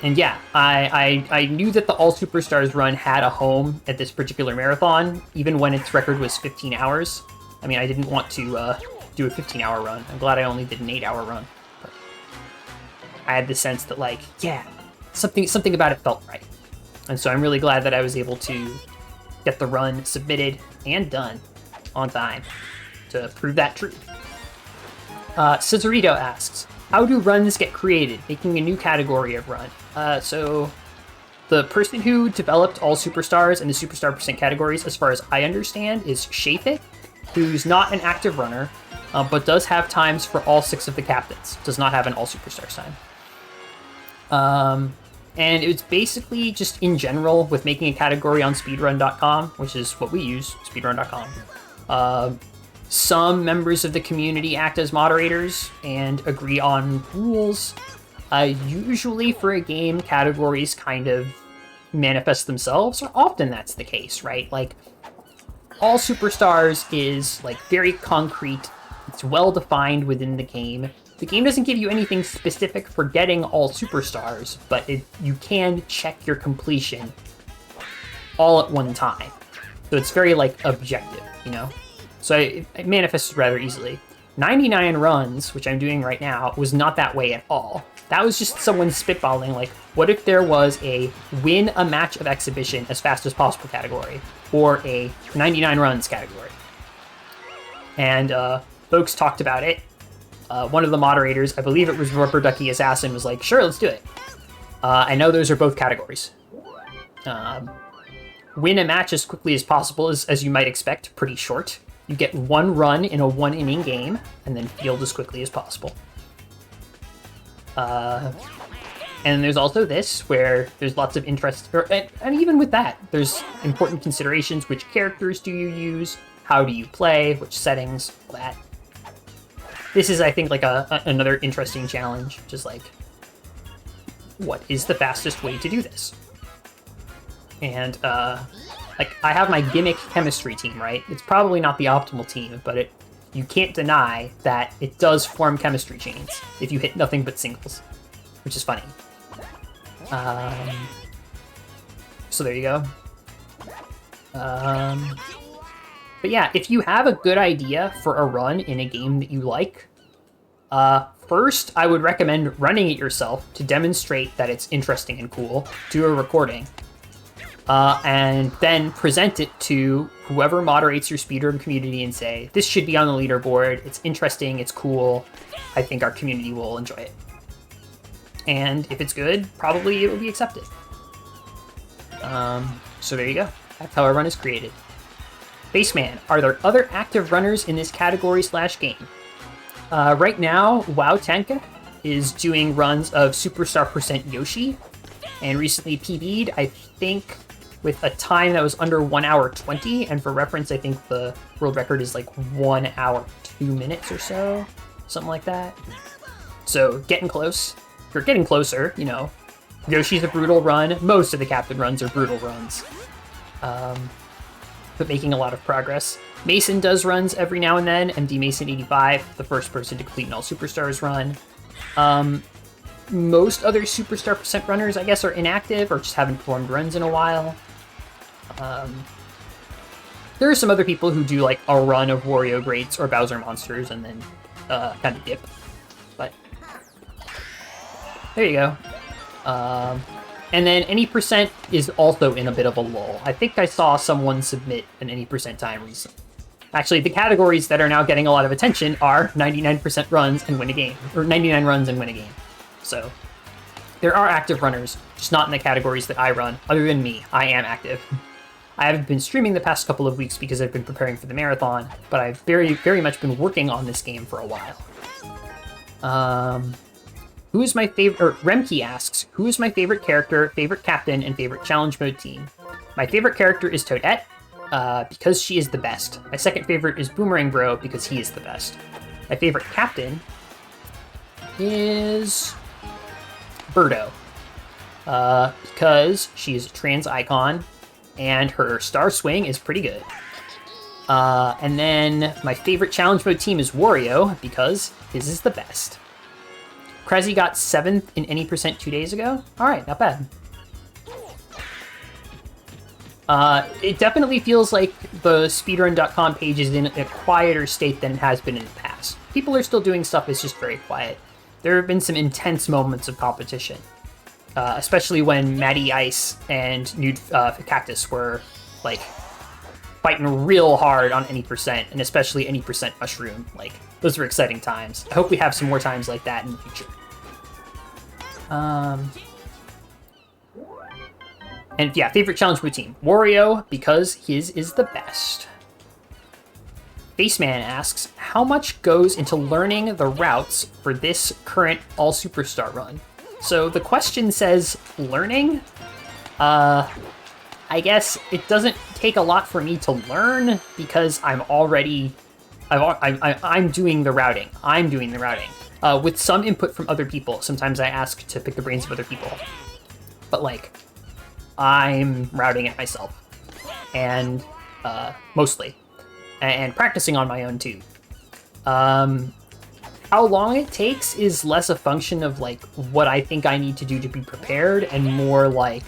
And yeah, I knew that the All Superstars run had a home at this particular marathon, even when its record was 15 hours. I mean, I didn't want to do a 15-hour run. I'm glad I only did an 8-hour run. But I had the sense that, like, yeah, something about it felt right. And so I'm really glad that I was able to get the run submitted and done on time to prove that true. Cesarito asks, how do runs get created, making a new category of run? So the person who developed All Superstars and the Superstar percent categories, as far as I understand, is Shafik, who's not an active runner, but does have times for all 6 of the captains. Does not have an All Superstars time. And it's basically just in general with making a category on speedrun.com, which is what we use, speedrun.com. Some members of the community act as moderators and agree on rules. Usually for a game, categories kind of manifest themselves, or often that's the case, right? Like, All Superstars is, like, very concrete. It's well-defined within the game. The game doesn't give you anything specific for getting All Superstars, but you can check your completion all at one time. So it's very, like, objective, you know? So it manifests rather easily. 99 runs, which I'm doing right now, was not that way at all. That was just someone spitballing, like, what if there was a win a match of exhibition as fast as possible category, or a 99 runs category? And folks talked about it. One of the moderators, I believe it was Rubber Ducky Assassin, was like, sure, let's do it. I know those are both categories. Win a match as quickly as possible is, as you might expect, pretty short. You get 1 run in a 1-inning game, and then field as quickly as possible. And there's also this, where there's lots of interest, and even with that, there's important considerations. Which characters do you use? How do you play? Which settings? All that. This is, I think, like another interesting challenge, just like, what is the fastest way to do this? And, like, I have my gimmick chemistry team, right? It's probably not the optimal team, but you can't deny that it does form chemistry chains if you hit nothing but singles, which is funny. So there you go. But yeah, if you have a good idea for a run in a game that you like, first I would recommend running it yourself to demonstrate that it's interesting and cool, do a recording, and then present it to whoever moderates your speedrun community and say, this should be on the leaderboard, it's interesting, it's cool, I think our community will enjoy it. And if it's good, probably it will be accepted. So there you go. That's how a run is created. Baseman, are there other active runners in this category/game? Right now, WoW Tenka is doing runs of Superstar percent Yoshi, and recently PB'd, I think, with a time that was under 1 hour 20, and for reference, I think the world record is like 1 hour 2 minutes or so, something like that. So getting close. If you're getting closer, you know, Yoshi's a brutal run. Most of the captain runs are brutal runs. But making a lot of progress. Mason does runs every now and then. MD Mason 85, the first person to complete an All Superstars run. Most other Superstar percent runners, I guess, are inactive or just haven't performed runs in a while. There are some other people who do like a run of Wario Greats or Bowser Monsters and then kind of dip. But there you go. And then any percent is also in a bit of a lull. I think I saw someone submit an any percent time recently. Actually, the categories that are now getting a lot of attention are 99% runs and win a game, or 99 runs and win a game. So there are active runners, just not in the categories that I run. Other than me, I am active. I haven't been streaming the past couple of weeks because I've been preparing for the marathon, but I've very, very much been working on this game for a while. Who is my favorite? Or Remke asks, who is my favorite character, favorite captain, and favorite challenge mode team? My favorite character is Toadette, because she is the best. My second favorite is Boomerang Bro, because he is the best. My favorite captain is Birdo, because she is a trans icon, and her star swing is pretty good. And then my favorite challenge mode team is Wario, because his is the best. Krezzy got 7th in any percent 2 days ago. All right, not bad. It definitely feels like the speedrun.com page is in a quieter state than it has been in the past. People are still doing stuff, it's just very quiet. There have been some intense moments of competition, especially when Matty Ice and Nude Cactus were like fighting real hard on any percent, and especially any percent mushroom. Like, those were exciting times. I hope we have some more times like that in the future. And yeah, favorite challenge mode team. Wario, because his is the best. Faceman asks, how much goes into learning the routes for this current All Superstar run? So the question says learning. I guess it doesn't take a lot for me to learn because I'm already, I'm doing the routing. I'm doing the routing with some input from other people. Sometimes I ask to pick the brains of other people, but like I'm routing it myself, and mostly, and practicing on my own too. How long it takes is less a function of like what I think I need to do to be prepared, and more like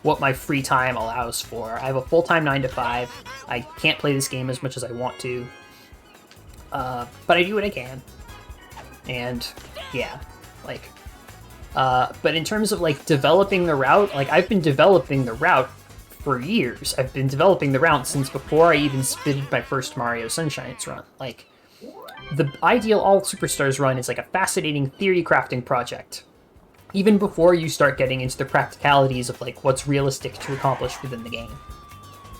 what my free time allows for. I have a full-time 9 to 5. I can't play this game as much as I want to, but I do what I can. And yeah, like, but in terms of like developing the route, like I've been developing the route for years. I've been developing the route since before I even spitted my first Mario Sunshine's run. Like, the ideal All Superstars run is like a fascinating theory crafting project, even before you start getting into the practicalities of like what's realistic to accomplish within the game.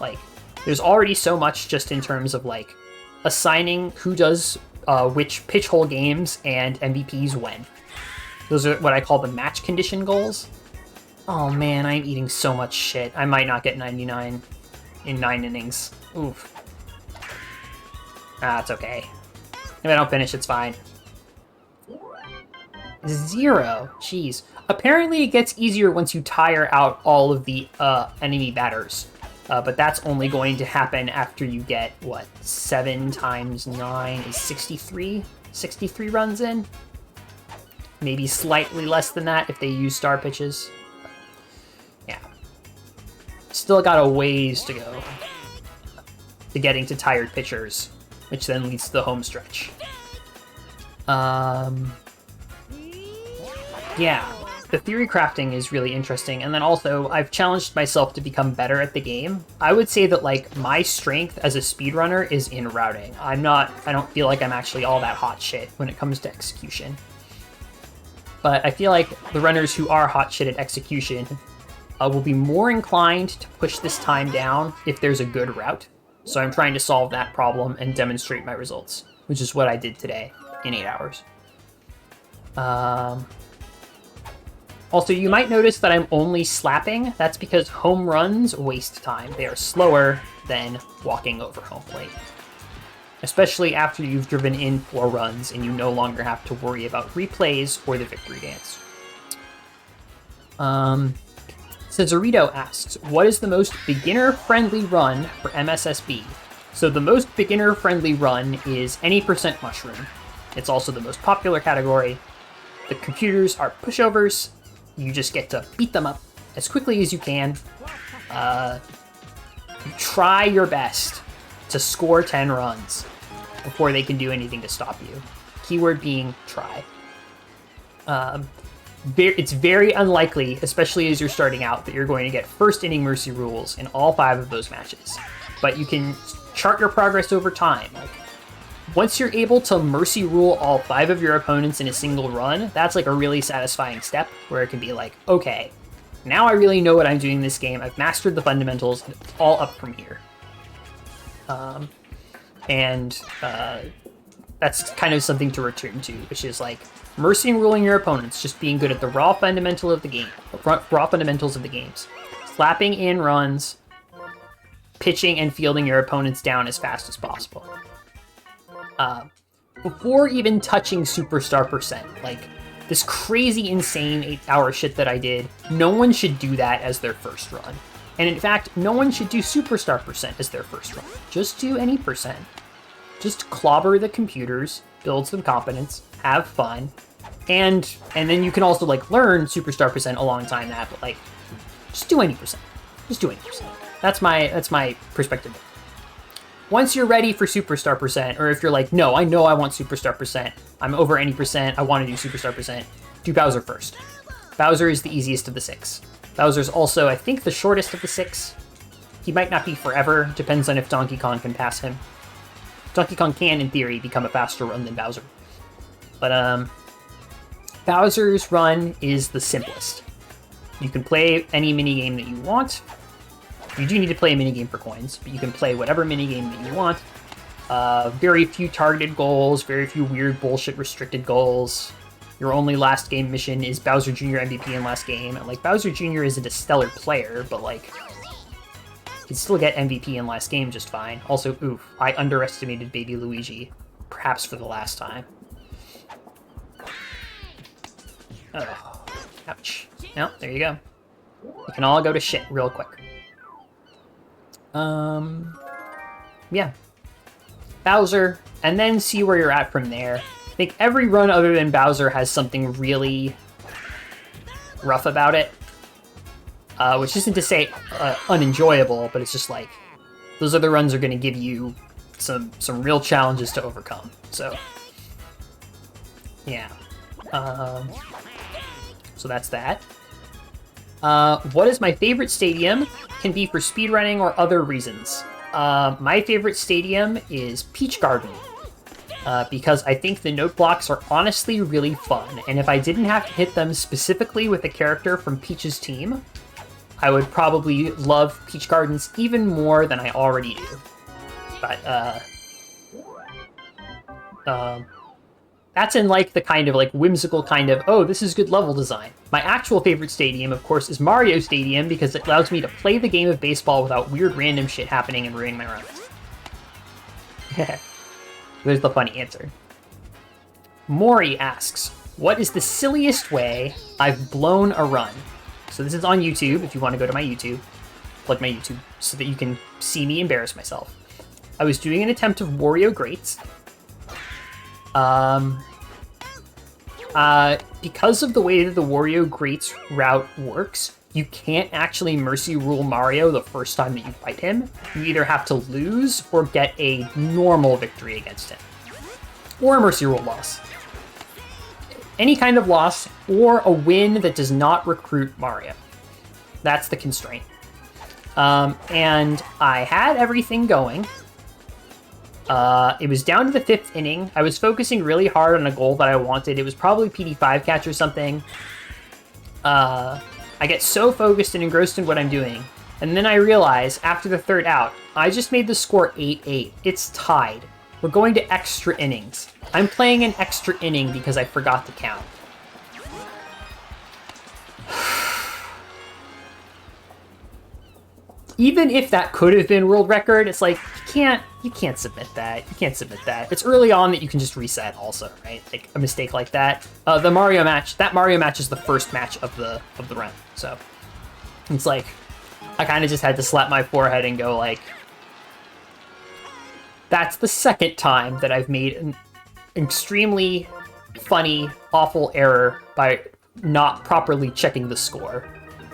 Like, there's already so much just in terms of like assigning who does which pitch hole games and MVPs when. Those are what I call the match condition goals. Oh man, I'm eating so much shit. I might not get 99 in 9 innings. Oof. Ah, it's okay. If I don't finish, it's fine. 0. Jeez. Apparently it gets easier once you tire out all of the enemy batters. But that's only going to happen after you get, what, 7 times 9 is 63? 63 runs in? Maybe slightly less than that if they use star pitches. Yeah. Still got a ways to go to getting to tired pitchers, which then leads to the home stretch. Yeah, the theory crafting is really interesting, and then also I've challenged myself to become better at the game. I would say that like my strength as a speedrunner is in routing. I don't feel like I'm actually all that hot shit when it comes to execution. But I feel like the runners who are hot shit at execution will be more inclined to push this time down if there's a good route. So I'm trying to solve that problem and demonstrate my results, which is what I did today in 8 hours. Also, you might notice that I'm only slapping. That's because home runs waste time. They are slower than walking over home plate, especially after you've driven in 4 runs and you no longer have to worry about replays or the victory dance. Cesarito asks, what is the most beginner-friendly run for MSSB? So the most beginner-friendly run is any percent mushroom. It's also the most popular category. The computers are pushovers. You just get to beat them up as quickly as you can. Try your best to score 10 runs before they can do anything to stop you. Keyword being try. it's very unlikely, especially as you're starting out, that you're going to get first inning mercy rules in all 5 of those matches. But you can chart your progress over time. Like, once you're able to mercy rule all 5 of your opponents in a single run, that's like a really satisfying step where it can be like, okay, now I really know what I'm doing in this game. I've mastered the fundamentals, and it's all up from here. That's kind of something to return to, which is like mercy ruling your opponents, just being good at the raw fundamentals of the games, slapping in runs, pitching and fielding your opponents down as fast as possible. Before even touching superstar percent, like this crazy, insane 8-hour shit that I did, no one should do that as their first run. And in fact, no one should do superstar percent as their first run. Just do any percent. Just clobber the computers, build some competence, have fun, and then you can also like learn superstar percent alongside that. But like, just do any percent. Just do any percent. That's my perspective. Once you're ready for superstar percent, or if you're like, no, I know I want superstar percent, I'm over any percent, I want to do superstar percent, do Bowser first. Bowser is the easiest of the 6. Bowser's also, I think, the shortest of the 6. He might not be forever, depends on if Donkey Kong can pass him. Donkey Kong can, in theory, become a faster run than Bowser. But, Bowser's run is the simplest. You can play any minigame that you want. You do need to play a minigame for coins, but you can play whatever minigame that you want. Very few targeted goals, very few weird bullshit restricted goals. Your only last game mission is Bowser Jr. MVP in last game. And, like, Bowser Jr. isn't a stellar player, but, like, you can still get MVP in last game just fine. Also, oof, I underestimated baby Luigi, perhaps for the last time. Oh, ouch. No, there you go. You can all go to shit real quick. Yeah. Bowser, and then see where you're at from there. I think every run other than Bowser has something really rough about it. Which isn't to say unenjoyable, but it's just like, those other runs are going to give you some real challenges to overcome. So, yeah. So that's that. What is my favorite stadium? Can be for speedrunning or other reasons. My favorite stadium is Peach Garden. Because I think the note blocks are honestly really fun, and if I didn't have to hit them specifically with a character from Peach's team, I would probably love Peach Gardens even more than I already do. But, that's in, like, the kind of, like, whimsical kind of, oh, this is good level design. My actual favorite stadium, of course, is Mario Stadium, because it allows me to play the game of baseball without weird random shit happening and ruining my runs. There's the funny answer. Mori asks, what is the silliest way I've blown a run? So this is on YouTube, if you want to go to my YouTube. Plug my YouTube so that you can see me embarrass myself. I was doing an attempt of Wario Greats. Because of the way that the Wario Greats route works, you can't actually mercy rule Mario the first time that you fight him. You either have to lose or get a normal victory against him. Or a mercy rule loss. Any kind of loss, or a win that does not recruit Mario. That's the constraint. And I had everything going. It was down to the 5th inning. I was focusing really hard on a goal that I wanted. It was probably PD5 catch or something. I get so focused and engrossed in what I'm doing. And then I realize, after the 3rd out, I just made the score 8-8. It's tied. We're going to extra innings. I'm playing an extra inning because I forgot to count. Even if that could have been world record, it's like, you can't submit that. You can't submit that. It's early on that you can just reset also, right? Like, a mistake like that. The Mario match, that Mario match is the first match of the run. So, it's like, I kind of just had to slap my forehead and go like, that's the 2nd time that I've made an extremely funny, awful error by not properly checking the score.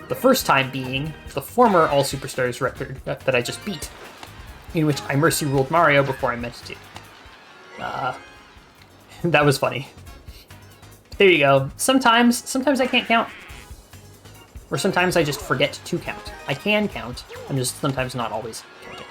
The first time being the former All Superstars record that I just beat, in which I mercy ruled Mario before I meant to. That was funny. There you go. Sometimes I can't count. Or sometimes I just forget to count. I can count, I'm just sometimes not always counting.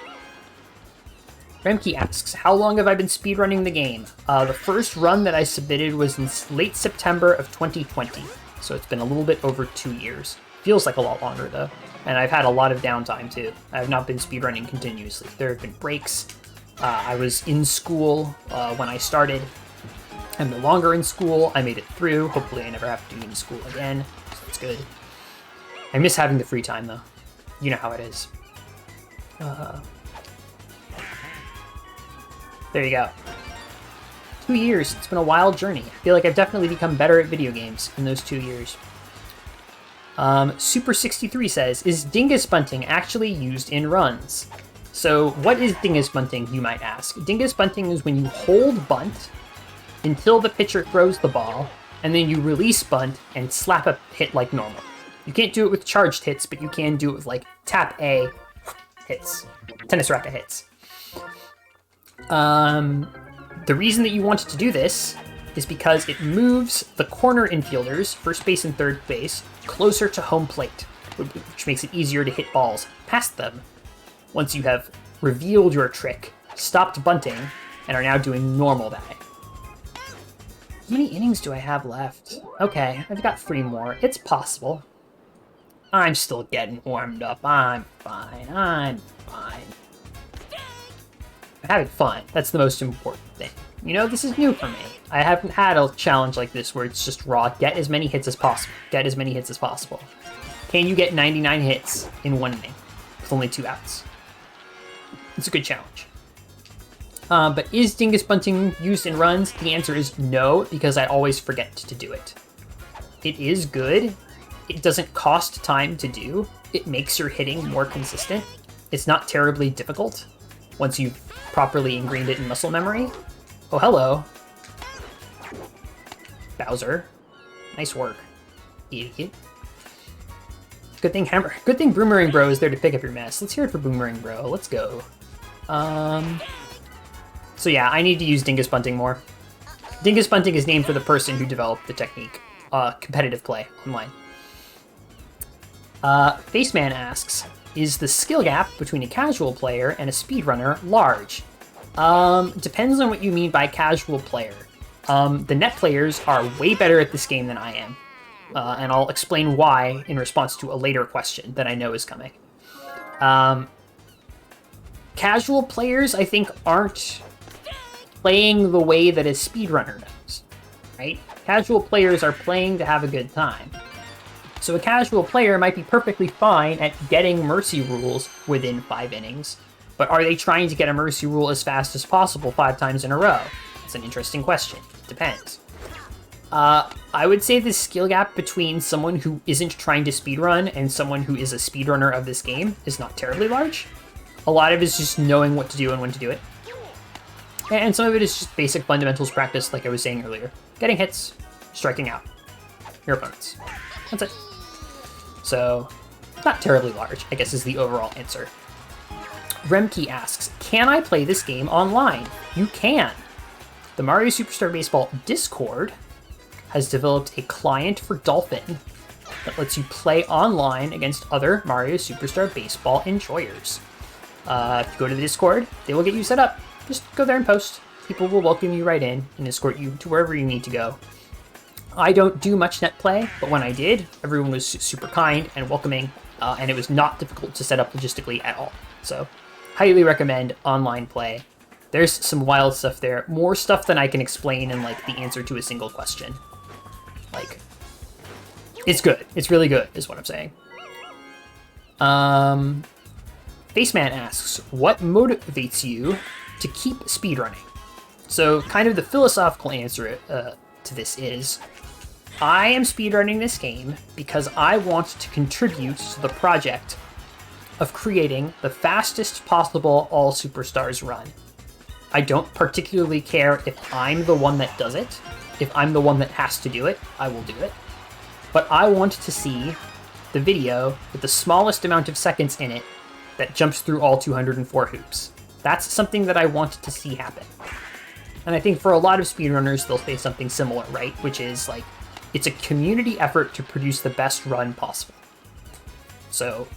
Remke asks, how long have I been speedrunning the game? The first run that I submitted was in late September of 2020, so it's been a little bit over 2 years. Feels like a lot longer, though. And I've had a lot of downtime, too. I have not been speedrunning continuously. There have been breaks. I was in school when I started. I'm no longer in school. I made it through. Hopefully I never have to be in school again, so that's good. I miss having the free time, though. You know how it is. There you go. 2 years. It's been a wild journey. I feel like I've definitely become better at video games in those 2 years. Super63 says, is dingus bunting actually used in runs? So what is dingus bunting, you might ask? Dingus bunting is when you hold bunt until the pitcher throws the ball, and then you release bunt and slap a hit like normal. You can't do it with charged hits, but you can do it with, like, tap A hits. Tennis racket hits. The reason that you want to do this is because it moves the corner infielders, first base and third base, closer to home plate, which makes it easier to hit balls past them once you have revealed your trick, stopped bunting, and are now doing normal batting. How many innings do I have left? Okay, I've got 3 more. It's possible. I'm still getting warmed up. I'm fine. I'm fine. I'm having fun. That's the most important thing. You know, this is new for me. I haven't had a challenge like this where it's just raw. Get as many hits as possible. Get as many hits as possible. Can you get 99 hits in 1 inning with only 2 outs? It's a good challenge. But is dingus bunting used in runs? The answer is no, because I always forget to do it. It is good. It doesn't cost time to do. It makes your hitting more consistent. It's not terribly difficult once you've properly ingrained it in muscle memory. Oh, hello. Bowser. Nice work, idiot. Good thing Boomerang Bro is there to pick up your mess. Let's hear it for Boomerang Bro. Let's go. So yeah, I need to use dingus bunting more. Dingus bunting is named for the person who developed the technique. Competitive play online. Faceman asks, is the skill gap between a casual player and a speedrunner large? Depends on what you mean by casual player. The net players are way better at this game than I am. And I'll explain why in response to a later question that I know is coming. Casual players, I think, aren't playing the way that a speedrunner does, right? Casual players are playing to have a good time. So a casual player might be perfectly fine at getting mercy rules within 5 innings, but are they trying to get a mercy rule as fast as possible 5 times in a row? It's an interesting question. It depends. I would say the skill gap between someone who isn't trying to speedrun and someone who is a speedrunner of this game is not terribly large. A lot of it is just knowing what to do and when to do it. And some of it is just basic fundamentals practice, like I was saying earlier. Getting hits, striking out your opponents. That's it. So, not terribly large, I guess is the overall answer. Remke asks, can I play this game online? You can. The Mario Superstar Baseball Discord has developed a client for Dolphin that lets you play online against other Mario Superstar Baseball enjoyers. If you go to the Discord, they will get you set up. Just go there and post. People will welcome you right in and escort you to wherever you need to go. I don't do much net play, but when I did, everyone was super kind and welcoming, and it was not difficult to set up logistically at all. So, highly recommend online play. There's some wild stuff there. More stuff than I can explain in, like, the answer to a single question. Like, it's good. It's really good, is what I'm saying. Faceman asks, what motivates you to keep speedrunning? So, kind of the philosophical answer to this is, I am speedrunning this game because I want to contribute to the project of creating the fastest possible All Superstars run. I don't particularly care if I'm the one that does it. If I'm the one that has to do it, I will do it. But I want to see the video with the smallest amount of seconds in it that jumps through all 204 hoops. That's something that I want to see happen. And I think for a lot of speedrunners, they'll say something similar, right? Which is like, It's a community effort to produce the best run possible. So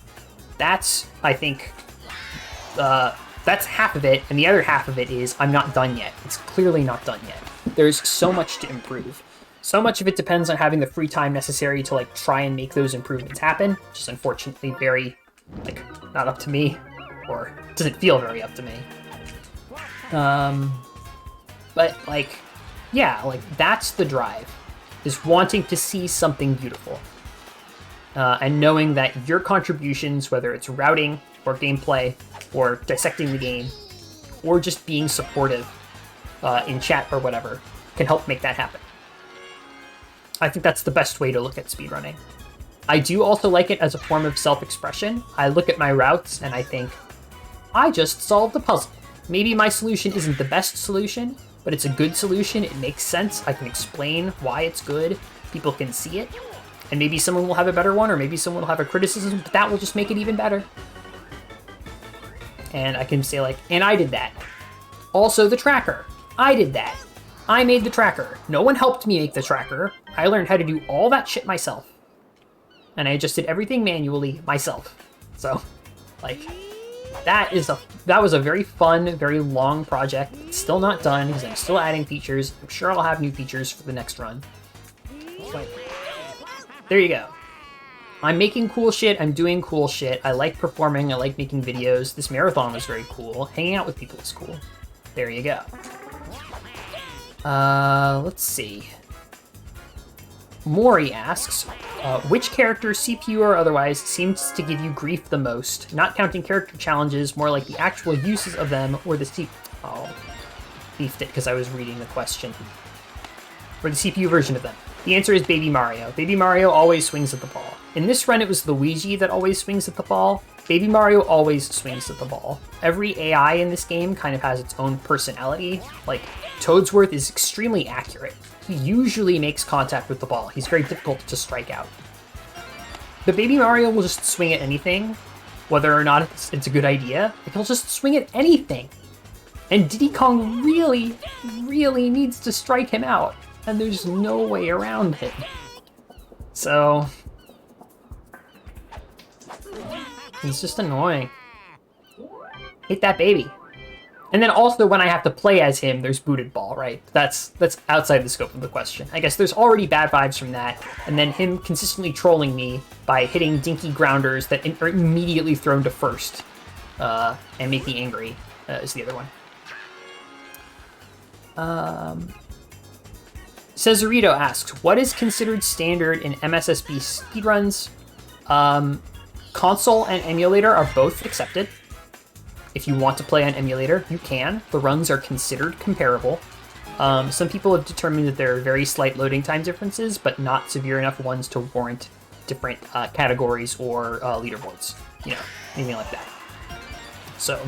that's, I think, that's half of it, and the other half of it is I'm not done yet. It's clearly not done yet. There's so much to improve. So much of it depends on having the free time necessary to like try and make those improvements happen, which is unfortunately very, like, not up to me, or doesn't feel very up to me. But like, yeah, like that's the drive, is wanting to see something beautiful. And knowing that your contributions, whether it's routing or gameplay or dissecting the game or just being supportive in chat or whatever, can help make that happen. I think that's the best way to look at speedrunning. I do also like it as a form of self-expression. I look at my routes and I think, I just solved a puzzle. Maybe my solution isn't the best solution, but it's a good solution. It makes sense. I can explain why it's good. People can see it. And maybe someone will have a better one, or maybe someone will have a criticism, but that will just make it even better. And I can say like, and I did that. Also the tracker. I did that. I made the tracker. No one helped me make the tracker. I learned how to do all that shit myself. And I just did everything manually myself. So, like, that was a very fun, very long project. It's still not done because I'm still adding features. I'm sure I'll have new features for the next run. But there you go. I'm making cool shit. I'm doing cool shit. I like performing. I like making videos. This marathon was very cool. Hanging out with people is cool. There you go. Let's see. Mori asks, which character, CPU or otherwise, seems to give you grief the most? Not counting character challenges, more like the actual uses of them, or the Oh, beefed it because I was reading the question. Or the CPU version of them. The answer is Baby Mario. Baby Mario always swings at the ball. In this run, it was Luigi that always swings at the ball. Baby Mario always swings at the ball. Every AI in this game kind of has its own personality. Like, Toadsworth is extremely accurate. He usually makes contact with the ball. He's very difficult to strike out. But Baby Mario will just swing at anything, whether or not it's a good idea. Like, he'll just swing at anything. And Diddy Kong really, really needs to strike him out. And there's no way around it. So it's just annoying. Hate that baby. And then also when I have to play as him, there's booted ball, right? That's outside the scope of the question. I guess there's already bad vibes from that. And then him consistently trolling me by hitting dinky grounders that are immediately thrown to first and make me angry is the other one. Cesarito asks, what is considered standard in MSSB speedruns? Console and emulator are both accepted. If you want to play on emulator, you can. The runs are considered comparable. Some people have determined that there are very slight loading time differences, but not severe enough ones to warrant different categories or leaderboards. You know, anything like that. So,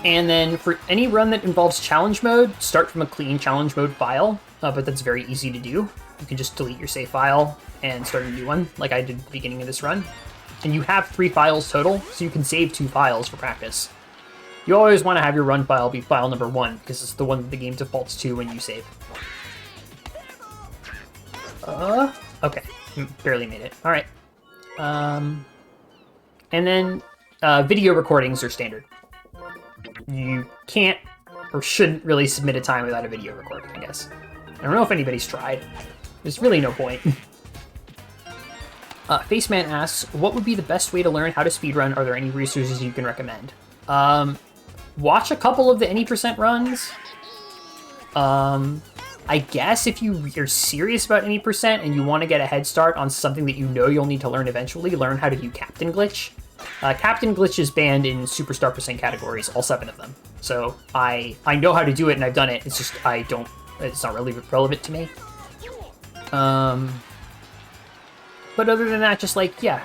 and then for any run that involves challenge mode, start from a clean challenge mode file, but that's very easy to do. You can just delete your save file and start a new one, like I did at the beginning of this run. And you have 3 files total, so you can save 2 files for practice. You always want to have your run file be file number 1, because it's the one that the game defaults to when you save. Okay. Barely made it. Alright. And then video recordings are standard. You can't or shouldn't really submit a time without a video recording, I guess. I don't know if anybody's tried. There's really no point. Faceman asks, what would be the best way to learn how to speedrun? Are there any resources you can recommend? Watch a couple of the any% runs. I guess if you're serious about any% and you want to get a head start on something that you know you'll need to learn eventually, learn how to do Captain Glitch. Captain Glitch is banned in Superstar % categories, all 7 of them. So I know how to do it and I've done it. It's just it's not really relevant to me. But other than that, just like, yeah.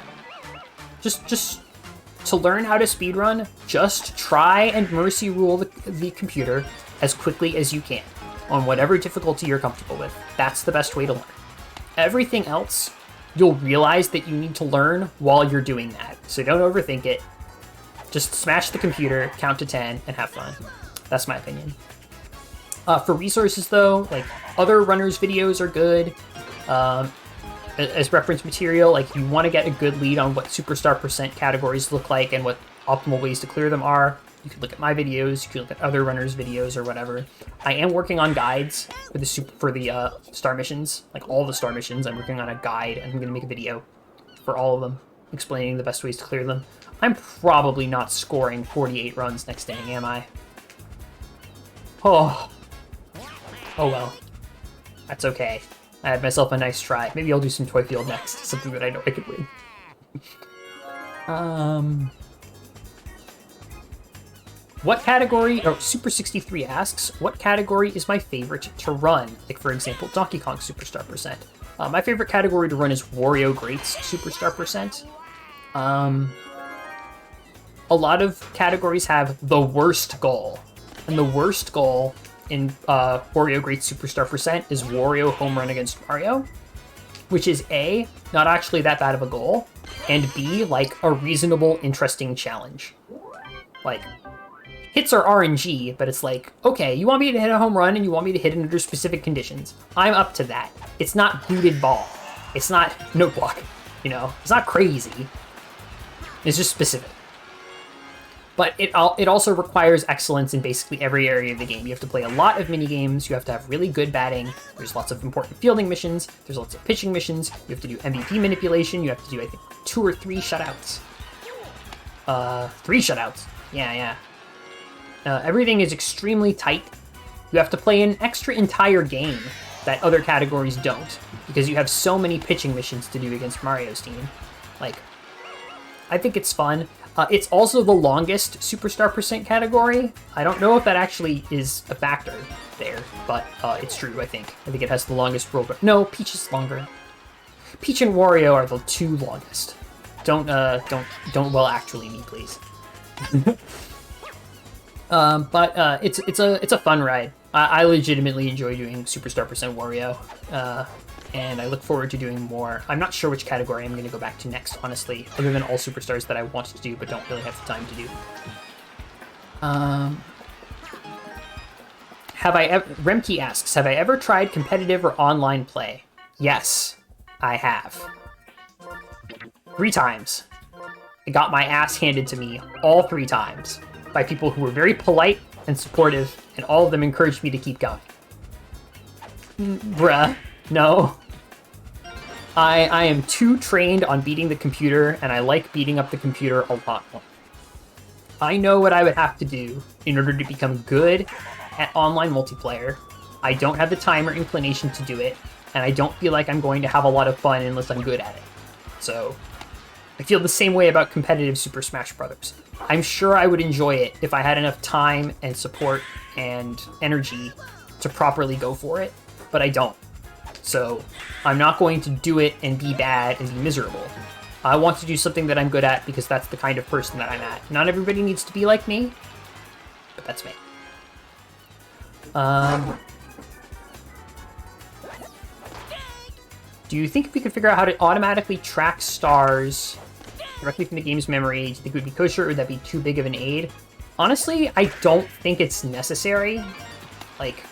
Just to learn how to speedrun, just try and mercy rule the computer as quickly as you can on whatever difficulty you're comfortable with. That's the best way to learn. Everything else, you'll realize that you need to learn while you're doing that. So don't overthink it. Just smash the computer, count to 10, and have fun. That's my opinion. For resources, though, like, other runners' videos are good. As reference material, like, if you want to get a good lead on what superstar percent categories look like and what optimal ways to clear them are, you can look at my videos, you can look at other runners' videos or whatever. I am working on guides for the star missions, like all the star missions. I'm working on a guide, and I'm going to make a video for all of them, explaining the best ways to clear them. I'm probably not scoring 48 runs next day, am I? Oh well. That's okay. I had myself a nice try. Maybe I'll do some Toy Field next, something that I know I could win. What category, or Super 63 asks, what category is my favorite to run? Like, for example, Donkey Kong Superstar percent. My favorite category to run is Wario Greats Superstar percent. A lot of categories have the worst goal, and the worst goal in Wario Greats Superstar percent is Wario Home Run against Mario, which is A, not actually that bad of a goal, and B, like, a reasonable, interesting challenge. Like, hits are RNG, but it's like, okay, you want me to hit a home run and you want me to hit it under specific conditions. I'm up to that. It's not booted ball. It's not note block, you know? It's not crazy. It's just specific. But it also requires excellence in basically every area of the game. You have to play a lot of mini games. You have to have really good batting. There's lots of important fielding missions. There's lots of pitching missions. You have to do MVP manipulation. You have to do, I think, 2 or 3 shutouts. 3 shutouts. Yeah. Everything is extremely tight. You have to play an extra entire game that other categories don't, because you have so many pitching missions to do against Mario's team. Like, I think it's fun. It's also the longest Superstar percent category. I don't know if that actually is a factor there, but it's true, I think. I think it has the longest world. No, Peach is longer. Peach and Wario are the 2 longest. Don't well actually me, please. But it's a fun ride. I legitimately enjoy doing Superstar percent Wario, and I look forward to doing more. I'm not sure which category I'm going to go back to next, honestly, other than all Superstars that I wanted to do but don't really have the time to do. Remke asks, have I ever tried competitive or online play? Yes, I have. 3 times. I got my ass handed to me all 3 times by people who were very polite and supportive, and all of them encouraged me to keep going. Bruh, no. I am too trained on beating the computer, and I like beating up the computer a lot more. I know what I would have to do in order to become good at online multiplayer. I don't have the time or inclination to do it, and I don't feel like I'm going to have a lot of fun unless I'm good at it. So, I feel the same way about competitive Super Smash Bros. I'm sure I would enjoy it if I had enough time and support and energy to properly go for it, but I don't. So, I'm not going to do it and be bad and be miserable. I want to do something that I'm good at because that's the kind of person that I'm at. Not everybody needs to be like me, but that's me. Do you think if we could figure out how to automatically track stars directly from the game's memory, do you think it would be kosher, or would that be too big of an aid? Honestly, I don't think it's necessary. Like,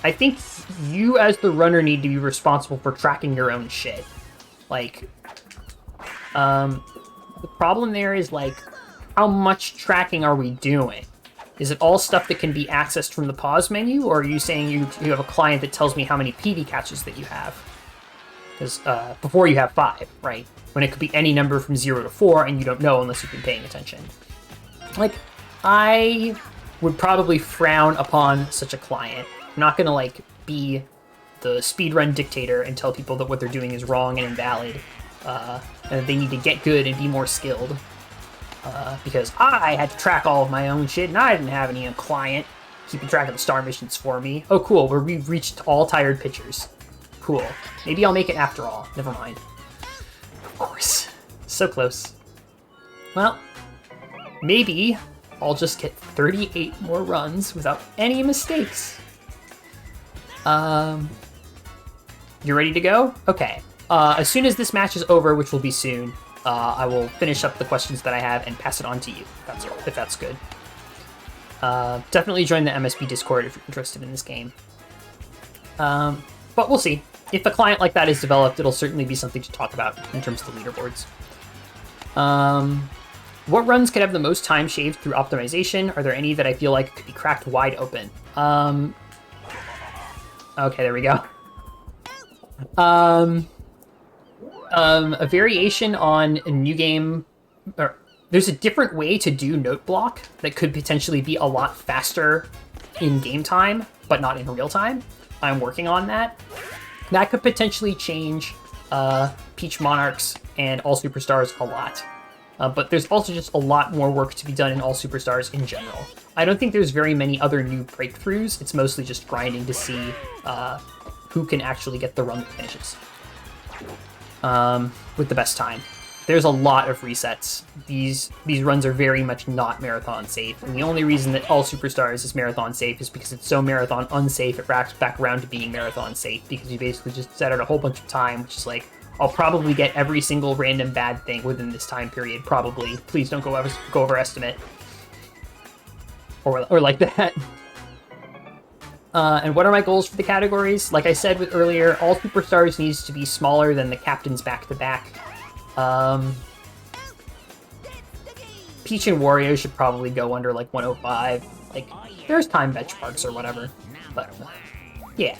I think you as the runner need to be responsible for tracking your own shit. Like, the problem there is, like, how much tracking are we doing? Is it all stuff that can be accessed from the pause menu, or are you saying you have a client that tells me how many PD catches that you have? Because before you have 5, right? When it could be any number from 0 to 4, and you don't know unless you've been paying attention. Like, I would probably frown upon such a client. I'm not gonna, like, be the speedrun dictator and tell people that what they're doing is wrong and invalid, and that they need to get good and be more skilled. Because I had to track all of my own shit, and I didn't have any client keeping track of the star missions for me. Oh, cool, we've reached all tired pitchers. Cool. Maybe I'll make it after all. Never mind. Of course. So close. Well, maybe I'll just get 38 more runs without any mistakes. You ready to go? Okay. As soon as this match is over, which will be soon, I will finish up the questions that I have and pass it on to you, if that's good. Definitely join the MSP Discord if you're interested in this game. But we'll see. If a client like that is developed, it'll certainly be something to talk about in terms of the leaderboards. What runs could have the most time shaved through optimization? Are there any that I feel like could be cracked wide open? Okay, there we go. A variation on a new game, or there's a different way to do note block that could potentially be a lot faster in game time, but not in real time. I'm working on that. That could potentially change Peach Monarchs and All Superstars a lot. But there's also just a lot more work to be done in All Superstars in general. I don't think there's very many other new breakthroughs. It's mostly just grinding to see who can actually get the run that finishes with the best time. There's a lot of resets. These runs are very much not marathon safe, and the only reason that All Superstars is marathon safe is because it's so marathon unsafe it wraps back around to being marathon safe, because you basically just set out a whole bunch of time, which is like, I'll probably get every single random bad thing within this time period, probably. Please don't go overestimate. Or like that. And what are my goals for the categories? Like I said earlier, All Superstars needs to be smaller than the Captain's back-to-back. Peach and Wario should probably go under like 105. Like, there's time benchmarks or whatever. But, yeah.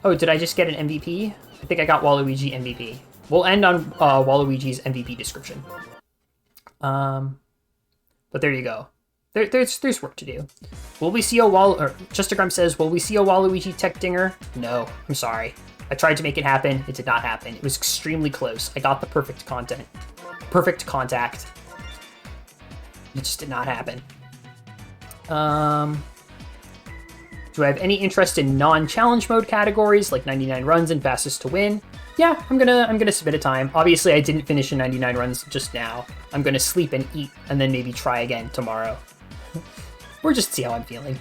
Oh, did I just get an MVP? I think I got Waluigi MVP. We'll end on Waluigi's MVP description. But there you go. There's work to do. Will we see a Justagram says, will we see a Waluigi tech dinger? No, I'm sorry. I tried to make it happen. It did not happen. It was extremely close. I got the perfect contact. It just did not happen. Do I have any interest in non-challenge mode categories like 99 runs and fastest to win? Yeah, I'm gonna submit a time. Obviously, I didn't finish in 99 runs just now. I'm gonna sleep and eat and then maybe try again tomorrow. Or just see how I'm feeling.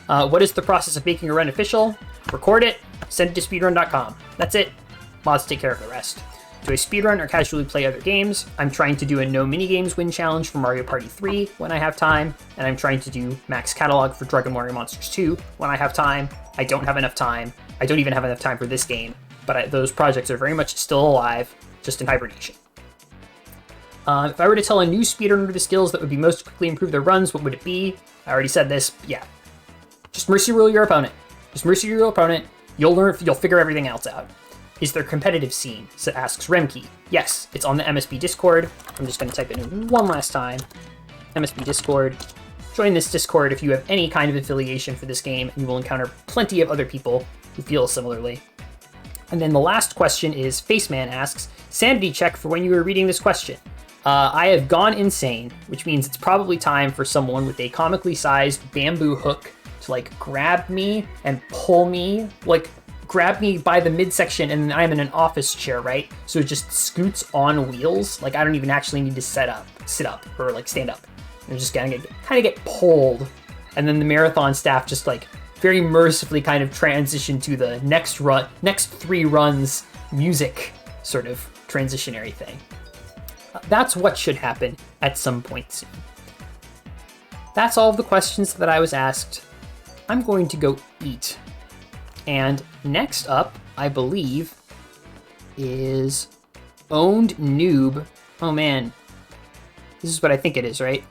What is the process of making a run official? Record it, send it to speedrun.com. That's it. Mods take care of the rest. Do I speedrun or casually play other games? I'm trying to do a no minigames win challenge for Mario Party 3 when I have time, and I'm trying to do max catalog for Dragon Warrior Monsters 2 when I have time. I don't have enough time. I don't even have enough time for this game, but those projects are very much still alive, just in hibernation. If I were to tell a new speedrunner the skills that would be most quickly improve their runs, what would it be? I already said this, yeah. Just mercy rule your opponent. Just mercy rule your opponent. You'll figure everything else out. Is there competitive scene? So asks Remke. Yes, it's on the MSP Discord. I'm just going to type it in one last time. MSP Discord. Join this Discord if you have any kind of affiliation for this game, and you will encounter plenty of other people who feel similarly. And then the last question is, Faceman asks, sanity check for when you were reading this question. I have gone insane, which means it's probably time for someone with a comically sized bamboo hook to like grab me and pull me, like grab me by the midsection, and I'm in an office chair, right? So it just scoots on wheels. Like I don't even actually need to sit up, or like stand up. I'm just gonna kind of get pulled, and then the marathon staff just like very mercifully kind of transition to the next 3 runs music sort of transitionary thing. That's what should happen at some point soon. That's all of the questions that I was asked. I'm going to go eat. And next up, I believe, is Owned Noob. Oh man, this is what I think it is, right?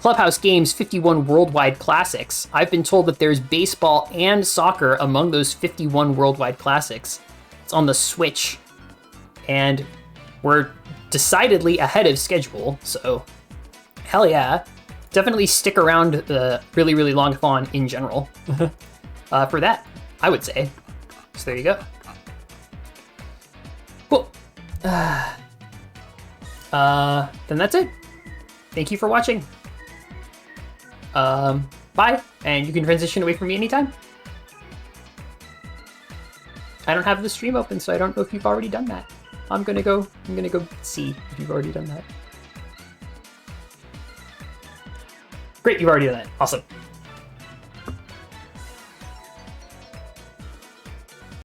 Clubhouse Games 51 Worldwide Classics. I've been told that there's baseball and soccer among those 51 Worldwide Classics. It's on the Switch, and we're decidedly ahead of schedule, so hell yeah. Definitely stick around the really, really long Thon in general for that, I would say. So there you go. Cool. Then that's it. Thank you for watching. Bye, and you can transition away from me anytime. I don't have the stream open, so I don't know if you've already done that. I'm gonna go see if you've already done that. Great, you've already done that. Awesome.